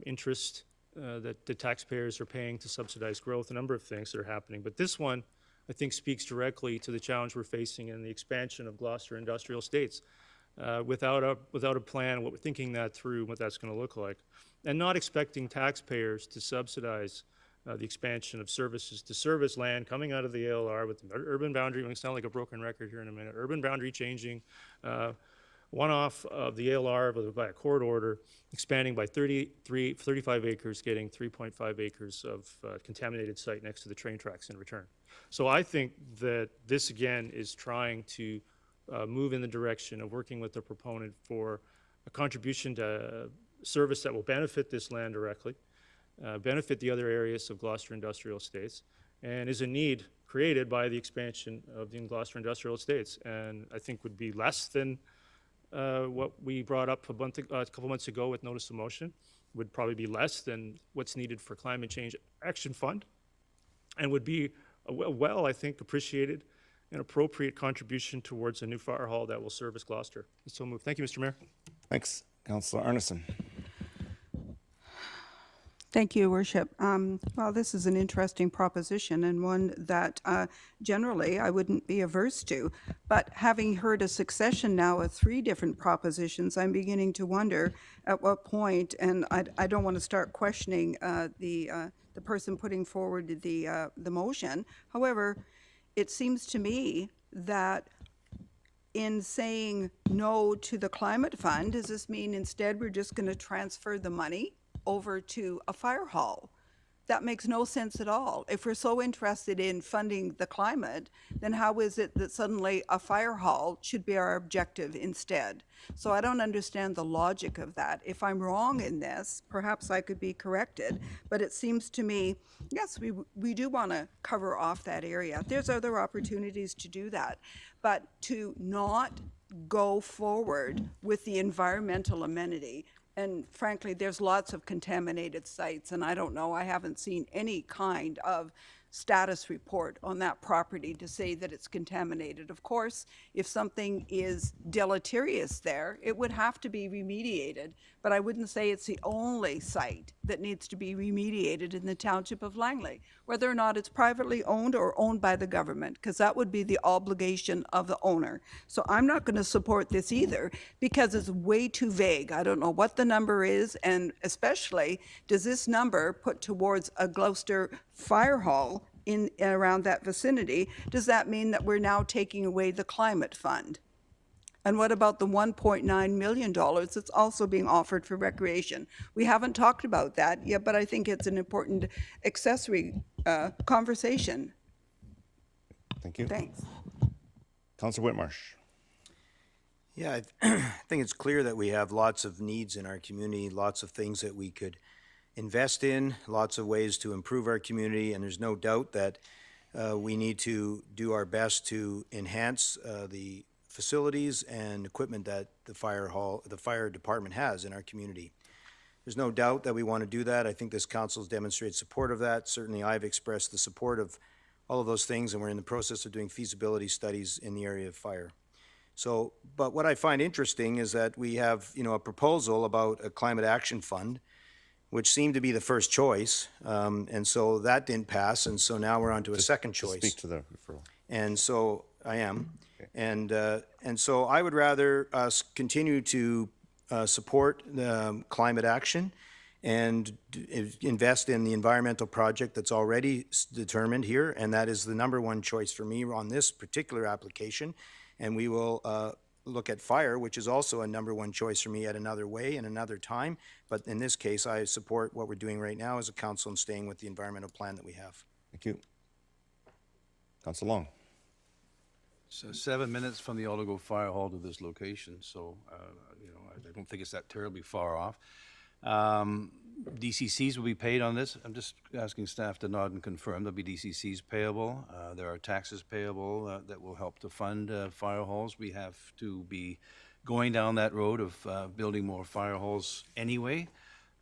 interest that the taxpayers are paying to subsidize growth, a number of things that are happening. But this one, I think, speaks directly to the challenge we're facing in the expansion of Gloucester industrial estates. Without a plan, what we're thinking that through, what that's going to look like, and not expecting taxpayers to subsidize the expansion of services to service land coming out of the ALR with the urban boundary. We sound like a broken record here in a minute. Urban boundary changing, one off of the ALR by a court order, expanding by 35 acres, getting 3.5 acres of contaminated site next to the train tracks in return. So I think that this again is trying to move in the direction of working with the proponent for a contribution to service that will benefit this land directly, benefit the other areas of Gloucester industrial estates, and is a need created by the expansion of the Gloucester industrial estates, and I think would be less than what we brought up a couple months ago with notice of motion, would probably be less than what's needed for Climate Change Action Fund, and would be a well, I think, appreciated and appropriate contribution towards a new fire hall that will service Gloucester. So moved. Thank you, Mr. Mayor. Thanks, Councillor Arneson. Thank you, Worship. Well, this is an interesting proposition and one that generally I wouldn't be averse to. But having heard a succession now of 3 different propositions, I'm beginning to wonder at what point, and I don't want to start questioning the person putting forward the motion. However, it seems to me that in saying no to the climate fund, does this mean instead we're just going to transfer the money over to a fire hall? That makes no sense at all. If we're so interested in funding the climate, then how is it that suddenly a fire hall should be our objective instead? So I don't understand the logic of that. If I'm wrong in this, perhaps I could be corrected, but it seems to me, yes, we do want to cover off that area. There's other opportunities to do that, but to not go forward with the environmental amenity. And frankly, there's lots of contaminated sites, and I don't know, I haven't seen any kind of status report on that property to say that it's contaminated. Of course, if something is deleterious there, it would have to be remediated, but I wouldn't say it's the only site that needs to be remediated in the Township of Langley, whether or not it's privately owned or owned by the government, because that would be the obligation of the owner. So I'm not going to support this either because it's way too vague. I don't know what the number is, and especially, does this number put towards a Gloucester fire hall in around that vicinity? Does that mean that we're now taking away the climate fund? And what about the $1.9 million that's also being offered for recreation? We haven't talked about that yet, but I think it's an important accessory conversation. Thank you. Thanks. Councillor Whitmarsh. Yeah, I think it's clear that we have lots of needs in our community, lots of things that we could invest in, lots of ways to improve our community, and there's no doubt that we need to do our best to enhance the facilities and equipment that the fire department has in our community. There's no doubt that we want to do that. I think this council has demonstrated support of that. Certainly I've expressed the support of all of those things, and we're in the process of doing feasibility studies in the area of fire. So, but what I find interesting is that we have, a proposal about a climate action fund, which seemed to be the first choice, and so that didn't pass, and so now we're on to a second choice. Speak to the referral. And so I am, and so I would rather us continue to support climate action and invest in the environmental project that's already determined here, and that is the #1 choice for me on this particular application. And we will look at fire, which is also a #1 choice for me at another way and another time. But in this case, I support what we're doing right now as a council and staying with the environmental plan that we have. Thank you. Councillor Long. So 7 minutes from the Aldergrove Fire Hall to this location, so I don't think it's that terribly far off. DCCs will be paid on this. I'm just asking staff to nod and confirm there'll be DCCs payable. There are taxes payable that will help to fund fire halls. We have to be going down that road of building more fire halls anyway.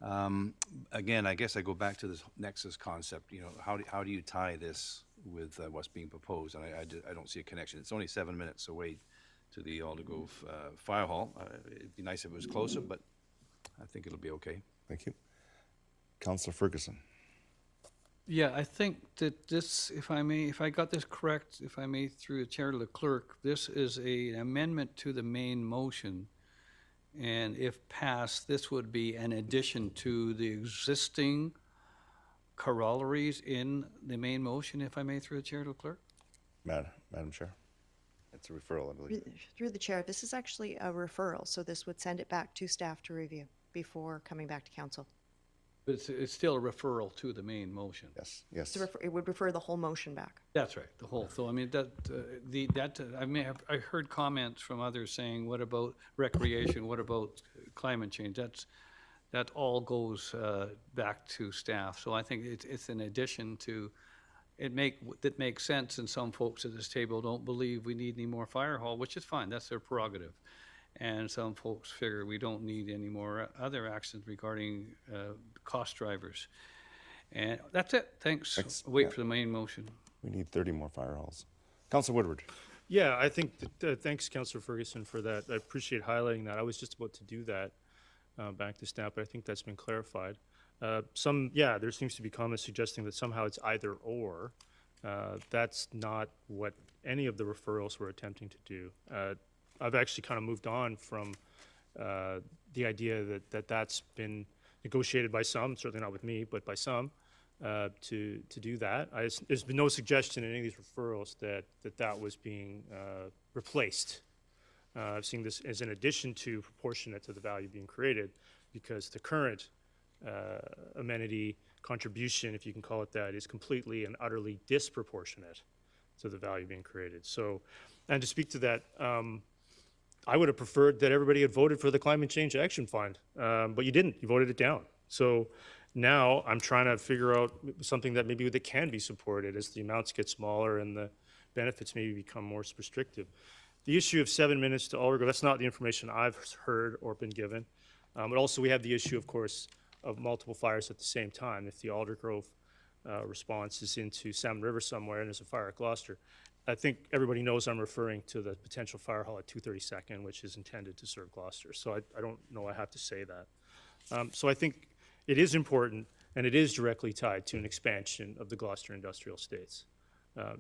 Again, I guess I go back to this nexus concept. How do you tie this with what's being proposed? And I don't see a connection. It's only 7 minutes away to the Aldergrove Fire Hall. It'd be nice if it was closer, but I think it'll be okay. Thank you. Councillor Ferguson. Yeah, I think that this, if I got this correct, if I may, through the chair to the clerk, this is an amendment to the main motion. And if passed, this would be an addition to the existing corollaries in the main motion, if I may, through the chair to the clerk? Madam Chair. It's a referral, I believe. Through the chair, this is actually a referral, so this would send it back to staff to review before coming back to council. But it's still a referral to the main motion. Yes, yes. It would refer the whole motion back. That's right, the whole, so I mean, I heard comments from others saying, what about recreation, what about climate change? That all goes back to staff, so I think it's an addition to, it makes sense, and some folks at this table don't believe we need any more fire hall, which is fine, that's their prerogative. And some folks figure we don't need any more other actions regarding cost drivers. And that's it. Thanks. Wait for the main motion. We need 30 more fire halls. Councillor Woodward. Yeah, I think that, thanks, Councillor Ferguson, for that. I appreciate highlighting that. I was just about to do that back to staff, but I think that's been clarified. There seems to be comments suggesting that somehow it's either or. That's not what any of the referrals were attempting to do. I've actually kind of moved on from the idea that's been negotiated by some, certainly not with me, but by some, to do that. There's been no suggestion in any of these referrals that was being replaced. I've seen this as an addition to, proportionate to the value being created, because the current amenity contribution, if you can call it that, is completely and utterly disproportionate to the value being created. So, and to speak to that, I would have preferred that everybody had voted for the Climate Change Action Fund, but you didn't. You voted it down. So now I'm trying to figure out something that maybe that can be supported as the amounts get smaller and the benefits maybe become more restrictive. The issue of 7 minutes to Aldergrove, that's not the information I've heard or been given. But also we have the issue, of course, of multiple fires at the same time. If the Aldergrove response is into Salmon River somewhere and there's a fire at Gloucester, I think everybody knows I'm referring to the potential fire hall at 232nd, which is intended to serve Gloucester. So I don't know I have to say that. So I think it is important, and it is directly tied to an expansion of the Gloucester Industrial Estates.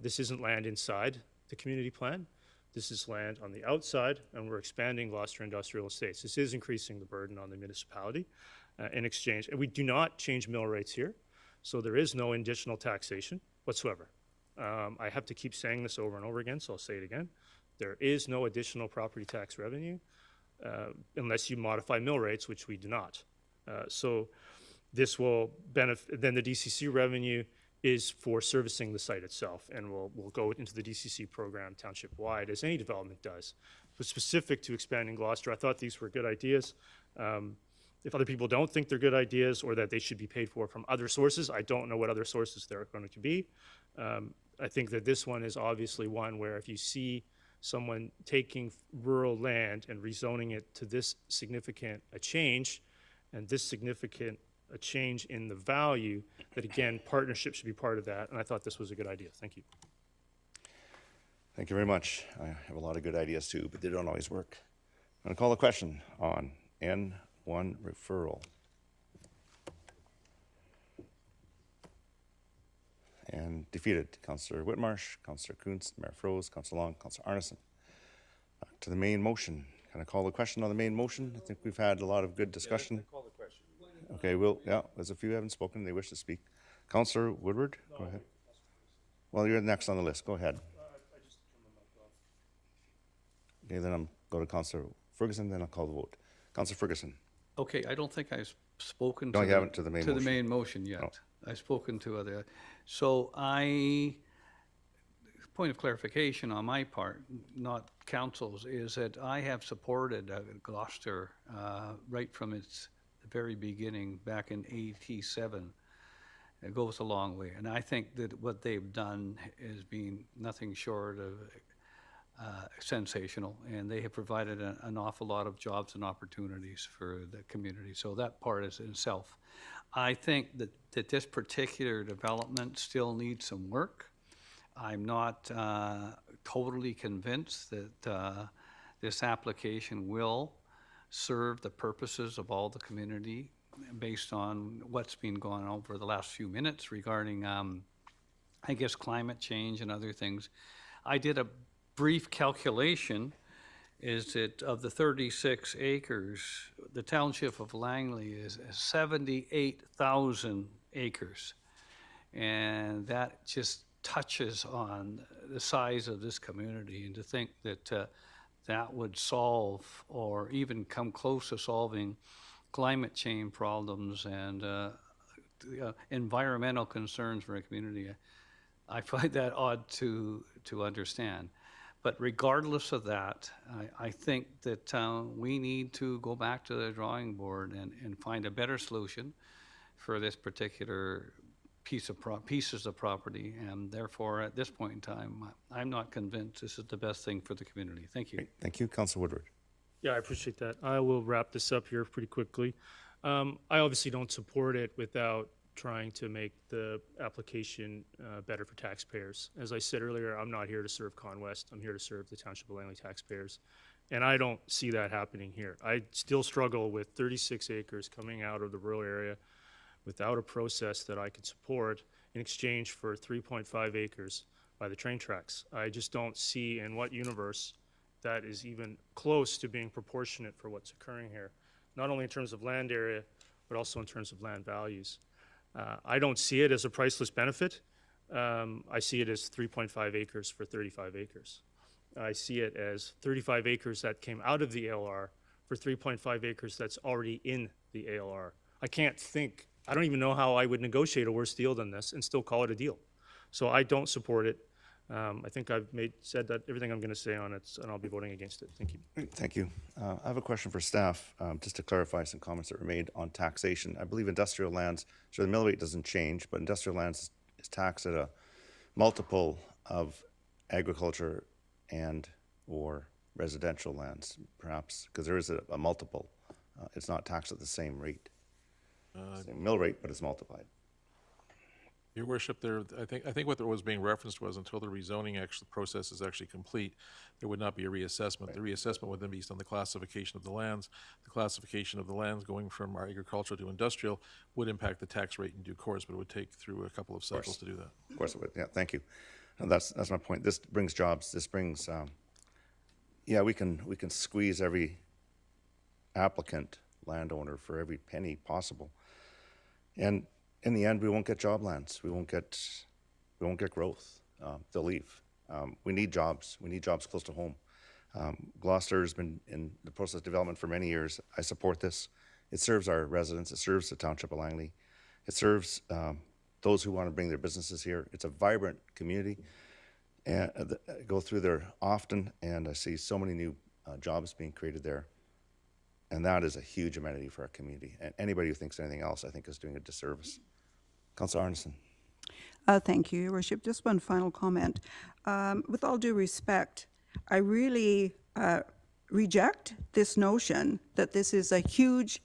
This isn't land inside the community plan. This is land on the outside, and we're expanding Gloucester Industrial Estates. This is increasing the burden on the municipality in exchange. And we do not change mill rates here, so there is no additional taxation whatsoever. I have to keep saying this over and over again, so I'll say it again. There is no additional property tax revenue unless you modify mill rates, which we do not. So this will benefit, then the DCC revenue is for servicing the site itself, and we'll go into the DCC program township-wide, as any development does. But specific to expanding Gloucester, I thought these were good ideas. If other people don't think they're good ideas or that they should be paid for from other sources, I don't know what other sources there are going to be. I think that this one is obviously one where if you see someone taking rural land and rezoning it to this significant a change, and this significant a change in the value, that again, partnership should be part of that, and I thought this was a good idea. Thank you. Thank you very much. I have a lot of good ideas too, but they don't always work. I'm going to call the question on N1 referral. And defeated, Councillor Whitmarsh, Councillor Kuntz, Mayor Froese, Councillor Long, Councillor Arneson. Back to the main motion. Can I call the question on the main motion? I think we've had a lot of good discussion. Call the question. Okay, there's a few who haven't spoken, they wish to speak. Councillor Woodward, go ahead. Well, you're next on the list, go ahead. Okay, then I'm go to Councillor Ferguson, then I'll call the vote. Councillor Ferguson. Okay, I don't think I've spoken No, you haven't to the main motion yet. No. I've spoken to other, so point of clarification on my part, not council's, is that I have supported Gloucester right from its very beginning back in 87. It goes a long way, and I think that what they've done has been nothing short of sensational, and they have provided an awful lot of jobs and opportunities for the community. So that part is in itself. I think that this particular development still needs some work. I'm not totally convinced that this application will serve the purposes of all the community based on what's been going on over the last few minutes regarding, I guess, climate change and other things. I did a brief calculation, is that of the 36 acres, the township of Langley is 78,000 acres. And that just touches on the size of this community, and to think that that would solve or even come close to solving climate change problems and environmental concerns for a community, I find that odd to understand. But regardless of that, I think that we need to go back to the drawing board and find a better solution for this particular pieces of property. And therefore, at this point in time, I'm not convinced this is the best thing for the community. Thank you. Great. Thank you, Councilor Woodward. Yeah, I appreciate that. I will wrap this up here pretty quickly. I obviously don't support it without trying to make the application better for taxpayers. As I said earlier, I'm not here to serve Conwest. I'm here to serve the Township of Langley taxpayers. And I don't see that happening here. I still struggle with 36 acres coming out of the rural area without a process that I could support in exchange for 3.5 acres by the train tracks. I just don't see in what universe that is even close to being proportionate for what's occurring here, not only in terms of land area, but also in terms of land values. I don't see it as a priceless benefit. I see it as 3.5 acres for 35 acres. I see it as 35 acres that came out of the ALR for 3.5 acres that's already in the ALR. I don't even know how I would negotiate a worse deal than this and still call it a deal. So I don't support it. I think I've said that everything I'm going to say on it, and I'll be voting against it. Thank you. Great, thank you. I have a question for staff, just to clarify some comments that were made on taxation. I believe industrial lands, so the mill rate doesn't change, but industrial lands is taxed at a multiple of agriculture and or residential lands, perhaps, because there is a multiple. It's not taxed at the same rate. Same mill rate, but it's multiplied. Your Worship, I think what was being referenced was until the rezoning process is actually complete, there would not be a reassessment. Right. The reassessment would then be based on the classification of the lands. The classification of the lands going from our agricultural to industrial would impact the tax rate in due course, but it would take through a couple of cycles to do that. Of course it would. Yeah, thank you. And that's my point. This brings jobs. This brings. We can squeeze every applicant landowner for every penny possible, and in the end, we won't get job lands. We won't get growth. They'll leave. We need jobs. We need jobs close to home. Gloucester has been in the process of development for many years. I support this. It serves our residents. It serves the Township of Langley. It serves those who want to bring their businesses here. It's a vibrant community. And I go through there often, and I see so many new jobs being created there. And that is a huge amenity for our community. And anybody who thinks anything else, I think, is doing a disservice. Councillor Arneson. Thank you, Your Worship. Just one final comment. With all due respect, I really reject this notion that this is a huge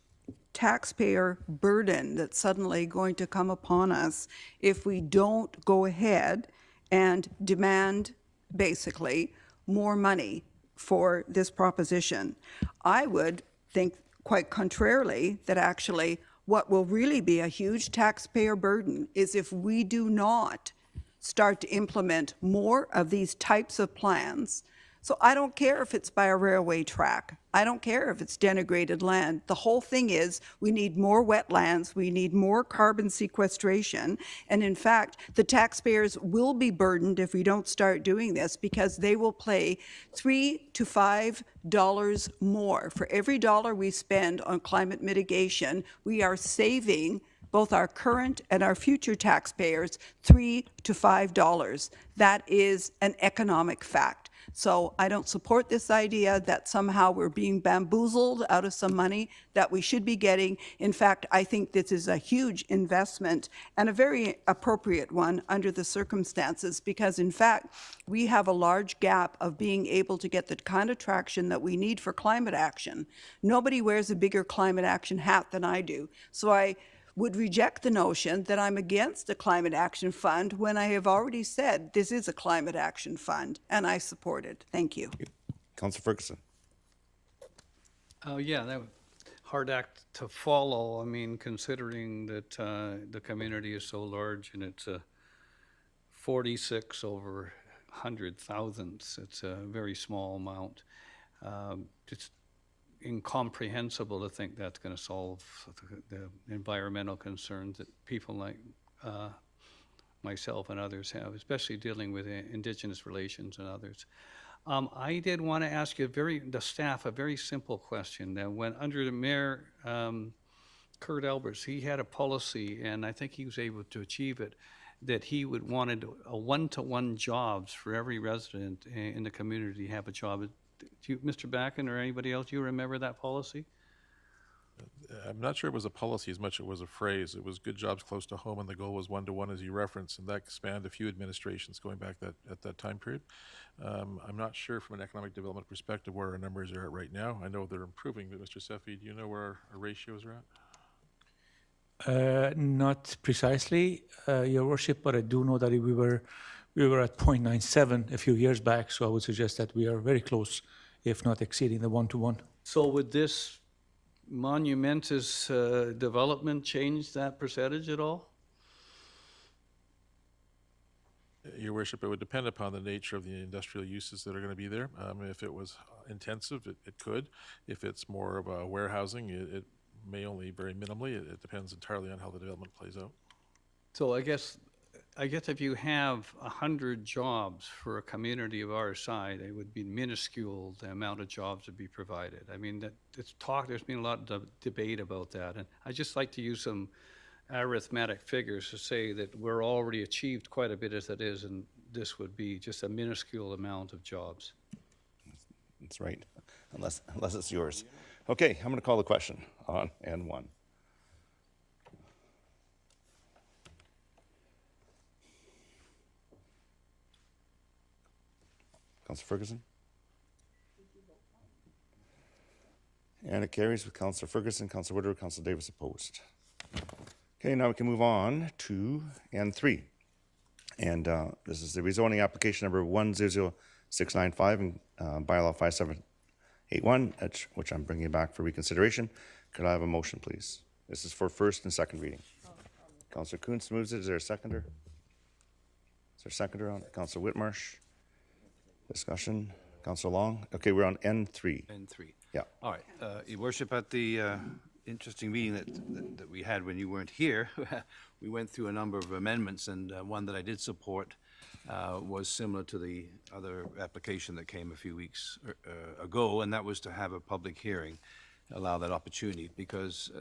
taxpayer burden that's suddenly going to come upon us if we don't go ahead and demand, basically, more money for this proposition. I would think quite contrarily that actually what will really be a huge taxpayer burden is if we do not start to implement more of these types of plans. So I don't care if it's by a railway track. I don't care if it's denigrated land. The whole thing is we need more wetlands, we need more carbon sequestration, and in fact, the taxpayers will be burdened if we don't start doing this because they will pay $3 to $5 more. For every dollar we spend on climate mitigation, we are saving both our current and our future taxpayers $3 to $5. That is an economic fact. So I don't support this idea that somehow we're being bamboozled out of some money that we should be getting. In fact, I think this is a huge investment and a very appropriate one under the circumstances because, in fact, we have a large gap of being able to get the kind of traction that we need for climate action. Nobody wears a bigger climate action hat than I do. So I would reject the notion that I'm against a climate action fund when I have already said this is a climate action fund and I support it. Thank you. Councillor Ferguson. Yeah, that hard act to follow. I mean, considering that the community is so large and it's 46 over 100,000. It's a very small amount. It's incomprehensible to think that's going to solve the environmental concerns that people like myself and others have, especially dealing with Indigenous relations and others. I did want to ask you the staff a very simple question. When under the Mayor Kurt Alberts, he had a policy, and I think he was able to achieve it, that he wanted a one-to-one jobs for every resident in the community to have a job. Do you, Mr. Backen or anybody else, you remember that policy? I'm not sure it was a policy as much as it was a phrase. It was good jobs close to home, and the goal was one-to-one, as you referenced, and that spanned a few administrations going back at that time period. I'm not sure from an economic development perspective where our numbers are at right now. I know they're improving, but Mr. Sefi, do you know where our ratios are at? Not precisely, Your Worship, but I do know that we were at 0.97 a few years back, so I would suggest that we are very close, if not exceeding the one-to-one. So would this monumentous development change that percentage at all? Your Worship, it would depend upon the nature of the industrial uses that are going to be there. If it was intensive, it could. If it's more of a warehousing, it may only very minimally. It depends entirely on how the development plays out. So I guess if you have 100 jobs for a community of our size, it would be minuscule the amount of jobs to be provided. I mean, there's been a lot of debate about that, and I just like to use some arithmetic figures to say that we're already achieved quite a bit as it is, and this would be just a minuscule amount of jobs. That's right, unless it's yours. Okay, I'm going to call the question on N1. Councillor Ferguson? And it carries with Councillor Ferguson, Councillor Woodward, Councillor Davis opposed. Okay, now we can move on to N3. And this is the rezoning application number 100695 and bylaw 5781, which I'm bringing back for reconsideration. Could I have a motion, please? This is for first and second reading. Councillor Kuntz moves it. Is there a seconder? Is there a seconder on it? Councillor Whitmarsh? Discussion. Councillor Long? Okay, we're on N3. N3. Yeah. All right. Your Worship, at the interesting meeting that we had when you weren't here, we went through a number of amendments, and one that I did support was similar to the other application that came a few weeks ago, and that was to have a public hearing, allow that opportunity, because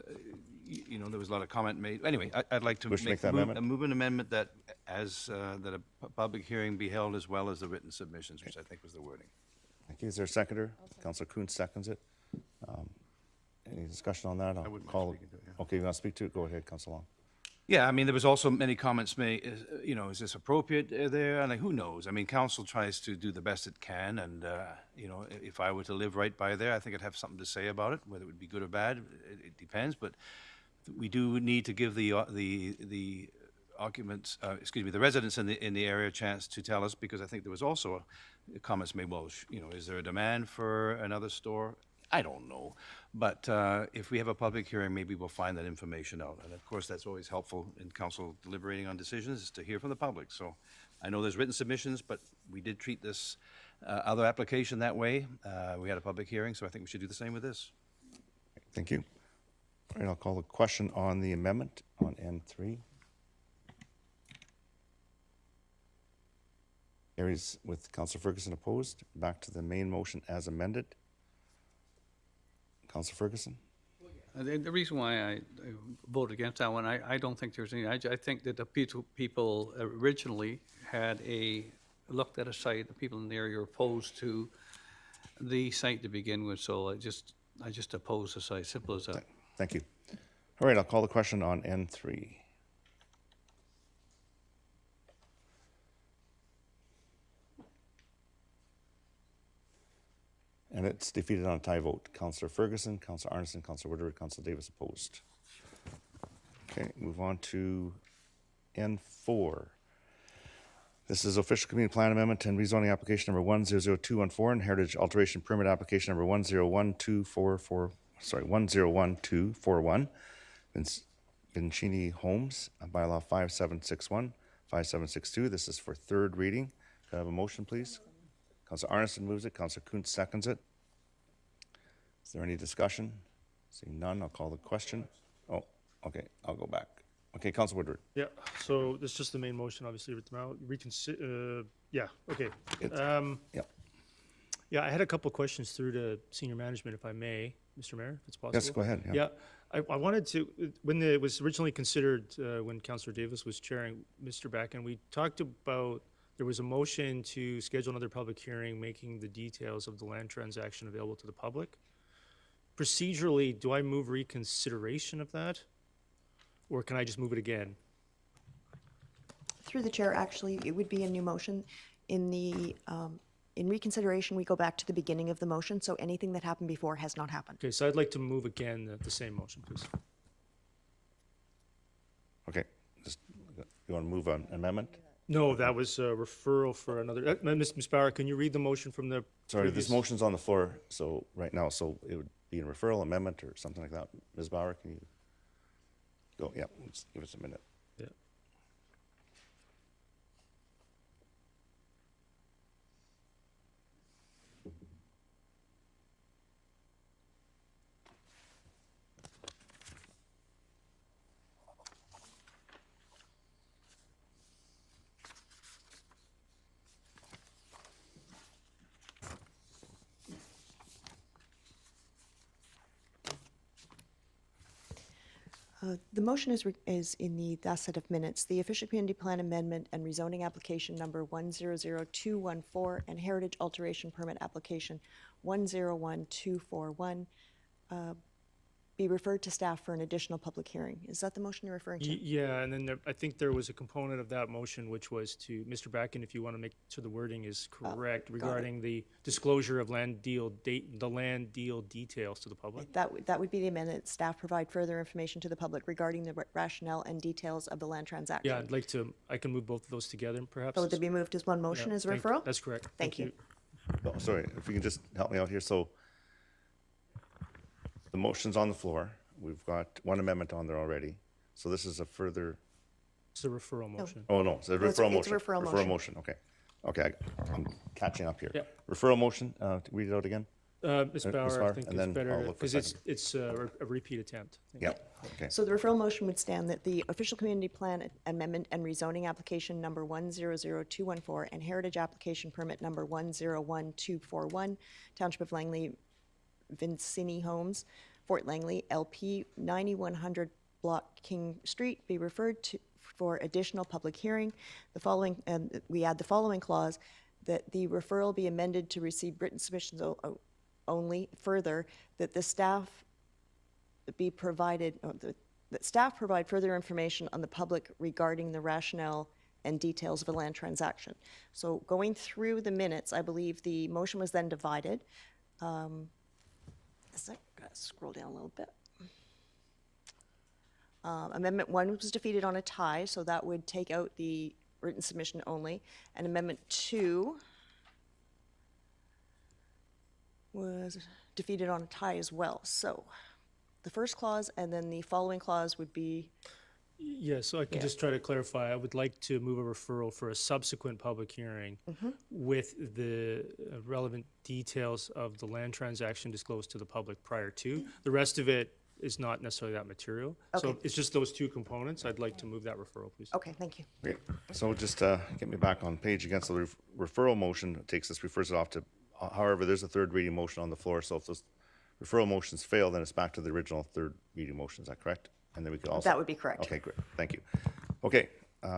you know, there was a lot of comment made. Anyway, I'd like to move an amendment that that a public hearing be held as well as the written submissions, which I think was the wording. Thank you. Is there a seconder? Councillor Kuntz seconds it. Any discussion on that? I would call. Okay, you want to speak to it? Go ahead, Councillor Long. Yeah, I mean, there was also many comments made, you know, is this appropriate there? And like, who knows? I mean, council tries to do the best it can, and, you know, if I were to live right by there, I think I'd have something to say about it. Whether it would be good or bad, it depends, but we do need to give the occupants, the residents in the area a chance to tell us, because I think there was also comments made, well, you know, is there a demand for another store? I don't know. But if we have a public hearing, maybe we'll find that information out. And of course, that's always helpful in council deliberating on decisions, is to hear from the public. So I know there's written submissions, but we did treat this other application that way. We had a public hearing, so I think we should do the same with this. Thank you. All right, I'll call the question on the amendment on N3. Carries with Councillor Ferguson opposed. Back to the main motion as amended. Councillor Ferguson? The reason why I voted against that one, I don't think there's any, I think that the people originally had looked at a site, the people in the area were opposed to the site to begin with, so I just oppose the site, simple as that. Thank you. All right, I'll call the question on N3. And it's defeated on a tie vote. Councillor Ferguson, Councillor Arneson, Councillor Woodward, Councillor Davis opposed. Okay, move on to N4. This is official community plan amendment and rezoning application number 100214 and heritage alteration permit application number 101244 101-241, Vincini Homes, bylaw 5761, 5762. This is for third reading. Can I have a motion, please? Councillor Arneson moves it. Councillor Kuntz seconds it. Is there any discussion? Seeing none, I'll call the question. Oh, okay, I'll go back. Okay, Councillor Woodward. Yeah, so this is just the main motion, obviously, with now yeah, okay. Yep. Yeah, I had a couple questions through to senior management, if I may, Mr. Mayor, if it's possible. Yes, go ahead. Yeah, I wanted to, when it was originally considered, when Councillor Davis was chairing, Mr. Backen, we talked about, there was a motion to schedule another public hearing, making the details of the land transaction available to the public. Procedurally, do I move reconsideration of that? Or can I just move it again? Through the chair, actually, it would be a new motion. In reconsideration, we go back to the beginning of the motion, so anything that happened before has not happened. Okay, so I'd like to move again the same motion, please. Okay, you want to move an amendment? No, that was a referral for another. Ms. Bauer, can you read the motion from the Sorry, previous? this motion's on the floor, so right now, so it would be a referral, amendment, or something like that. Ms. Bauer, can you go? Yeah, just give us a minute. Yeah. The motion is in the last set of minutes. The official community plan amendment and rezoning application number 100214 and heritage alteration permit application 101241 be referred to staff for an additional public hearing. Is that the motion you're referring to? Yeah, and then I think there was a component of that motion which was to, Mr. Backen, if you want to make sure the wording is correct, regarding the disclosure of the land deal details to the public. That would be the amendment. Staff provide further information to the public regarding the rationale and details of the land transaction. Yeah, I'd like to, I can move both of those together, perhaps. So would they be moved as one motion Yeah, as a referral? That's correct. Thank you. Oh, sorry, if you can just help me out here. So the motion's on the floor. We've got one amendment on there already. So this is a further. It's a referral motion. Oh, no, it's a No, it's a- referral it's a motion. referral motion. Okay. Okay, I'm catching up here. Yeah. Referral motion, read it out again? Ms. Bauer, I think and it's then better, I'll look for because second. it's a repeat attempt. Yeah, okay. So the referral motion would stand that the official community plan amendment and rezoning application number 100214 and heritage application permit number 101241, Township of Langley, Vincini Homes, Fort Langley, LP 9100 Block King Street be referred to for additional public hearing. The following, we add the following clause, that the referral be amended to receive written submissions only. Further, that the staff be provided, that staff provide further information on the public regarding the rationale and details of a land transaction. So going through the minutes, I believe the motion was then divided. Scroll down a little bit. Amendment 1 was defeated on a tie, so that would take out the written submission only. And Amendment 2 was defeated on a tie as well. So the first clause and then the following clause would be. Yeah, so I can just try to clarify. I would like to move a referral for a subsequent public hearing with the relevant details of the land transaction disclosed to the public prior to. The rest of it is not necessarily that material. So Okay. it's just those two components. I'd like to move that referral, please. Okay, thank you. Great. So just get me back on page again. So the referral motion takes us, refers it off to, however, there's a third reading motion on the floor. So if those referral motions fail, then it's back to the original third reading motion. Is that correct? And then we could also. That would be correct. Okay, great. Thank you. Okay,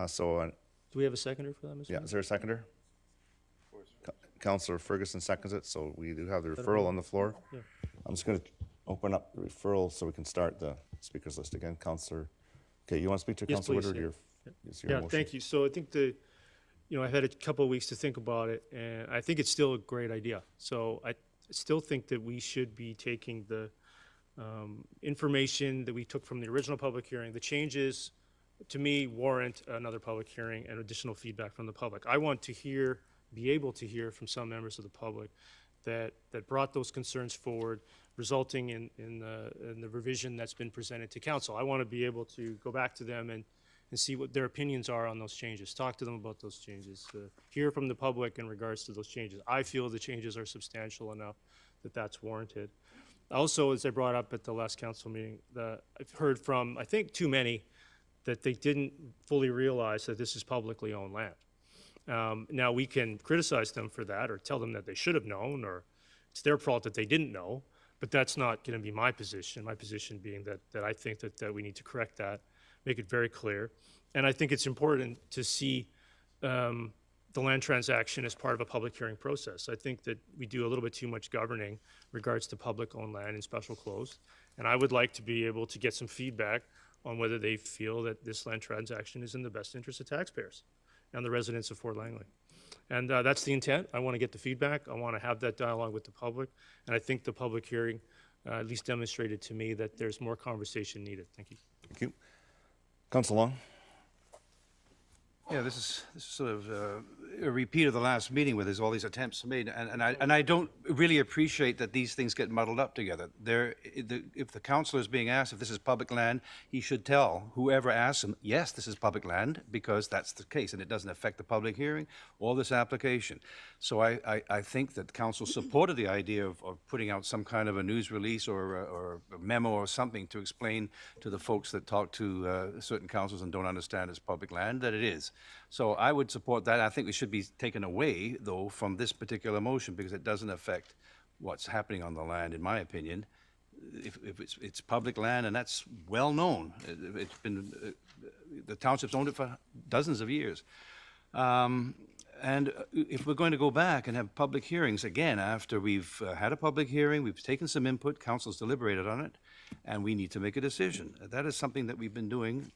so. Do we have a seconder for that, Mr. Yeah, Mayor? is there a seconder? Councillor Ferguson seconds it, so we do have the referral on the floor. Yeah. I'm just going to open up the referral so we can start the speakers list again. Councillor, okay, you want to speak to Yes, Councillor please, Woodward? Your Yeah, motion. thank you. So I think I've had a couple of weeks to think about it, and I think it's still a great idea. So I still think that we should be taking the information that we took from the original public hearing. The changes, to me, warrant another public hearing and additional feedback from the public. I want to be able to hear from some members of the public that brought those concerns forward, resulting in the revision that's been presented to council. I want to be able to go back to them and see what their opinions are on those changes, talk to them about those changes, hear from the public in regards to those changes. I feel the changes are substantial enough that that's warranted. Also, as I brought up at the last council meeting, I've heard from, I think, too many that they didn't fully realize that this is publicly owned land. Now, we can criticize them for that or tell them that they should have known, or it's their fault that they didn't know, but that's not going to be my position. My position being that I think that we need to correct that, make it very clear. And I think it's important to see the land transaction as part of a public hearing process. I think that we do a little bit too much governing in regards to public-owned land in special close. And I would like to be able to get some feedback on whether they feel that this land transaction is in the best interest of taxpayers and the residents of Fort Langley. And that's the intent. I want to get the feedback. I want to have that dialogue with the public. And I think the public hearing at least demonstrated to me that there's more conversation needed. Thank you. Thank you. Councillor Long? Yeah, this is sort of a repeat of the last meeting where there's all these attempts made, and I don't really appreciate that these things get muddled up together. If the councillor is being asked if this is public land, he should tell whoever asks him, yes, this is public land, because that's the case, and it doesn't affect the public hearing or this application. So I think that council supported the idea of putting out some kind of a news release or a memo or something to explain to the folks that talk to certain councils and don't understand it's public land that it is. So I would support that. I think it should be taken away, though, from this particular motion because it doesn't affect what's happening on the land, in my opinion. If it's public land, and that's well known. It's been the township's owned it for dozens of years. And if we're going to go back and have public hearings again after we've had a public hearing, we've taken some input, council's deliberated on it, and we need to make a decision. That is something that we've been doing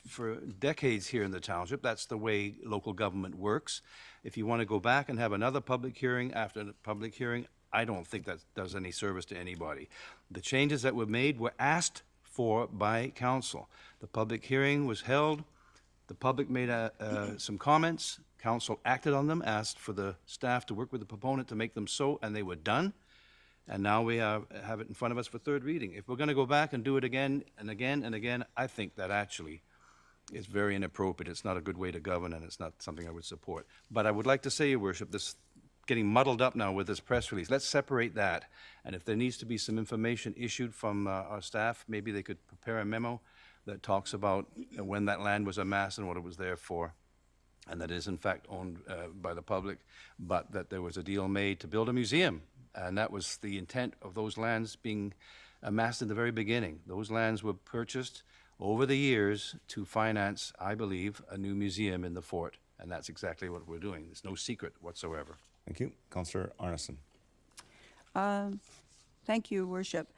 for decades here in the township. That's the way local government works. If you want to go back and have another public hearing after the public hearing, I don't think that does any service to anybody. The changes that were made were asked for by council. The public hearing was held. The public made some comments. Council acted on them, asked for the staff to work with the proponent to make them so, and they were done. And now we have it in front of us for third reading. If we're going to go back and do it again and again and again, I think that actually is very inappropriate. It's not a good way to govern, and it's not something I would support. But I would like to say, Your Worship, this getting muddled up now with this press release, let's separate that. And if there needs to be some information issued from our staff, maybe they could prepare a memo that talks about when that land was amassed and what it was there for, and that is in fact owned by the public, but that there was a deal made to build a museum. And that was the intent of those lands being amassed in the very beginning. Those lands were purchased over the years to finance, I believe, a new museum in the fort. And that's exactly what we're doing. There's no secret whatsoever. Thank you. Councillor Arneson. Thank you, Worship.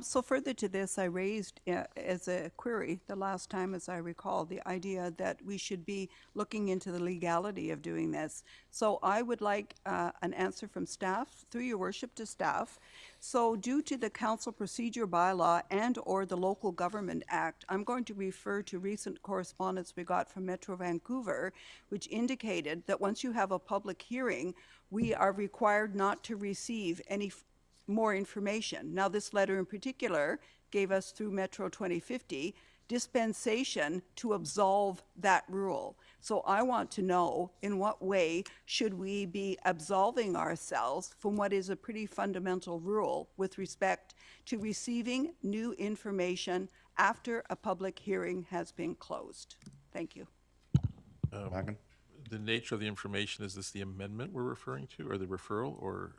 So further to this, I raised as a query the last time, as I recall, the idea that we should be looking into the legality of doing this. So I would like an answer from staff, through Your Worship, to staff. So due to the council procedure bylaw and or the Local Government Act, I'm going to refer to recent correspondence we got from Metro Vancouver, which indicated that once you have a public hearing, we are required not to receive any more information. Now, this letter in particular gave us, through Metro 2050, dispensation to absolve that rule. So I want to know, in what way should we be absolving ourselves from what is a pretty fundamental rule with respect to receiving new information after a public hearing has been closed? Thank you. The nature of the information, is this the amendment we're referring to, or the referral, or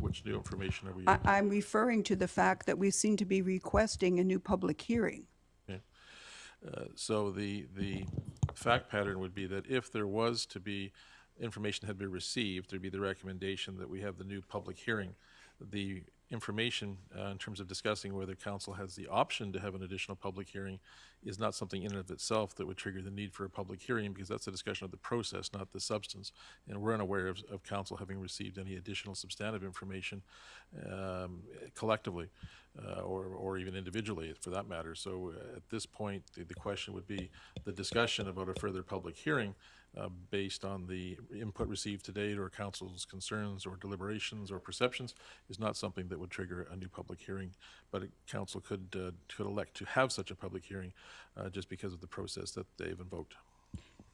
which new information are we? I'm referring to the fact that we seem to be requesting a new public hearing. Okay. So the fact pattern would be that if there was to be information had been received, there'd be the recommendation that we have the new public hearing. The information in terms of discussing whether council has the option to have an additional public hearing is not something in and of itself that would trigger the need for a public hearing, because that's a discussion of the process, not the substance. And we're unaware of council having received any additional substantive information collectively or even individually for that matter. So at this point, the question would be the discussion about a further public hearing based on the input received to date or council's concerns or deliberations or perceptions is not something that would trigger a new public hearing. But council could elect to have such a public hearing just because of the process that they've invoked.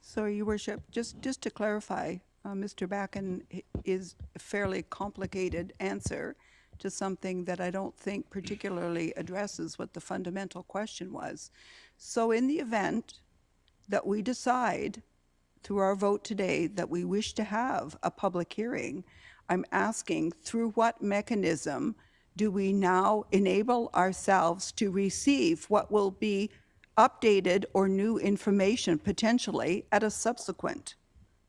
So, Your Worship, just to clarify, Mr. Backen is a fairly complicated answer to something that I don't think particularly addresses what the fundamental question was. So in the event that we decide through our vote today that we wish to have a public hearing, I'm asking through what mechanism do we now enable ourselves to receive what will be updated or new information potentially at a subsequent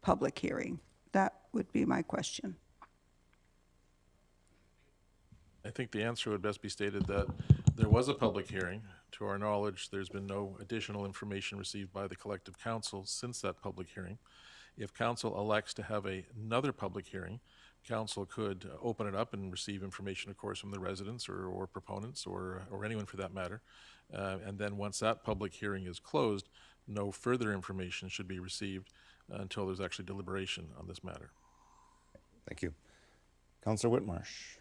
public hearing? That would be my question. I think the answer would best be stated that there was a public hearing. To our knowledge, there's been no additional information received by the collective council since that public hearing. If council elects to have another public hearing, council could open it up and receive information, of course, from the residents or proponents or anyone for that matter. And then once that public hearing is closed, no further information should be received until there's actually deliberation on this matter. Thank you. Councillor Whitmarsh.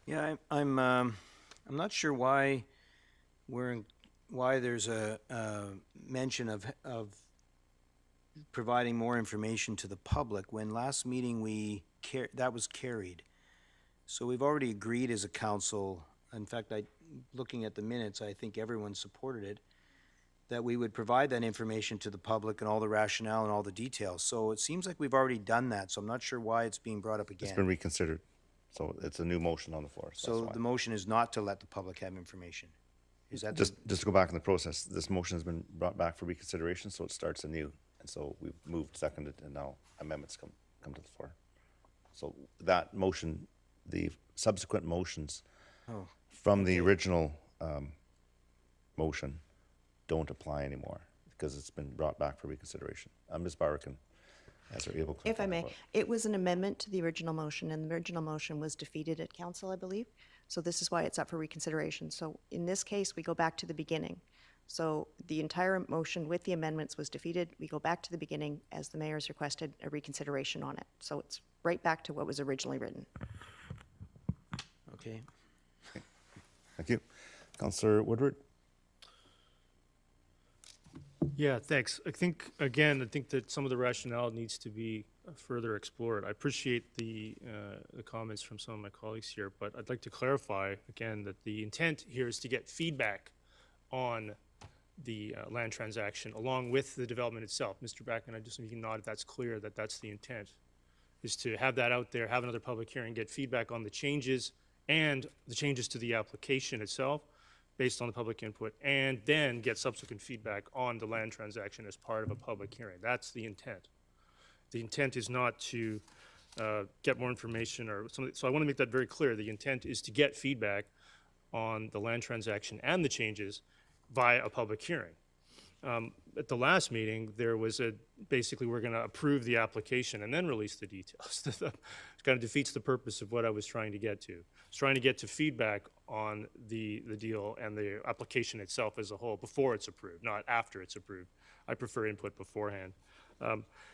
Yeah, I'm not sure why there's a mention of providing more information to the public when last meeting that was carried. So we've already agreed as a council. In fact, looking at the minutes, I think everyone supported it, that we would provide that information to the public and all the rationale and all the details. So it seems like we've already done that. So I'm not sure why it's being brought up again. It's been reconsidered. So it's a new motion on the floor. So the motion is not to let the public have information. Is that just to go back in the process? This motion has been brought back for reconsideration, so it starts anew. And so we've moved, seconded, and now amendments come to the floor. So that motion, the subsequent motions from the original motion don't apply anymore because it's been brought back for reconsideration. Ms. Bauer can answer. If I may, it was an amendment to the original motion, and the original motion was defeated at council, I believe. So this is why it's up for reconsideration. So in this case, we go back to the beginning. So the entire motion with the amendments was defeated. We go back to the beginning as the mayor's requested a reconsideration on it. So it's right back to what was originally written. Okay. Thank you. Councillor Woodward. Yeah, thanks. I think that some of the rationale needs to be further explored. I appreciate the comments from some of my colleagues here, but I'd like to clarify again that the intent here is to get feedback on the land transaction along with the development itself. Mr. Backen, I just need you to nod if that's clear, that that's the intent, is to have that out there, have another public hearing, get feedback on the changes and the changes to the application itself based on the public input, and then get subsequent feedback on the land transaction as part of a public hearing. That's the intent. The intent is not to get more information or something. So I want to make that very clear. The intent is to get feedback on the land transaction and the changes via a public hearing. At the last meeting, there was basically we're going to approve the application and then release the details. It kind of defeats the purpose of what I was trying to get to. I was trying to get to feedback on the deal and the application itself as a whole before it's approved, not after it's approved. I prefer input beforehand.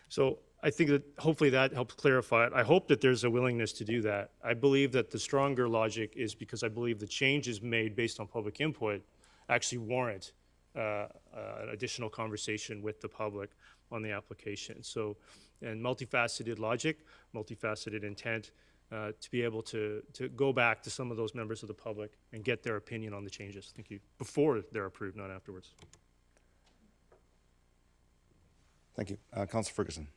So I think that hopefully that helps clarify it. I hope that there's a willingness to do that. I believe that the stronger logic is because I believe the changes made based on public input actually warrant an additional conversation with the public on the application. So, and multifaceted logic, multifaceted intent, to be able to go back to some of those members of the public and get their opinion on the changes. Thank you. Before they're approved, not afterwards. Thank you. Councillor Ferguson.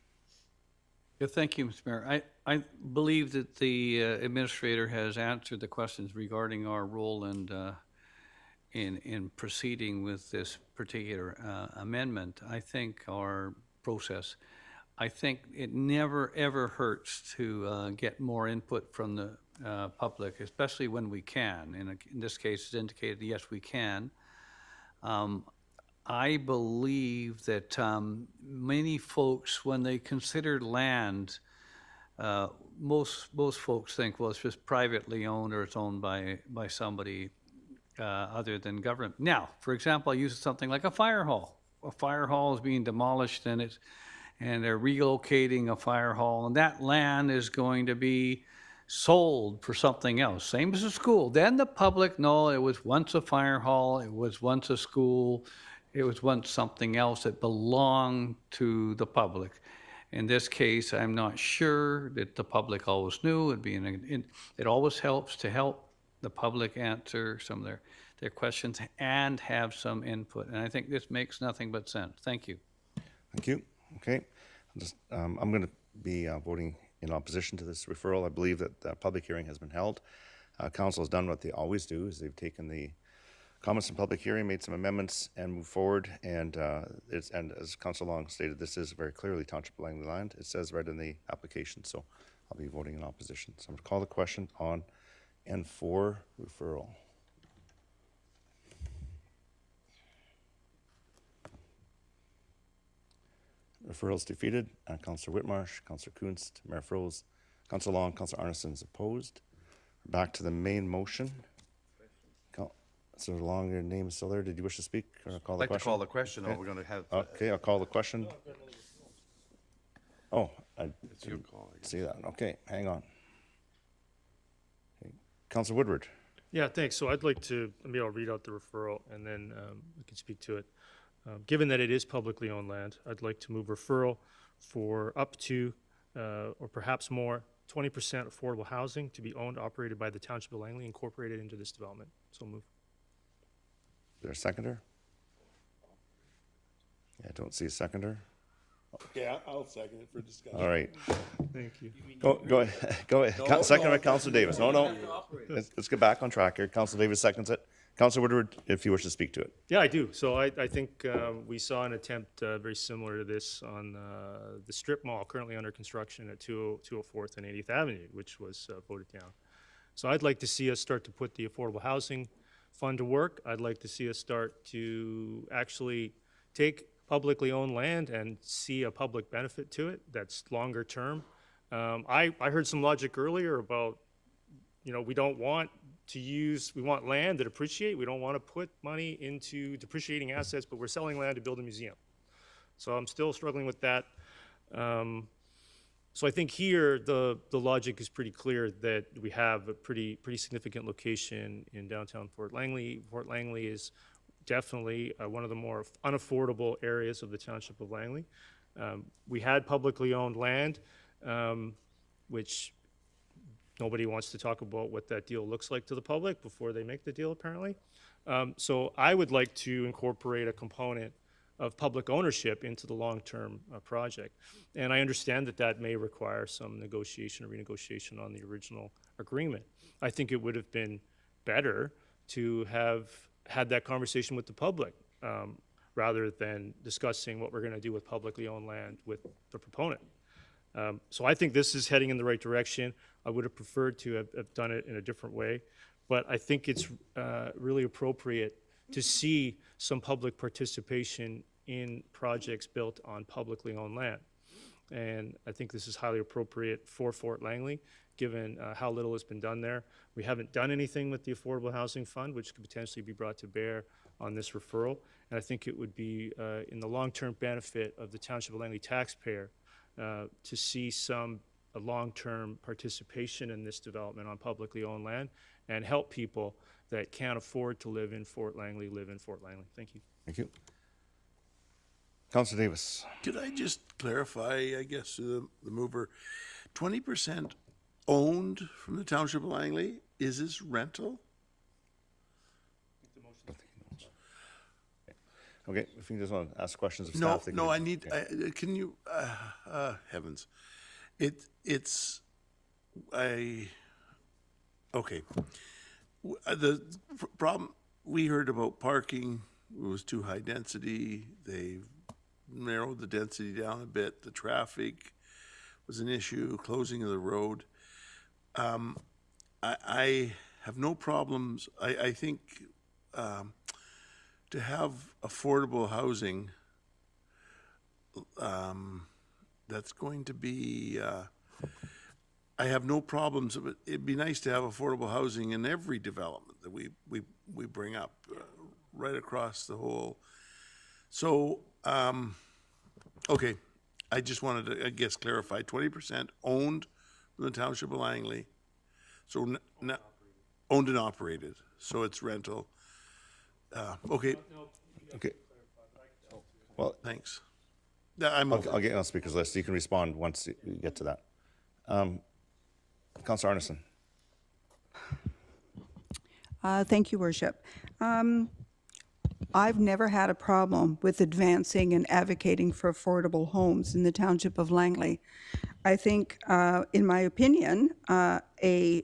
Yeah, thank you, Mr. Mayor. I believe that the administrator has answered the questions regarding our role and in proceeding with this particular amendment. I think our process, I think it never ever hurts to get more input from the public, especially when we can. In this case, it's indicated, yes, we can. I believe that many folks, when they consider land, most folks think, well, it's just privately owned or it's owned by somebody other than government. Now, for example, I use something like a fire hall. A fire hall is being demolished and and they're relocating a fire hall, and that land is going to be sold for something else, same as a school. Then the public know it was once a fire hall, it was once a school, it was once something else that belonged to the public. In this case, I'm not sure that the public always knew. It always helps to help the public answer some of their questions and have some input. And I think this makes nothing but sense. Thank you. Thank you. Okay. I'm going to be voting in opposition to this referral. I believe that the public hearing has been held. Council has done what they always do, is they've taken the comments in public hearing, made some amendments, and moved forward. And as Council Long stated, this is very clearly Township of Langley land. It says right in the application, so I'll be voting in opposition. So I'm going to call the question on N4 referral. Referral is defeated. Councillor Whitmarsh, Councillor Kunst, Mayor Froese, Councillor Long, Councillor Arneson is opposed. Back to the main motion. Councillor Long, your name is still there. Did you wish to speak or call the question? I'd like to call the question, or we're going to have... Okay, I'll call the question. Oh, I It's your call. I guess. see that. Okay, hang on. Okay. Councillor Woodward. Yeah, thanks. So I'd like to, maybe I'll read out the referral and then we can speak to it. Given that it is publicly owned land, I'd like to move referral for up to, or perhaps more, 20% affordable housing to be owned, operated by the Township of Langley, incorporated into this development. So move. Is there a seconder? Yeah, I don't see a seconder. Okay, I'll second it for discussion. All right. Thank you. Go ahead. Go ahead. Second by Councillor Davis. No. Let's get back on track here. Councillor Davis seconds it. Councillor Woodward, if you wish to speak to it. Yeah, I do. So I think we saw an attempt very similar to this on the strip mall currently under construction at 204th and 80th Avenue, which was voted down. So I'd like to see us start to put the affordable housing fund to work. I'd like to see us start to actually take publicly owned land and see a public benefit to it that's longer term. I heard some logic earlier about, we don't want we want land that appreciate. We don't want to put money into depreciating assets, but we're selling land to build a museum. So I'm still struggling with that. So I think here the logic is pretty clear that we have a pretty significant location in downtown Fort Langley. Fort Langley is definitely one of the more unaffordable areas of the Township of Langley. We had publicly owned land, which nobody wants to talk about what that deal looks like to the public before they make the deal, apparently. So I would like to incorporate a component of public ownership into the long-term project. And I understand that may require some negotiation or renegotiation on the original agreement. I think it would have been better to have had that conversation with the public rather than discussing what we're going to do with publicly owned land with the proponent. So I think this is heading in the right direction. I would have preferred to have done it in a different way, but I think it's really appropriate to see some public participation in projects built on publicly owned land. And I think this is highly appropriate for Fort Langley, given how little has been done there. We haven't done anything with the Affordable Housing Fund, which could potentially be brought to bear on this referral. And I think it would be in the long-term benefit of the Township of Langley taxpayer to see some long-term participation in this development on publicly owned land and help people that can't afford to live in Fort Langley live in Fort Langley. Thank you. Thank you. Councillor Davis. Could I just clarify, I guess, the mover, 20% owned from the Township of Langley? Is this rental? Okay, if you just want to ask questions of No, staff. no, I need, can you, heavens. Okay. The problem, we heard about parking, it was too high density, they narrowed the density down a bit, the traffic was an issue, closing of the road. I have no problems, I think to have affordable housing, that's going to be, I have no problems, but it'd be nice to have affordable housing in every development that we bring up, right across the whole. So, okay, I just wanted to, I guess, clarify, 20% owned from the Township of Langley. So owned and operated, so it's rental. Okay. Okay. Well, Thanks. I'm okay. I'll get you on speaker's list. You can respond once you get to that. Councillor Arneson. Thank you, Worship. I've never had a problem with advancing and advocating for affordable homes in the Township of Langley. I think, in my opinion, a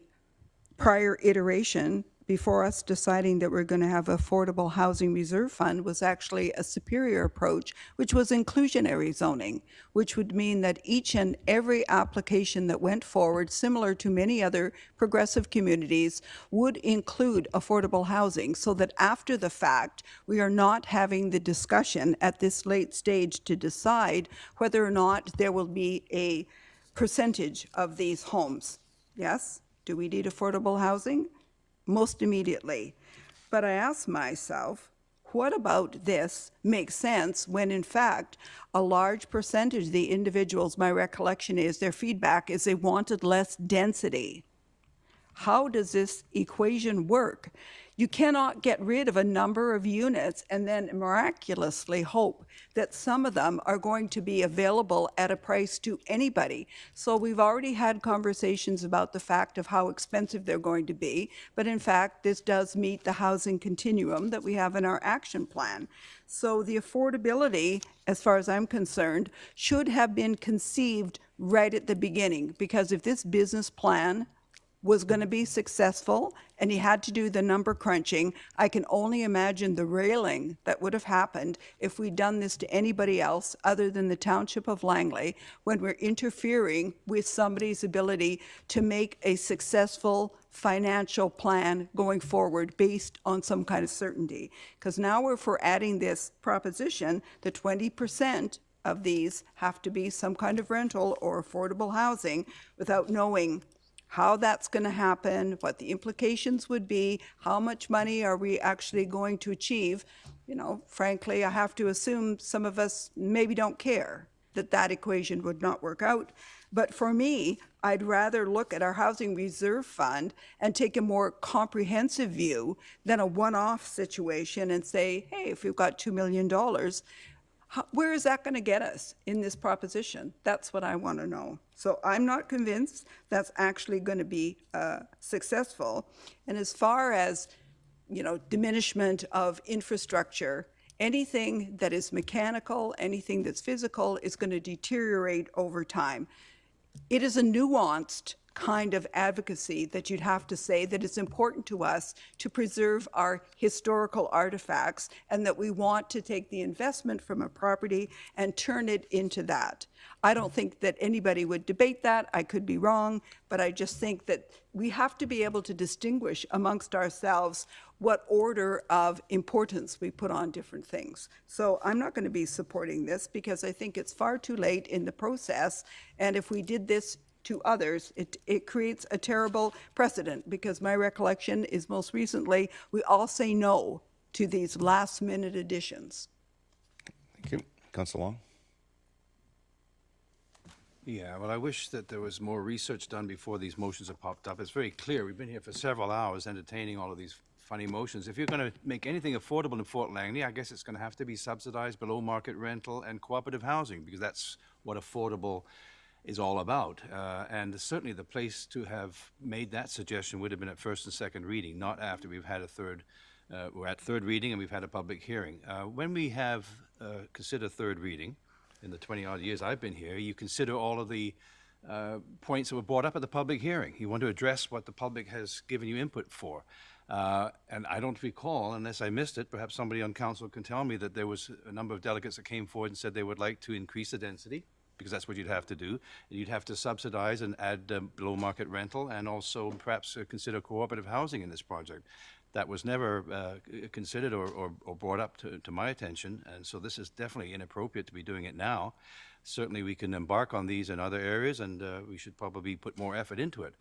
prior iteration before us deciding that we're going to have affordable housing reserve fund was actually a superior approach, which was inclusionary zoning, which would mean that each and every application that went forward, similar to many other progressive communities, would include affordable housing, so that after the fact, we are not having the discussion at this late stage to decide whether or not there will be a percentage of these homes. Yes? Do we need affordable housing? Most immediately. But I ask myself, what about this makes sense when in fact a large percentage of the individuals, my recollection is, their feedback is they wanted less density. How does this equation work? You cannot get rid of a number of units and then miraculously hope that some of them are going to be available at a price to anybody. So we've already had conversations about the fact of how expensive they're going to be, but in fact, this does meet the housing continuum that we have in our action plan. So the affordability, as far as I'm concerned, should have been conceived right at the beginning, because if this business plan was going to be successful and he had to do the number crunching, I can only imagine the railing that would have happened if we'd done this to anybody else other than the Township of Langley, when we're interfering with somebody's ability to make a successful financial plan going forward based on some kind of certainty. Because now if we're adding this proposition, the 20% of these have to be some kind of rental or affordable housing, without knowing how that's going to happen, what the implications would be, how much money are we actually going to achieve. You know, frankly, I have to assume some of us maybe don't care that that equation would not work out. But for me, I'd rather look at our housing reserve fund and take a more comprehensive view than a one-off situation and say, hey, if we've got $2 million, where is that going to get us in this proposition? That's what I want to know. So I'm not convinced that's actually going to be successful. And as far as, you know, diminishment of infrastructure, anything that is mechanical, anything that's physical is going to deteriorate over time. It is a nuanced kind of advocacy that you'd have to say that it's important to us to preserve our historical artifacts, and that we want to take the investment from a property and turn it into that. I don't think that anybody would debate that. I could be wrong, but I just think that we have to be able to distinguish amongst ourselves what order of importance we put on different things. So I'm not going to be supporting this because I think it's far too late in the process, and if we did this to others, it creates a terrible precedent, because my recollection is most recently we all say no to these last-minute additions. Thank you. Councillor Long? Yeah, well, I wish that there was more research done before these motions have popped up. It's very clear. We've been here for several hours entertaining all of these funny motions. If you're going to make anything affordable in Fort Langley, I guess it's going to have to be subsidized below market rental and cooperative housing, because that's what affordable is all about. And certainly the place to have made that suggestion would have been at first and second reading, not after we've had a third. We're at third reading and we've had a public hearing. When we have considered third reading, in the 20-odd years I've been here, you consider all of the points that were brought up at the public hearing. You want to address what the public has given you input for. And I don't recall, unless I missed it, perhaps somebody on council can tell me, that there was a number of delegates that came forward and said they would like to increase the density, because that's what you'd have to do. You'd have to subsidize and add below market rental, and also perhaps consider cooperative housing in this project. That was never considered or brought up to my attention, and so this is definitely inappropriate to be doing it now. Certainly we can embark on these in other areas, and we should probably put more effort into it.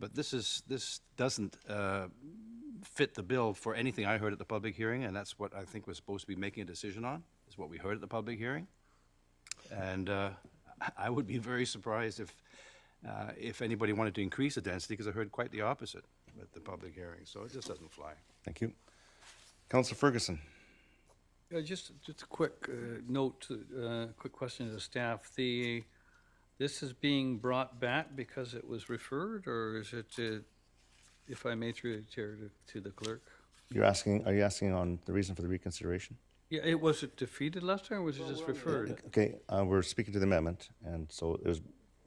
But this doesn't fit the bill for anything I heard at the public hearing, and that's what I think we're supposed to be making a decision on, is what we heard at the public hearing. And I would be very surprised if anybody wanted to increase the density, because I heard quite the opposite at the public hearing, so it just doesn't fly. Thank you. Councillor Ferguson. Just a quick note, quick question to the staff. This is being brought back because it was referred, or is it, if I may, through the chair to the clerk? Are you asking on the reason for the reconsideration? Yeah, was it defeated last time, or was it just referred? Okay, we're speaking to the amendment, and so it was,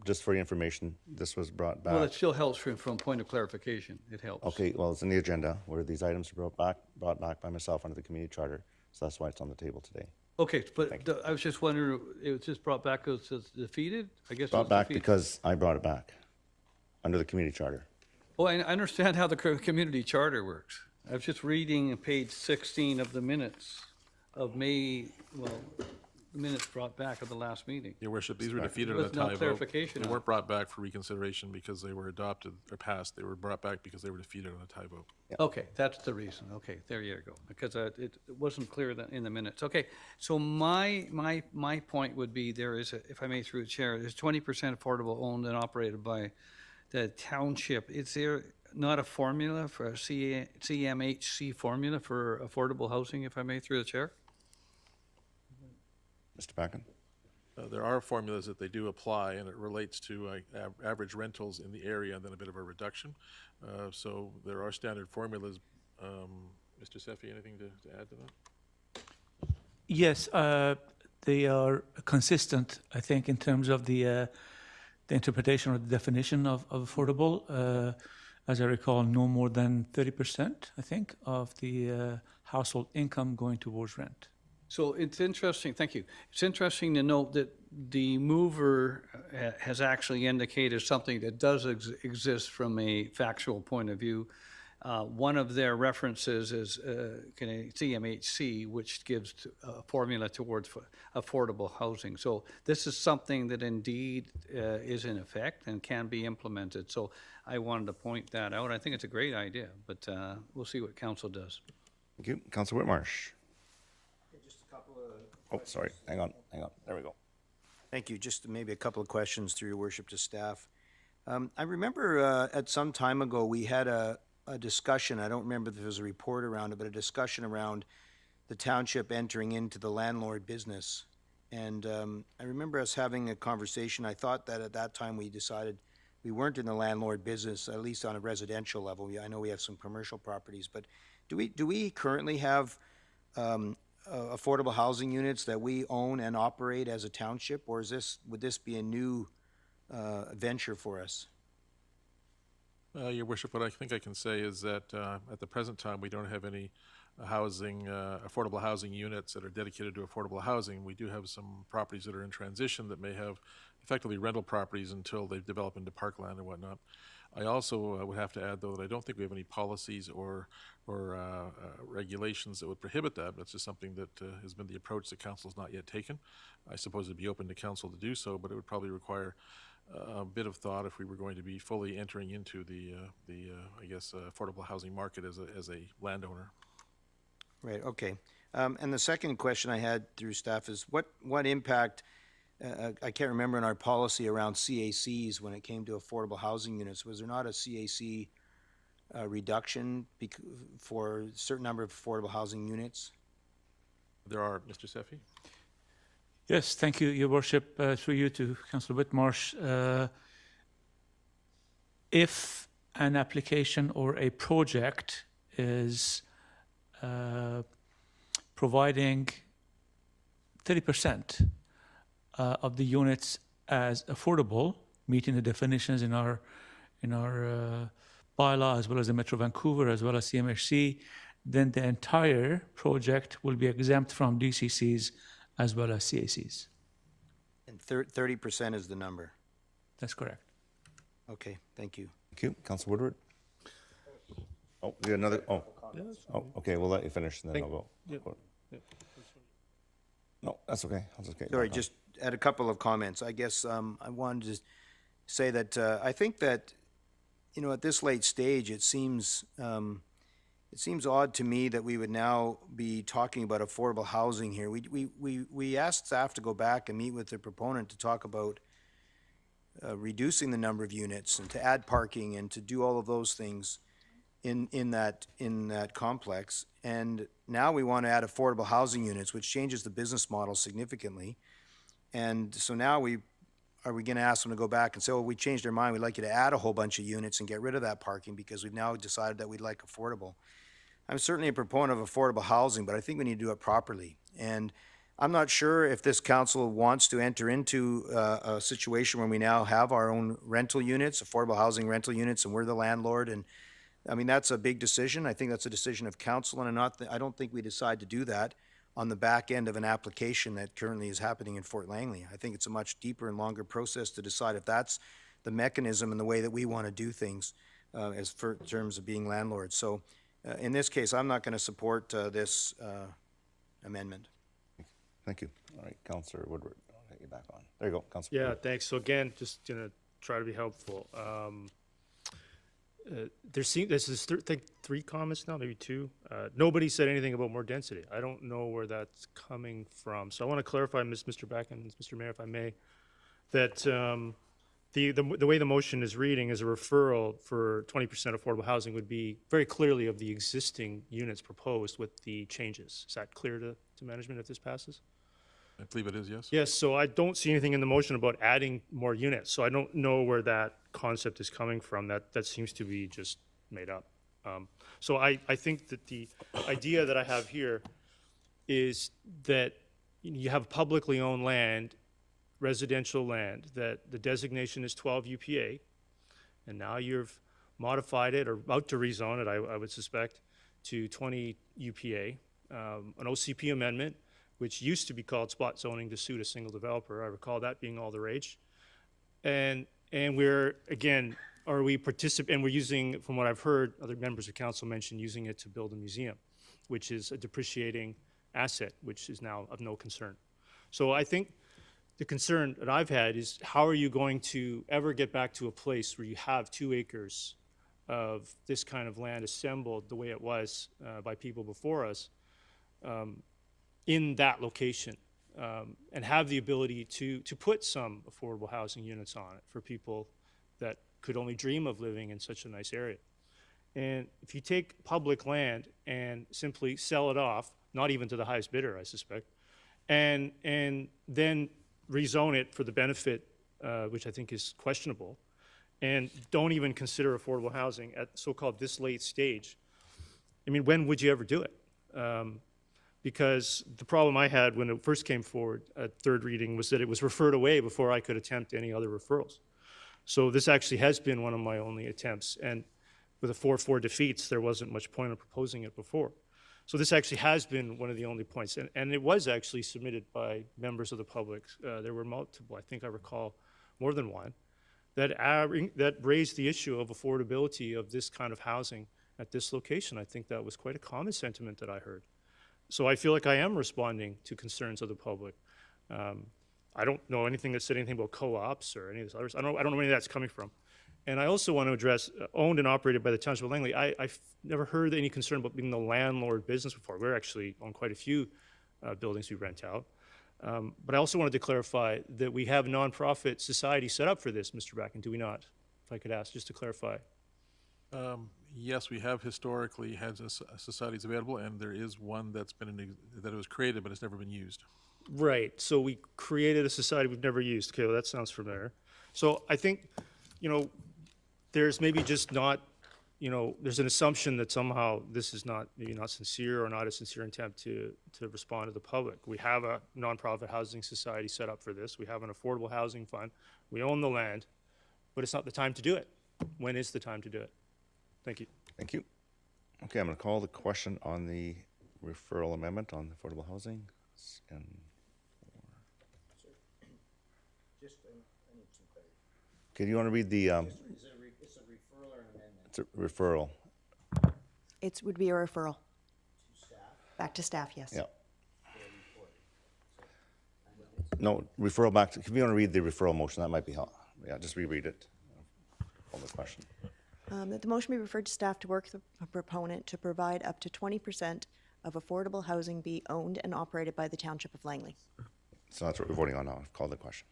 just for your information, this was brought back. Well, it still helps from point of clarification. It helps. Okay, well, it's in the agenda where these items were brought back by myself under the community charter, so that's why it's on the table today. Okay, but I was just wondering, it was just brought back because it's defeated? I guess it was Brought back defeated. because I brought it back under the community charter. Oh, I understand how the community charter works. I was just reading page 16 of the minutes of May, well, the minutes brought back of the last meeting. Your worship, these were defeated on a With no tie vote. clarification They on weren't it. brought back for reconsideration because they were adopted or passed. They were brought back because they were defeated on a tie vote. Okay, that's the reason. Okay, there you go. Because it wasn't clear in the minutes. Okay, so my point would be there is, if I may through the chair, there's 20% affordable owned and operated by the township. Is there not a formula for a CMHC formula for affordable housing, if I may through the chair? Mr. Packin? There are formulas that they do apply, and it relates to average rentals in the area and then a bit of a reduction. So there are standard formulas. Mr. Sefi, anything to add to that? Yes, they are consistent, I think, in terms of the interpretation or the definition of affordable. As I recall, no more than 30%, I think, of the household income going towards rent. So it's interesting, thank you. It's interesting to note that the mover has actually indicated something that does exist from a factual point of view. One of their references is CMHC, which gives a formula towards affordable housing. So this is something that indeed is in effect and can be implemented. So I wanted to point that out. I think it's a great idea, but we'll see what council does. Thank you. Councillor Whitmarsh. Oh, sorry. Hang on. There we go. Thank you. Just maybe a couple of questions through your worship to staff. I remember at some time ago, we had a discussion, I don't remember if there was a report around it, but a discussion around the township entering into the landlord business. And I remember us having a conversation. I thought that at that time we decided we weren't in the landlord business, at least on a residential level. I know we have some commercial properties, but do we currently have affordable housing units that we own and operate as a township, or would this be a new venture for us? Your worship, what I think I can say is that at the present time, we don't have any affordable housing units that are dedicated to affordable housing. We do have some properties that are in transition that may have effectively rental properties until they've developed into parkland and whatnot. I also would have to add, though, that I don't think we have any policies or regulations that would prohibit that. That's just something that has been the approach that council's not yet taken. I suppose it'd be open to council to do so, but it would probably require a bit of thought if we were going to be fully entering into the affordable housing market as a landowner. Right, okay. And the second question I had through staff is what impact, I can't remember in our policy around CACs when it came to affordable housing units, was there not a CAC reduction for a certain number of affordable housing units? There are, Mr. Sefi? Yes, thank you, Your Worship. Through you to Councillor Whitmarsh. If an application or a project is providing 30% of the units as affordable, meeting the definitions in our bylaw, as well as the Metro Vancouver, as well as CMHC, then the entire project will be exempt from DCCs as well as CACs. And 30% is the number? That's correct. Okay, thank you. Thank you. Councillor Woodward? Oh, we got another, okay, we'll let you finish and then I'll go. No, that's okay. I'll just get. Sorry, just add a couple of comments. I guess I wanted to say that I think that, at this late stage, it seems it seems odd to me that we would now be talking about affordable housing here. We asked staff to go back and meet with the proponent to talk about reducing the number of units and to add parking and to do all of those things in that complex. And now we want to add affordable housing units, which changes the business model significantly. And so now are we going to ask them to go back and say, oh, we changed our mind, we'd like you to add a whole bunch of units and get rid of that parking because we've now decided that we'd like affordable. I'm certainly a proponent of affordable housing, but I think we need to do it properly. And I'm not sure if this council wants to enter into a situation where we now have our own rental units, affordable housing rental units, and we're the landlord. And I mean, that's a big decision. I think that's a decision of council, and I don't think we decide to do that on the back end of an application that currently is happening in Fort Langley. I think it's a much deeper and longer process to decide if that's the mechanism and the way that we want to do things in terms of being landlords. So in this case, I'm not going to support this amendment. Thank you. All right, Councillor Woodward, I'll get you back on. There you go, Councillor. Yeah, thanks. So again, just gonna try to be helpful. There's three comments now, maybe two. Nobody said anything about more density. I don't know where that's coming from. So I want to clarify, Mr. Beck and Mr. Mayor, if I may, that the way the motion is reading is a referral for 20% affordable housing would be very clearly of the existing units proposed with the changes. Is that clear to management if this passes? I believe it is, yes. Yes, so I don't see anything in the motion about adding more units, so I don't know where that concept is coming from. That seems to be just made up. So I think that the idea that I have here is that you have publicly owned land, residential land, that the designation is 12 UPA, and now you've modified it or about to rezone it, I would suspect, to 20 UPA, an OCP amendment, which used to be called spot zoning to suit a single developer. I recall that being all the rage. And we're, again, and we're using, from what I've heard, other members of council mention using it to build a museum, which is a depreciating asset, which is now of no concern. So I think the concern that I've had is how are you going to ever get back to a place where you have 2 acres of this kind of land assembled the way it was by people before us, in that location, and have the ability to put some affordable housing units on it for people that could only dream of living in such a nice area. And if you take public land and simply sell it off, not even to the highest bidder, I suspect, and then rezone it for the benefit, which I think is questionable, and don't even consider affordable housing at so-called this late stage, I mean, when would you ever do it? Because the problem I had when it first came forward at third reading was that it was referred away before I could attempt any other referrals. So this actually has been one of my only attempts, and with a 4-4 defeats, there wasn't much point of proposing it before. So this actually has been one of the only points, and it was actually submitted by members of the public. There were multiple, I think I recall more than one, that raised the issue of affordability of this kind of housing at this location. I think that was quite a common sentiment that I heard. So I feel like I am responding to concerns of the public. I don't know anything that said anything about co-ops or any of this others. I don't know where any of that's coming from. And I also want to address owned and operated by the Township of Langley. I've never heard any concern about being the landlord business before. We're actually on quite a few buildings we rent out. But I also wanted to clarify that we have a nonprofit society set up for this, Mr. Bracken, do we not? If I could ask, just to clarify. Yes, we have historically had societies available, and there is one that's been that was created, but it's never been used. Right. So we created a society we've never used. Okay, well, that sounds familiar. So I think, there's maybe just not, there's an assumption that somehow this is maybe not sincere or not a sincere intent to respond to the public. We have a nonprofit housing society set up for this. We have an affordable housing fund. We own the land, but it's not the time to do it. When is the time to do it? Thank you. Thank you. Okay, I'm going to call the question on the referral amendment on affordable housing. Okay, do you want to read the? It's a referral or an amendment? It's a referral. It would be a referral. To staff? Back to staff, yes. Yeah. No, referral back to, if you want to read the referral motion, that might be helpful. Yeah, just reread it. On the question. That the motion be referred to staff to work with the proponent to provide up to 20% of affordable housing be owned and operated by the Township of Langley. So that's what we're voting on now. Call the question.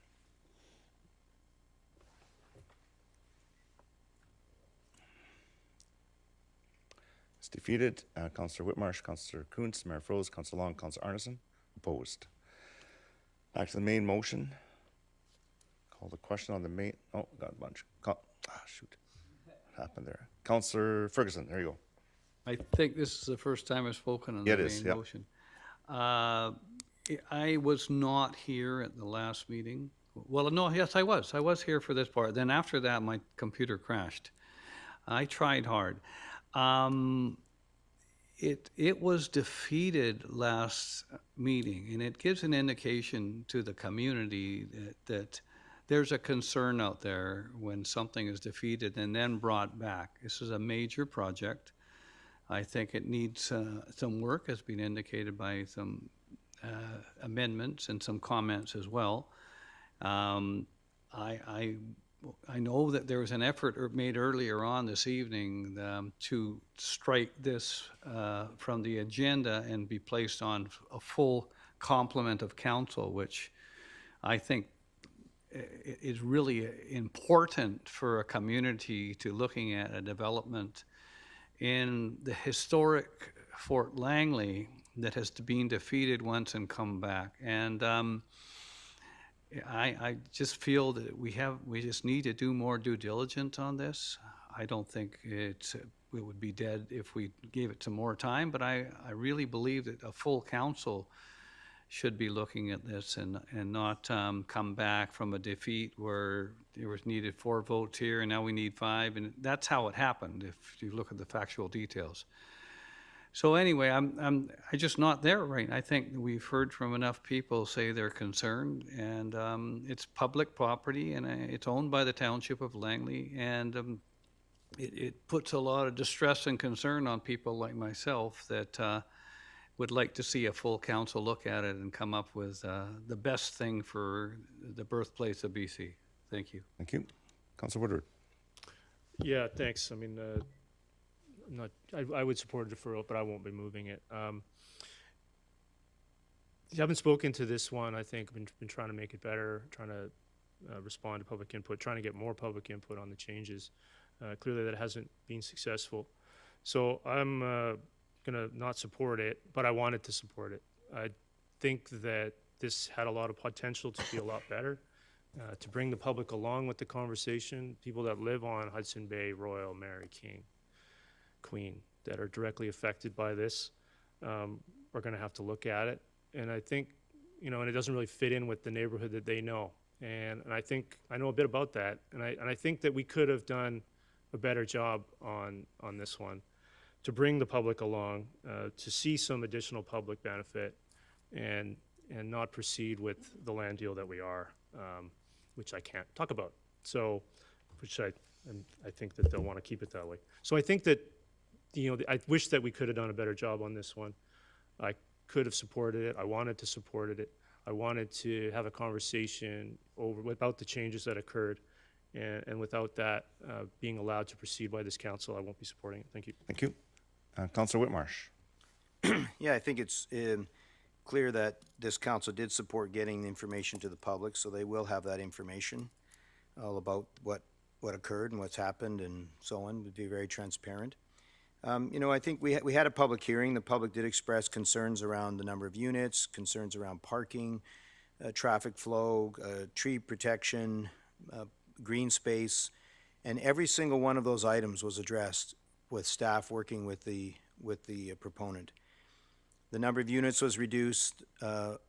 It's defeated. Councillor Whitmarsh, Councillor Kuntz, Mayor Froese, Councillor Long, Councillor Arneson. Opposed. Back to the main motion. Call the question on the main. Oh, got a bunch. Shoot. What happened there? Councillor Ferguson, there you go. I think this is the first time I've spoken on Yeah, the it is, main yep. motion. I was not here at the last meeting. Well, no, yes, I was. I was here for this part. Then after that, my computer crashed. I tried hard. It was defeated last meeting, and it gives an indication to the community that there's a concern out there when something is defeated and then brought back. This is a major project. I think it needs some work, as been indicated by some amendments and some comments as well. I know that there was an effort made earlier on this evening to strike this from the agenda and be placed on a full complement of council, which I think is really important for a community to looking at a development in the historic Fort Langley that has been defeated once and come back. And I just feel that we just need to do more due diligence on this. I don't think it would be dead if we gave it some more time, but I really believe that a full council should be looking at this and not come back from a defeat where there was needed 4 votes here and now we need 5, and that's how it happened if you look at the factual details. So anyway, I'm just not there right. I think we've heard from enough people say they're concerned, and it's public property and it's owned by the Township of Langley, and it puts a lot of distress and concern on people like myself that would like to see a full council look at it and come up with the best thing for the birthplace of BC. Thank you. Thank you. Councillor Woodward. Yeah, thanks. I mean, I would support a deferral, but I won't be moving it. I haven't spoken to this one. I think I've been trying to make it better, trying to respond to public input, trying to get more public input on the changes. Clearly that hasn't been successful. So I'm going to not support it, but I wanted to support it. I think that this had a lot of potential to be a lot better, to bring the public along with the conversation, people that live on Hudson Bay, Royal, Mary, King, Queen, that are directly affected by this, are going to have to look at it. And I think, and it doesn't really fit in with the neighborhood that they know. And I think I know a bit about that. And I think that we could have done a better job on this one to bring the public along, to see some additional public benefit and not proceed with the land deal that we are, which I can't talk about. So, which I think that they'll want to keep it that way. So I think that, I wish that we could have done a better job on this one. I could have supported it. I wanted to support it. I wanted to have a conversation about the changes that occurred. And without that being allowed to proceed by this council, I won't be supporting it. Thank you. Thank you. Councillor Whitmarsh. Yeah, I think it's clear that this council did support getting the information to the public, so they will have that information all about what occurred and what's happened and so on. Would be very transparent. I think we had a public hearing. The public did express concerns around the number of units, concerns around parking, traffic flow, tree protection, green space, and every single one of those items was addressed with staff working with the proponent. The number of units was reduced. The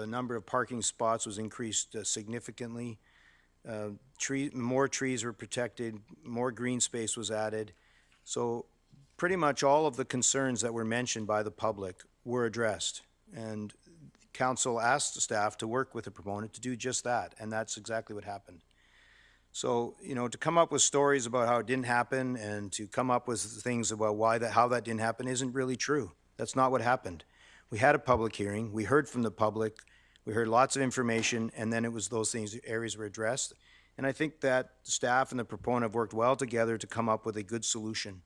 number of parking spots was increased significantly. More trees were protected. More green space was added. So pretty much all of the concerns that were mentioned by the public were addressed. And council asked the staff to work with the proponent to do just that, and that's exactly what happened. So, to come up with stories about how it didn't happen and to come up with things about how that didn't happen isn't really true. That's not what happened. We had a public hearing. We heard from the public. We heard lots of information, and then it was those areas were addressed. And I think that staff and the proponent have worked well together to come up with a good solution.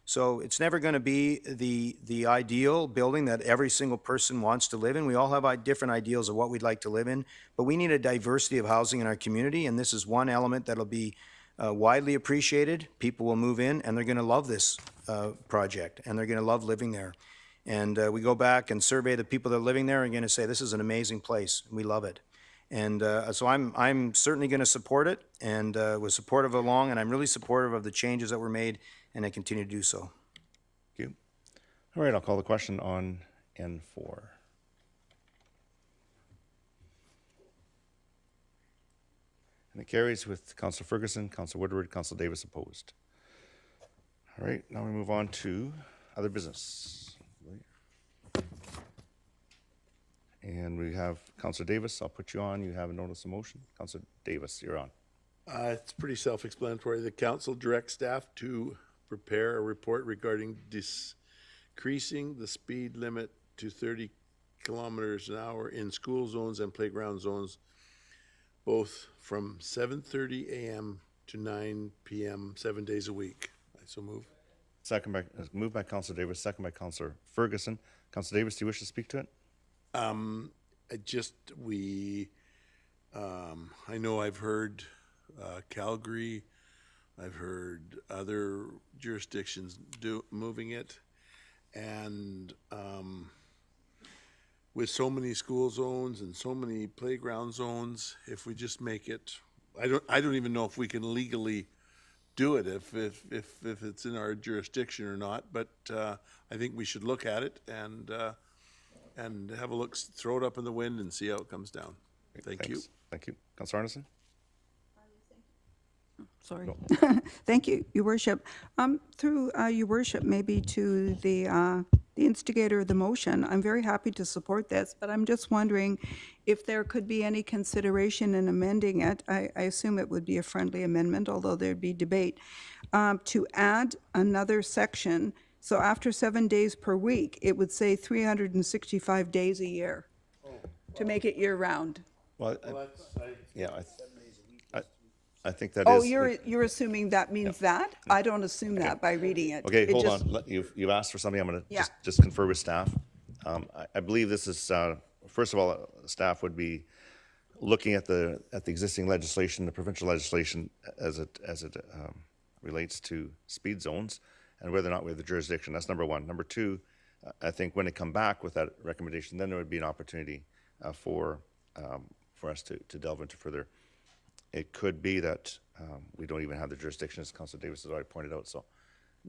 So it's never going to be the ideal building that every single person wants to live in. We all have different ideals of what we'd like to live in, but we need a diversity of housing in our community, and this is one element that'll be widely appreciated. People will move in, and they're going to love this project, and they're going to love living there. And we go back and survey the people that are living there and going to say, this is an amazing place. We love it. And so I'm certainly going to support it, and was supportive along, and I'm really supportive of the changes that were made, and I continue to do so. Thank you. All right, I'll call the question on N4. And it carries with Councillor Ferguson, Councillor Woodward, Councillor Davis opposed. All right, now we move on to other business. And we have Councillor Davis. I'll put you on. You have a notice of motion. Councillor Davis, you're on. It's pretty self-explanatory. The council directs staff to prepare a report regarding decreasing the speed limit to 30 kilometers an hour in school zones and playground zones, both from 7:30 a.m. to 9 p.m. 7 days a week. I so move. Moved by Councillor Davis, second by Councillor Ferguson. Councillor Davis, do you wish to speak to it? I know I've heard Calgary, I've heard other jurisdictions moving it, and with so many school zones and so many playground zones, if we just make it, I don't even know if we can legally do it if it's in our jurisdiction or not, but I think we should look at it and have a look, throw it up in the wind and see how it comes down. Thank you. Thank you. Councillor Arneson? Sorry. Thank you, Your Worship. Through Your Worship, maybe to the instigator of the motion, I'm very happy to support this, but I'm just wondering if there could be any consideration in amending it. I assume it would be a friendly amendment, although there'd be debate, to add another section. So after 7 days per week, it would say 365 days a year to make it year-round. Well, I think that is. Oh, you're assuming that means that? I don't assume that by reading it. Okay, It hold just- on. You've asked for something. I'm going to Yeah. just confer with staff. I believe this is, first of all, staff would be looking at the existing legislation, the provincial legislation, as it relates to speed zones and whether or not we have the jurisdiction. That's number one. Number two, I think when they come back with that recommendation, then there would be an opportunity for us to delve into further. It could be that we don't even have the jurisdiction, as Councilor Davis has already pointed out. So,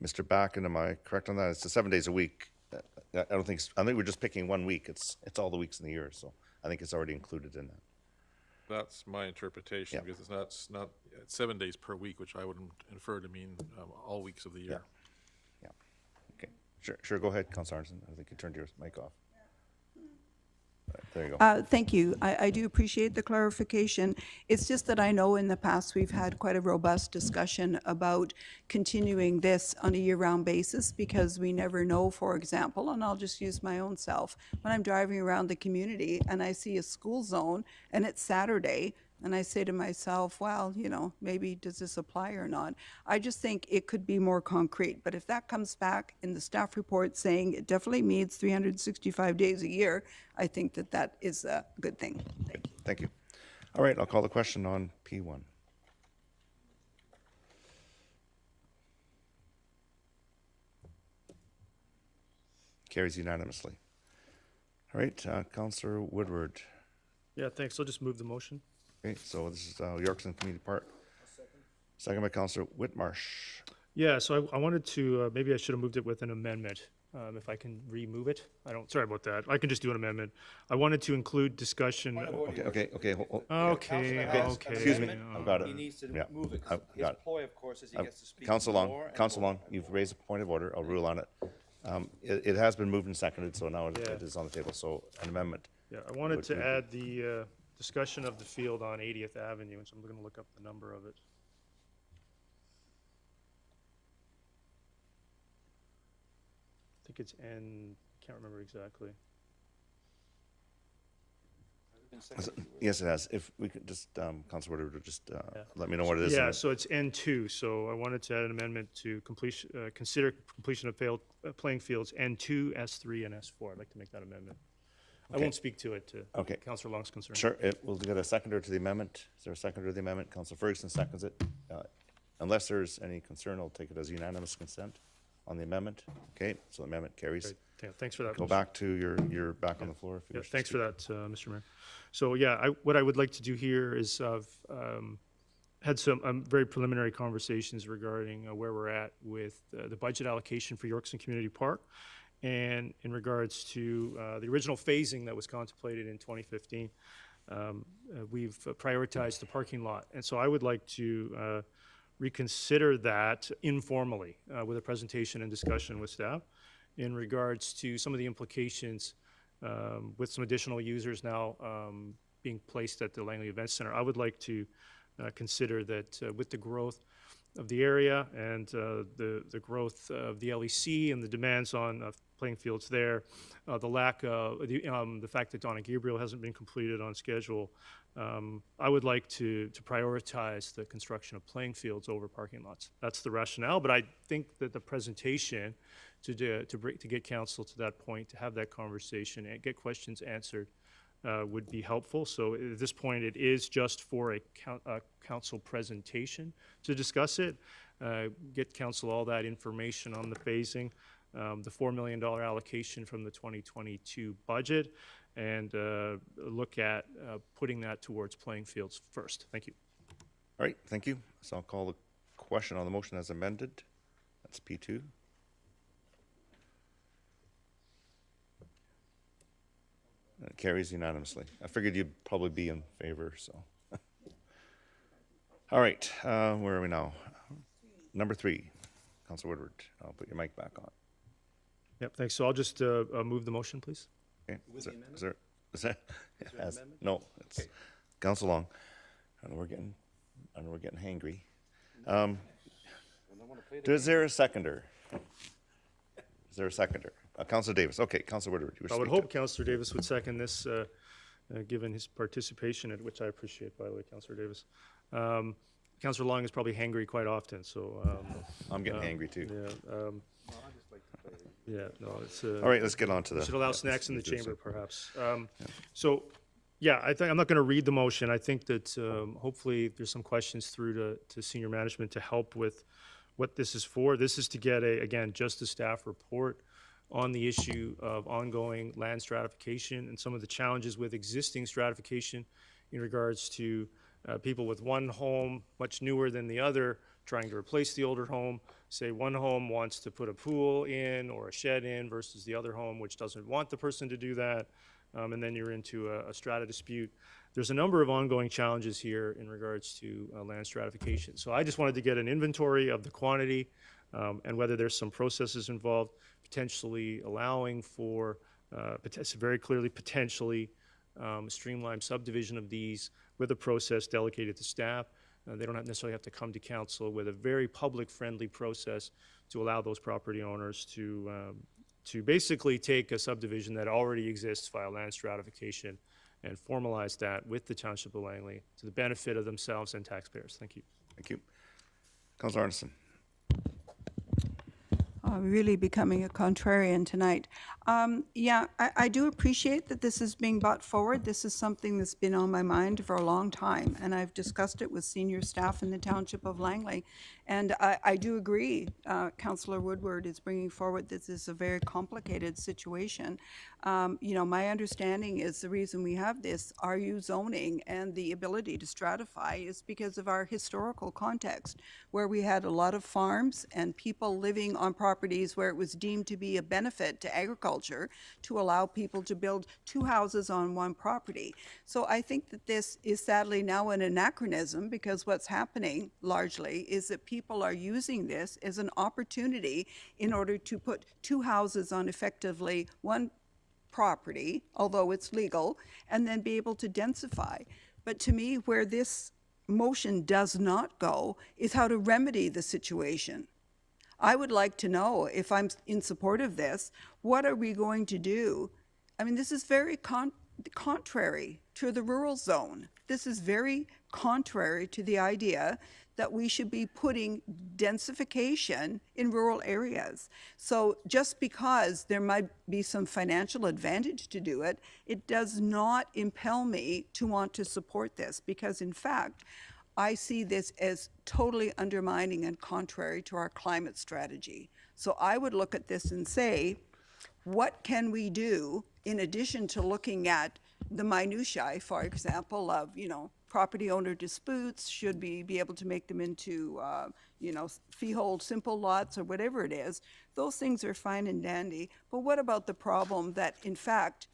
Mr. Backen, am I correct on that? It's 7 days a week. I think we're just picking 1 week. It's all the weeks in the year, so I think it's already included in that. That's my interpretation, because it's not 7 days per week, which I would infer to mean all weeks of the year. Yeah. Okay. Sure. Go ahead, Councilor Arneson. I think you turned your mic off. There you go. Thank you. I do appreciate the clarification. It's just that I know in the past we've had quite a robust discussion about continuing this on a year-round basis because we never know, for example, and I'll just use my own self, when I'm driving around the community and I see a school zone and it's Saturday, and I say to myself, well, maybe does this apply or not? I just think it could be more concrete. But if that comes back in the staff report saying it definitely means 365 days a year, I think that is a good thing. Thank you. All right, I'll call the question on P1. Carries unanimously. All right, Councillor Woodward. Yeah, thanks. I'll just move the motion. Okay, so this is Yorkson Community Park. Second by Councillor Whitmarsh. Yeah, so I wanted to, maybe I should have moved it with an amendment, if I can remove it. Sorry about that. I can just do an amendment. I wanted to include discussion. Okay. Excuse me, I've got it. He needs to Yeah, move it. I've His got it. ploy, of course, is he gets to speak Council more and Long, more. you've raised a point of order. I'll rule on it. It has been moved and seconded, so now it is on the table. So an amendment. Yeah, I wanted to add the discussion of the field on 80th Avenue, and so I'm going to look up the number of it. I think it's N, can't remember exactly. Yes, it has. If we could just, Councilor Woodward, just let me know what it is. Yeah, so it's N2, so I wanted to add an amendment to completion, consider completion of playing fields N2, S3, and S4. I'd like to make that amendment. I Okay. won't speak to it to Okay. Councillor Long's concern. Sure, we'll get a seconder to the amendment. Is there a seconder to the amendment? Councilor Ferguson seconds it. Unless there's any concern, I'll take it as unanimous consent on the amendment. Okay, so the amendment carries. Great. Yeah, thanks for that. Go back to your back on the floor. If you Yeah, wish to thanks speak. for that, Mr. Mayor. So, yeah, what I would like to do here is I've had some very preliminary conversations regarding where we're at with the budget allocation for Yorkson Community Park, and in regards to the original phasing that was contemplated in 2015. We've prioritized the parking lot, and so I would like to reconsider that informally with a presentation and discussion with staff in regards to some of the implications with some additional users now being placed at the Langley Event Center. I would like to consider that with the growth of the area and the growth of the LEC and the demands on playing fields there, the lack of the fact that Donna Gabriel hasn't been completed on schedule, I would like to prioritize the construction of playing fields over parking lots. That's the rationale, but I think that the presentation to get council to that point, to have that conversation and get questions answered would be helpful. So at this point, it is just for a council presentation to discuss it, get council all that information on the phasing, the $4 million allocation from the 2022 budget, and look at putting that towards playing fields first. Thank you. All right, thank you. So I'll call the question on the motion as amended. That's P2. It carries unanimously. I figured you'd probably be in favor, so. All right, where are we now? Number 3, Councilor Woodward. I'll put your mic back on. Yep, thanks. So I'll just move the motion, please. Okay. Is there no, it's Council Long. I know we're getting hangry. Is there a seconder? Is there a seconder? Councilor Davis. Okay, Councilor Woodward. You wish I to would speak to hope Councillor Davis would second this, given his participation, at which I appreciate, by the way, Councillor Davis. Councillor Long is probably hangry quite often, so. I'm getting angry too. Yeah. Yeah, no, it's. All right, let's get on to the. Should allow snacks in the chamber, perhaps. So, yeah, I think I'm not going to read the motion. I think that hopefully there's some questions through to senior management to help with what this is for. This is to get again, just a staff report on the issue of ongoing land stratification and some of the challenges with existing stratification in regards to people with one home, much newer than the other, trying to replace the older home. Say one home wants to put a pool in or a shed in versus the other home which doesn't want the person to do that, and then you're into a strata dispute. There's a number of ongoing challenges here in regards to land stratification. So I just wanted to get an inventory of the quantity and whether there's some processes involved, potentially allowing for, very clearly potentially, streamlined subdivision of these with a process delegated to staff. They don't necessarily have to come to council, with a very public-friendly process to allow those property owners to basically take a subdivision that already exists, file land stratification, and formalize that with the Township of Langley to the benefit of themselves and taxpayers. Thank you. Thank you. Councilor Arneson. Really becoming a contrarian tonight. Yeah, I do appreciate that this is being brought forward. This is something that's been on my mind for a long time, and I've discussed it with senior staff in the Township of Langley. And I do agree, Councillor Woodward is bringing forward this is a very complicated situation. You know, my understanding is the reason we have this RU zoning and the ability to stratify is because of our historical context, where we had a lot of farms and people living on properties where it was deemed to be a benefit to agriculture to allow people to build 2 houses on one property. So I think that this is sadly now an anachronism, because what's happening largely is that people are using this as an opportunity in order to put 2 houses on effectively one property, although it's legal, and then be able to densify. But to me, where this motion does not go is how to remedy the situation. I would like to know, if I'm in support of this, what are we going to do? I mean, this is very contrary to the rural zone. This is very contrary to the idea that we should be putting densification in rural areas. So just because there might be some financial advantage to do it, it does not impel me to want to support this, because in fact, I see this as totally undermining and contrary to our climate strategy. So I would look at this and say, what can we do in addition to looking at the minutiae, for example, of, property owner disputes, should we be able to make them into, freehold simple lots or whatever it is. Those things are fine and dandy. But what about the problem that, in fact,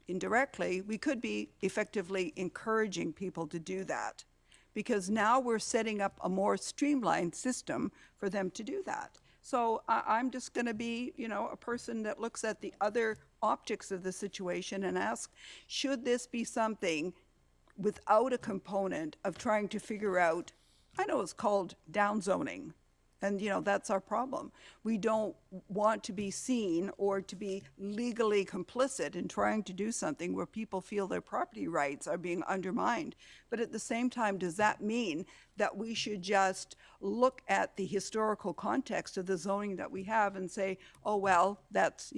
indirectly, we could be effectively encouraging people to do that? Because now we're setting up a more streamlined system for them to do that. So I'm just going to be, a person that looks at the other optics of the situation and ask, should this be something without a component of trying to figure out, I know it's called downzoning, and that's our problem. We don't want to be seen or to be legally complicit in trying to do something where people feel their property rights are being undermined. But at the same time, does that mean that we should just look at the historical context of the zoning that we have and say, oh, well, that's,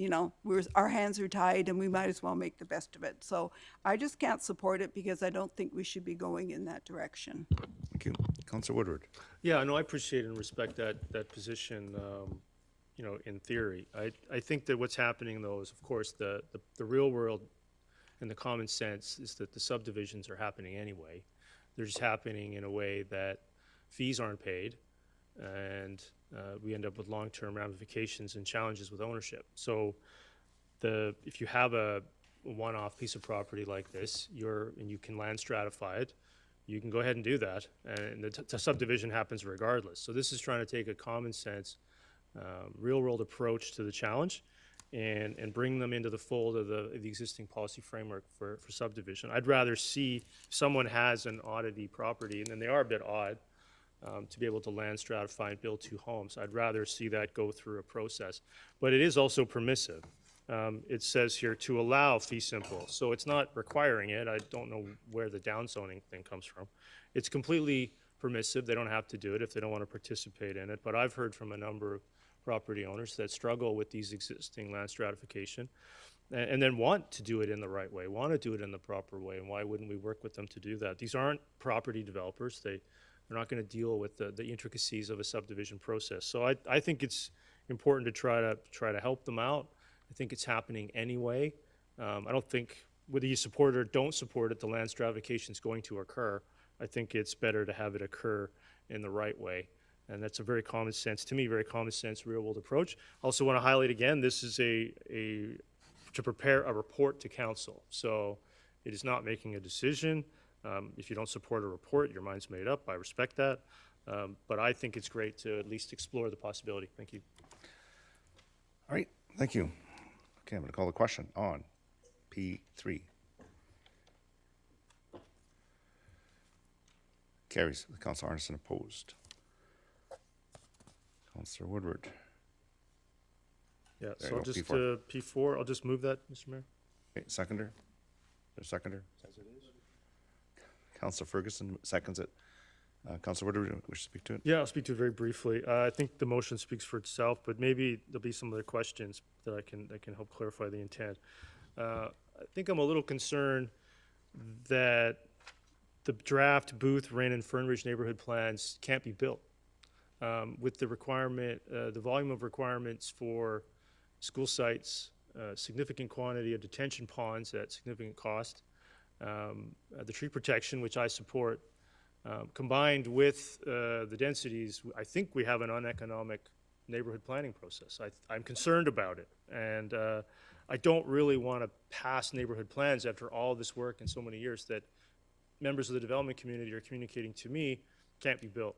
our hands are tied and we might as well make the best of it. So I just can't support it because I don't think we should be going in that direction. Thank you. Councillor Woodward. Yeah, no, I appreciate and respect that position, in theory. I think that what's happening, though, is, of course, the real world and the common sense is that the subdivisions are happening anyway. They're just happening in a way that fees aren't paid, and we end up with long-term ramifications and challenges with ownership. So if you have a one-off piece of property like this, and you can land stratify it, you can go ahead and do that, and the subdivision happens regardless. So this is trying to take a common sense, real-world approach to the challenge and bring them into the fold of the existing policy framework for subdivision. I'd rather see if someone has an oddity property, and then they are a bit odd, to be able to land stratify and build 2 homes. I'd rather see that go through a process. But it is also permissive. It says here to allow fee simple. So it's not requiring it. I don't know where the downzoning thing comes from. It's completely permissive. They don't have to do it if they don't want to participate in it. But I've heard from a number of property owners that struggle with these existing land stratification and then want to do it in the right way, want to do it in the proper way. And why wouldn't we work with them to do that? These aren't property developers. They're not going to deal with the intricacies of a subdivision process. So I think it's important to try to help them out. I think it's happening anyway. I don't think whether you support it or don't support it, the land stratification is going to occur. I think it's better to have it occur in the right way. And that's a very common sense, to me, very common sense, real world approach. I also want to highlight again, this is to prepare a report to council. So it is not making a decision. If you don't support a report, your mind's made up. I respect that. But I think it's great to at least explore the possibility. Thank you. All right, thank you. Okay, I'm going to call the question on P3. Carries with Councillor Arneson opposed. Councillor Woodward. Yeah, There so you I'll go, just, P4. P4, I'll just move that, Mr. Mayor. Okay, seconder? There's a seconder? Councillor Ferguson seconds it. Councillor Woodward, do you wish to speak to it? Yeah, I'll speak to it very briefly. I think the motion speaks for itself, but maybe there'll be some other questions that I can help clarify the intent. I think I'm a little concerned that the draft Booth, Wren, and Fernridge neighborhood plans can't be built with the requirement, the volume of requirements for school sites, significant quantity of detention ponds at significant cost, the tree protection, which I support, combined with the densities. I think we have an uneconomic neighborhood planning process. I'm concerned about it, and I don't really want to pass neighborhood plans after all this work and so many years that members of the development community are communicating to me can't be built.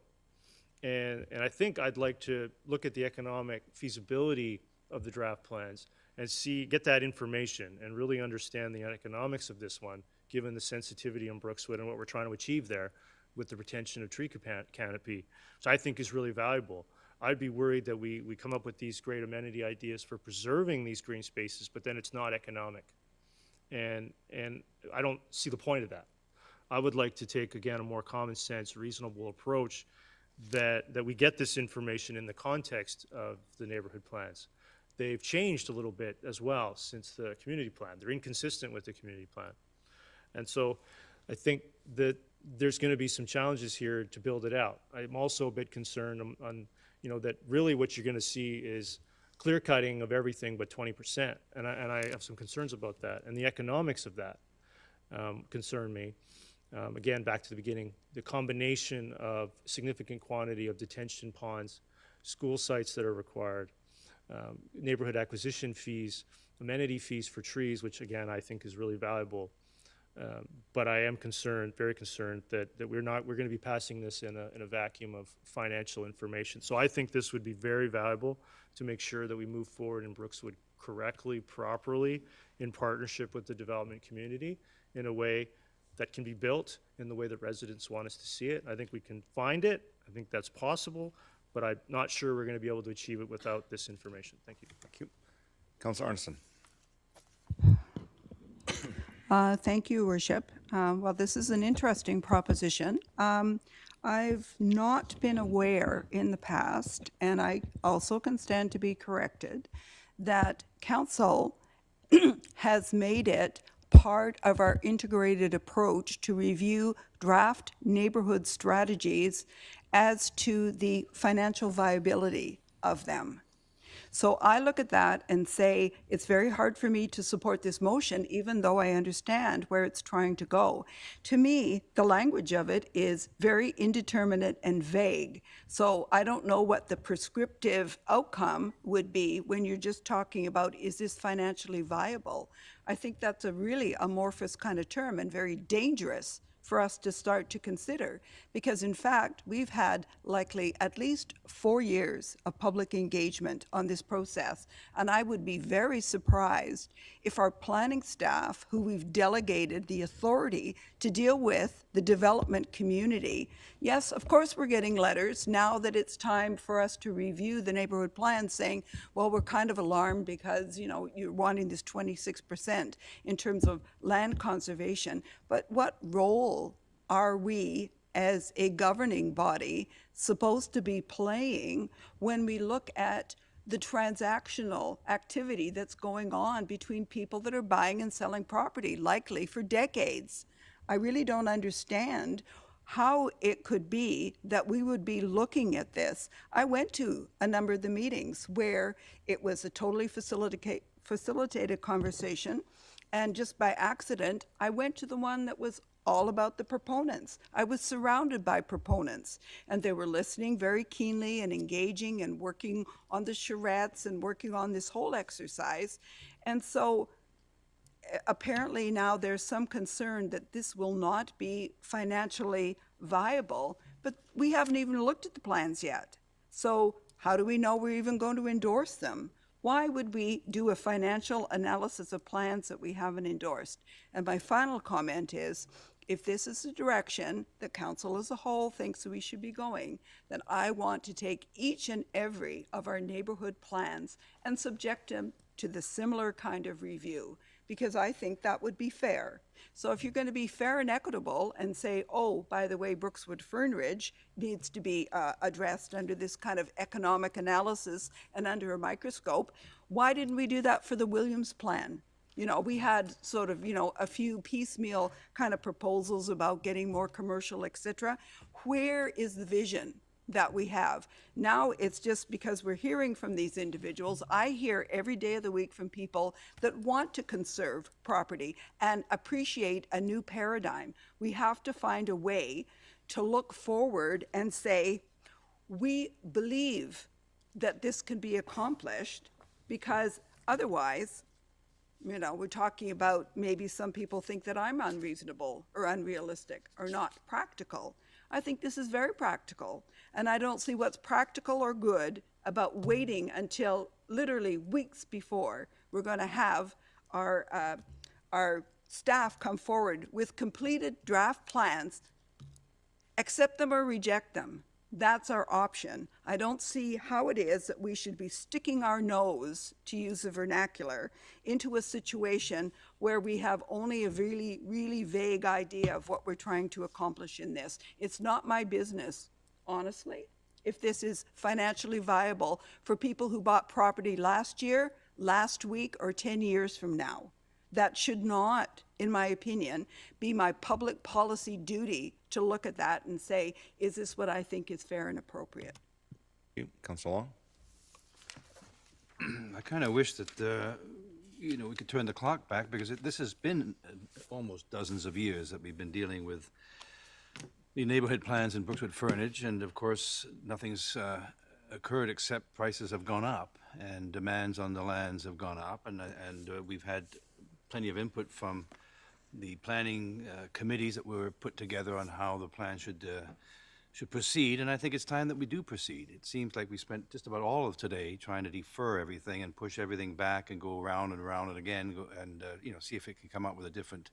And I think I'd like to look at the economic feasibility of the draft plans and get that information and really understand the economics of this one, given the sensitivity in Brookswood and what we're trying to achieve there with the retention of tree canopy, which I think is really valuable. I'd be worried that we come up with these great amenity ideas for preserving these green spaces, but then it's not economic. And I don't see the point of that. I would like to take, again, a more common sense, reasonable approach that we get this information in the context of the neighborhood plans. They've changed a little bit as well since the community plan. They're inconsistent with the community plan. And so I think that there's going to be some challenges here to build it out. I'm also a bit concerned on that really what you're going to see is clear cutting of everything but 20%. And I have some concerns about that. And the economics of that concern me. Again, back to the beginning, the combination of significant quantity of detention ponds, school sites that are required, neighborhood acquisition fees, amenity fees for trees, which again I think is really valuable. But I am concerned, very concerned, that we're going to be passing this in a vacuum of financial information. So I think this would be very valuable to make sure that we move forward in Brookswood correctly, properly, in partnership with the development community in a way that can be built in the way that residents want us to see it. I think we can find it. I think that's possible, but I'm not sure we're going to be able to achieve it without this information. Thank you. Thank you. Councillor Arneson. Thank you, Worship. Well, this is an interesting proposition. I've not been aware in the past, and I also can stand to be corrected, that Council has made it part of our integrated approach to review draft neighborhood strategies as to the financial viability of them. So I look at that and say, it's very hard for me to support this motion, even though I understand where it's trying to go. To me, the language of it is very indeterminate and vague. So I don't know what the prescriptive outcome would be when you're just talking about, is this financially viable? I think that's a really amorphous kind of term and very dangerous for us to start to consider, because in fact, we've had likely at least 4 years of public engagement on this process, and I would be very surprised if our planning staff, who we've delegated the authority to deal with the development community, yes, of course we're getting letters now that it's time for us to review the neighborhood plan saying, well, we're kind of alarmed because, you're wanting this 26% in terms of land conservation, but what role are we as a governing body supposed to be playing when we look at the transactional activity that's going on between people that are buying and selling property, likely for decades? I really don't understand how it could be that we would be looking at this. I went to a number of the meetings where it was a totally facilitated conversation, and just by accident, I went to the one that was all about the proponents. I was surrounded by proponents, and they were listening very keenly and engaging and working on the charrettes and working on this whole exercise. And so apparently now there's some concern that this will not be financially viable, but we haven't even looked at the plans yet. So how do we know we're even going to endorse them? Why would we do a financial analysis of plans that we haven't endorsed? And my final comment is, if this is the direction that council as a whole thinks we should be going, then I want to take each and every of our neighborhood plans and subject them to the similar kind of review, because I think that would be fair. So if you're going to be fair and equitable and say, oh, by the way, Brookswood Fern Ridge needs to be addressed under this kind of economic analysis and under a microscope, why didn't we do that for the Williams plan? We had sort of, a few piecemeal kind of proposals about getting more commercial, et cetera. Where is the vision that we have? Now it's just because we're hearing from these individuals. I hear every day of the week from people that want to conserve property and appreciate a new paradigm. We have to find a way to look forward and say, we believe that this can be accomplished, because otherwise, we're talking about maybe some people think that I'm unreasonable or unrealistic or not practical. I think this is very practical, and I don't see what's practical or good about waiting until literally weeks before we're going to have our staff come forward with completed draft plans, accept them or reject them. That's our option. I don't see how it is that we should be sticking our nose, to use the vernacular, into a situation where we have only a really, really vague idea of what we're trying to accomplish in this. It's not my business, honestly, if this is financially viable for people who bought property last year, last week, or 10 years from now. That should not, in my opinion, be my public policy duty to look at that and say, is this what I think is fair and appropriate? Councillor Long? I kind of wish that, we could turn the clock back, because this has been almost dozens of years that we've been dealing with the neighborhood plans in Brookswood Frontage, and of course, nothing's occurred except prices have gone up and demands on the lands have gone up, and we've had plenty of input from the planning committees that were put together on how the plan should proceed, and I think it's time that we do proceed. It seems like we spent just about all of today trying to defer everything and push everything back and go around and around and again, and see if it can come up with a different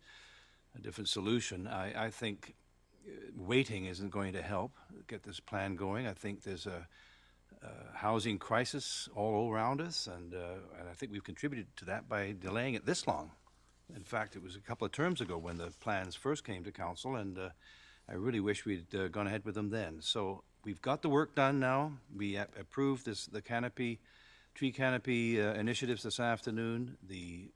solution. I think waiting isn't going to help get this plan going. I think there's a housing crisis all around us, and I think we've contributed to that by delaying it this long. In fact, it was a couple of terms ago when the plans first came to council, and I really wish we'd gone ahead with them then. So we've got the work done now. We approved the tree canopy initiatives this afternoon. The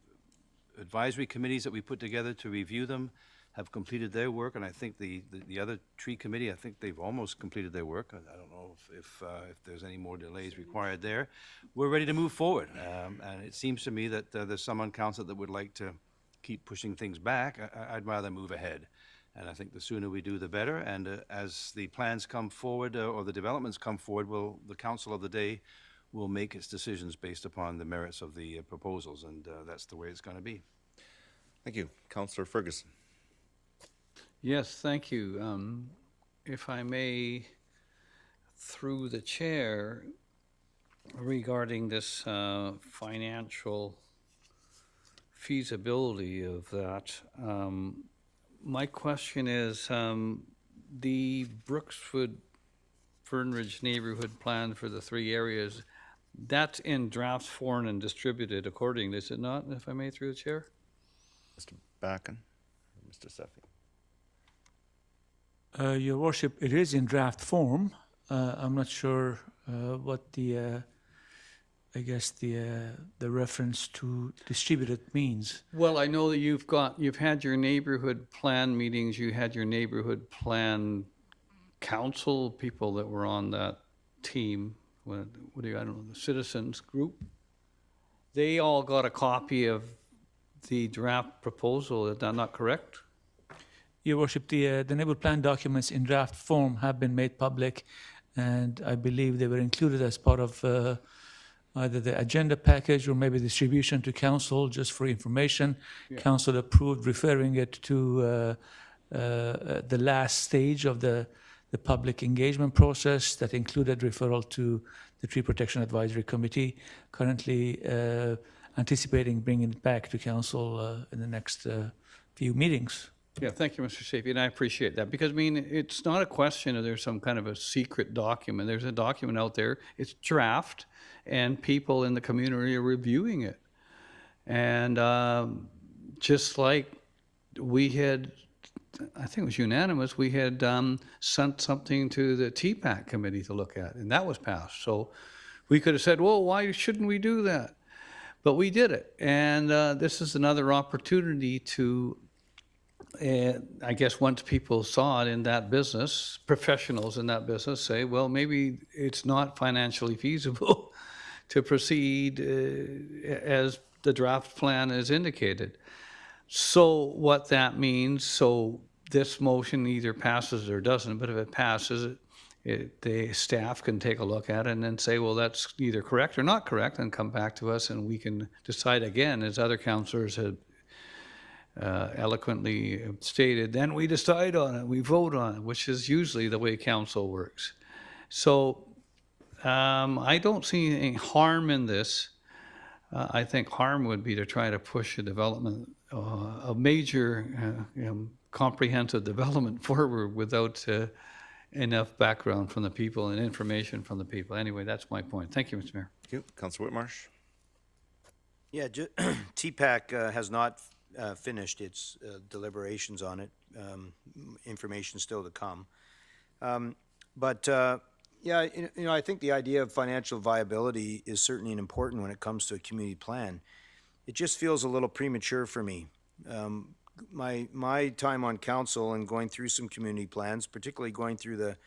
advisory committees that we put together to review them have completed their work, and I think the other tree committee, I think they've almost completed their work. I don't know if there's any more delays required there. We're ready to move forward, and it seems to me that there's some on council that would like to keep pushing things back. I'd rather move ahead, and I think the sooner we do, the better. And as the plans come forward or the developments come forward, the council of the day will make its decisions based upon the merits of the proposals, and that's the way it's going to be. Thank you. Councillor Ferguson. Yes, thank you. If I may, through the chair, regarding this financial feasibility of that, my question is, the Brookswood Fernridge neighborhood plan for the 3 areas, that's in draft form and distributed accordingly, is it not, if I may, through the chair? Mr. Backen or Mr. Sefi? Your Worship, it is in draft form. I'm not sure what the reference to distributed means. Well, I know that you've had your neighborhood plan meetings, you had your neighborhood plan council, people that were on that team, I don't know, the citizens group. They all got a copy of the draft proposal, is that not correct? Your Worship, the neighborhood plan documents in draft form have been made public, and I believe they were included as part of either the agenda package or maybe distribution to council just for information. Yeah. Council approved referring it to the last stage of the public engagement process that included referral to the Tree Protection Advisory Committee. Currently anticipating bringing it back to council in the next few meetings. Yeah, thank you, Mr. Safi, and I appreciate that, because, I mean, it's not a question of there's some kind of a secret document. There's a document out there, it's draft, and people in the community are reviewing it. And just like we had, I think it was unanimous, we had sent something to the TPAC committee to look at, and that was passed. So we could have said, well, why shouldn't we do that? But we did it, and this is another opportunity to, I guess once people saw it in that business, professionals in that business say, well, maybe it's not financially feasible to proceed as the draft plan is indicated. So what that means, so this motion either passes or doesn't, but if it passes, the staff can take a look at it and then say, well, that's either correct or not correct, and come back to us, and we can decide again, as other councillors have eloquently stated, then we decide on it, we vote on it, which is usually the way council works. So I don't see any harm in this. I think harm would be to try to push a development, a major comprehensive development forward without enough background from the people and information from the people. Anyway, that's my point. Thank you, Mr. Mayor. Thank you. Councilor Whitmarsh? Yeah, TPAC has not finished its deliberations on it. Information still to come. Yeah, I think the idea of financial viability is certainly important when it comes to a community plan. It just feels a little premature for me. My time on council and going through some community plans, particularly going through the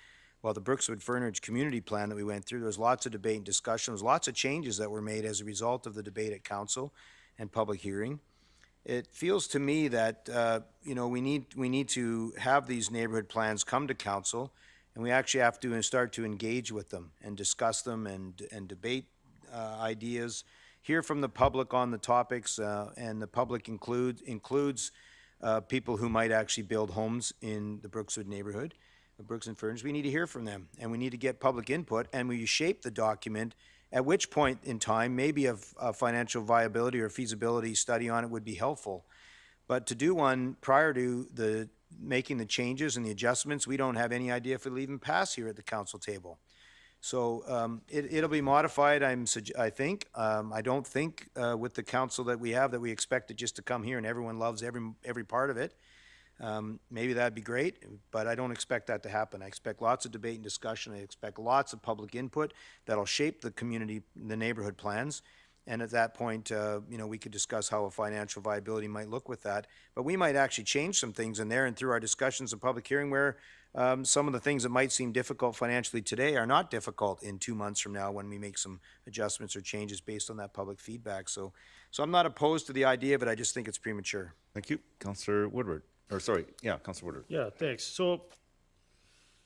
Brookswood Fernridge community plan that we went through, there was lots of debate and discussion. There was lots of changes that were made as a result of the debate at council and public hearing. It feels to me that we need to have these neighborhood plans come to council, and we actually have to start to engage with them and discuss them and debate ideas, hear from the public on the topics, and the public includes people who might actually build homes in the Brookswood neighborhood, the Brooks and Ferns. We need to hear from them, and we need to get public input, and we shape the document, at which point in time maybe a financial viability or feasibility study on it would be helpful. But to do one prior to making the changes and the adjustments, we don't have any idea if it'll even pass here at the council table. So it'll be modified, I think. I don't think with the council that we have that we expect it just to come here and everyone loves every part of it. Maybe that'd be great, but I don't expect that to happen. I expect lots of debate and discussion. I expect lots of public input that'll shape the community, the neighborhood plans. And at that point, we could discuss how a financial viability might look with that. But we might actually change some things in there, and through our discussions and public hearing where some of the things that might seem difficult financially today are not difficult in 2 months from now when we make some adjustments or changes based on that public feedback. So I'm not opposed to the idea, but I just think it's premature. Thank you. Councilor Woodward. Councilor Woodward. Yeah, thanks. So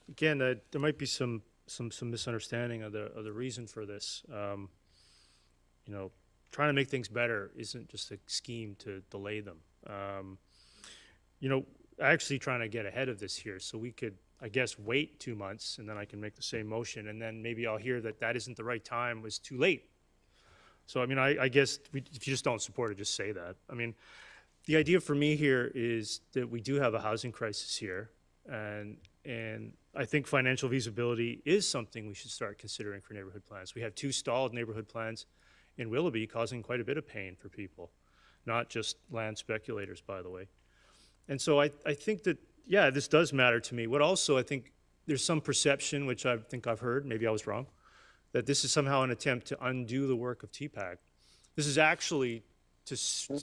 again, there might be some misunderstanding of the reason for this. Trying to make things better isn't just a scheme to delay them. Actually trying to get ahead of this here so we could, I guess, wait 2 months and then I can make the same motion and then maybe I'll hear that isn't the right time, was too late. So, I guess if you just don't support it, just say that. The idea for me here is that we do have a housing crisis here, and I think financial feasibility is something we should start considering for neighborhood plans. We have 2 stalled neighborhood plans in Willoughby causing quite a bit of pain for people, not just land speculators, by the way. And so I think that, yeah, this does matter to me. What also, I think there's some perception, which I think I've heard, maybe I was wrong, that this is somehow an attempt to undo the work of TPAC. This is actually to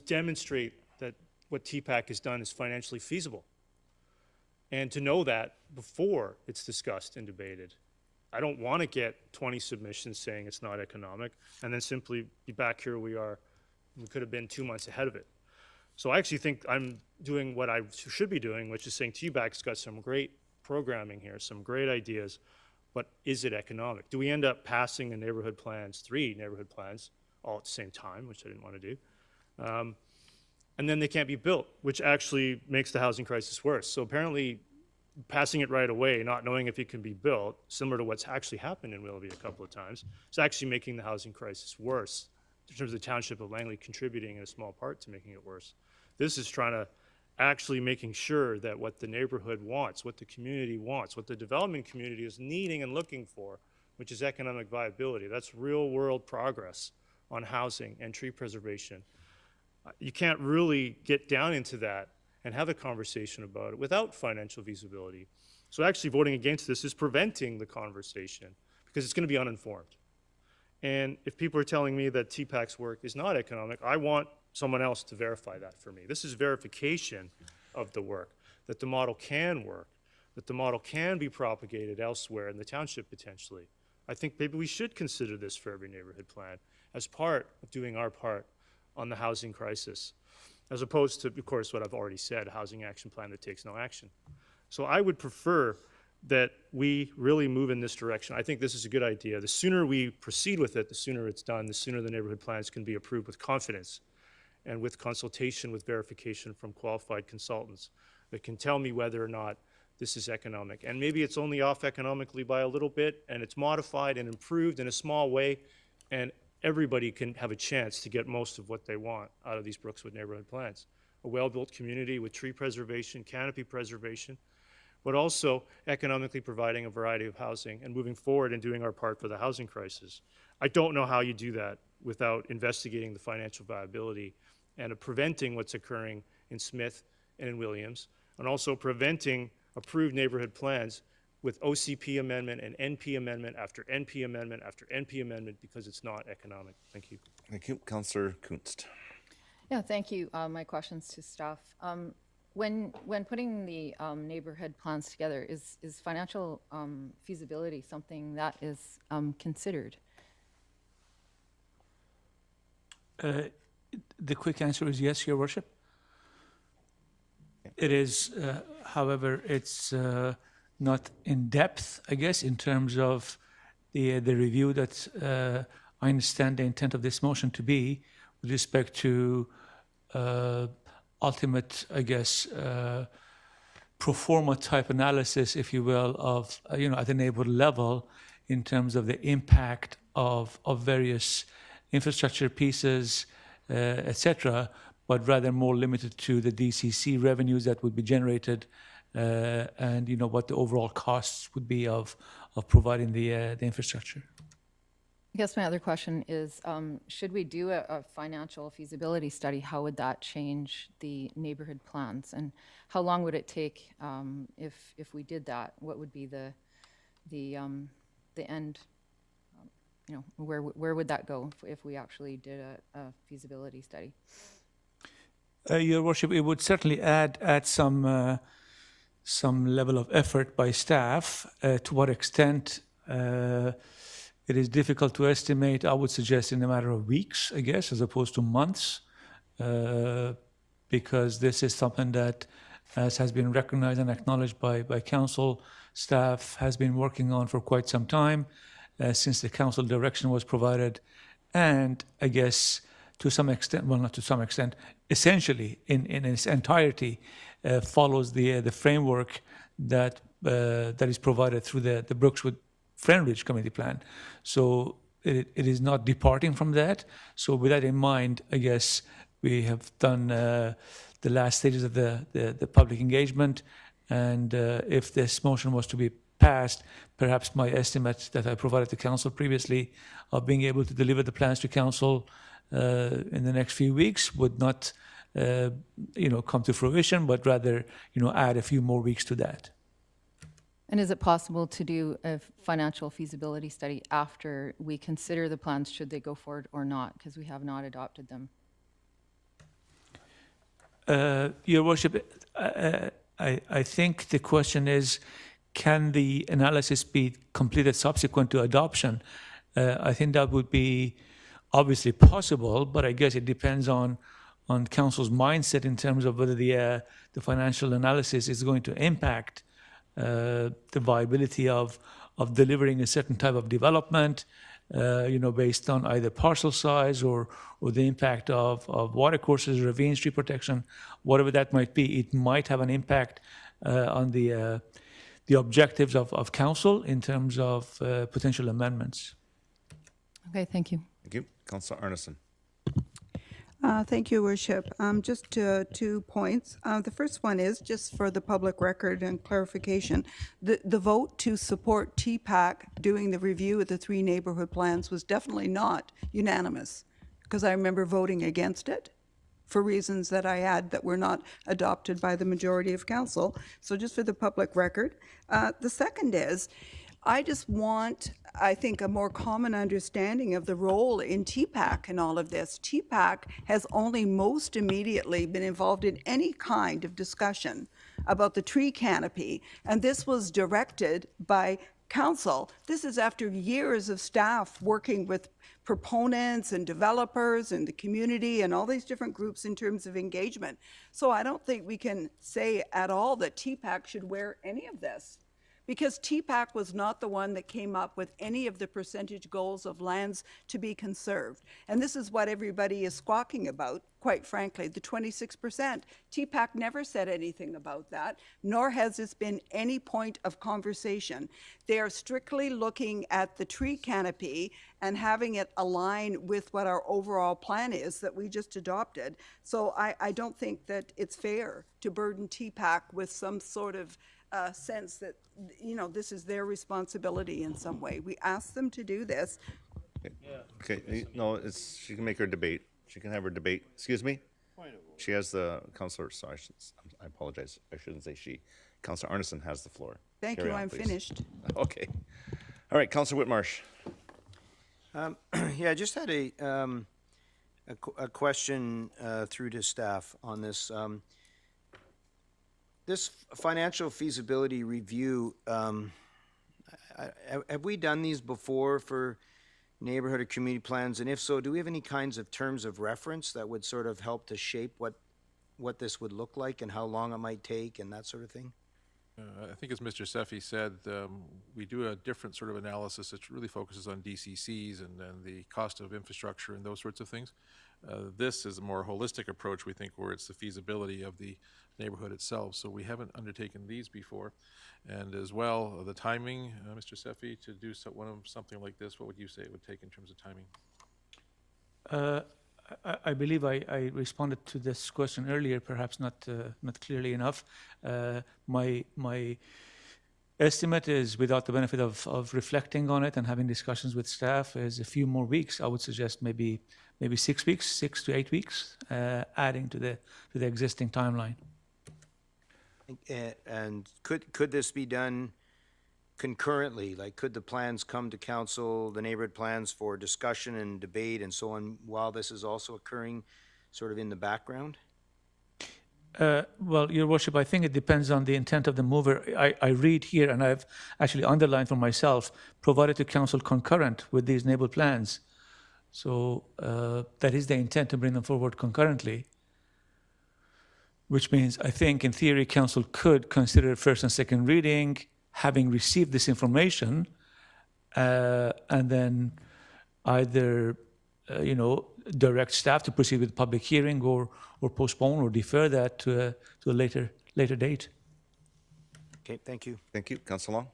demonstrate that what TPAC has done is financially feasible. And to know that before it's discussed and debated. I don't want to get 20 submissions saying it's not economic and then simply be back here we are. We could have been 2 months ahead of it. So I actually think I'm doing what I should be doing, which is saying TPAC's got some great programming here, some great ideas, but is it economic? Do we end up passing the neighborhood plans, 3 neighborhood plans, all at the same time, which I didn't want to do? And then they can't be built, which actually makes the housing crisis worse. So apparently passing it right away, not knowing if it can be built, similar to what's actually happened in Willoughby a couple of times, is actually making the housing crisis worse in terms of the Township of Langley contributing in a small part to making it worse. This is trying to actually making sure that what the neighborhood wants, what the community wants, what the development community is needing and looking for, which is economic viability. That's real world progress on housing and tree preservation. You can't really get down into that and have a conversation about it without financial feasibility. So actually voting against this is preventing the conversation because it's going to be uninformed. And if people are telling me that TPAC's work is not economic, I want someone else to verify that for me. This is verification of the work, that the model can work, that the model can be propagated elsewhere in the township potentially. I think maybe we should consider this for every neighborhood plan as part of doing our part on the housing crisis, as opposed to, of course, what I've already said, a housing action plan that takes no action. So I would prefer that we really move in this direction. I think this is a good idea. The sooner we proceed with it, the sooner it's done, the sooner the neighborhood plans can be approved with confidence and with consultation, with verification from qualified consultants that can tell me whether or not this is economic. And maybe it's only off economically by a little bit, and it's modified and improved in a small way, and everybody can have a chance to get most of what they want out of these Brookswood neighborhood plans. A well-built community with tree preservation, canopy preservation, but also economically providing a variety of housing and moving forward and doing our part for the housing crisis. I don't know how you do that without investigating the financial viability and preventing what's occurring in Smith and in Williams, and also preventing approved neighborhood plans with OCP amendment and NP amendment after NP amendment after NP amendment because it's not economic. Thank you. Thank you. Councillor Kunst. Yeah, thank you. My questions to staff. When putting the neighborhood plans together, is financial feasibility something that is considered? The quick answer is yes, Your Worship. It is, however, it's not in depth, I guess, in terms of the review that I understand the intent of this motion to be with respect to ultimate, I guess, pro forma type analysis, if you will, of, at the neighborhood level in terms of the impact of various infrastructure pieces, etc., but rather more limited to the DCC revenues that would be generated and what the overall costs would be of providing the infrastructure. I guess my other question is, should we do a financial feasibility study? How would that change the neighborhood plans? And how long would it take if we did that? What would be the end? Where would that go if we actually did a feasibility study? Your Worship, it would certainly add some level of effort by staff. To what extent it is difficult to estimate, I would suggest in a matter of weeks, I guess, as opposed to months, because this is something that, as has been recognized and acknowledged by council, staff has been working on for quite some time since the council direction was provided, and I guess to some extent, well, not to some extent, essentially in its entirety follows the framework that is provided through the Brookswood Friendridge Community Plan. So it is not departing from that. So with that in mind, I guess we have done the last stages of the public engagement, and if this motion was to be passed, perhaps my estimate that I provided to council previously of being able to deliver the plans to council in the next few weeks would not, come to fruition, but rather, add a few more weeks to that. And is it possible to do a financial feasibility study after we consider the plans, should they go forward or not, because we have not adopted them? Your Worship, I think the question is, can the analysis be completed subsequent to adoption? I think that would be obviously possible, but I guess it depends on council's mindset in terms of whether the financial analysis is going to impact the viability of delivering a certain type of development, based on either parcel size or the impact of water courses, ravines, tree protection, whatever that might be. It might have an impact on the objectives of council in terms of potential amendments. Okay, thank you. Thank you. Councillor Arneson. Thank you, Worship. Just 2 points. The first one is, just for the public record and clarification, the vote to support TPAC doing the review of the 3 neighborhood plans was definitely not unanimous, because I remember voting against it for reasons that I had that were not adopted by the majority of council. So just for the public record. The second is, I just want, I think, a more common understanding of the role in TPAC in all of this. TPAC has only most immediately been involved in any kind of discussion about the tree canopy, and this was directed by council. This is after years of staff working with proponents and developers and the community and all these different groups in terms of engagement. So I don't think we can say at all that TPAC should wear any of this, because TPAC was not the one that came up with any of the percentage goals of lands to be conserved. And this is what everybody is squawking about, quite frankly, the 26%. TPAC never said anything about that, nor has this been any point of conversation. They are strictly looking at the tree canopy and having it align with what our overall plan is that we just adopted. So I don't think that it's fair to burden TPAC with some sort of sense that, you know, this is their responsibility in some way. We asked them to do this. Okay, no, it's, she can make her debate. She can have her debate. Excuse me? She has the, Councillor, so I apologize. I shouldn't say she. Councillor Arneson has the floor. Thank Carry you, on, I'm please. finished. Okay. All right, Councillor Whitmarsh. Yeah, I just had a question through to staff on this. This financial feasibility review, have we done these before for neighborhood or community plans? And if so, do we have any kinds of terms of reference that would sort of help to shape what this would look like and how long it might take and that sort of thing? I think as Mr. Seffi said, we do a different sort of analysis that really focuses on DCCs and the cost of infrastructure and those sorts of things. This is a more holistic approach, we think, where it's the feasibility of the neighborhood itself. So we haven't undertaken these before. And as well, the timing, Mr. Seffi, to do something like this, what would you say it would take in terms of timing? I believe I responded to this question earlier, perhaps not clearly enough. My estimate is, without the benefit of reflecting on it and having discussions with staff, is a few more weeks. I would suggest maybe 6 weeks, 6 to 8 weeks, adding to the existing timeline. And could this be done concurrently? Like, could the plans come to council, the neighborhood plans, for discussion and debate and so on, while this is also occurring sort of in the background? Well, Your Worship, I think it depends on the intent of the mover. I read here, and I've actually underlined for myself, provided to council concurrent with these neighborhood plans. So that is the intent, to bring them forward concurrently, which means I think in theory council could consider first and second reading, having received this information, and then either direct staff to proceed with public hearing, or postpone or defer that to a later date. Okay, thank you. Thank you. Councillor Long?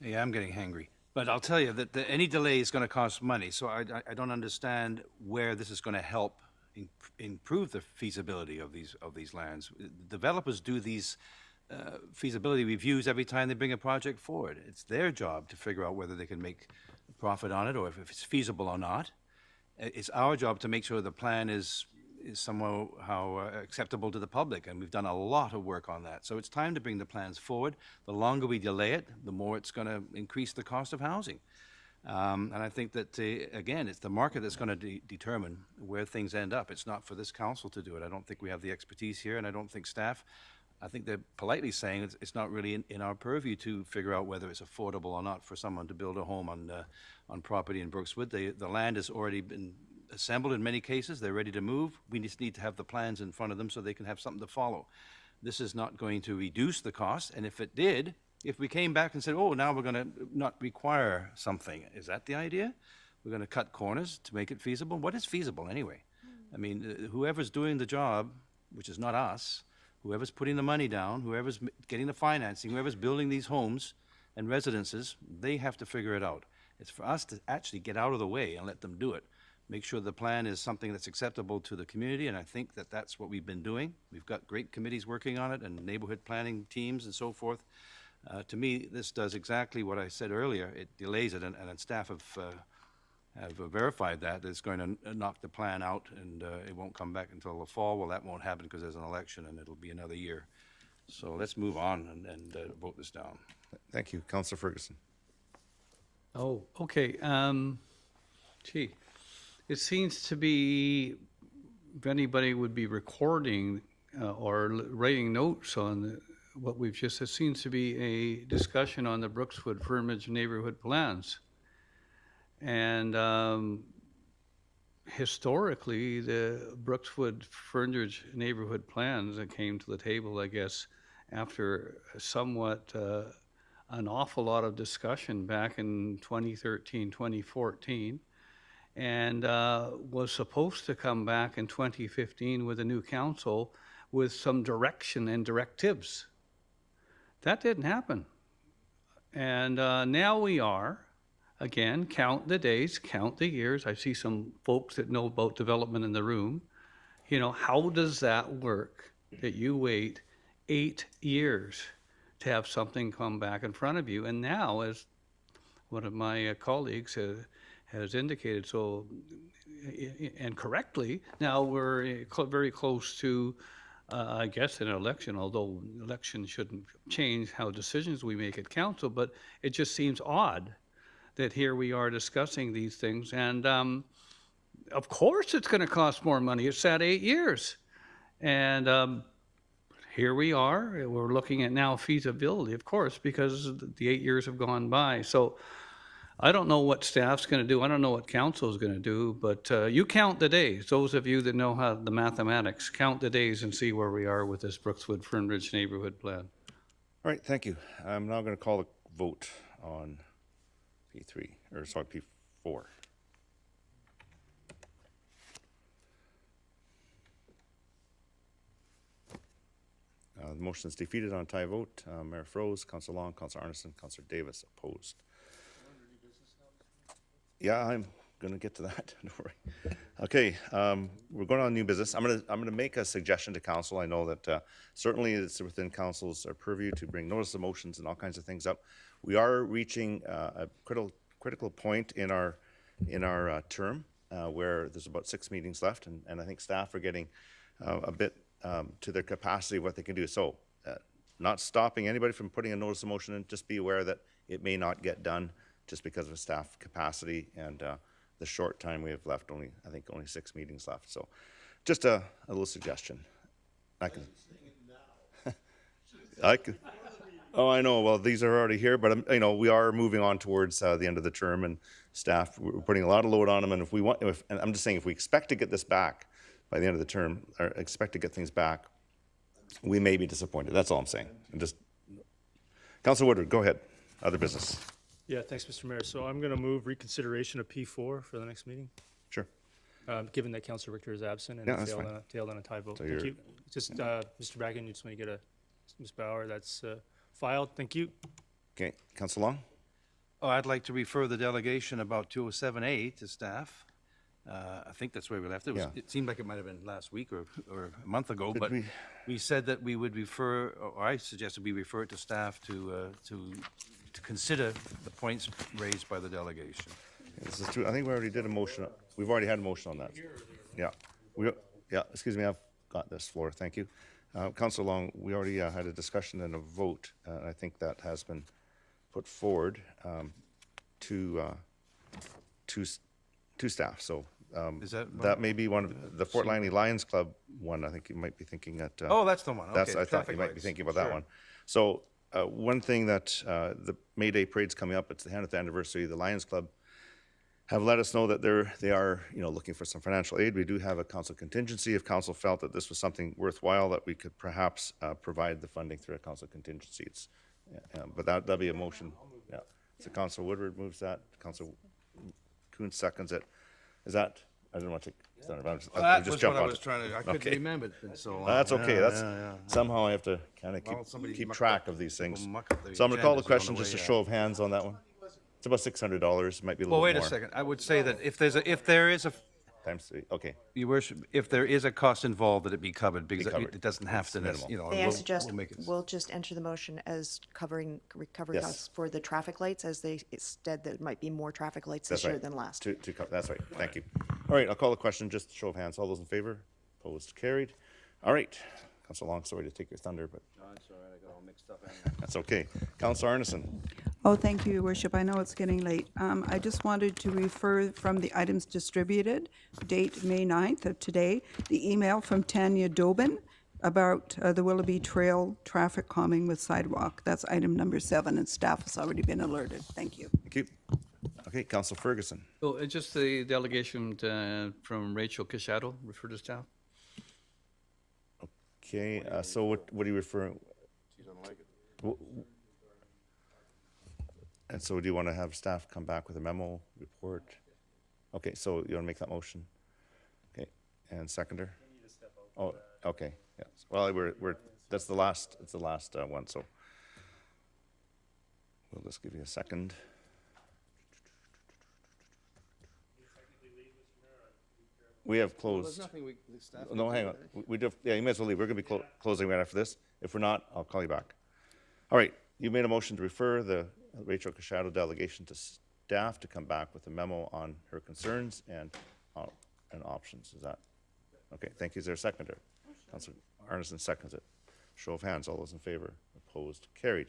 Yeah, I'm getting hangry. But I'll tell you that any delay is going to cost money, so I don't understand where this is going to help improve the feasibility of these lands. Developers do these feasibility reviews every time they bring a project forward. It's their job to figure out whether they can make a profit on it or if it's feasible or not. It's our job to make sure the plan is somehow acceptable to the public, and we've done a lot of work on that. So it's time to bring the plans forward. The longer we delay it, the more it's going to increase the cost of housing. And I think that, again, it's the market that's going to determine where things end up. It's not for this council to do it. I don't think we have the expertise here, and I don't think staff, I think they're politely saying it's not really in our purview to figure out whether it's affordable or not for someone to build a home on property in Brookswood. The land has already been assembled in many cases. They're ready to move. We just need to have the plans in front of them so they can have something to follow. This is not going to reduce the cost, and if it did, if we came back and said, oh, now we're going to not require something, is that the idea? We're going to cut corners to make it feasible? What is feasible anyway? I mean, whoever's doing the job, which is not us, whoever's putting the money down, whoever's getting the financing, whoever's building these homes and residences, they have to figure it out. It's for us to actually get out of the way and let them do it. Make sure the plan is something that's acceptable to the community, and I think that that's what we've been doing. We've got great committees working on it and neighborhood planning teams and so forth. To me, this does exactly what I said earlier. It delays it, and staff have verified that it's going to knock the plan out, and it won't come back until the fall. Well, that won't happen because there's an election, and it'll be another year. So let's move on and vote this down. Thank you. Councillor Ferguson. Oh, okay. Gee, it seems to be, if anybody would be recording or writing notes on what we've just, it seems to be a discussion on the Brookswood Fernridge neighborhood plans. And historically, the Brookswood Fernridge neighborhood plans that came to the table, I guess, after somewhat an awful lot of discussion back in 2013, 2014, and was supposed to come back in 2015 with a new council with some direction and directives. That didn't happen. And now we are, again, count the days, count the years. I see some folks that know about development in the room. You know, how does that work that you wait 8 years to have something come back in front of you. And now, as one of my colleagues has indicated, so, and correctly, now we're very close to, I guess, an election, although elections shouldn't change how decisions we make at council, but it just seems odd that here we are discussing these things. And of course it's going to cost more money. It's at 8 years. And here we are. We're looking at now feasibility, of course, because the 8 years have gone by. So I don't know what staff's going to do. I don't know what council is going to do, but you count the days. Those of you that know how the mathematics, count the days and see where we are with this Brookswood Fernridge neighborhood plan. All right, thank you. I'm now going to call the vote on P3, or sorry, P4. The motion is defeated on a tie vote. Mayor Froese, Councillor Long, Councillor Arneson, Councillor Davis opposed. Yeah, I'm going to get to that. Don't worry. Okay, we're going on new business. I'm going to make a suggestion to council. I know that certainly it's within council's purview to bring notice of motions and all kinds of things up. We are reaching a critical point in our term where there's about 6 meetings left, and I think staff are getting a bit to their capacity of what they can do. So not stopping anybody from putting a notice of motion in, just be aware that it may not get done just because of staff capacity and the short time we have left. I think only 6 meetings left. So just a little suggestion. I can. Oh, I know. Well, these are already here, but we are moving on towards the end of the term, and staff, we're putting a lot of load on them. And and I'm just saying, if we expect to get this back by the end of the term, or expect to get things back, we may be disappointed. That's all I'm saying. And just, Councilor Woodward, go ahead. Other business. Yeah, thanks, Mr. Mayor. So I'm going to move reconsideration of P4 for the next meeting. Sure. Given that Councilor Richter is absent and tailed on a tie vote. So Thank you. Just, Mr. Bracken, you just want to get Ms. Bauer, that's filed. Thank you. Okay, Councilor Long? Oh, I'd like to refer the delegation about 207A to staff. I think that's where we left it. It seemed like it might have been last week or a month ago, but we said that we would refer, or I suggested we refer it to staff to consider the points raised by the delegation. This is true. I think we already did a motion. We've already had a motion on that. Yeah. Excuse me. I've got this floor. Thank you. Councilor Long, we already had a discussion and a vote. I think that has been put forward to staff. So is that may be one of the Fort Langley Lions Club one. I think you might be thinking that. Oh, that's the one. Okay, I thought you might be thinking about that one. So one thing that the May Day parade's coming up. It's the 100th anniversary. The Lions Club have let us know that they are looking for some financial aid. We do have a council contingency. If council felt that this was something worthwhile, that we could perhaps provide the funding through a council contingency. But that'd be a motion. Yeah. So Councilor Woodward moves that. Councilor Kuhn seconds it. Is that? I didn't want to take. That was what I was trying to. I couldn't remember it. So that's okay. That's somehow I have to kind of keep track of these things. So I'm going to call the question. Just a show of hands on that one. It's about $600. Might be a little more. Well, wait a second. I would say that if there is a times 3. Okay. Your worship, if there is a cost involved, that it be covered because it doesn't have to. May I suggest we'll just enter the motion as recovery costs for the traffic lights, as they said that it might be more traffic lights this year than last. That's right. Thank you. All right. I'll call the question. Just a show of hands. All those in favor? Opposed? Carried. All right. Councilor Long, sorry to take your thunder, but no, it's all right. I got all mixed up. That's okay. Councilor Arneson. Oh, thank you, Your Worship. I know it's getting late. I just wanted to refer from the items distributed, date May 9th of today, the email from Tanya Dobin about the Willoughby Trail traffic calming with sidewalk. That's item number 7, and staff has already been alerted. Thank you. Thank you. Okay, Councilor Ferguson. So it's just the delegation from Rachel Cachado, refer to staff. Okay, so what are you referring? She doesn't like it. And so do you want to have staff come back with a memo report? Okay, so you want to make that motion? Okay, and seconder? Oh, okay, yes. Well, that's the last, it's the last one, so we'll just give you a second. We have closed. Well, there's nothing the staff no, hang on. We do. Yeah, you may as well leave. We're going to be closing right after this. If we're not, I'll call you back. All right, you made a motion to refer the Rachel Cashado delegation to staff to come back with a memo on her concerns and options. Is that? Okay, thank you. Is there a seconder? Councilor Arneson seconds it. Show of hands. All those in favor? Opposed? Carried.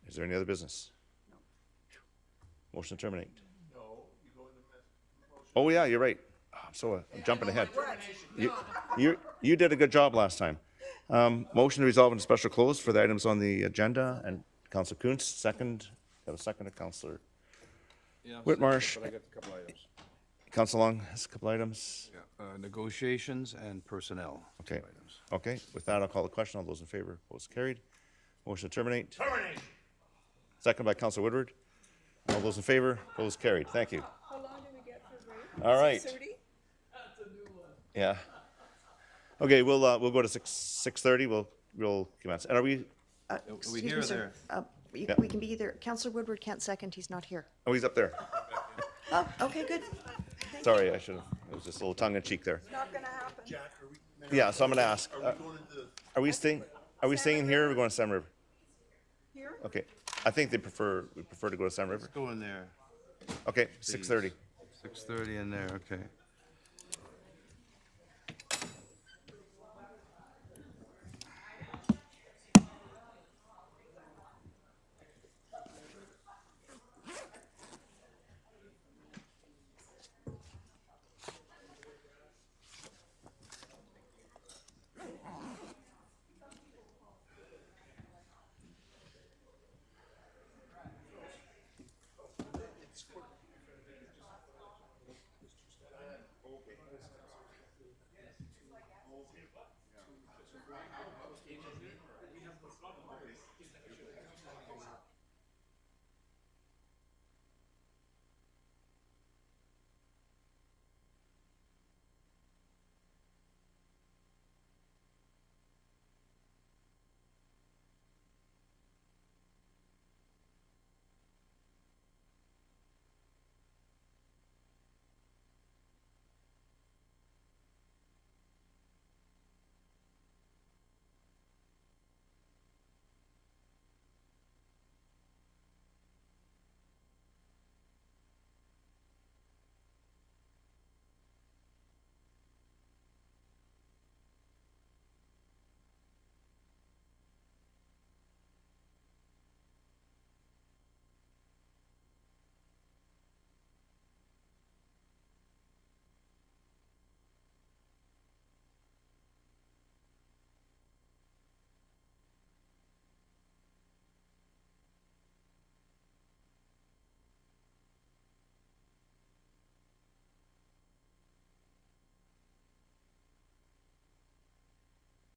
Is there any other business? No. Motion to terminate. No. You go in the oh, yeah, you're right. I'm jumping ahead. You did a good job last time. Motion to resolve into special close for the items on the agenda, and Councilor Kuntz, second. Got a second to Councilor Whitmarsh. But I got a couple items. Councilor Long has a couple items. Yeah, negotiations and personnel. Okay. Two items. Okay. With that, I'll call the question. All those in favor, opposed, carried. Motion to terminate. Terminate. Second by Councilor Woodward. All those in favor, opposed, carried. Thank you. How long do we get for break? All right. 6:30? Yeah. Okay, we'll go to 6:30. We'll commence. And are we? Excuse here me, or sir. there? We can be either. Councillor Woodward can't second. He's not here. Oh, he's up there. Oh, okay, good. Sorry, I should have. It was just a little tongue in cheek there. Not going to happen. Yeah, so I'm going to ask. Are we staying? Are we staying here? Or are we going to Sam River? Here? Okay. I think we prefer to go to Sam River. Let's go in there. Okay, 6:30. 6:30 in there, okay.